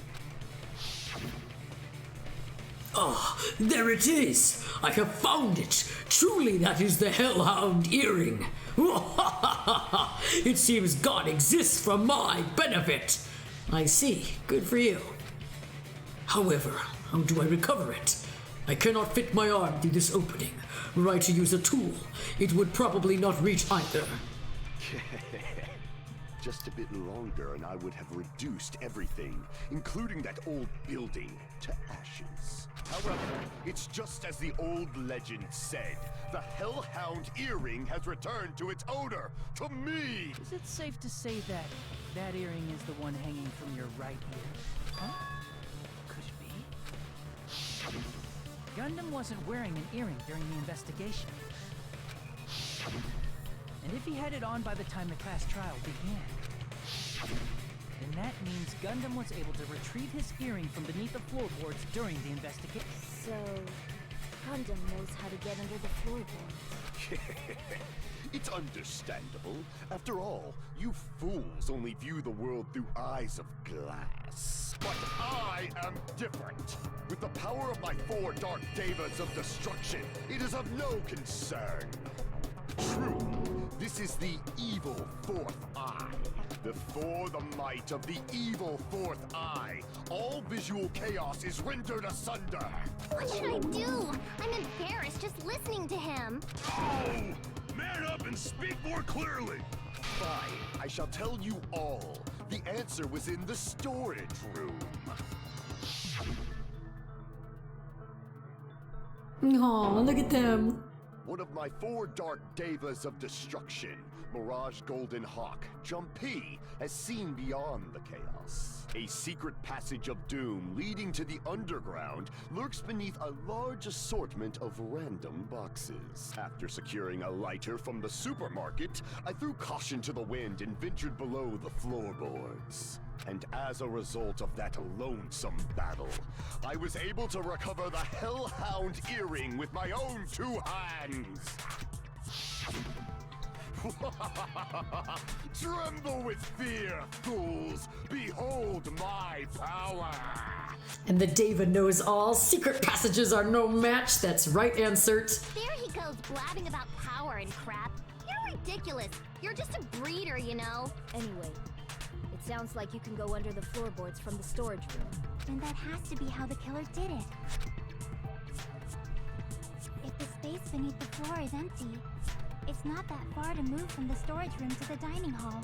Ah, there it is! I have found it! Truly that is the Hellhound earring! It seems God exists for my benefit! I see. Good for you. However, how do I recover it? I cannot fit my arm through this opening. Were I to use a tool, it would probably not reach either. Just a bit longer and I would have reduced everything, including that old building, to ashes. However, it's just as the old legend said. The Hellhound earring has returned to its owner, to me! Is it safe to say that that earring is the one hanging from your right ear? Huh? Could it be? Gundam wasn't wearing an earring during the investigation. And if he had it on by the time the class trial began, then that means Gundam was able to retrieve his earring from beneath the floorboards during the investigation. So, Gundam knows how to get under the floorboards. It's understandable. After all, you fools only view the world through eyes of glass. But I am different. With the power of my 4 Dark Devas of destruction, it is of no concern. True, this is the evil 4th eye. Before the might of the evil 4th eye, all visual chaos is rendered asunder. What should I do? I'm embarrassed just listening to him. Oh! Man up and speak more clearly! Fine, I shall tell you all. The answer was in the storage room. Aw, look at them. One of my 4 Dark Devas of destruction, Mirage Golden Hawk, Jumpy, has seen beyond the chaos. A secret passage of doom leading to the underground lurks beneath a large assortment of random boxes. After securing a lighter from the supermarket, I threw caution to the wind and ventured below the floorboards. And as a result of that lonesome battle, I was able to recover the Hellhound earring with my own 2 hands! Tremble with fear, fools! Behold my power! And the Deva knows all. Secret passages are no match. That's right, Ansert. There he goes blabbing about power and crap. You're ridiculous. You're just a breeder, you know. Anyway, it sounds like you can go under the floorboards from the storage room. And that has to be how the killer did it. space beneath the floor is empty. It's not that far to move from the storage room to the dining hall.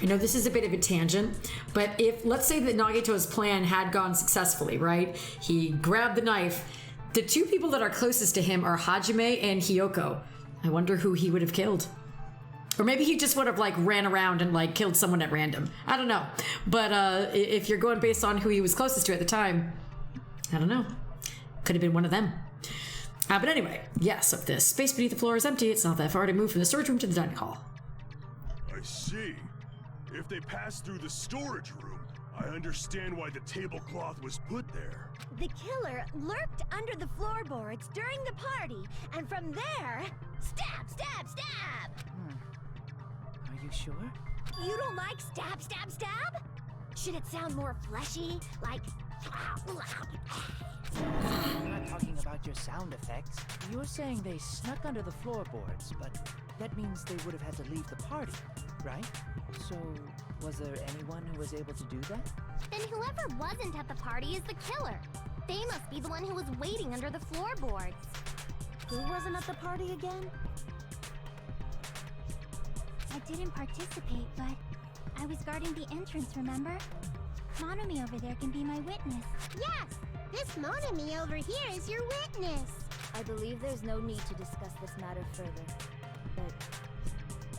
I know this is a bit of a tangent, but if, let's say that Nagito's plan had gone successfully, right? He grabbed the knife. The two people that are closest to him are Hajime and Hiyoko. I wonder who he would have killed. Or maybe he just would have like ran around and like killed someone at random. I don't know. But if you're going based on who he was closest to at the time, I don't know. Could have been one of them. But anyway, yes, if the space beneath the floor is empty, it's not that far to move from the storage room to the dining hall. I see. If they pass through the storage room, I understand why the tablecloth was put there. The killer lurked under the floorboards during the party, and from there, stab, stab, stab! Are you sure? You don't like stab, stab, stab? Should it sound more fleshy, like... I'm not talking about your sound effects. You're saying they snuck under the floorboards, but that means they would have had to leave the party, right? So, was there anyone who was able to do that? Then whoever wasn't at the party is the killer. They must be the one who was waiting under the floorboards. Who wasn't at the party again? I didn't participate, but I was guarding the entrance, remember? Monomi over there can be my witness. Yes! This Monomi over here is your witness! I believe there's no need to discuss this matter further, but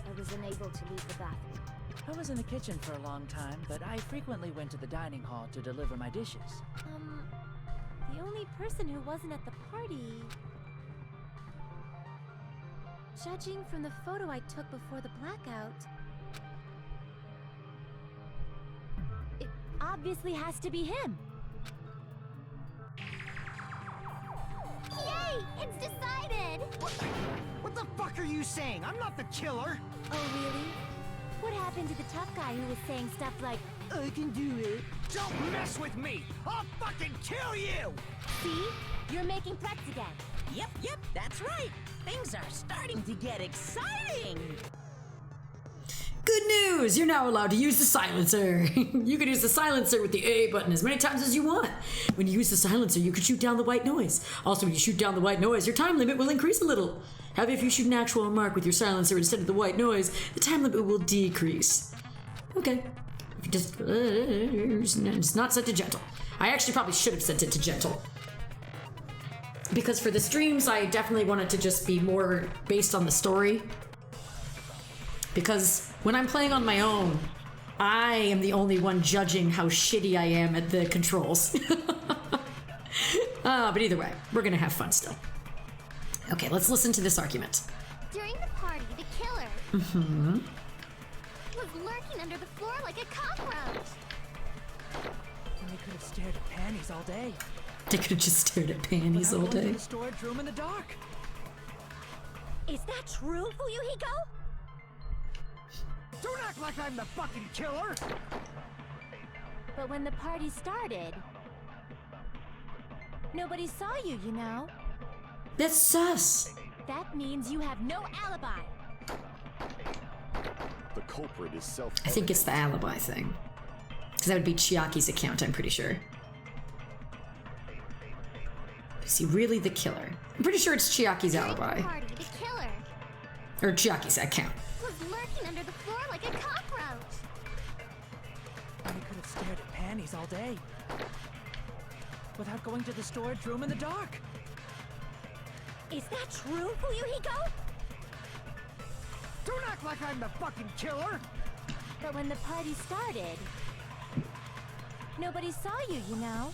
I was unable to leave the bathroom. I was in the kitchen for a long time, but I frequently went to the dining hall to deliver my dishes. The only person who wasn't at the party... Judging from the photo I took before the blackout... It obviously has to be him. Yay! It's decided! What the fuck are you saying? I'm not the killer! Oh, really? What happened to the tough guy who was saying stuff like, I can do it? Don't mess with me! I'll fucking kill you! See? You're making threats again. Yep, that's right. Things are starting to get exciting. Good news! You're now allowed to use the silencer. You can use the silencer with the A button as many times as you want. When you use the silencer, you can shoot down the white noise. Also, when you shoot down the white noise, your time limit will increase a little. However, if you shoot an actual mark with your silencer instead of the white noise, the time limit will decrease. Okay. Just, it's not set to gentle. I actually probably should have set it to gentle. Because for the streams, I definitely want it to just be more based on the story. Because when I'm playing on my own, I am the only one judging how shitty I am at the controls. But either way, we're gonna have fun still. Okay, let's listen to this argument. During the party, the killer was lurking under the floor like a cockroach. And they could have stared at panties all day. They could have just stared at panties all day. In the storage room in the dark. Is that true, Fuyuhiko? Don't act like I'm the fucking killer! But when the party started, nobody saw you, you know? That's sus! That means you have no alibi. The culprit is self. I think it's the alibi thing. Because that would be Chiaki's account, I'm pretty sure. Is he really the killer? I'm pretty sure it's Chiaki's alibi. Party, the killer Or Chiaki's account. was lurking under the floor like a cockroach. And they could have stared at panties all day. Without going to the storage room in the dark. Is that true, Fuyuhiko? Don't act like I'm the fucking killer! But when the party started, nobody saw you, you know?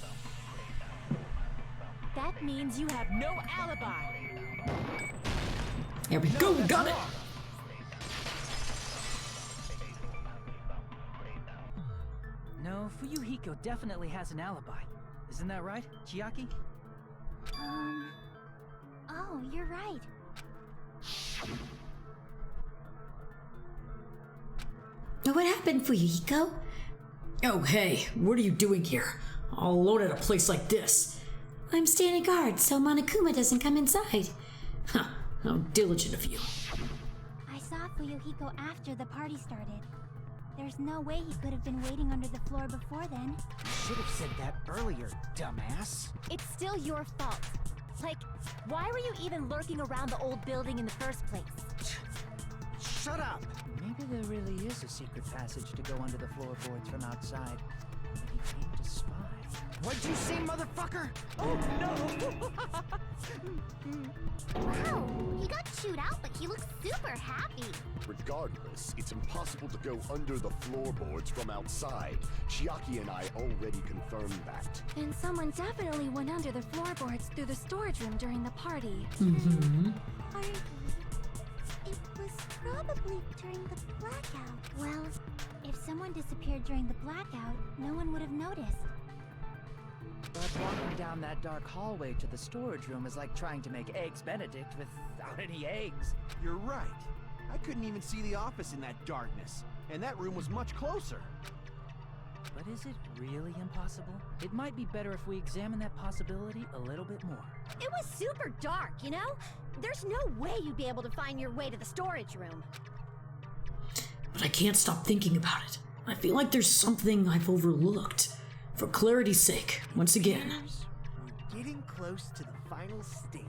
That means you have no alibi. There we go, got it! No, Fuyuhiko definitely has an alibi. Isn't that right, Chiaki? Oh, you're right. What happened, Fuyuhiko? Oh, hey, what are you doing here? All alone at a place like this? I'm standing guard so Monokuma doesn't come inside. Huh, how diligent of you. I saw Fuyuhiko after the party started. There's no way he could have been waiting under the floor before then. You should have said that earlier, dumbass. It's still your fault. Like, why were you even lurking around the old building in the first place? Shut up! Maybe there really is a secret passage to go under the floorboards from outside. But he came to spy. What'd you say, motherfucker? Oh, no! Wow, he got chewed out, but he looks super happy. Regardless, it's impossible to go under the floorboards from outside. Chiaki and I already confirmed that. And someone definitely went under the floorboards through the storage room during the party. It was probably during the blackout. Well, if someone disappeared during the blackout, no one would have noticed. But walking down that dark hallway to the storage room is like trying to make Eggs Benedict without any eggs. You're right. I couldn't even see the office in that darkness, and that room was much closer. But is it really impossible? It might be better if we examine that possibility a little bit more. It was super dark, you know? There's no way you'd be able to find your way to the storage room. But I can't stop thinking about it. I feel like there's something I've overlooked. For clarity's sake, once again. We're getting close to the final stage.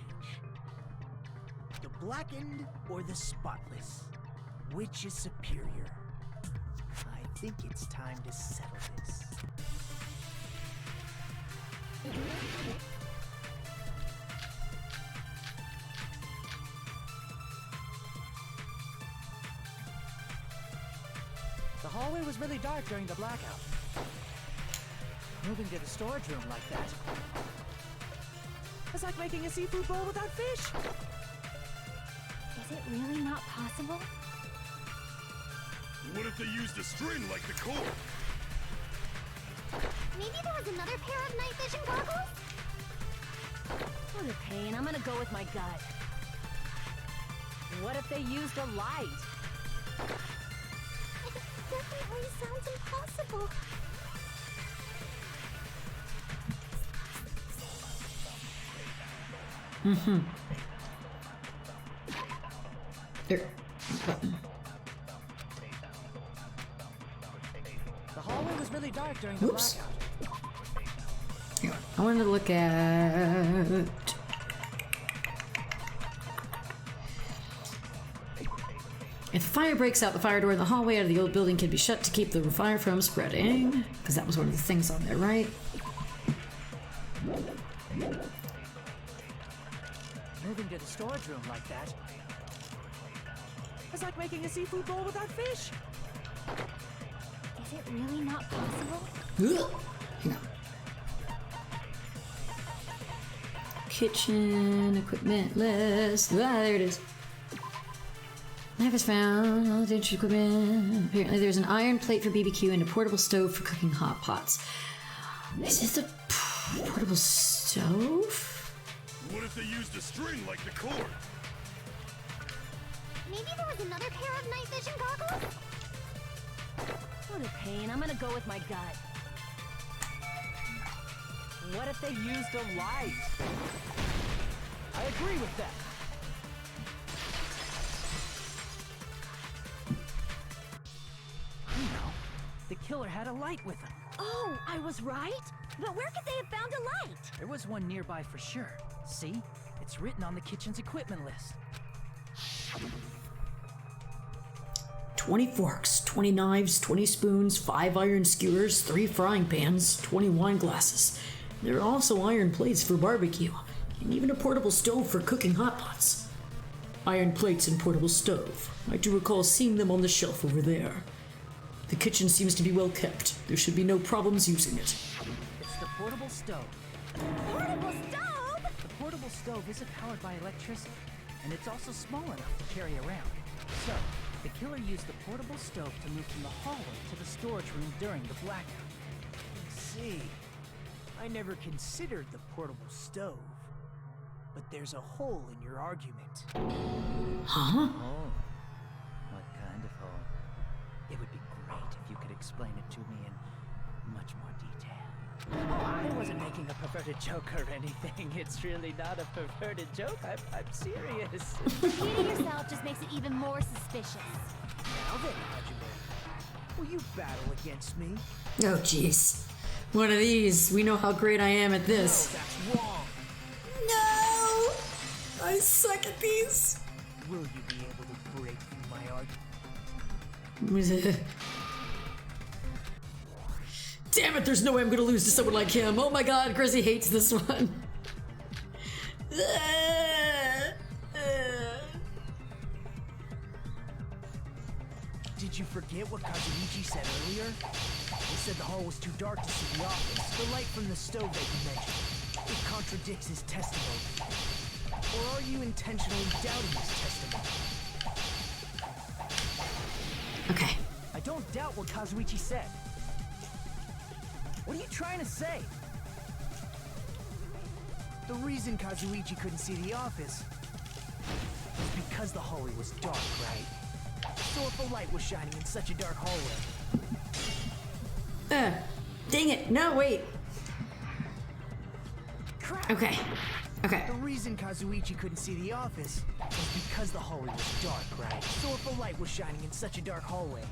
The blackened or the spotless? Which is superior? I think it's time to settle this. The hallway was really dark during the blackout. Moving to the storage room like that. It's like making a seafood bowl without fish. Is it really not possible? What if they used a string like the cord? Maybe there was another pair of night vision goggles? What a pain. I'm gonna go with my gut. What if they used a light? It definitely sounds impossible. There. The hallway was really dark during the blackout. I wanted to look at... If a fire breaks out, the fire door in the hallway out of the old building can be shut to keep the fire from spreading. Because that was one of the things on there, right? Moving to the storage room like that. It's like making a seafood bowl without fish. Is it really not possible? Hang on. Kitchen equipment list. Ah, there it is. Knife is found. All the dangerous equipment. Apparently, there's an iron plate for BBQ and a portable stove for cooking hot pots. Is this a portable stove? What if they used a string like the cord? Maybe there was another pair of night vision goggles? What a pain. I'm gonna go with my gut. What if they used a light? I agree with that. You know, the killer had a light with him. Oh, I was right? But where could they have found a light? There was one nearby for sure. See? It's written on the kitchen's equipment list. 20 forks, 20 knives, 20 spoons, 5 iron skewers, 3 frying pans, 20 wine glasses. There are also iron plates for barbecue, and even a portable stove for cooking hot pots. Iron plates and portable stove. I do recall seeing them on the shelf over there. The kitchen seems to be well kept. There should be no problems using it. It's the portable stove. Portable stove? The portable stove isn't powered by electricity, and it's also small enough to carry around. So, the killer used the portable stove to move from the hallway to the storage room during the blackout. See, I never considered the portable stove. But there's a hole in your argument. Huh? Oh. What kind of hole? It would be great if you could explain it to me in much more detail. Oh, I wasn't making a perverted joke or anything. It's really not a perverted joke. I'm serious. Repeating yourself just makes it even more suspicious. Now then, Hajime, will you battle against me? Oh, jeez. One of these. We know how great I am at this. No, that's wrong. No! I suck at these. Will you be able to break through my art? Damn it, there's no way I'm gonna lose to someone like him. Oh my god, Grizzy hates this one. Did you forget what Kazuichi said earlier? He said the hall was too dark to see the office. The light from the stove that you mentioned. It contradicts his testimony. Or are you intentionally doubting his testimony? Okay. I don't doubt what Kazuichi said. What are you trying to say? The reason Kazuichi couldn't see the office was because the hallway was dark, right? So if a light was shining in such a dark hallway... Dang it. No, wait. Crap. Okay. Okay. The reason Kazuichi couldn't see the office was because the hallway was dark, right? So if a light was shining in such a dark hallway,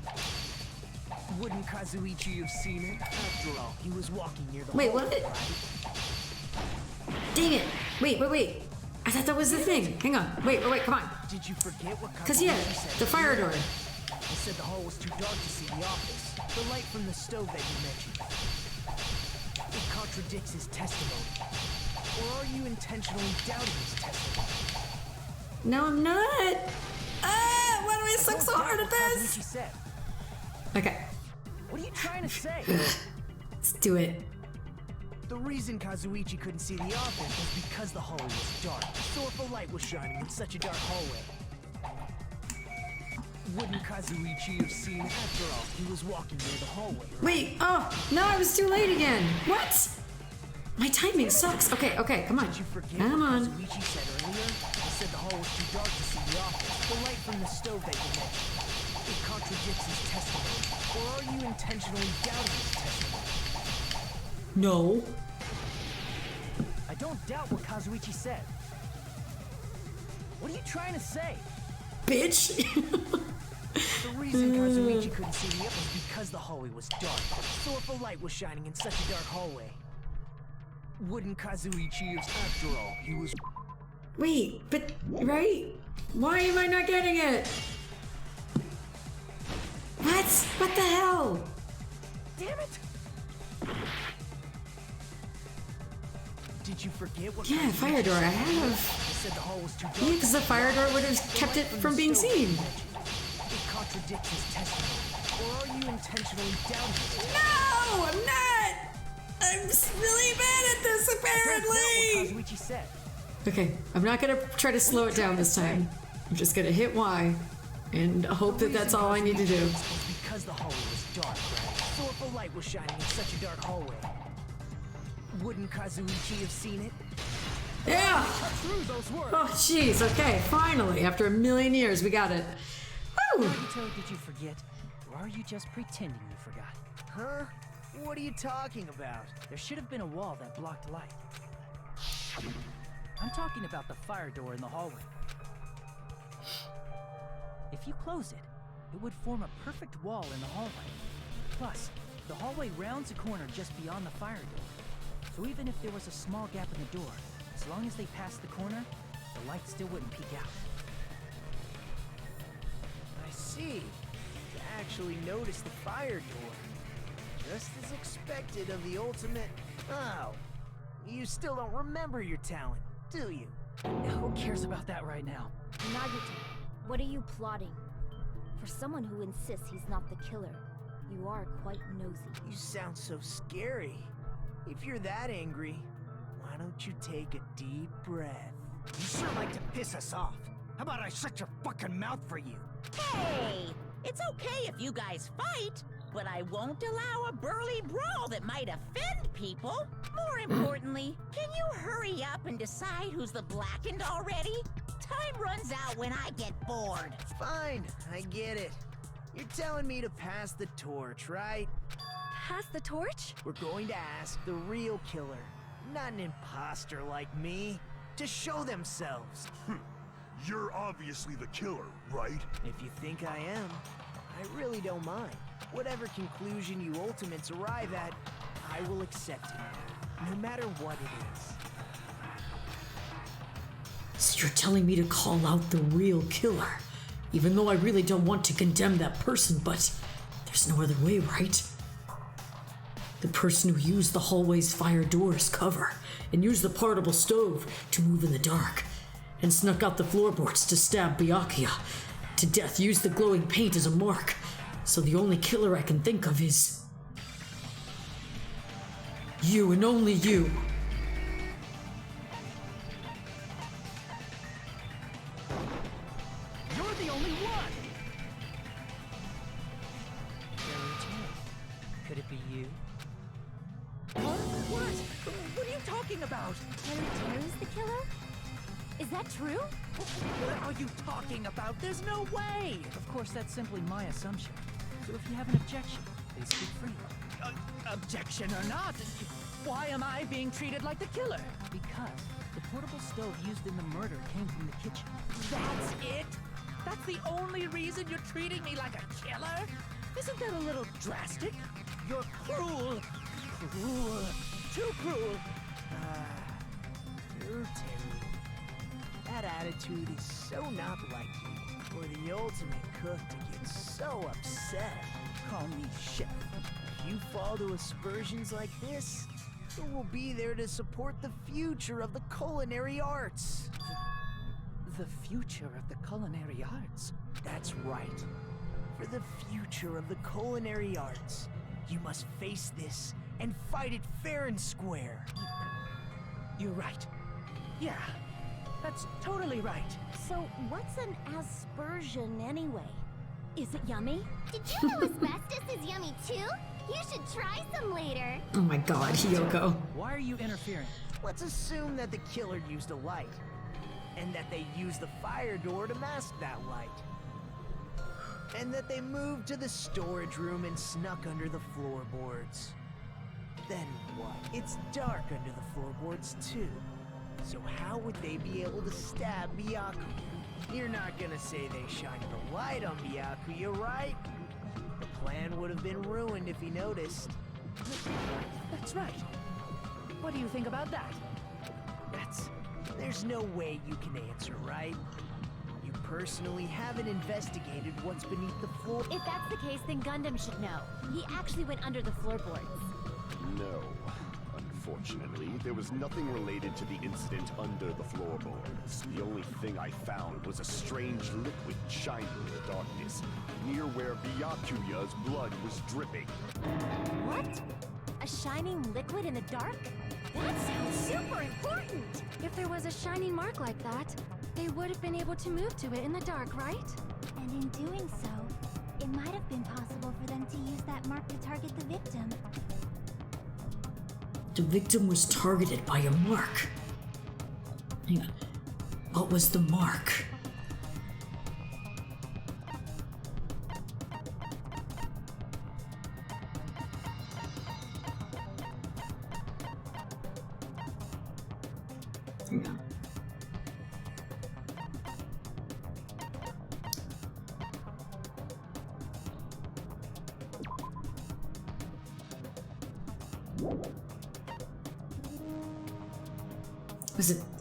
wouldn't Kazuichi have seen it? After all, he was walking near the Wait, hallway, what? right? Dang it. Wait. I thought that was the thing. Hang on. Wait, come on. Did you forget what Kazuichi Cause yeah, said? the fire door. He said the hall was too dark to see the office. The light from the stove that you mentioned. It contradicts his testimony. Or are you intentionally doubting his testimony? No, I'm not. Why do I suck so hard at this? Kazuichi said. Okay. What are you trying to say? Let's do it. The reason Kazuichi couldn't see the office was because the hallway was dark. So if a light was shining in such a dark hallway, wouldn't Kazuichi have seen it? After all, he was walking near the hallway. Right? Wait, no, I was too late again. What? My timing sucks. Okay, come on. Did you forget Come what on. Kazuichi said earlier? He said the hall was too dark to see the office. The light from the stove that you mentioned. It contradicts his testimony. Or are you intentionally doubting his testimony? No. I don't doubt what Kazuichi said. What are you trying to say? Bitch. The reason Kazuichi couldn't see the office was because the hallway was dark. So if a light was shining in such a dark hallway, wouldn't Kazuichi have... After all, he was... Wait, but, right? Why am I not getting it? What? What the hell? Damn it! Did you forget what? Yeah, fire door. I have. He said the hall was too dark. Yeah, because the fire door would have kept it from being seen. It contradicts his testimony. Or are you intentionally doubting it? No, I'm not. I'm really bad at this, apparently. What Kazuichi said. Okay, I'm not gonna try to slow it down this time. I'm just gonna hit Y and hope that that's all I need to do. Because the hallway was dark, right? So if a light was shining in such a dark hallway, wouldn't Kazuichi have seen it? Yeah! Oh, jeez, okay, finally, after a million years, we got it. Woo! Nagito, did you forget? Or are you just pretending you forgot? Huh? What are you talking about? There should have been a wall that blocked light. I'm talking about the fire door in the hallway. If you close it, it would form a perfect wall in the hallway. Plus, the hallway rounds a corner just beyond the fire door. So even if there was a small gap in the door, as long as they passed the corner, the light still wouldn't peek out. I see. You actually noticed the fire door. Just as expected of the ultimate... Oh. You still don't remember your talent, do you? Who cares about that right now? Nagito, what are you plotting? For someone who insists he's not the killer, you are quite nosy. You sound so scary. If you're that angry, why don't you take a deep breath? You sure like to piss us off. How about I shut your fucking mouth for you? Hey! It's okay if you guys fight, but I won't allow a burly brawl that might offend people. More importantly, can you hurry up and decide who's the blackened already? Time runs out when I get bored. Fine, I get it. You're telling me to pass the torch, right? Pass the torch? We're going to ask the real killer, not an imposter like me, to show themselves. You're obviously the killer, right? If you think I am, I really don't mind. Whatever conclusion you ultimates arrive at, I will accept it, no matter what it is. So you're telling me to call out the real killer, even though I really don't want to condemn that person, but there's no other way, right? The person who used the hallway's fire door as cover and used the portable stove to move in the dark and snuck out the floorboards to stab Byakuya to death, used the glowing paint as a mark. So the only killer I can think of is you and only you. You're the only one! Could it be you? Huh? What? What are you talking about? Teru's the killer? Is that true? What are you talking about? There's no way! Of course, that's simply my assumption. So if you have an objection, please speak freely. Objection or not, why am I being treated like the killer? Because the portable stove used in the murder came from the kitchen. That's it? That's the only reason you're treating me like a killer? Isn't that a little drastic? You're cruel. Cruel. Too cruel. Teru. That attitude is so not like you. For the ultimate cook to get so upset. Call me chef. If you fall to aspersions like this, who will be there to support the future of the culinary arts? The future of the culinary arts? That's right. For the future of the culinary arts, you must face this and fight it fair and square. You're right. Yeah, that's totally right. So what's an aspersion anyway? Is it yummy? Did you know asbestos is yummy too? You should try some later. Oh my god, Hiyoko. Why are you interfering? Let's assume that the killer used a light, and that they used the fire door to mask that light. And that they moved to the storage room and snuck under the floorboards. Then what? It's dark under the floorboards too. So how would they be able to stab Byakuya? You're not gonna say they shined the light on Byakuya, right? The plan would have been ruined if he noticed. That's right. What do you think about that? There's no way you can answer, right? You personally haven't investigated what's beneath the floor. If that's the case, then Gundam should know. He actually went under the floorboards. No. Unfortunately, there was nothing related to the incident under the floorboards. The only thing I found was a strange liquid shining in the darkness, near where Byakuya's blood was dripping. What? A shining liquid in the dark? That sounds super important! If there was a shining mark like that, they would have been able to move to it in the dark, right? And in doing so, it might have been possible for them to use that mark to target the victim. The victim was targeted by a mark. Hang on. What was the mark? Hang on.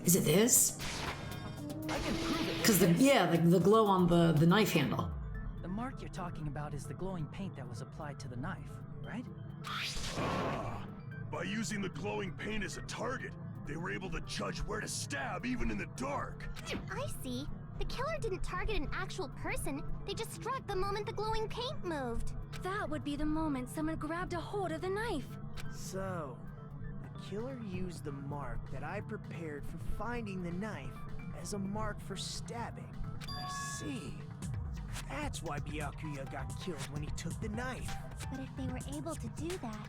Is it this? I can prove it. Because the glow on the knife handle. The mark you're talking about is the glowing paint that was applied to the knife, right? By using the glowing paint as a target, they were able to judge where to stab even in the dark. I see. The killer didn't target an actual person. They just struck the moment the glowing paint moved. That would be the moment someone grabbed a hold of the knife. So, the killer used the mark that I prepared for finding the knife as a mark for stabbing. I see. That's why Byakuya got killed when he took the knife. But if they were able to do that,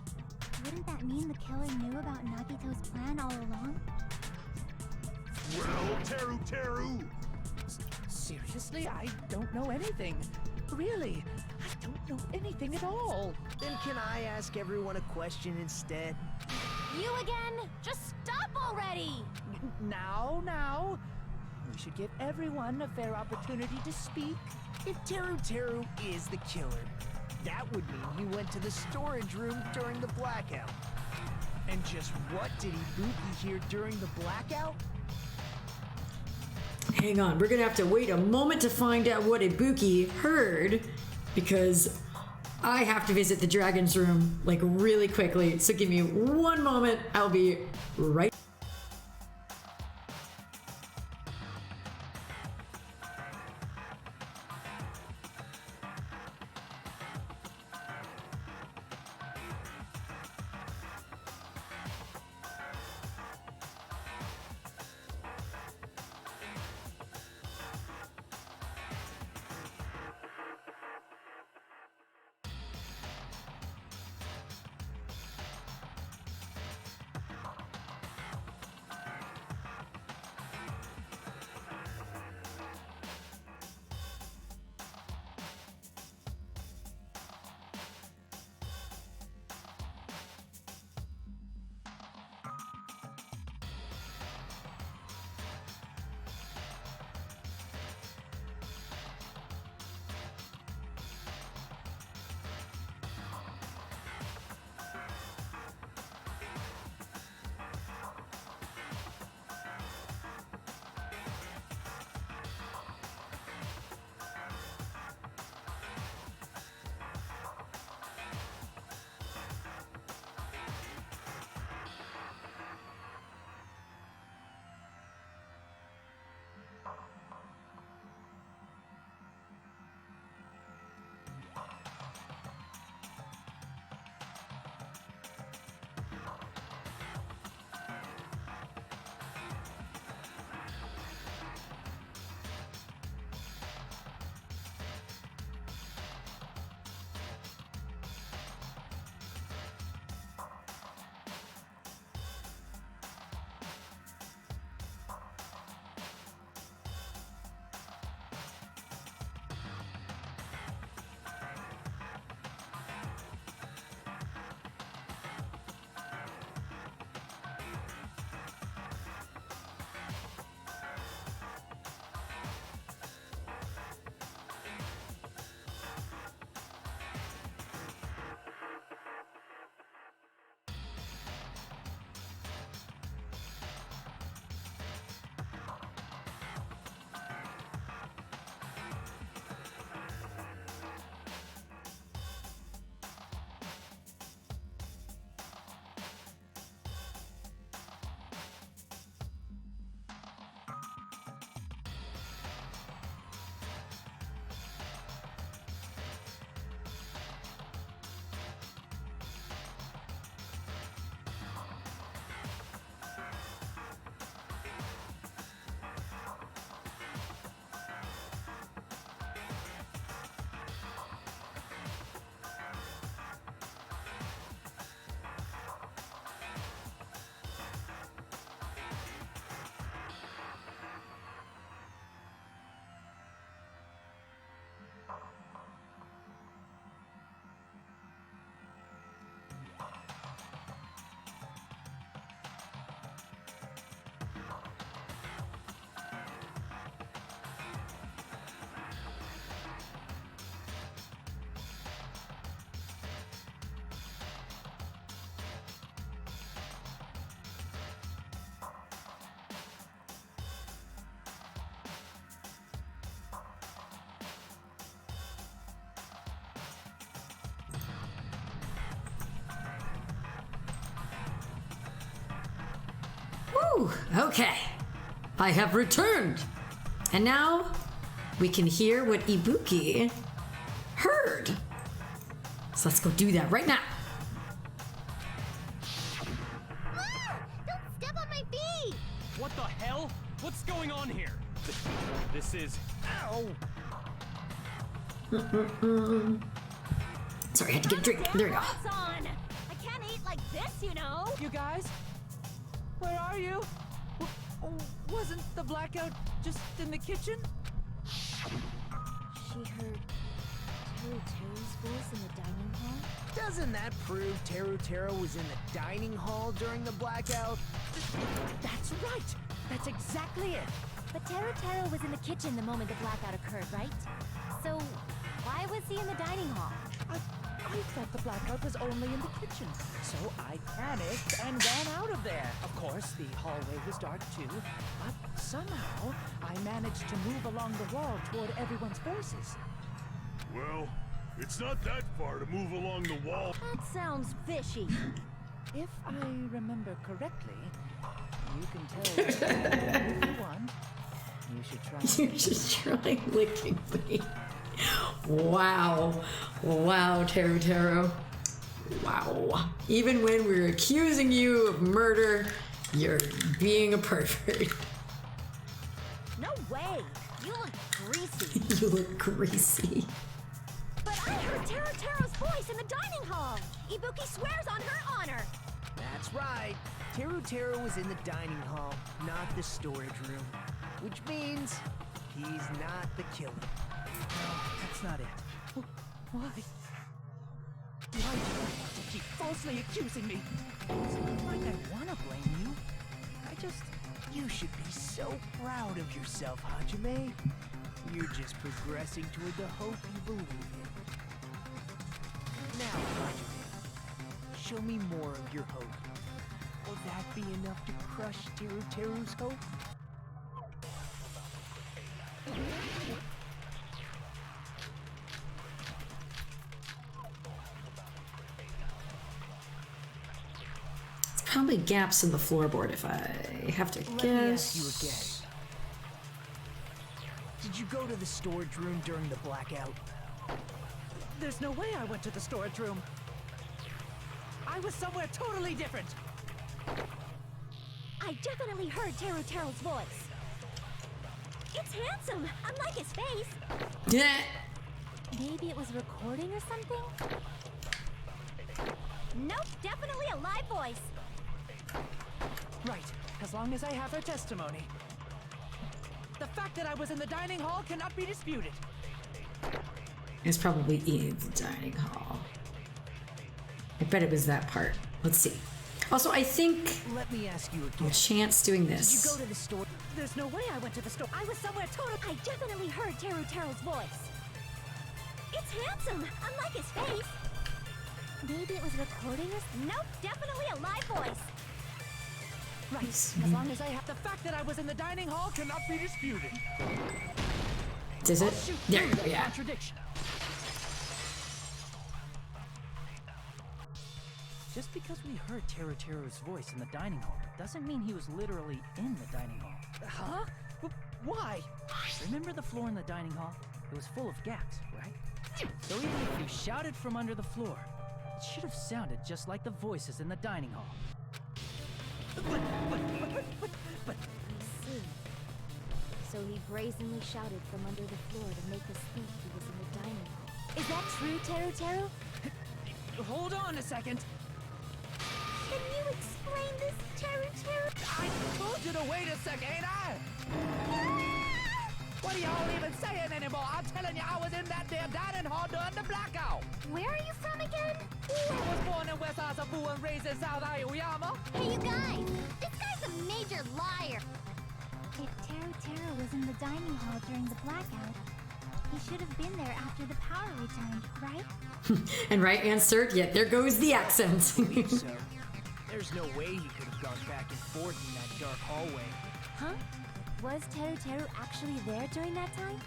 wouldn't that mean the killer knew about Nagito's plan all along? Well, Teru! Seriously, I don't know anything. Really, I don't know anything at all. Then can I ask everyone a question instead? You again? Just stop already! Now. We should give everyone a fair opportunity to speak. If Teru is the killer, that would mean he went to the storage room during the blackout. And just what did Ibuki hear during the blackout? Hang on, we're gonna have to wait a moment to find out what Ibuki heard, because I have to visit the dragon's room like really quickly. So give me one moment. I'll be right. Whew, okay. I have returned. And now we can hear what Ibuki heard. So let's go do that right now. Don't step on my feet! What the hell? What's going on here? This is... Ow! Sorry, I had to get a drink. There we go. What's on? I can't eat like this, you know. You guys? Where are you? Wasn't the blackout just in the kitchen? She heard Teru's voice in the dining hall? Doesn't that prove Teru was in the dining hall during the blackout? That's right. That's exactly it. But Teru was in the kitchen the moment the blackout occurred, right? So why was he in the dining hall? I thought the blackout was only in the kitchen, so I panicked and ran out of there. Of course, the hallway was dark too, but somehow I managed to move along the wall toward everyone's voices. Well, it's not that far to move along the wall. That sounds fishy. If I remember correctly, you can tell everyone. You should try. You're just trying licking me. Wow. Wow, Taro. Wow. Even when we're accusing you of murder, you're being a pervert. No way. You look greasy. You look greasy. But I heard Taro's voice in the dining hall. Ibuki swears on her honor. That's right. Taro was in the dining hall, not the storage room. Which means he's not the killer. No, that's not it. Why? Why do you want to keep falsely accusing me? It's not like I want to blame you. You should be so proud of yourself, Hajime. You're just progressing toward the hope you believe in. Now, Hajime, show me more of your hope. Will that be enough to crush Taro's hope? Probably gaps in the floorboard if I have to guess. Let me ask you again. Did you go to the storage room during the blackout? There's no way I went to the storage room. I was somewhere totally different. I definitely heard Taro's voice. It's handsome, unlike his face. Yeah. Maybe it was recording or something? Nope, definitely a live voice. Right, as long as I have her testimony. The fact that I was in the dining hall cannot be disputed. It's probably in the dining hall. I bet it was that part. Let's see. Also, I think Let me ask you again. Chance doing this. Did you go to the store? There's no way I went to the store. I was somewhere totally. I definitely heard Taro's voice. It's handsome, unlike his face. Maybe it was recording us? Nope, definitely a live voice. Right, as long as I have the fact that I was in the dining hall cannot be disputed. Does it? There, yeah. Contradiction. Just because we heard Taro's voice in the dining hall doesn't mean he was literally in the dining hall. Huh? Why? Remember the floor in the dining hall? It was full of gaps, right? So even if you shouted from under the floor, it should have sounded just like the voices in the dining hall. But I see. So he brazenly shouted from under the floor to make us think he was in the dining hall. Is that true, Taro? hold on a second. Can you explain this, Taro? I told you to wait a second, ain't I? What are y'all even saying anymore? I'm telling you, I was in that damn dining hall during the blackout. Where are you from again? I was born in West Asabu and raised in South Aoyama. Hey, you guys! This guy's a major liar! If Taro was in the dining hall during the blackout, he should have been there after the power returned, right? And right answer, yet there goes the accent. So, there's no way he could have gone back and forth in that dark hallway. Huh? Was Taro actually there during that time?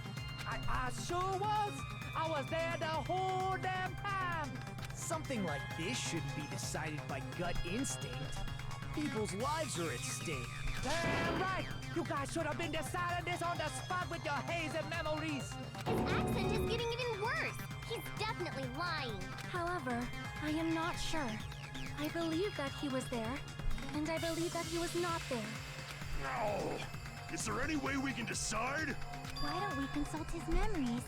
I sure was. I was there the whole damn time. Something like this shouldn't be decided by gut instinct. People's lives are at stake. Damn right. You guys should have been deciding this on the spot with your hazy memories. His accent is getting even worse. He's definitely lying. However, I am not sure. I believe that he was there, and I believe that he was not there. No! Is there any way we can decide? Why don't we consult his memories?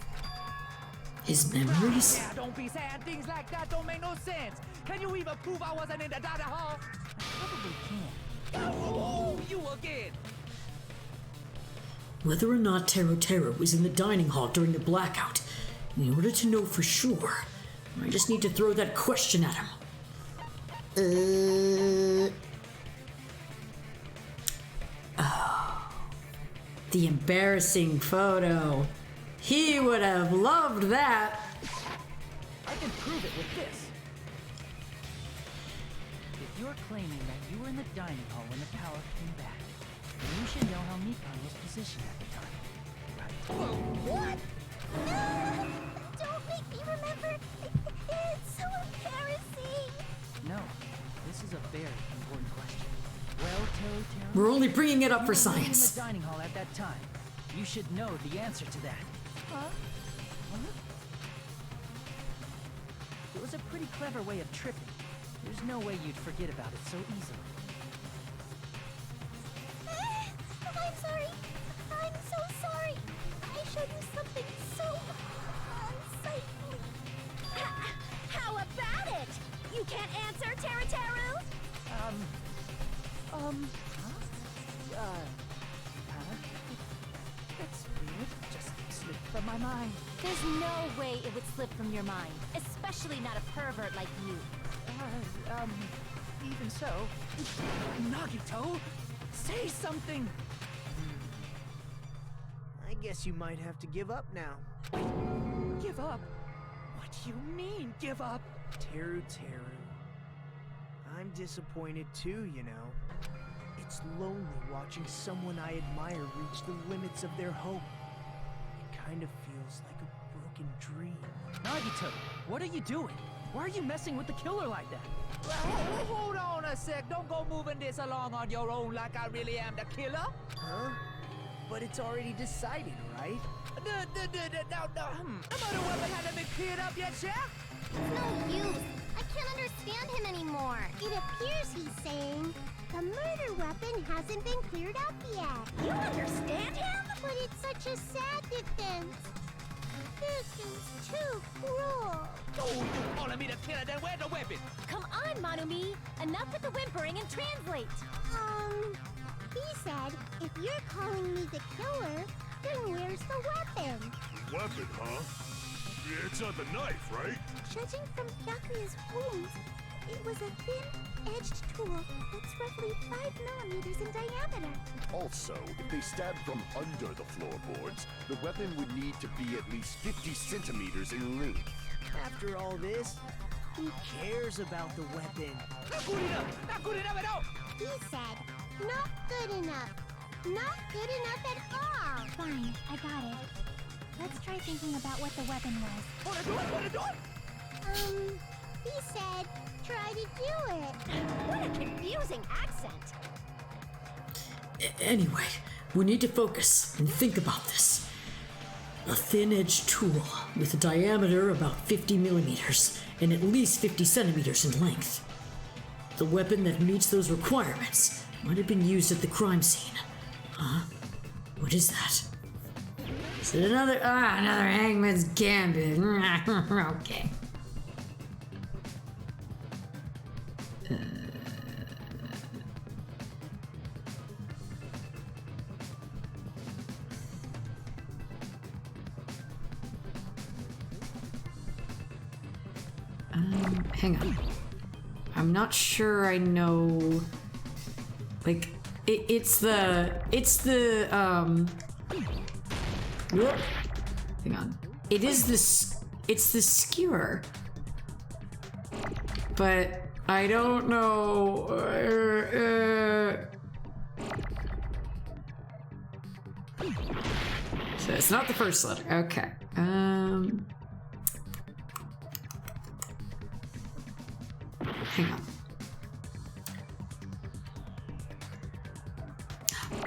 His memories? Yeah, don't be saying things like that. Don't make no sense. Can you even prove I wasn't in the dining hall? I probably can. Oh, you again. Whether or not Taro was in the dining hall during the blackout, in order to know for sure, I just need to throw that question at him. Oh. The embarrassing photo. He would have loved that. I can prove it with this. If You're claiming that you were in the dining hall when the power came back. And you should know how Mikan was positioned at the time. Right? What? No! Don't make me remember. It's so embarrassing. No, this is a very important question. Well, Terry, We're only bringing it up for you were in science. the dining hall at that time. You should know the answer to that. Huh? It was a pretty clever way of tripping. There's no way you'd forget about it so easily. I'm sorry. I'm so sorry. I showed you something so unsightly. How about it? You can't answer, Teru? That's weird. Just slipped from my mind. There's no way it would slip from your mind, especially not a pervert like you. Even so. Nagito, say something! I guess you might have to give up now. Give up? What do you mean, give up? Teru. I'm disappointed too, you know. It's lonely watching someone I admire reach the limits of their hope. It kind of feels like a broken dream. Nagito, what are you doing? Why are you messing with the killer like that? Hold on a sec. Don't go moving this along on your own like I really am the killer. Huh? But it's already decided, right? No. Am I the one that hasn't been cleared up yet, Jack? It's no use. I can't understand him anymore. It appears he's saying the murder weapon hasn't been cleared up yet. You understand him? But it's such a sad defense. This is too cruel. Oh, you calling me the killer? Then where's the weapon? Come on, Manumi! Enough with the whimpering and translate! He said, if you're calling me the killer, then where's the weapon? Weapon, huh? It's not the knife, right? Judging from Byakuya's wounds, it was a thin-edged tool that's roughly 5 millimeters in diameter. Also, if they stabbed from under the floorboards, the weapon would need to be at least 50 centimeters in length. After all this, who cares about the weapon? Not good enough! Not good enough at all! He said, not good enough. Not good enough at all. Fine, I got it. Let's try thinking about what the weapon was. Wanna do it? He said, try to do it. What a confusing accent! Anyway, we need to focus and think about this. A thin-edged tool with a diameter about 50 millimeters and at least 50 centimeters in length. The weapon that meets those requirements might have been used at the crime scene. Huh? What is that? Is it another Hangman's Gambit? Okay. Hang on. I'm not sure I know. Like, it's the whoop. Hang on. It's the skewer. But I don't know. So it's not the first letter. Okay. Hang on.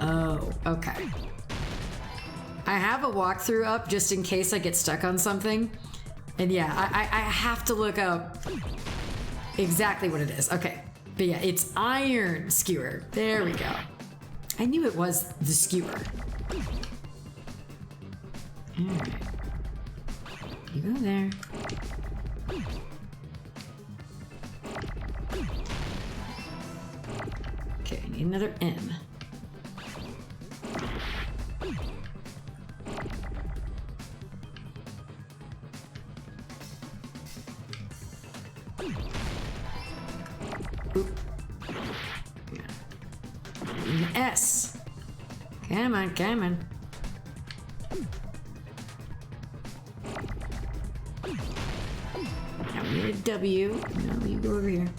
Oh, okay. I have a walkthrough up just in case I get stuck on something. And yeah, I have to look up exactly what it is. Okay. But yeah, it's iron skewer. There we go. I knew it was the skewer. Alright. You go there. Okay, I need another N. Oop. An S. Come on, come on. Now we need a W. No, you go over here.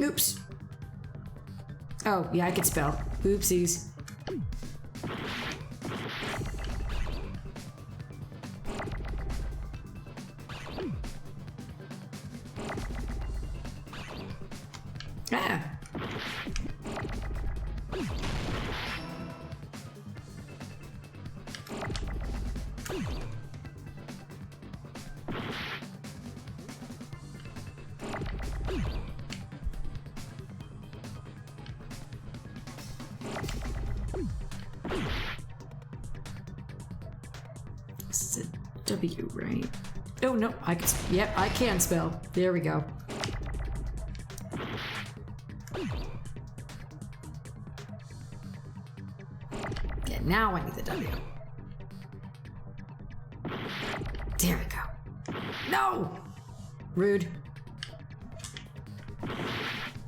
Oops. Oh, yeah, I could spell. Oopsies. Ah. This is a W, right? Oh, no, I can, yep, I can spell. There we go. Yeah, now I need the W. There we go. No! Rude.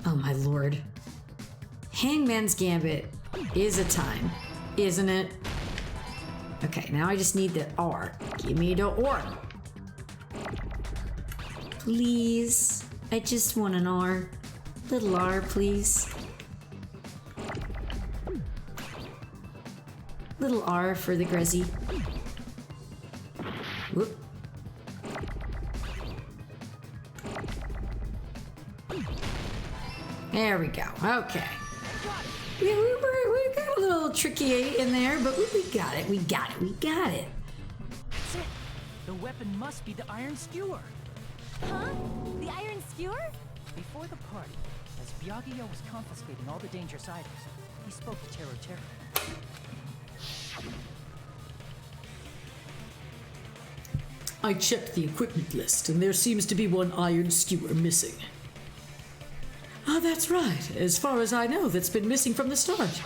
Oh my lord. Hangman's Gambit is a time, isn't it? Okay, now I just need the R. Give me the R. Please. I just want an R. Little R, please. Little R for the Grezzy. Whoop. There we go. Okay. Yeah, we got a little tricky in there, but we got it. We got it. We got it. That's it. The weapon must be the iron skewer. Huh? The iron skewer? Before the party, as Byakuya was confiscating all the dangerous items, he spoke to Teru. I checked the equipment list, and there seems to be one iron skewer missing. Ah, that's right. As far as I know, that's been missing from the start.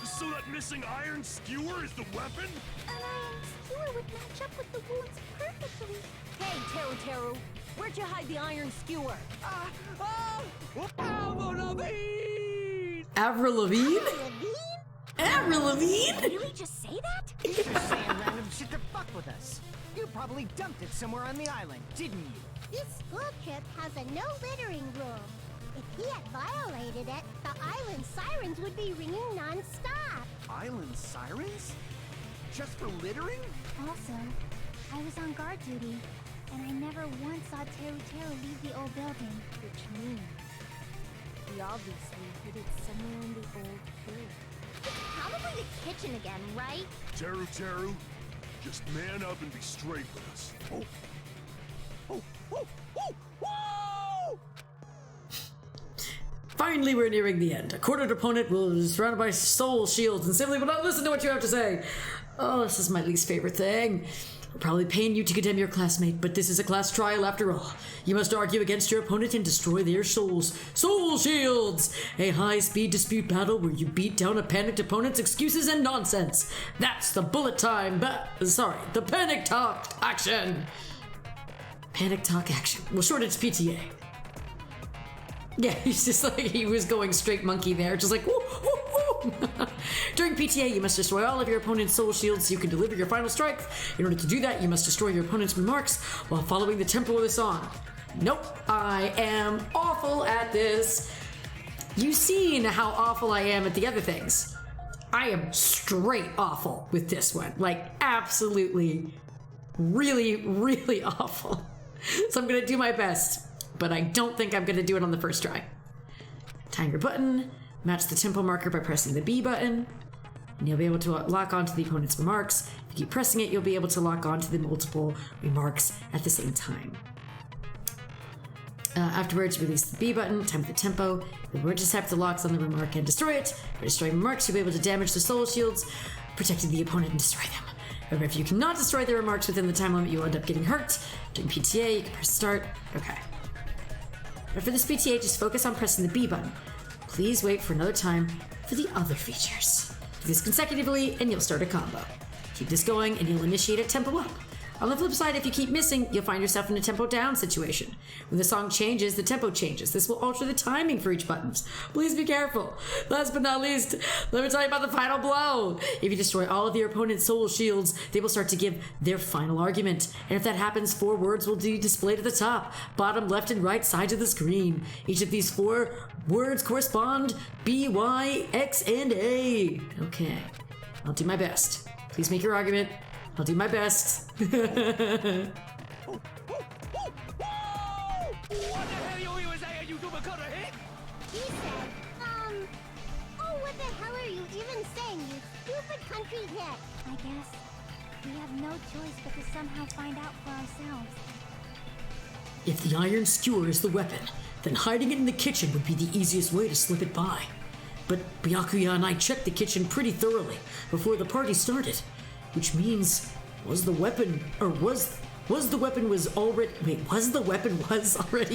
So that missing iron skewer is the weapon? An iron skewer would match up with the wounds perfectly. Hey, Teru, where'd you hide the iron skewer? Avril Lavigne? Avril Lavigne? Did you really just say that? You're just saying random shit to fuck with us. You probably dumped it somewhere on the island, didn't you? This school trip has a no littering rule. If he had violated it, the island sirens would be ringing non-stop. Island sirens? Just for littering? Also, I was on guard duty, and I never once saw Teru leave the old building. Which means we obviously hid it somewhere in the old pool. It's probably the kitchen again, right? Teru, just man up and be straight with us. Finally, we're nearing the end. A cornered opponent will be surrounded by soul shields and simply will not listen to what you have to say. Oh, this is my least favorite thing. It'll probably pain you to condemn your classmate, but this is a class trial after all. You must argue against your opponent and destroy their souls. Soul shields! A high-speed dispute battle where you beat down a panicked opponent's excuses and nonsense. That's the bullet time, the panic talk action. Panic talk action. Well, short, it's PTA. Yeah, he's just like, he was going straight monkey there, just like, woo, woo, woo. During PTA, you must destroy all of your opponent's soul shields so you can deliver your final strike. In order to do that, you must destroy your opponent's remarks while following the tempo of the song. Nope, I am awful at this. You've seen how awful I am at the other things. I am straight awful with this one. Like, absolutely, really, really awful. So I'm gonna do my best, but I don't think I'm gonna do it on the first try. Time your button, match the tempo marker by pressing the B button, and you'll be able to lock onto the opponent's remarks. If you keep pressing it, you'll be able to lock onto the multiple remarks at the same time. Afterwards, release the B button, time the tempo. The word just have to lock on the remark and destroy it. By destroying remarks, you'll be able to damage the soul shields, protecting the opponent and destroy them. However, if you cannot destroy the remarks within the time limit, you will end up getting hurt. During PTA, you can press start. Okay. But for this PTA, just focus on pressing the B button. Please wait for another time for the other features. Do this consecutively, and you'll start a combo. Keep this going, and you'll initiate a tempo up. On the flip side, if you keep missing, you'll find yourself in a tempo down situation. When the song changes, the tempo changes. This will alter the timing for each button. Please be careful. Last but not least, let me tell you about the final blow. If you destroy all of your opponent's soul shields, they will start to give their final argument. And if that happens, 4 words will be displayed at the top, bottom, left, and right sides of the screen. Each of these 4 words correspond B, Y, X, and A. Okay, I'll do my best. Please make your argument. I'll do my best. What the hell you saying, you super cutter hit? He said, oh, what the hell are you even saying, you stupid country hit? I guess we have no choice but to somehow find out for ourselves. If the iron skewer is the weapon, then hiding it in the kitchen would be the easiest way to slip it by. But Byakuya and I checked the kitchen pretty thoroughly before the party started, which means was the weapon already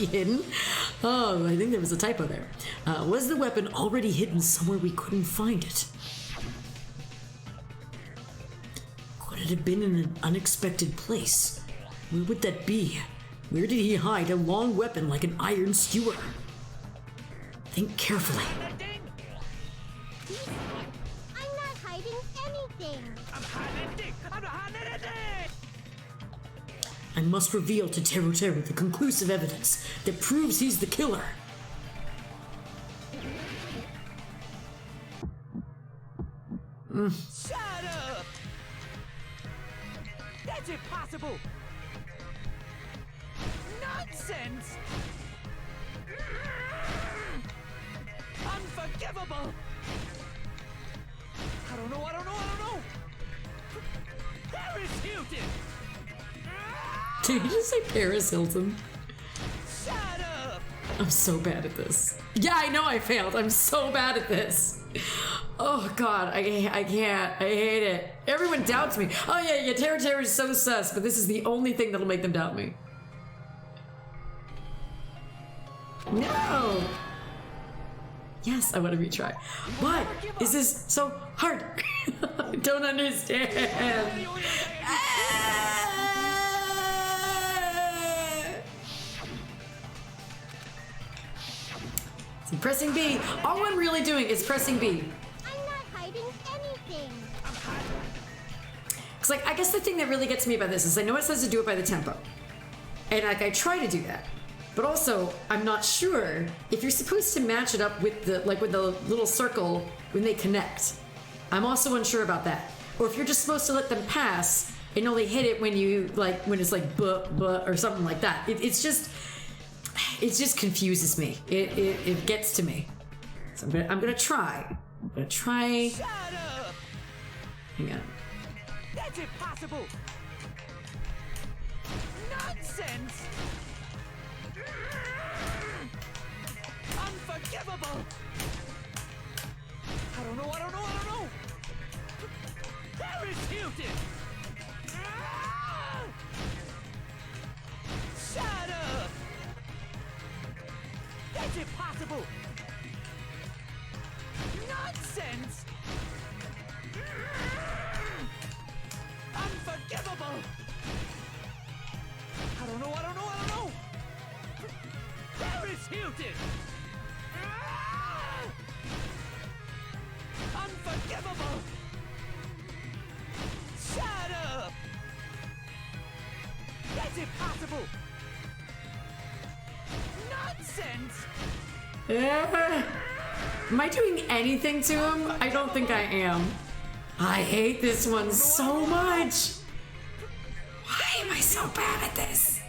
hidden? Oh, I think there was a typo there. Was the weapon already hidden somewhere we couldn't find it? Could it have been in an unexpected place? Where would that be? Where did he hide a long weapon like an iron skewer? Think carefully. I'm not hiding anything. I'm not hiding anything. I must reveal to Teru Teru the conclusive evidence that proves he's the killer. Shut up! That's impossible! Nonsense! Unforgivable! I don't know! Paris Hilton! Did you just say Paris Hilton? Shut up! I'm so bad at this. Yeah, I know I failed. I'm so bad at this. Oh god, I can't. I hate it. Everyone doubts me. Oh yeah, Teru Teru is so sus, but this is the only thing that'll make them doubt me. No! Yes, I want to retry. Why is this so hard? I don't understand. So pressing B. All I'm really doing is pressing B. I'm not hiding anything. Cause like I guess the thing that really gets me about this is I know it says to do it by the tempo, and like I try to do that, but also I'm not sure if you're supposed to match it up with the little circle when they connect. I'm also unsure about that, or if you're just supposed to let them pass and only hit it when you when it's like buh or something like that. It just confuses me. It gets to me. So I'm gonna try. I'm gonna try. Shut up! Hang on. That's impossible! Nonsense! Unforgivable! I don't know! Paris Hilton! Shut up! That's impossible! Nonsense! Unforgivable! I don't know! Paris Hilton! Unforgivable! Shut up! That's impossible! Nonsense! Am I doing anything to him? I don't think I am. I hate this one so much. Why am I so bad at this?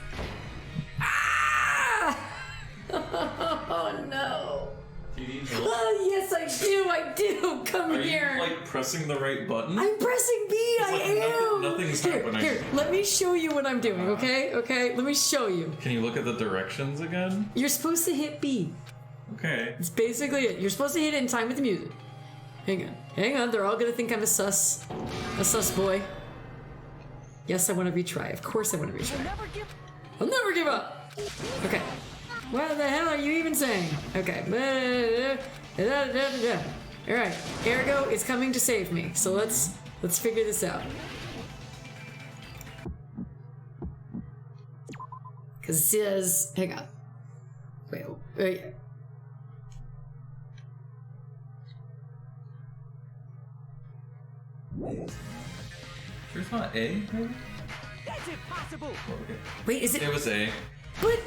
Ah! Oh no. Do you need help? Oh, yes, I do. Come Are here. you like pressing the right button? I'm pressing B. It's I like am. nothing's happening. Here, let me show you what I'm doing, okay? Okay, let me show you. Can you look at the directions again? You're supposed to hit B. Okay. It's basically it. You're supposed to hit it in time with the music. Hang on. They're all gonna think I'm a sus boy. Yes, I want to retry. Of course, I want to retry. I'll never give up. Okay. What the hell are you even saying? Okay. All right. Ergo is coming to save me. So let's figure this out. Because it says, hang on. Wait. Sure it's not A, maybe? That's impossible. Okay. Wait, is it? It was A. But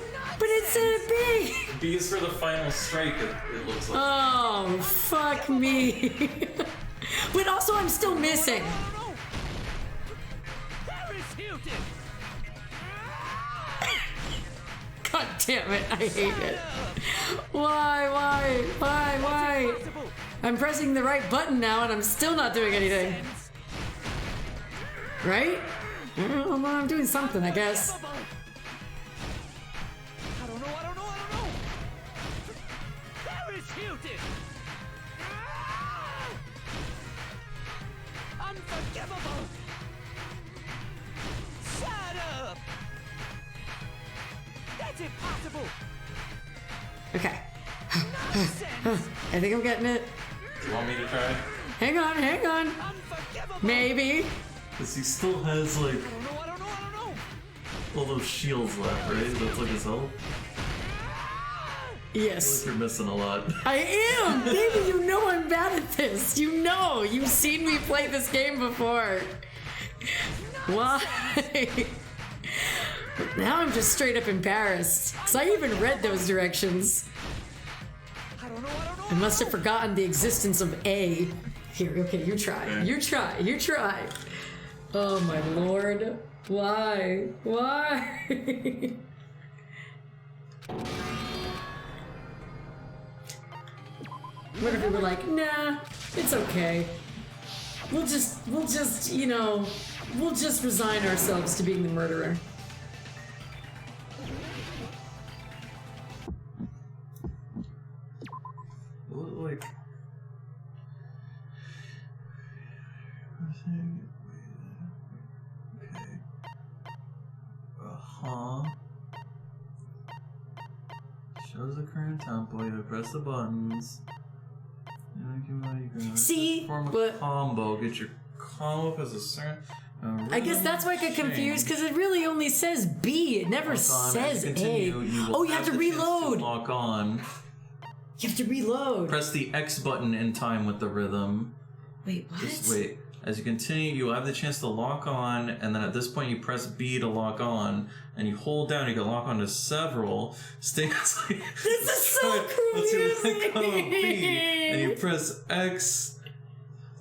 it said B. B is for the final strike, it looks like. Oh, fuck me. But also, I'm still missing. God damn it, I hate it. Why? I'm pressing the right button now and I'm still not doing anything. Right? Well, I'm doing something, I guess. I don't know. There is Hilton! Unforgivable! Shut up! That's impossible! Okay. I think I'm getting it. Do you want me to try? Hang on. Maybe. Because he still has, like, all those shields left, right? That's like his health? Yes. I feel like you're missing a lot. I am! Baby, you know I'm bad at this. You know. You've seen me play this game before. Why? Now I'm just straight up embarrassed. Because I even read those directions. I must have forgotten the existence of A. Here, okay, you try. Okay. You try. Oh my lord. Why? What if we were like, nah, it's okay. We'll just, you know, we'll just resign ourselves to being the murderer. Like... Okay. Shows the current tempo, you press the buttons. See? Form a combo, get your combo up as a certain... I guess that's why I get confused, because it really only says B. It never says A. Oh, you have to reload! Lock on. You have to reload. Press the X button in time with the rhythm. Wait, what? Just wait. As you continue, you have the chance to lock on, and then at this point you press B to lock on, and you hold down, you can lock on to several. This is so confusing! Let go of B, and you press X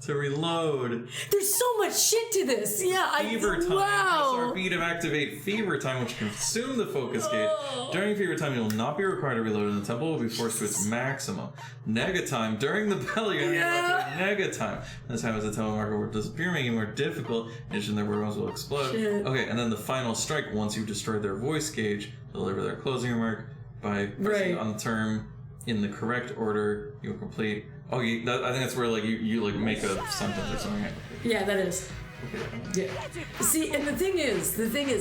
to reload. There's so much shit to this. Yeah, Fever time. Wow. Press RB to activate Fever time, which can consume the focus gauge. During Fever time, you will not be required to reload, and the tempo will be forced to its maximum. Nega time. During the battle, you're going to activate Nega time. This time, as the tempo marker will disappear, making it more difficult. And their weapons will explode. Shit. Okay, and then the final strike. Once you've destroyed their voice gauge, deliver their closing remark by pressing on the term in the correct order. You will complete. Oh, I think that's where like you like make a sentence or something. Yeah, that is. Okay. Yeah. See, and the thing is,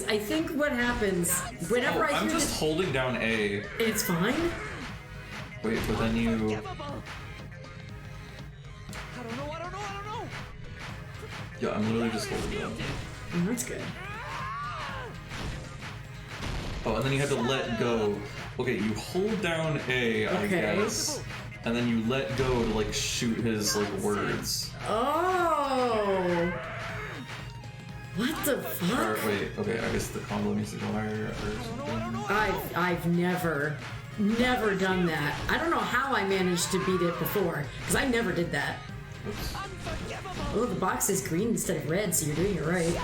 I think what happens whenever I hear I'm just holding down A. It's fine. Wait, but then you. I don't know. Yeah, I'm literally just holding down. Oh, that's good. Oh, and then you have to let go. Okay, you hold down A, I guess. And then you let go to like shoot his like words. Oh. What the fuck? Or, wait, okay, I guess the combo needs to go higher or something. I've never done that. I don't know how I managed to beat it before, because I never did that. Oops. Oh, the box is green instead of red, so you're doing it right.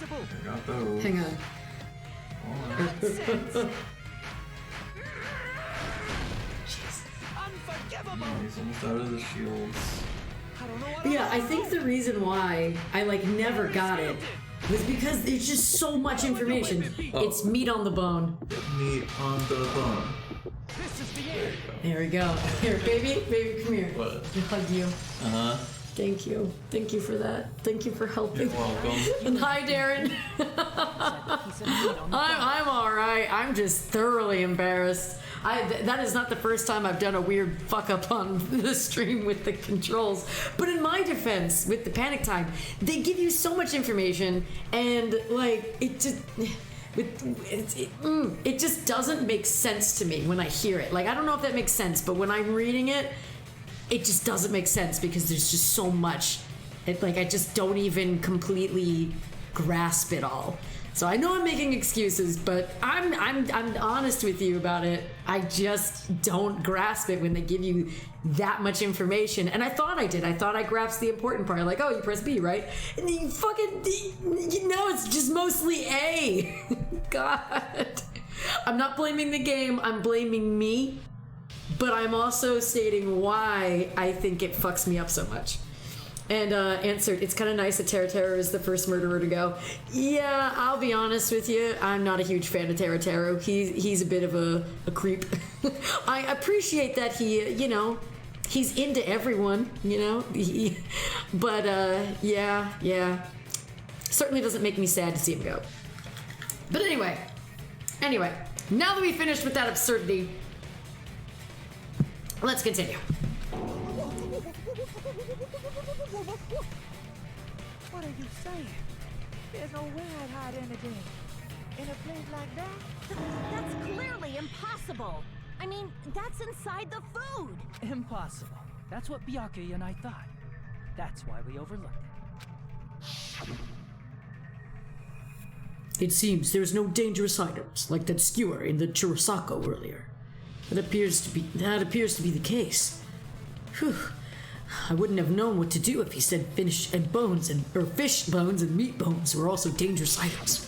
I got those. Hang on. He's almost out of the shields. Yeah, I think the reason why I like never got it was because there's just so much information. It's meat on the bone. Meat on the bone. There we go. Here, baby, come here. What? I'll hug you. Uh-huh. Thank you. Thank you for that. Thank you for helping. You're welcome. And hi, Darren. I'm all right. I'm just thoroughly embarrassed. That is not the first time I've done a weird fuck up on the stream with the controls. But in my defense, with the panic time, they give you so much information, and like it just doesn't make sense to me when I hear it. Like, I don't know if that makes sense, but when I'm reading it, it just doesn't make sense because there's just so much. Like, I just don't even completely grasp it all. So I know I'm making excuses, but I'm honest with you about it. I just don't grasp it when they give you that much information. And I thought I did. I thought I grasped the important part. Like, oh, you press B, right? And then it's just mostly A. God. I'm not blaming the game. I'm blaming me. But I'm also stating why I think it fucks me up so much. And answered, it's kind of nice that Teru is the first murderer to go. Yeah, I'll be honest with you. I'm not a huge fan of Teru. He's a bit of a creep. I appreciate that he's into everyone, but yeah. Certainly doesn't make me sad to see him go. But anyway, now that we finished with that absurdity, let's continue. What are you saying? There's no way I'd hide anything in a place like that. That's clearly impossible. I mean, that's inside the food. Impossible. That's what Byakuya and I thought. That's why we overlooked it. It seems there's no dangerous items like that skewer in the Churrasco earlier. That appears to be the case. Whew. I wouldn't have known what to do if he said fish bones and meat bones were also dangerous items.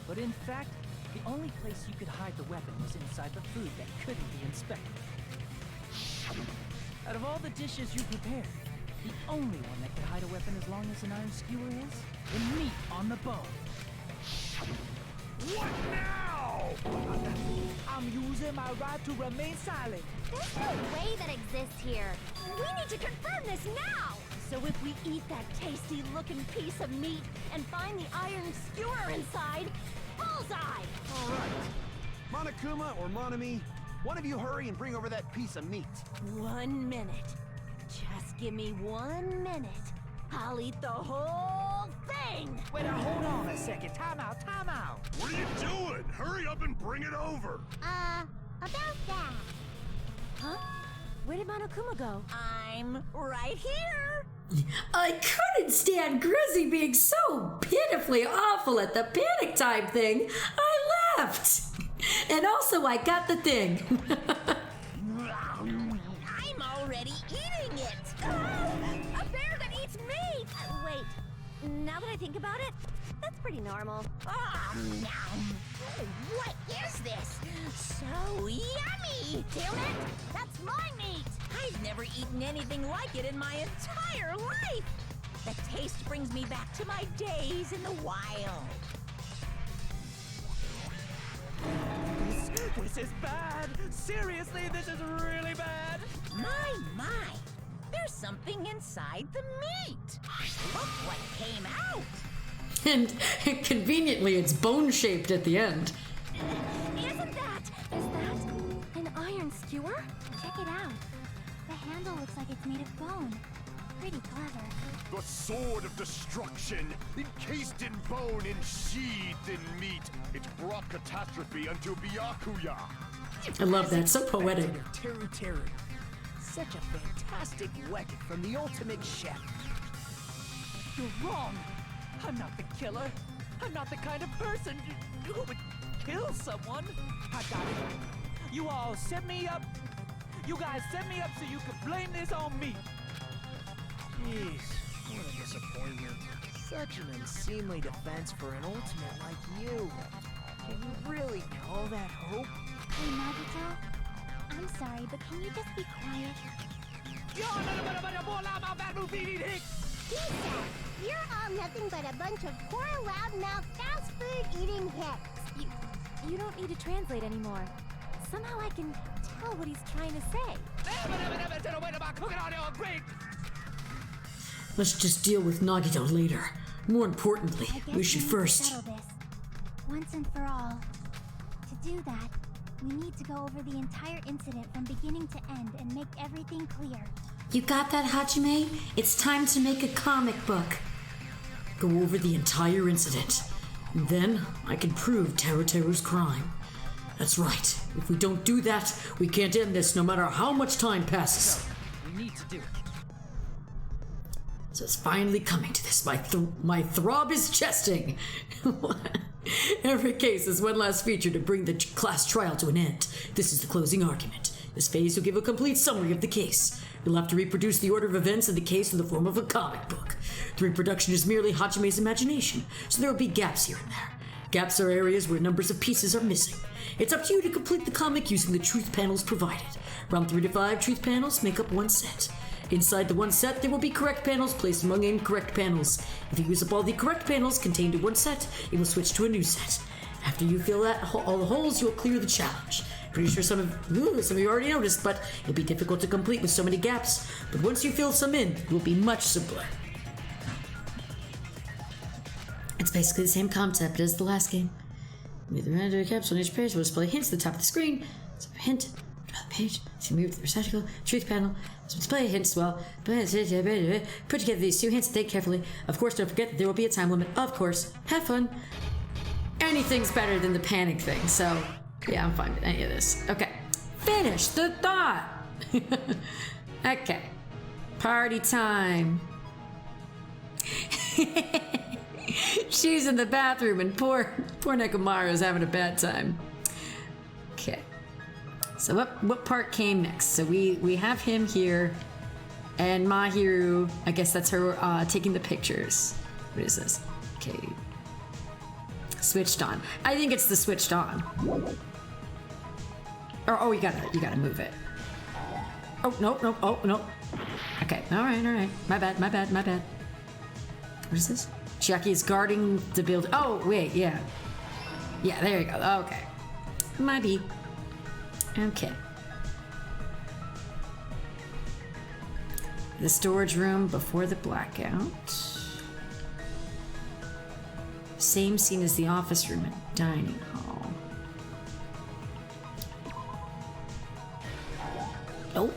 But in fact, the only place you could hide the weapon was inside the food that couldn't be inspected. Out of all the dishes you prepared, the only one that could hide a weapon as long as an iron skewer is the meat on the bone. What now? I'm using my right to remain silent. There's no way that exists here. We need to confirm this now! So if we eat that tasty-looking piece of meat and find the iron skewer inside, bullseye! All right. Monokuma or Monami, one of you hurry and bring over that piece of meat. 1 minute. Just give me 1 minute. I'll eat the whole thing! Wait, now hold on a second. Time out. What are you doing? Hurry up and bring it over. About that. Huh? Where did Monokuma go? I'm right here! I couldn't stand Grizzy being so pitifully awful at the panic time thing. I left. And also, I got the thing. I'm already eating it. A bear that eats meat! Wait, now that I think about it, that's pretty normal. What is this? So yummy! Damn it! That's my meat! I've never eaten anything like it in my entire life! The taste brings me back to my days in the wild. This is bad. Seriously, this is really bad. My. There's something inside the meat. Look what came out. And conveniently, it's bone-shaped at the end. Isn't that? Is that an iron skewer? Check it out. The handle looks like it's made of bone. Pretty clever. The sword of destruction, encased in bone and sheathed in meat. It brought catastrophe unto Byakuya. I love that. So poetic. Teru. Such a fantastic weapon from the ultimate chef. You're wrong. I'm not the killer. I'm not the kind of person who would kill someone. I got it. You all set me up. You guys set me up so you could blame this on me. Jeez, what a disappointment. Such an unseemly defense for an ultimate like you. Can you really call that hope? Hey, Nagito. I'm sorry, but can you just be quiet? Pizza! You're all nothing but a bunch of poor, loudmouth, fast food eating hicks. You don't need to translate anymore. Somehow I can tell what he's trying to say. Let's just deal with Nagito later. More importantly, we should first... Settle this once and for all. To do that, We need to go over the entire incident from beginning to end and make everything clear. You got that, Hajime? It's time to make a comic book. Go over the entire incident. And then I can prove Teru's crime. That's right. If we don't do that, we can't end this no matter how much time passes. We need to do it. So it's finally coming to this. My throb is chesting. Every case is one last feature to bring the class trial to an end. This is the closing argument. This phase will give a complete summary of the case. You'll have to reproduce the order of events of the case in the form of a comic book. The reproduction is merely Hajime's imagination, so there will be gaps here and there. Gaps are areas where numbers of pieces are missing. It's up to you to complete the comic using the truth panels provided. Around 3 to 5 truth panels make up one set. Inside the one set, there will be correct panels placed among incorrect panels. If you use up all the correct panels contained in one set, it will switch to a new set. After you fill all the holes, you will clear the challenge. Pretty sure some of you already noticed, but it'll be difficult to complete with so many gaps. But once you fill some in, it will be much simpler. It's basically the same concept as the last game. With the random caps on each page, we'll display hints at the top of the screen. So hint, draw the page, so move to the receptacle, truth panel, so display hints as well. Put together these 2 hints and think carefully. Of course, don't forget that there will be a time limit. Of course, have fun. Anything's better than the panic thing, so yeah, I'm fine with any of this. Okay, finish the thought. Okay, party time. She's in the bathroom and poor Nekomaru's having a bad time. Okay. So what part came next? So we have him here and Mahiru, I guess that's her taking the pictures. What is this? Okay. Switched on. I think it's the switched on. Oh, you gotta move it. Oh, no. Oh, no. Okay, all right. My bad. What is this? Chiaki is guarding the building. Oh, wait, yeah. Yeah, there you go. Okay. Might be. Okay. The storage room before the blackout. Same scene as the office room and dining hall. Oh.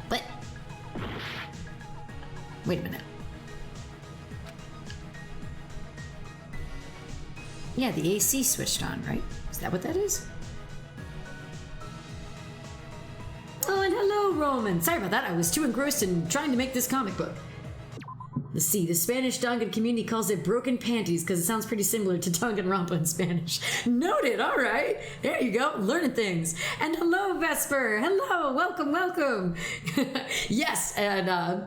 What? Wait a minute. Yeah, the AC switched on, right? Is that what that is? Oh, and hello, Roman. Sorry about that. I was too engrossed in trying to make this comic book. Let's see. The Spanish Dangan community calls it broken panties because it sounds pretty similar to Danganronpa in Spanish. Noted. All right. There you go. Learning things. And hello, Vesper. Hello. Welcome. Yes. And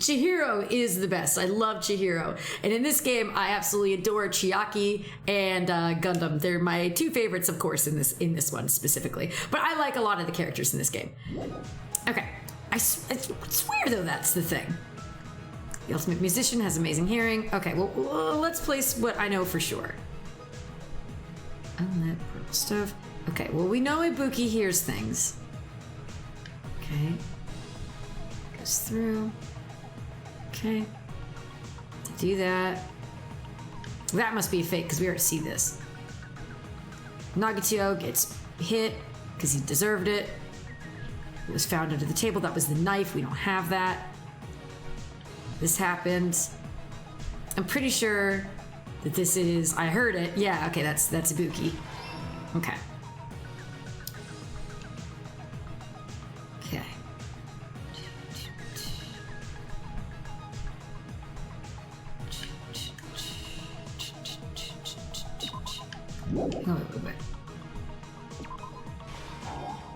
Chihiro is the best. I love Chihiro. And in this game, I absolutely adore Chiaki and Gundam. They're my 2 favorites, of course, in this one specifically. But I like a lot of the characters in this game. Okay. I swear, though, that's the thing. The ultimate musician has amazing hearing. Okay, well, let's place what I know for sure. Unlit purple stuff. Okay, well, we know Ibuki hears things. Okay. Goes through. Okay. To do that. That must be a fake, because we already see this. Nagitio gets hit, because he deserved it. It was found under the table. That was the knife. We don't have that. This happened. I'm pretty sure that this is... I heard it. Yeah, okay, that's Ibuki. Okay. Okay. Wait.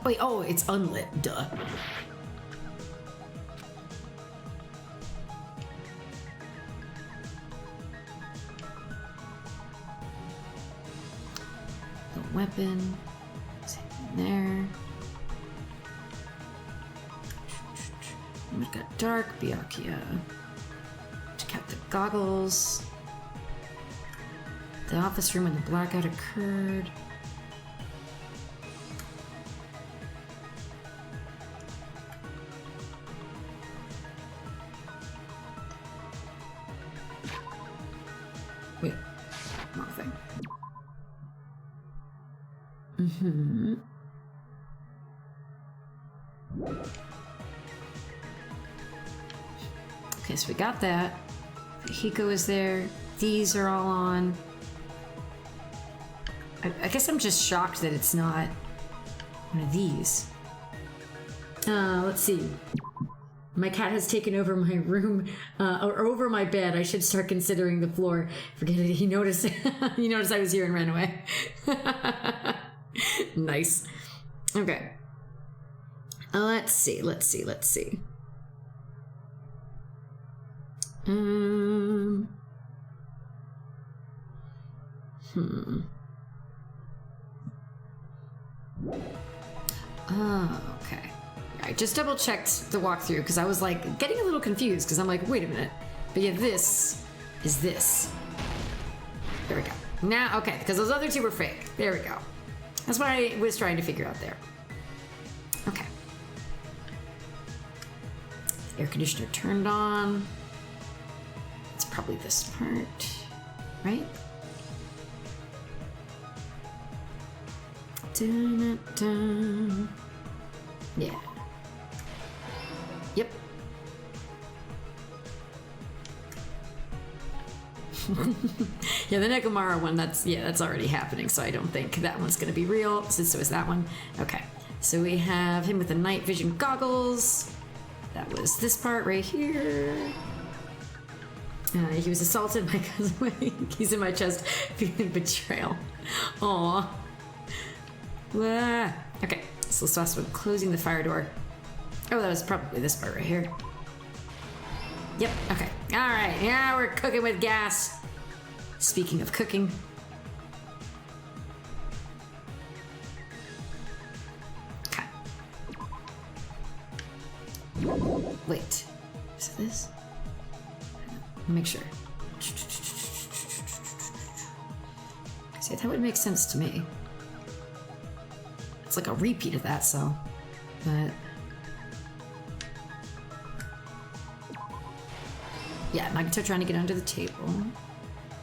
Wait, oh, it's unlit. Duh. Weapon, same in there. We've got dark Byakuya. Check out the goggles. The office room when the blackout occurred. wrong thing. Mm-hmm. Okay, so we got that. Hiko is there. These are all on. I guess I'm just shocked that it's not one of these. Let's see. My cat has taken over my room, or over my bed. I should start considering the floor. Forget it. He noticed. He noticed I was here and ran away. Nice. Okay. Let's see. Oh, okay. I just double checked the walkthrough because I was like getting a little confused because I'm like, wait a minute. But yeah, this is this. There we go. Now, okay, because those other two were fake. There we go. That's what I was trying to figure out there. Okay. Air conditioner turned on. It's probably this part, right? Dun-dun-dun. Yeah. Yep. Yeah, the Nekomara one, that's already happening, so I don't think that one's gonna be real. So is that one. Okay. So we have him with the night vision goggles. That was this part right here. He was assaulted by cousin. He's in my chest feeling betrayal. Aww. Okay, so let's start with closing the fire door. Oh, that was probably this part right here. Yep, okay. Alright, yeah, we're cooking with gas. Speaking of cooking. Okay. Wait. Is it this? Make sure. See, that would make sense to me. It's like a repeat of that, so. But. Yeah, Nagito trying to get under the table.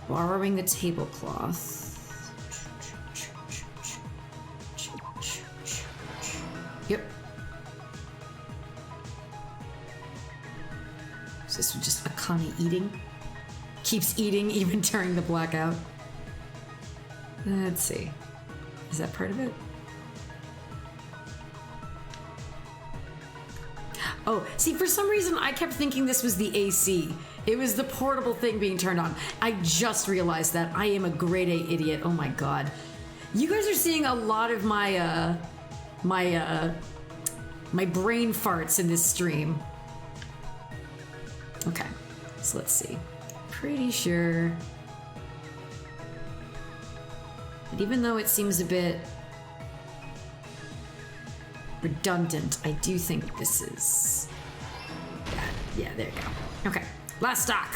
Borrowing the tablecloth. Yep. Is this just Akane eating? Keeps eating even during the blackout. Let's see. Is that part of it? Oh, see, for some reason I kept thinking this was the AC. It was the portable thing being turned on. I just realized that. I am a grade A idiot. Oh my god. You guys are seeing a lot of my my brain farts in this stream. Okay, so let's see. Pretty sure. But even though it seems a bit redundant, I do think this is that. Yeah, there you go. Okay, last stock.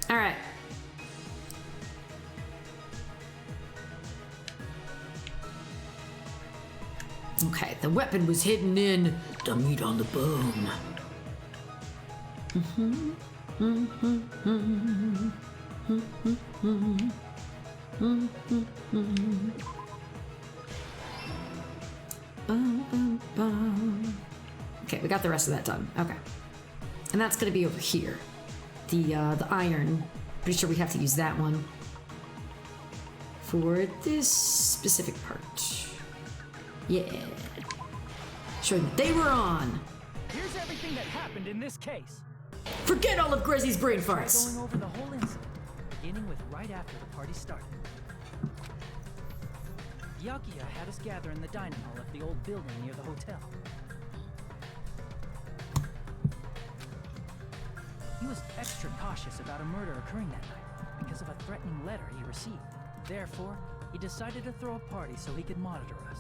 All right. Okay, the weapon was hidden in the meat on the bone. Okay, we got the rest of that done. Okay, and that's gonna be over here. The iron. Pretty sure we have to use that one for this specific part. Yeah. Showing that they were on. Here's everything that happened in this case. Forget all of Grezzy's brain farts. Going over the whole incident, beginning with right after the party started. Yakuya had us gather in the dining hall of the old building near the hotel. He was extra cautious about a murder occurring that night because of a threatening letter he received. Therefore, he decided to throw a party so he could monitor us.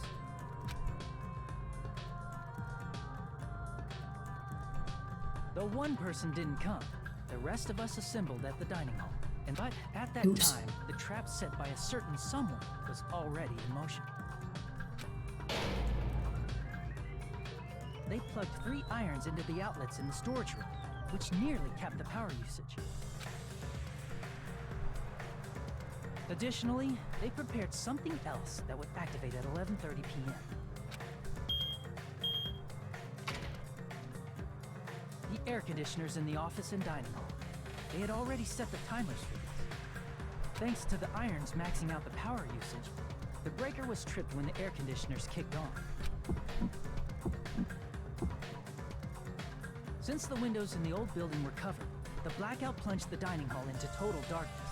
Though one person didn't come, the rest of us assembled at the dining hall. But at that time, the trap set by a certain someone was already in motion. They plugged 3 irons into the outlets in the storage room, which nearly capped the power usage. Additionally, they prepared something else that would activate at 11:30 p.m. The air conditioners in the office and dining hall. They had already set the timers for these. Thanks to the irons maxing out the power usage, the breaker was tripped when the air conditioners kicked on. Since the windows in the old building were covered, the blackout plunged the dining hall into total darkness.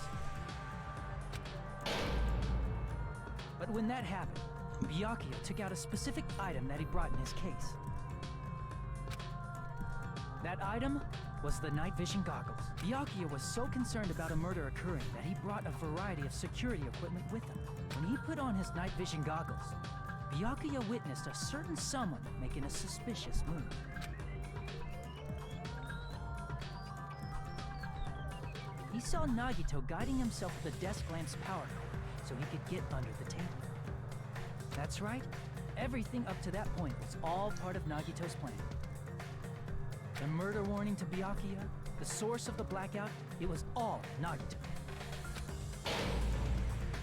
But when that happened, Byakuya took out a specific item that he brought in his case. That item was the night vision goggles. Byakuya was so concerned about a murder occurring that he brought a variety of security equipment with him. When he put on his night vision goggles, Byakuya witnessed a certain someone making a suspicious move. He saw Nagito guiding himself with the desk lamp's power cord so he could get under the table. That's right, everything up to that point was all part of Nagito's plan. The murder warning to Byakuya, the source of the blackout, it was all Nagito.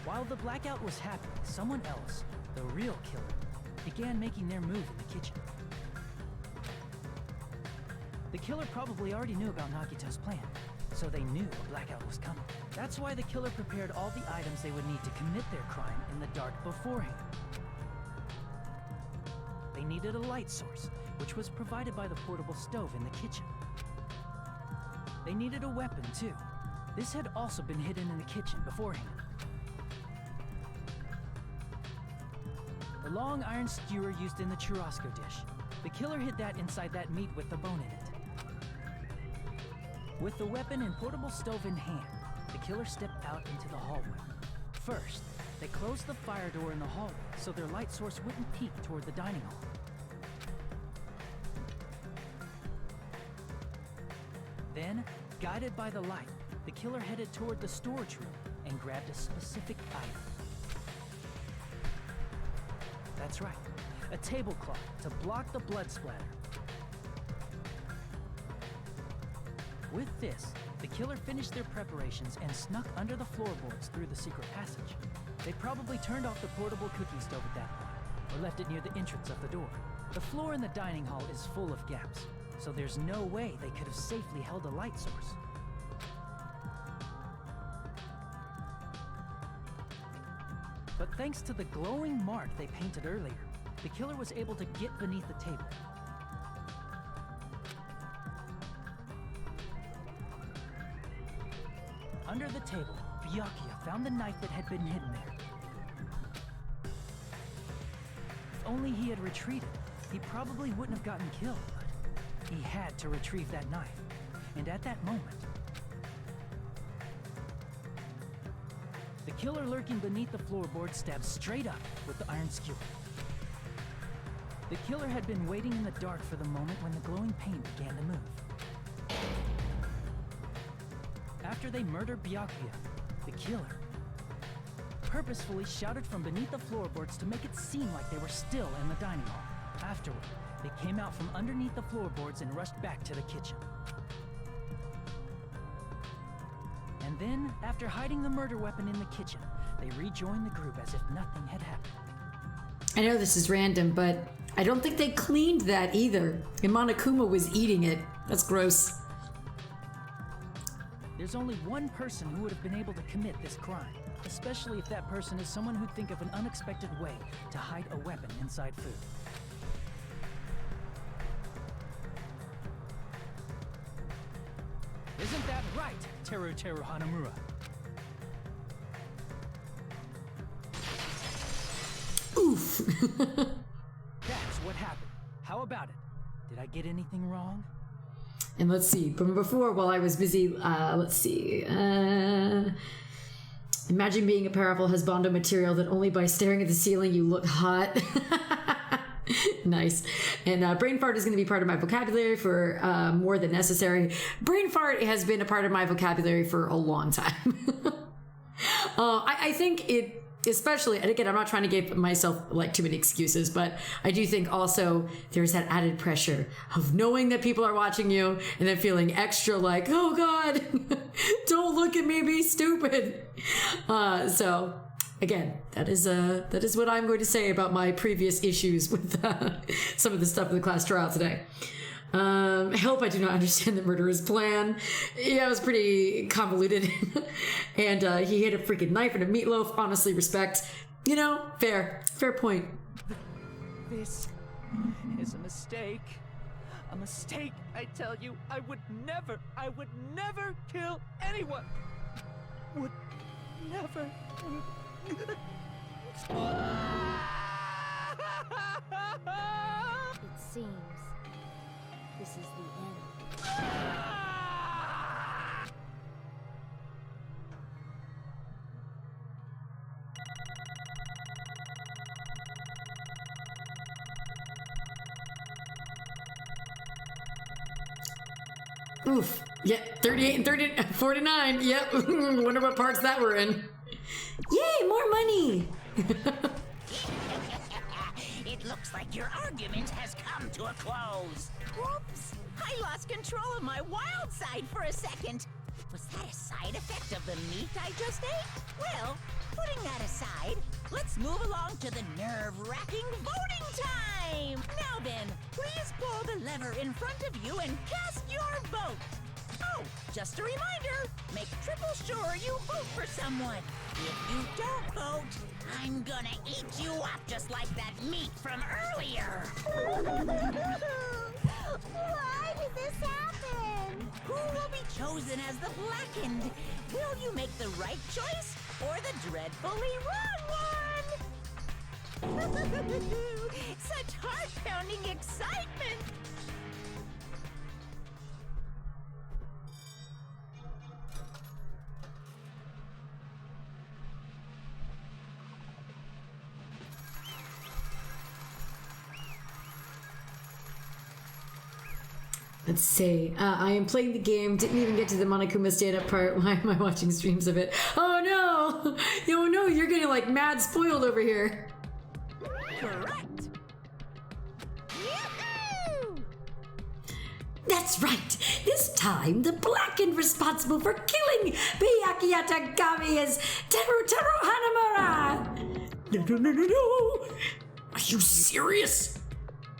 While the blackout was happening, someone else, the real killer, began making their move in the kitchen. The killer probably already knew about Nagito's plan, so they knew a blackout was coming. That's why the killer prepared all the items they would need to commit their crime in the dark beforehand. They needed a light source, which was provided by the portable stove in the kitchen. They needed a weapon, too. This had also been hidden in the kitchen beforehand. The long iron skewer used in the churrasco dish. The killer hid that inside that meat with the bone in it. With the weapon and portable stove in hand, the killer stepped out into the hallway. First, they closed the fire door in the hallway so their light source wouldn't peek toward the dining hall. Then, guided by the light, the killer headed toward the storage room and grabbed a specific item. That's right, a tablecloth to block the blood splatter. With this, the killer finished their preparations and snuck under the floorboards through the secret passage. They probably turned off the portable cooking stove at that point, or left it near the entrance of the door. The floor in the dining hall is full of gaps, so there's no way they could have safely held a light source. But thanks to the glowing mark they painted earlier, the killer was able to get beneath the table. Under the table, Byakuya found the knife that had been hidden there. If only he had retreated, he probably wouldn't have gotten killed, but he had to retrieve that knife. And at that moment, the killer lurking beneath the floorboard stabbed straight up with the iron skewer. The killer had been waiting in the dark for the moment when the glowing paint began to move. After they murdered Byakuya, the killer purposefully shouted from beneath the floorboards to make it seem like they were still in the dining hall. Afterward, they came out from underneath the floorboards and rushed back to the kitchen. And then, after hiding the murder weapon in the kitchen, they rejoined the group as if nothing had happened. I know this is random, but I don't think they cleaned that either. And Monokuma was eating it. That's gross. There's only one person who would have been able to commit this crime, especially if that person is someone who'd think of an unexpected way to hide a weapon inside food. Isn't that right, Teru Hanamura? Oof. That's what happened. How about it? Did I get anything wrong? And let's see, but before, while I was busy, let's see. Imagine being a powerful husbando material that only by staring at the ceiling you look hot. Nice. And brain fart is going to be part of my vocabulary for more than necessary. Brain fart has been a part of my vocabulary for a long time. I think it especially, and again, I'm not trying to give myself like too many excuses, but I do think also there's that added pressure of knowing that people are watching you and then feeling extra like, oh God, don't look at me, be stupid. So again, that is what I'm going to say about my previous issues with some of the stuff in the class trial today. I hope I do not understand the murderer's plan. Yeah, it was pretty convoluted. And he hid a freaking knife and a meatloaf. Honestly, respect. You know, fair point. This is a mistake. A mistake, I tell you. I would never kill anyone. Would never. It seems this is the end. Oof. Yeah, 38 and 30, 49. Yep. Wonder what parts that were in. Yay, more money! It looks like your argument has come to a close. Whoops! I lost control of my wild side for a second. Was that a side effect of the meat I just ate? Well, putting that aside, let's move along to the nerve-wracking voting time! Now then, please pull the lever in front of you and cast your vote. Oh, just a reminder, make triple sure you vote for someone. If you don't vote, I'm gonna eat you up just like that meat from earlier. Why did this happen? Who will be chosen as the blackened? Will you make the right choice or the dreadfully wrong one? Such heart-pounding excitement! Let's see. I am playing the game. Didn't even get to the Monokuma stand-up part. Why am I watching streams of it? Oh no! Oh no, you're getting like mad spoiled over here. Correct. That's right. This time, the blackened responsible for killing Byakuya Yatagami is Teru Hanamura. No. Are you serious?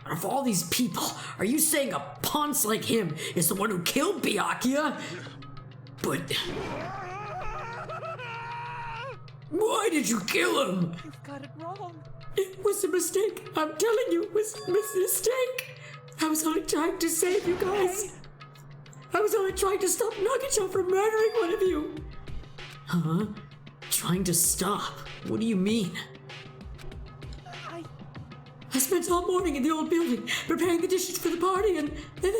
Out of all these people, are you saying a ponce like him is the one who killed Byakuya? But why did you kill him? You've got it wrong. It was a mistake. I'm telling you, it was a mistake. I was only trying to save you guys. I was only trying to stop Nagato from murdering one of you. Huh? Trying to stop? What do you mean? I spent all morning in the old building preparing the dishes for the party, and then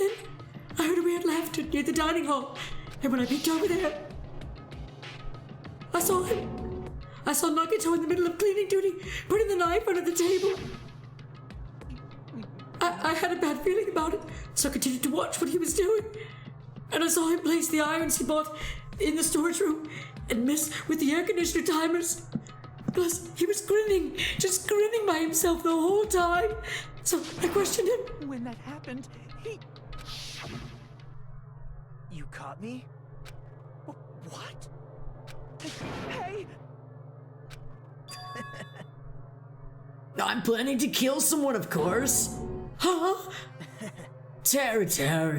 I heard a weird laughter near the dining hall. And when I peeked over there, I saw him. I saw Nagato in the middle of cleaning duty, putting the knife under the table. I had a bad feeling about it, so I continued to watch what he was doing. And I saw him place the irons he bought in the storage room and mess with the air conditioner timers. Plus, he was grinning, just grinning by himself the whole time. So I questioned him. When that happened, You caught me? What? Hey! I'm planning to kill someone, of course. Huh? Tara,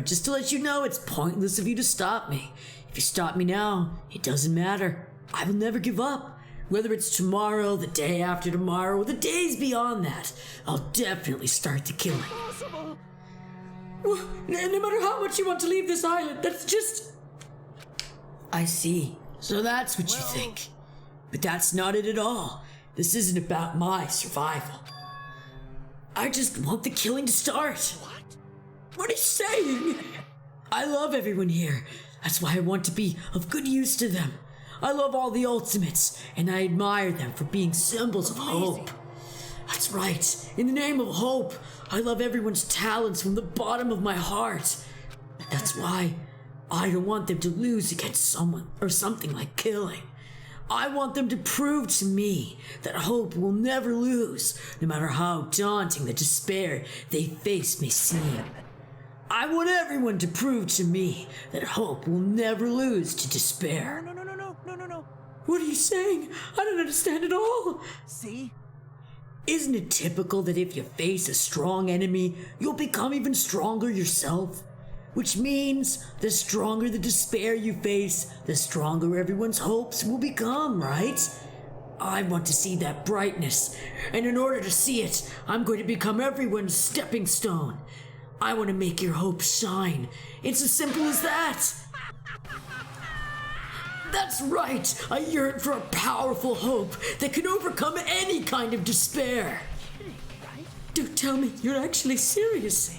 just to let you know, it's pointless of you to stop me. If you stop me now, it doesn't matter. I will never give up. Whether it's tomorrow, the day after tomorrow, or the days beyond that, I'll definitely start the killing. Impossible! Well, no matter how much you want to leave this island, that's just... I see. So that's what you think. But that's not it at all. This isn't about my survival. I just want the killing to start. What? What are you saying? I love everyone here. That's why I want to be of good use to them. I love all the ultimates, and I admire them for being symbols of hope. That's right. In the name of hope, I love everyone's talents from the bottom of my heart. That's why I don't want them to lose against someone or something like killing. I want them to prove to me that hope will never lose, no matter how daunting the despair they face may seem. I want everyone to prove to me that hope will never lose to despair. No. What are you saying? I don't understand at all. See? Isn't it typical that if you face a strong enemy, you'll become even stronger yourself? Which means the stronger the despair you face, the stronger everyone's hopes will become, right? I want to see that brightness, and in order to see it, I'm going to become everyone's stepping stone. I want to make your hope shine. It's as simple as that. That's right. I yearn for a powerful hope that can overcome any kind of despair. Do tell me you're actually serious.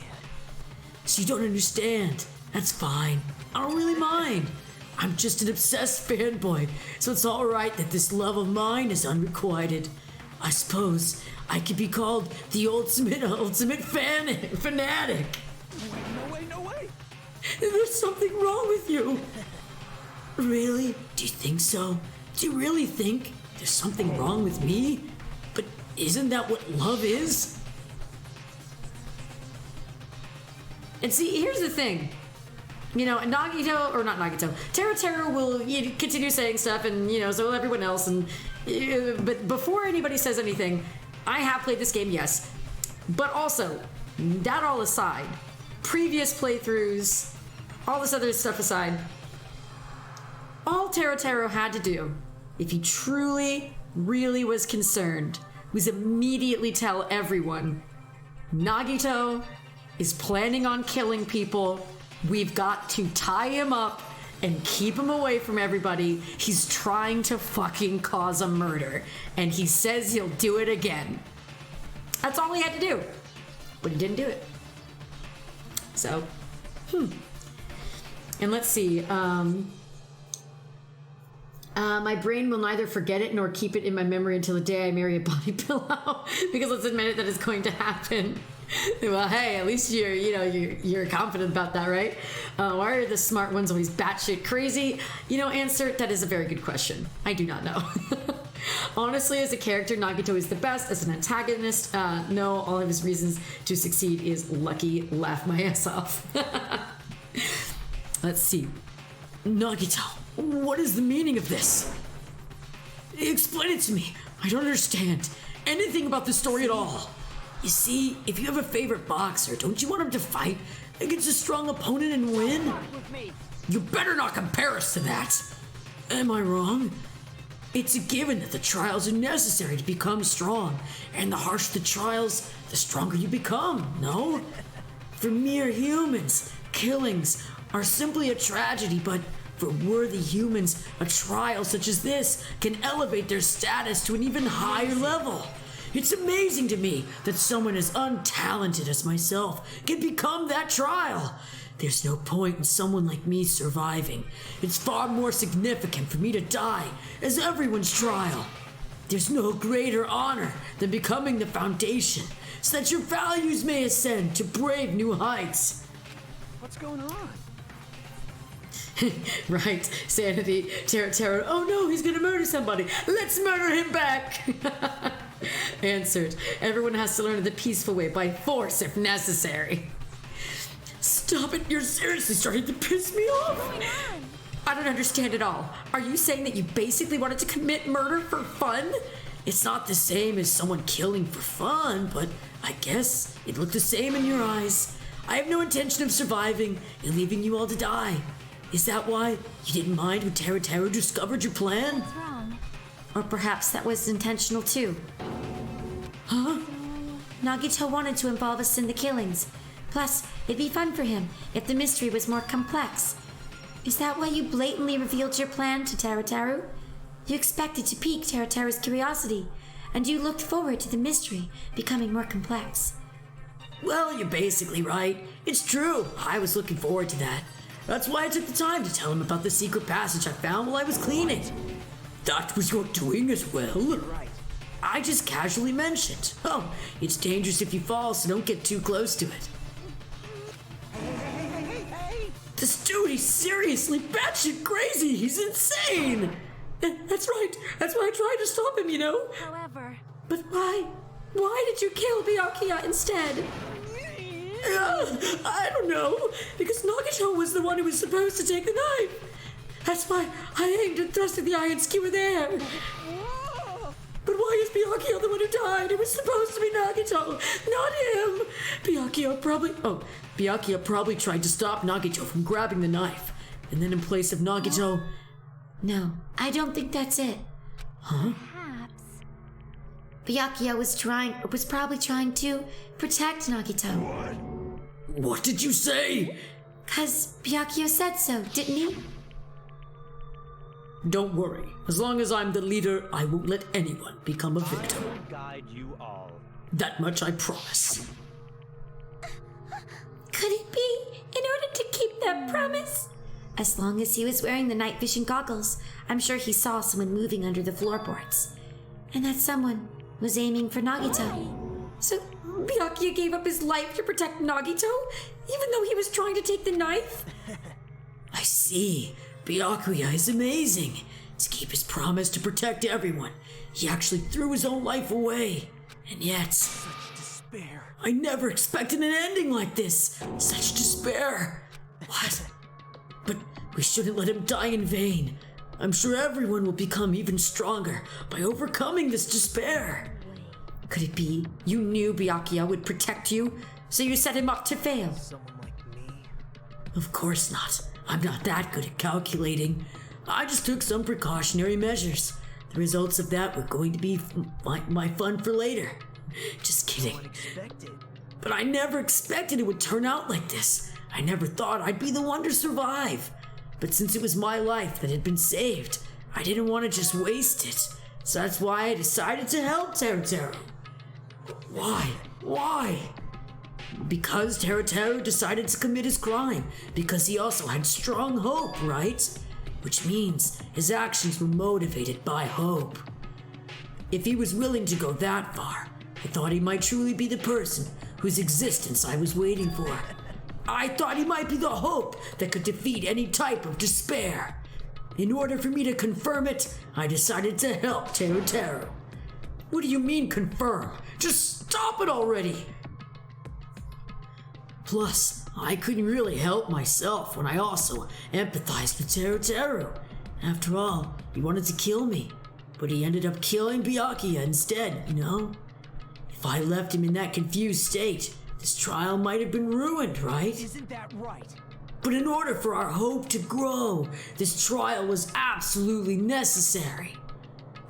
So you don't understand. That's fine. I don't really mind. I'm just an obsessed fanboy, so it's alright that this love of mine is unrequited. I suppose I could be called the ultimate fanatic. No way. There's something wrong with you. Really? Do you think so? Do you really think there's something wrong with me? But isn't that what love is? And see, here's the thing. You know, Nagito, or not Nagito, Teru will continue saying stuff, and, so will everyone else. And but before anybody says anything, I have played this game, yes. But also, that all aside, previous playthroughs, all this other stuff aside, all Teru had to do, if he truly, really was concerned, was immediately tell everyone, Nagito is planning on killing people. We've got to tie him up and keep him away from everybody. He's trying to fucking cause a murder, and he says he'll do it again. That's all he had to do, but he didn't do it. So, and let's see, my brain will neither forget it nor keep it in my memory until the day I marry a body pillow, because let's admit it that it's going to happen. Well, hey, at least you're confident about that, right? Why are the smart ones always batshit crazy? Answer, that is a very good question. I do not know. Honestly, as a character, Nagito is the best. As an antagonist, no, all of his reasons to succeed is lucky. Laugh my ass off. Let's see. Nagito, what is the meaning of this? Explain it to me. I don't understand anything about the story at all. You see, if you have a favorite boxer, don't you want him to fight against a strong opponent and win? You better not compare us to that. Am I wrong? It's a given that the trials are necessary to become strong, and the harsher the trials, the stronger you become, no? For mere humans, killings are simply a tragedy, but for worthy humans, a trial such as this can elevate their status to an even higher level. It's amazing to me that someone as untalented as myself can become that trial. There's no point in someone like me surviving. It's far more significant for me to die as everyone's trial. There's no greater honor than becoming the foundation so that your values may ascend to brave new heights. What's going on? Right, Sanity, Teru, oh no, he's gonna murder somebody. Let's murder him back. Answered, everyone has to learn the peaceful way, by force if necessary. Stop it, you're seriously starting to piss me off. What's going on? I don't understand at all. Are you saying that you basically wanted to commit murder for fun? It's not the same as someone killing for fun, but I guess it looked the same in your eyes. I have no intention of surviving and leaving you all to die. Is that why you didn't mind when Teru discovered your plan? That's wrong. Or perhaps that was intentional too. Huh? Nagito wanted to involve us in the killings. Plus, it'd be fun for him if the mystery was more complex. Is that why you blatantly revealed your plan to Teru? You expected to pique Teru's curiosity, and you looked forward to the mystery becoming more complex. Well, you're basically right. It's true. I was looking forward to that. That's why I took the time to tell him about the secret passage I found while I was cleaning. That was your doing as well? Right. I just casually mentioned. Oh, it's dangerous if you fall, so don't get too close to it. Hey! This dude, he's seriously batshit crazy. He's insane. That's right. That's why I tried to stop him, you know? However... But why? Why did you kill Byakuya instead? I don't know. Because Nagito was the one who was supposed to take the knife. That's why I aimed and thrusted the iron skewer there. But why is Byakuya the one who died? It was supposed to be Nagito, not him. Byakuya probably tried to stop Nagito from grabbing the knife. And then in place of Nagito... No, I don't think that's it. Huh? Perhaps... Byakuya was probably trying to protect Nagito. What did you say? 'Cause Byakuya said so, didn't he? Don't worry. As long as I'm the leader, I won't let anyone become a victim. I will guide you all. That much I promise. Could it be in order to keep that promise? As long as he was wearing the night vision goggles, I'm sure he saw someone moving under the floorboards. And that someone was aiming for Nagito. So Byakuya gave up his life to protect Nagito, even though he was trying to take the knife? I see. Byakuya is amazing. To keep his promise to protect everyone, he actually threw his own life away. And yet... Such despair. I never expected an ending like this. Such despair. What? But we shouldn't let him die in vain. I'm sure everyone will become even stronger by overcoming this despair. Could it be you knew Byakuya would protect you, so you set him up to fail? Someone like me? Of course not. I'm not that good at calculating. I just took some precautionary measures. The results of that were going to be my fun for later. Just kidding. Unexpected. But I never expected it would turn out like this. I never thought I'd be the one to survive. But since it was my life that had been saved, I didn't want to just waste it. So that's why I decided to help Teruteru. Why? Why? Because Teruteru decided to commit his crime, because he also had strong hope, right? Which means his actions were motivated by hope. If he was willing to go that far, I thought he might truly be the person whose existence I was waiting for. I thought he might be the hope that could defeat any type of despair. In order for me to confirm it, I decided to help Teruteru. What do you mean confirm? Just stop it already! Plus, I couldn't really help myself when I also empathized with Teruteru. After all, he wanted to kill me, but he ended up killing Byakuya instead, you know? If I left him in that confused state, this trial might have been ruined, right? Isn't that right? But in order for our hope to grow, this trial was absolutely necessary.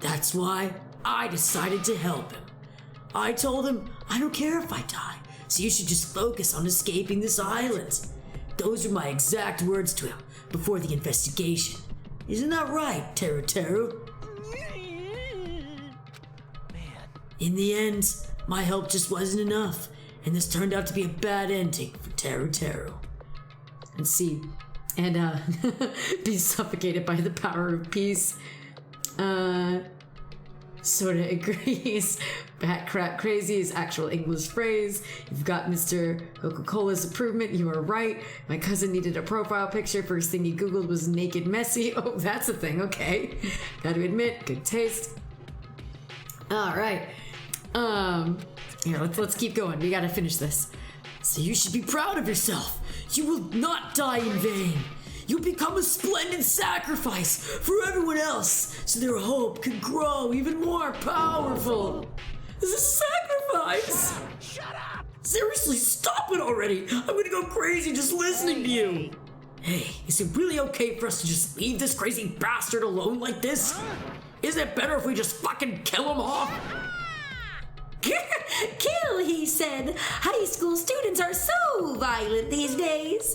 That's why I decided to help him. I told him, I don't care if I die, so you should just focus on escaping this island. Those were my exact words to him before the investigation. Isn't that right, Teruteru? In the end, my help just wasn't enough, and this turned out to be a bad ending for Teruteru. And see, and be suffocated by the power of peace. Sorta agrees. Bat crazy is actual English phrase. You've got Mr. Coca-Cola's approval. You are right. My cousin needed a profile picture. First thing he Googled was naked Messi. Oh, that's a thing. Okay. Gotta admit, good taste. All right. Here, let's keep going. We gotta finish this. So you should be proud of yourself. You will not die in vain. You'll become a splendid sacrifice for everyone else, so their hope can grow even more powerful. This is a sacrifice. Shut up! Seriously, stop it already. I'm gonna go crazy just listening to you. Hey, is it really okay for us to just leave this crazy bastard alone like this? Isn't it better if we just fucking kill him off? Kill, he said. High school students are so violent these days.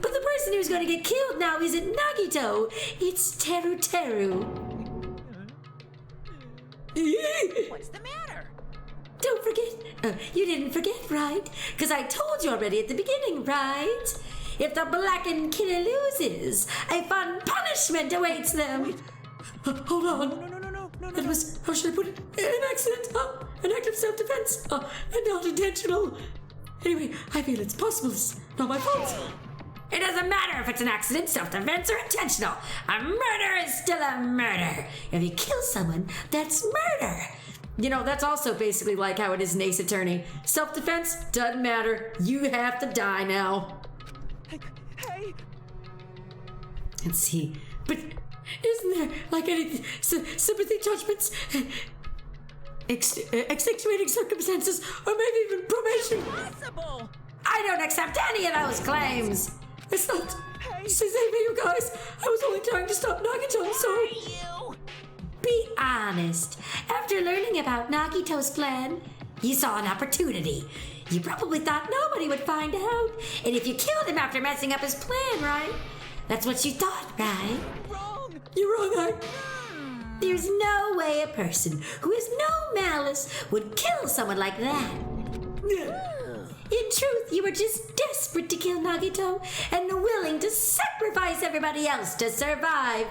But the person who's going to get killed now isn't Nagito. It's Teruteru. What's the matter? Don't forget. You didn't forget, right? Because I told you already at the beginning, right? If the blackened killer loses, a fun punishment awaits them. Hold on. It was, how should I put it? An accident. An act of self-defense. And not intentional. Anyway, I feel it's possible. It's not my fault. It doesn't matter if it's an accident, self-defense, or intentional. A murder is still a murder. If you kill someone, that's murder. You know, that's also basically like how it is in Ace Attorney. Self-defense, doesn't matter. You have to die now. Hey! Let's see. But isn't there, like, any sympathy judgments? Extenuating circumstances, or maybe even probation? Impossible! I don't accept any of those claims. It's not. Save me, you guys. I was only trying to stop Nagito, so... Be honest. After learning about Nagito's plan, you saw an opportunity. You probably thought nobody would find out. And if you killed him after messing up his plan, right? That's what you thought, right? Wrong! You're wrong, I... There's no way a person who has no malice would kill someone like that. In truth, you were just desperate to kill Nagito and willing to sacrifice everybody else to survive,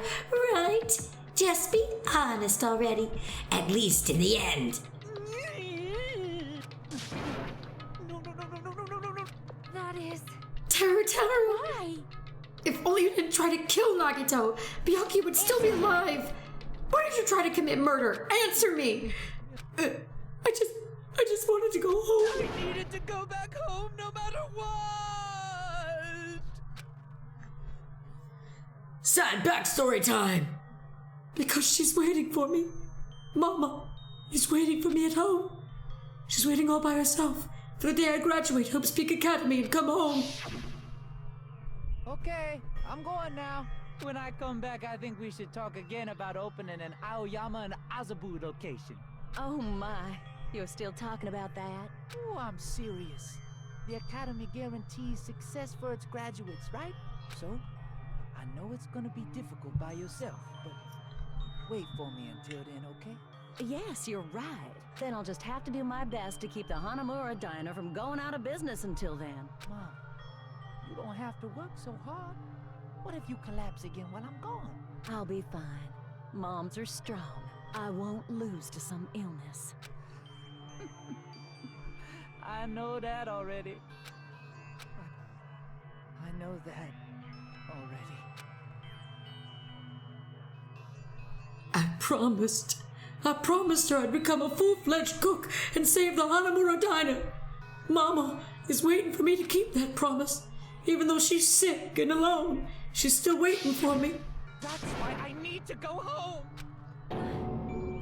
right? Just be honest already, at least in the end. That is... Teru! Why? If only you didn't try to kill Nagito, Byakuya would still be alive. Why did you try to commit murder? Answer me. I just wanted to go home. I needed to go back home no matter what! Sad backstory time. Because she's waiting for me. Mama is waiting for me at home. She's waiting all by herself for the day I graduate Hope's Peak Academy and come home. Okay, I'm going now. When I come back, I think we should talk again about opening an Aoyama and Azabu location. Oh my, you're still talking about that? Oh, I'm serious. The Academy guarantees success for its graduates, right? So, I know it's gonna be difficult by yourself, but wait for me until then, okay? Yes, you're right. Then I'll just have to do my best to keep the Hanamura Diner from going out of business until then. Mom, you don't have to work so hard. What if you collapse again while I'm gone? I'll be fine. Moms are strong. I won't lose to some illness. I know that already. I know that already. I promised her I'd become a full-fledged cook and save the Hanamura Diner. Mama is waiting for me to keep that promise. Even though she's sick and alone, she's still waiting for me. That's why I need to go home.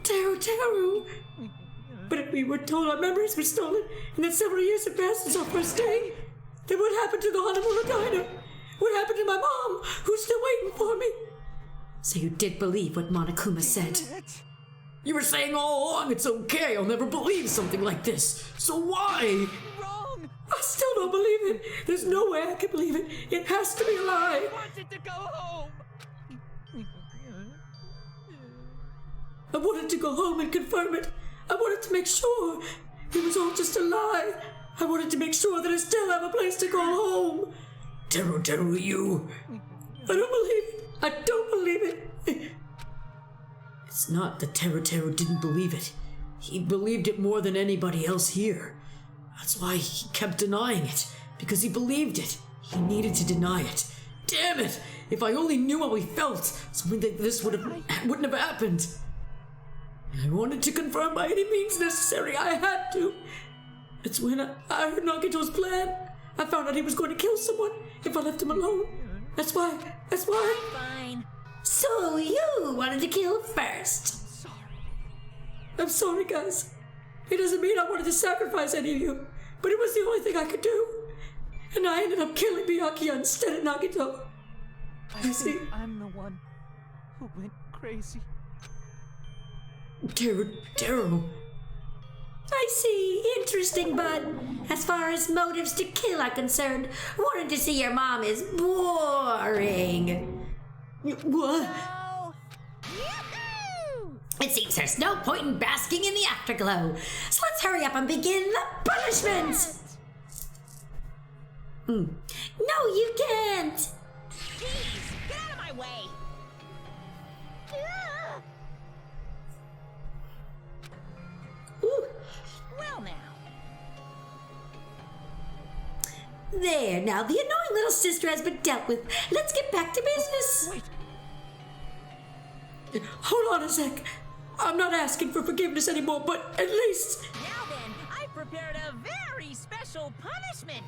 Teru. But if we were told our memories were stolen and that several years had passed since our first day, then what happened to the Hanamura Diner? What happened to my mom, who's still waiting for me? So you did believe what Monokuma said? You were saying all along it's okay, I'll never believe something like this. So why? Wrong! I still don't believe it. There's no way I can believe it. It has to be a lie. I wanted to go home. I wanted to go home and confirm it. I wanted to make sure it was all just a lie. I wanted to make sure that I still have a place to call home. Teru, you. I don't believe it. I don't believe it. It's not that Teru didn't believe it. He believed it more than anybody else here. That's why he kept denying it, because he believed it. He needed to deny it. Damn it! If I only knew how he felt, something like this wouldn't have happened. I wanted to confirm by any means necessary. I had to. It's when I heard Nagito's plan. I found out he was going to kill someone if I left him alone. That's why. Fine. So you wanted to kill first. I'm sorry, guys. It doesn't mean I wanted to sacrifice any of you, but it was the only thing I could do. And I ended up killing Byakuya instead of Nagito. I think I'm the one who went crazy. Teru. I see. Interesting, bud. As far as motives to kill are concerned, wanting to see your mom is boring. What? No. It seems there's no point in basking in the afterglow. So let's hurry up and begin the punishments. No, you can't. Jeez, get out of my way. Well now. There, now the annoying little sister has been dealt with. Let's get back to business. Wait. Hold on a sec. I'm not asking for forgiveness anymore, but at least... Now then, I've prepared a very special punishment.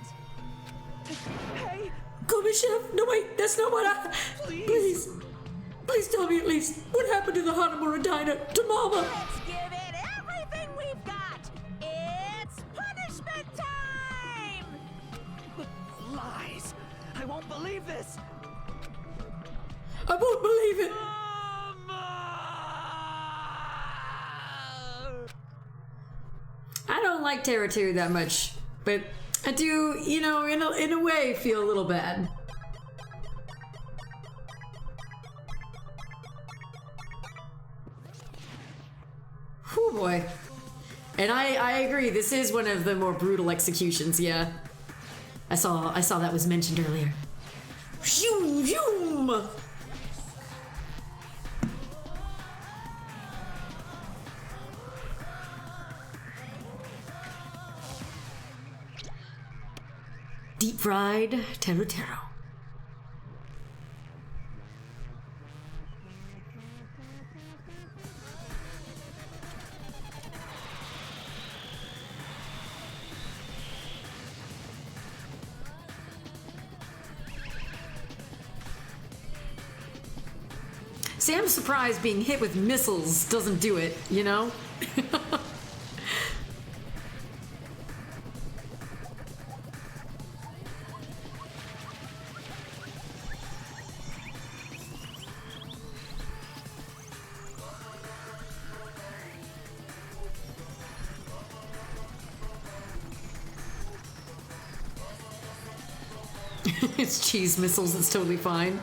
Hey! Call me Chef! No, wait, that's not what I... Please. Please tell me at least what happened to the Hanamura Diner, to Mama. Let's give it everything we've got. It's punishment time! Lies! I won't believe this! I won't believe it! I don't like Terra 2 that much, but I do, you know, in a way feel a little bad. Whew, boy. And I agree, this is one of the more brutal executions, yeah. I saw that was mentioned earlier. Zoom, zoom! Deep fried Taro Taro. See, I'm surprised being hit with missiles doesn't do it, you know? It's cheese missiles, it's totally fine.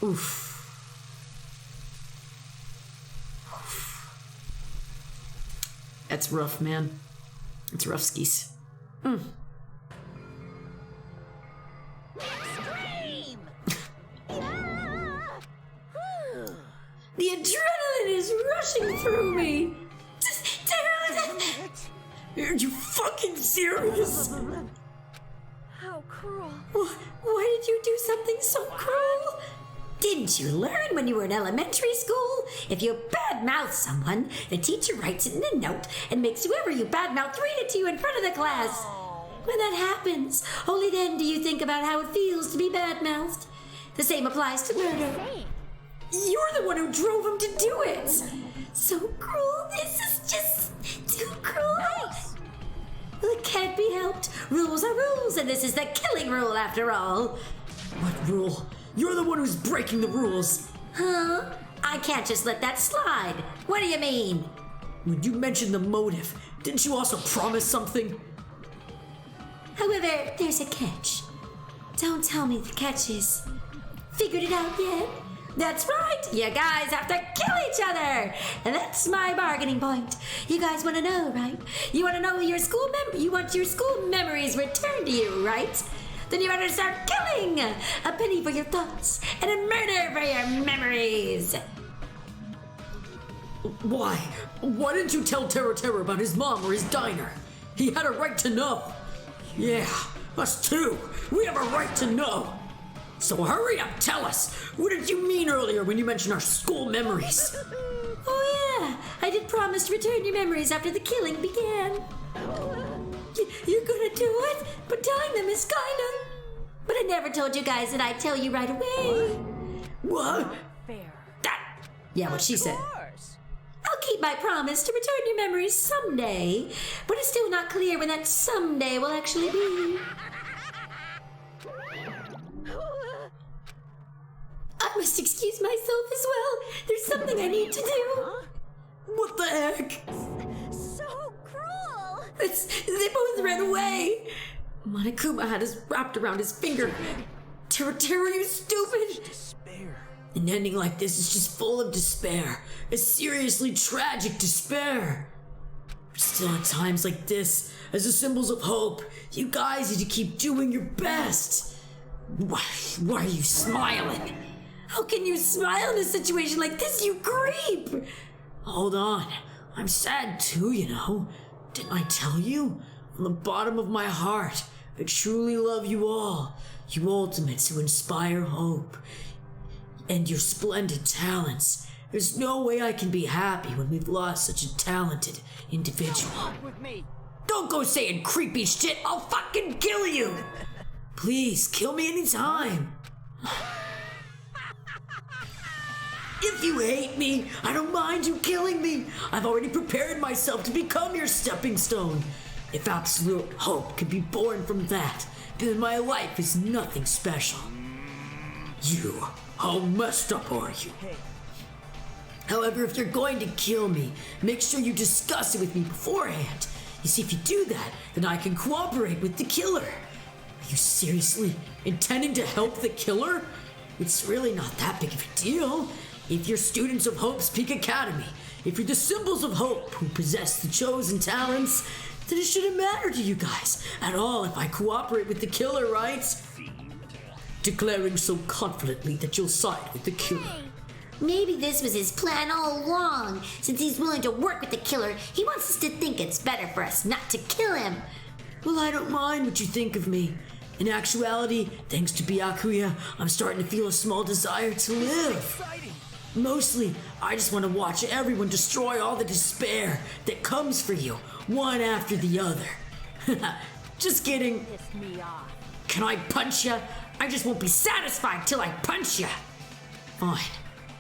Oof. That's rough, man. It's rough skis. Mm. The adrenaline is rushing through me. Are you fucking serious? How cruel. Why did you do something so cruel? Didn't you learn when you were in elementary school? If you badmouth someone, the teacher writes it in a note and makes whoever you badmouth read it to you in front of the class. When that happens, only then do you think about how it feels to be badmouthed. The same applies to murder. You're the one who drove him to do it. So cruel. This is just too cruel. Nice. Well, it can't be helped. Rules are rules, and this is the killing rule after all. What rule? You're the one who's breaking the rules. Huh? I can't just let that slide. What do you mean? When you mentioned the motive, didn't you also promise something? However, there's a catch. Don't tell me the catch is. Figured it out yet? That's right, you guys have to kill each other. And that's my bargaining point. You guys want to know, right? You want to know your school you want your school memories returned to you, right? Then you better start killing. A penny for your thoughts and a murder for your memories. Why? Why didn't you tell Terra about his mom or his diner? He had a right to know. Yeah, us too. We have a right to know. So hurry up, tell us. What did you mean earlier when you mentioned our school memories? Oh yeah, I did promise to return your memories after the killing began. You're gonna do it, but telling them is kinda... But I never told you guys that I'd tell you right away. What? Fair. Yeah, what she said. I'll keep my promise to return your memories someday, but it's still not clear when that someday will actually be. I must excuse myself as well. There's something I need to do. What the heck? So cruel. They both ran away. Monokuma had us wrapped around his finger. Terra, you stupid. Despair. An ending like this is just full of despair. A seriously tragic despair. But still at times like this, as the symbols of hope, you guys need to keep doing your best. Why are you smiling? How can you smile in a situation like this, you creep? Hold on. I'm sad too, you know. Didn't I tell you? From the bottom of my heart, I truly love you all. You ultimates who inspire hope. And your splendid talents. There's no way I can be happy when we've lost such a talented individual. With me. Don't go saying creepy shit, I'll fucking kill you! Please, kill me anytime. If you hate me, I don't mind you killing me. I've already prepared myself to become your stepping stone. If absolute hope can be born from that, then my life is nothing special. You, how messed up are you? However, if you're going to kill me, make sure you discuss it with me beforehand. You see, if you do that, then I can cooperate with the killer. Are you seriously intending to help the killer? It's really not that big of a deal. If you're students of Hope's Peak Academy, if you're the symbols of hope who possess the chosen talents, then it shouldn't matter to you guys at all if I cooperate with the killer, right? Declaring so confidently that you'll side with the killer. Maybe this was his plan all along. Since he's willing to work with the killer, he wants us to think it's better for us not to kill him. Well, I don't mind what you think of me. In actuality, thanks to Byakuya, I'm starting to feel a small desire to live. Mostly, I just want to watch everyone destroy all the despair that comes for you, one after the other. Just kidding. Piss me off. Can I punch ya? I just won't be satisfied till I punch ya. Fine.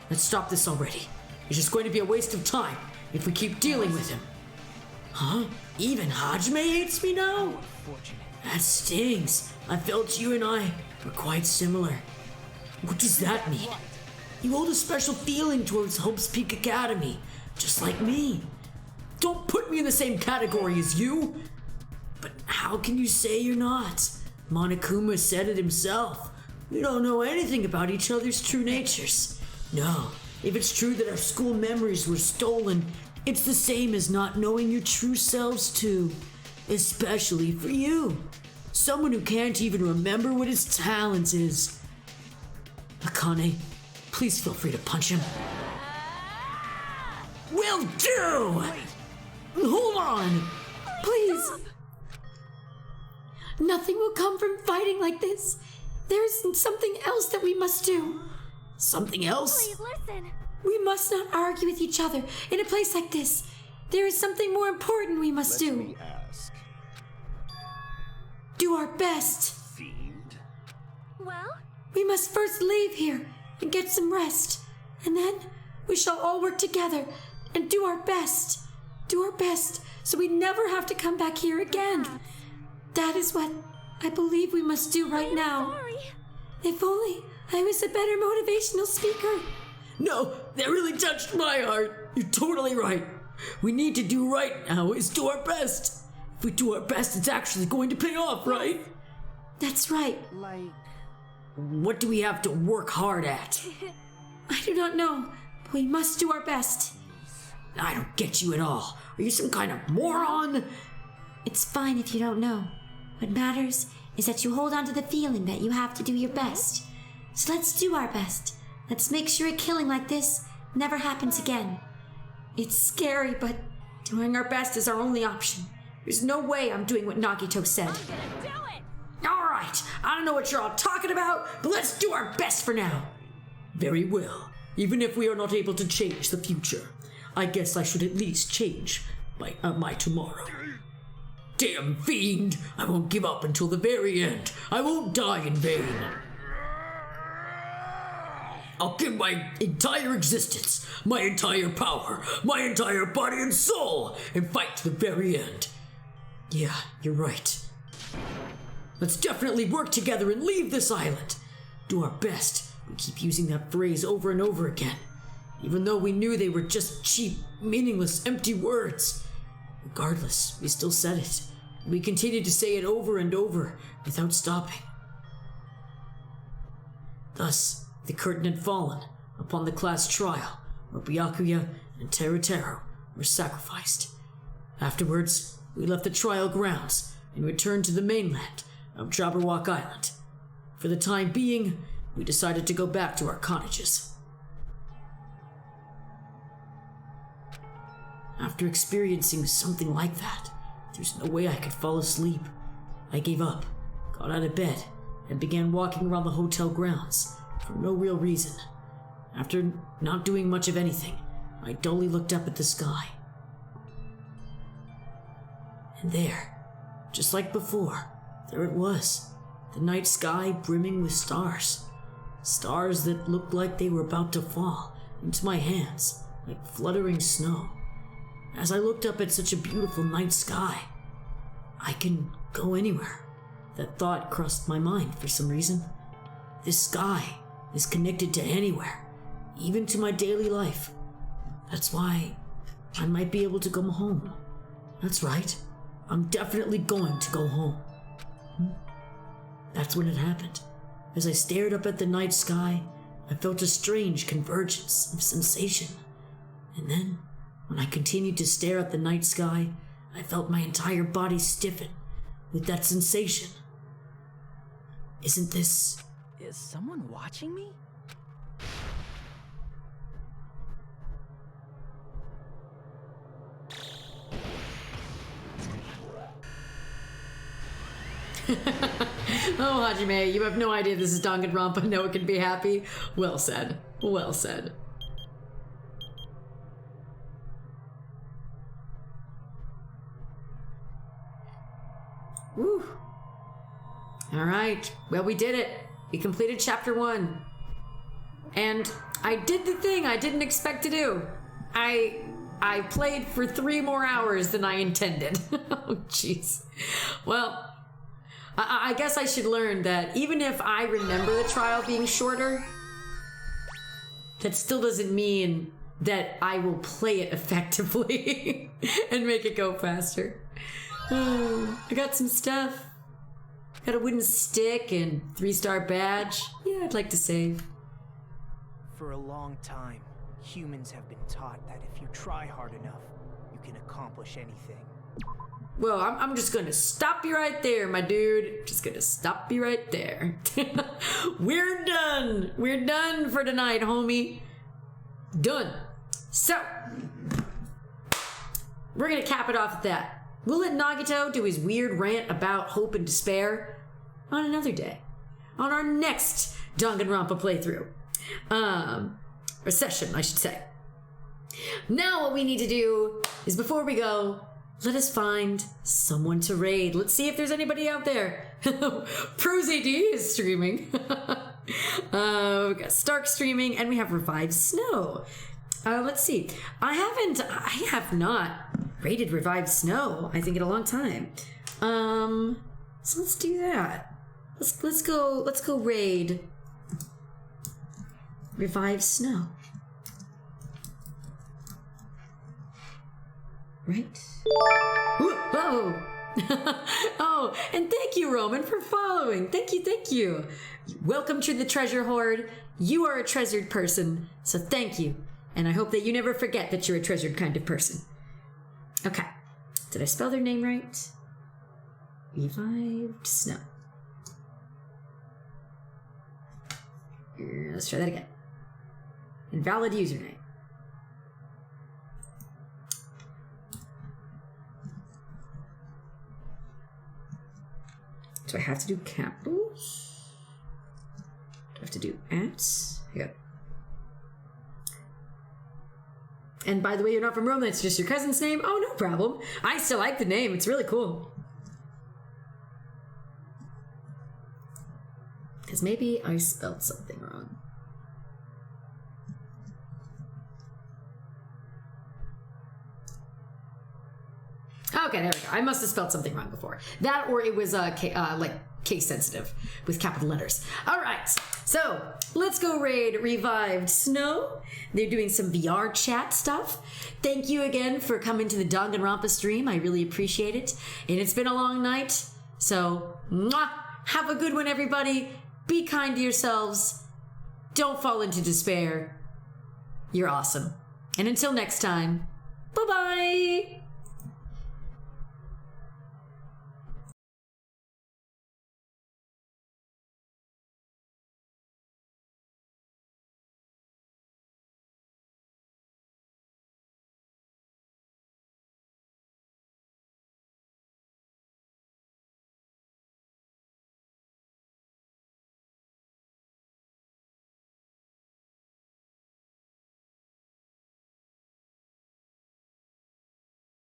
Let's stop this already. It's just going to be a waste of time if we keep dealing with him. Huh? Even Hajime hates me now? That stings. I felt you and I were quite similar. What does that mean? You hold a special feeling towards Hope's Peak Academy, just like me. Don't put me in the same category as you. But how can you say you're not? Monokuma said it himself. We don't know anything about each other's true natures. No, if it's true that our school memories were stolen, it's the same as not knowing your true selves too. Especially for you. Someone who can't even remember what his talent is. Akane, please feel free to punch him. Will do! Hold on! Please. Nothing will come from fighting like this. There's something else that we must do. Something else? Please listen. We must not argue with each other in a place like this. There is something more important we must do. Let me ask. Do our best. Fiend? Well? We must first leave here and get some rest. And then we shall all work together and do our best. Do our best so we never have to come back here again. That is what I believe we must do right now. Sorry. If only I was a better motivational speaker. No, that really touched my heart. You're totally right. We need to do right now is do our best. If we do our best, it's actually going to pay off, right? That's right. Like... What do we have to work hard at? I do not know, but we must do our best. I don't get you at all. Are you some kind of moron? It's fine if you don't know. What matters is that you hold on to the feeling that you have to do your best. So let's do our best. Let's make sure a killing like this never happens again. It's scary, but doing our best is our only option. There's no way I'm doing what Nagito said. I'm gonna do it! Alright, I don't know what you're all talking about, but let's do our best for now. Very well. Even if we are not able to change the future, I guess I should at least change my tomorrow. Damn fiend! I won't give up until the very end. I won't die in vain. I'll give my entire existence, my entire power, my entire body and soul, and fight to the very end. Yeah, you're right. Let's definitely work together and leave this island. Do our best. We keep using that phrase over and over again, even though we knew they were just cheap, meaningless, empty words. Regardless, we still said it. We continued to say it over and over without stopping. Thus, the curtain had fallen upon the class trial where Byakuya and Teruteru were sacrificed. Afterwards, we left the trial grounds and returned to the mainland of Jabberwock Island. For the time being, we decided to go back to our cottages. After experiencing something like that, there's no way I could fall asleep. I gave up, got out of bed, and began walking around the hotel grounds for no real reason. After not doing much of anything, I dully looked up at the sky. And there, just like before, there it was, the night sky brimming with stars. Stars that looked like they were about to fall into my hands like fluttering snow. As I looked up at such a beautiful night sky, I can go anywhere. That thought crossed my mind for some reason. This sky is connected to anywhere, even to my daily life. That's why I might be able to come home. That's right, I'm definitely going to go home. That's when it happened. As I stared up at the night sky, I felt a strange convergence of sensation. And then, when I continued to stare at the night sky, I felt my entire body stiffen with that sensation. Isn't this... Is someone watching me? Oh, Hajime, you have no idea this is Danganronpa. No one can be happy. Well said. Well said. Woo. All right. Well, we did it. We completed chapter 1. And I did the thing I didn't expect to do. I played for 3 more hours than I intended. Oh, jeez. Well, I guess I should learn that even if I remember the trial being shorter, that still doesn't mean that I will play it effectively and make it go faster. Oh, I got some stuff. Got a wooden stick and 3-star badge. Yeah, I'd like to save. For a long time, humans have been taught that if you try hard enough, you can accomplish anything. Well, I'm just gonna stop you right there, my dude. Just gonna stop you right there. We're done. We're done for tonight, homie. Done. So, we're gonna cap it off at that. We'll let Nagito do his weird rant about hope and despair on another day. On our next Danganronpa playthrough. Or session, I should say. Now what we need to do is, before we go, let us find someone to raid. Let's see if there's anybody out there. ProsAD is streaming. We've got Stark streaming, and we have Revived Snow. Let's see. I have not raided Revived Snow, I think, in a long time. So let's do that. Let's go raid Revived Snow. Right? Whoa! Oh, and thank you, Roman, for following. Thank you. Welcome to the treasure hoard. You are a treasured person, so thank you. And I hope that you never forget that you're a treasured kind of person. Okay. Did I spell their name right? Revived Snow. Let's try that again. Invalid username. Do I have to do capitals? Do I have to do @? Yeah. And by the way, you're not from Rome, that's just your cousin's name? Oh, no problem. I still like the name. It's really cool. Because maybe I spelled something wrong. Okay, there we go. I must have spelled something wrong before. That, or it was like case sensitive with capital letters. All right, so let's go raid Revived Snow. They're doing some VR chat stuff. Thank you again for coming to the Danganronpa stream. I really appreciate it. And it's been a long night, so mwah, have a good one, everybody. Be kind to yourselves. Don't fall into despair. You're awesome. And until next time, bye-bye.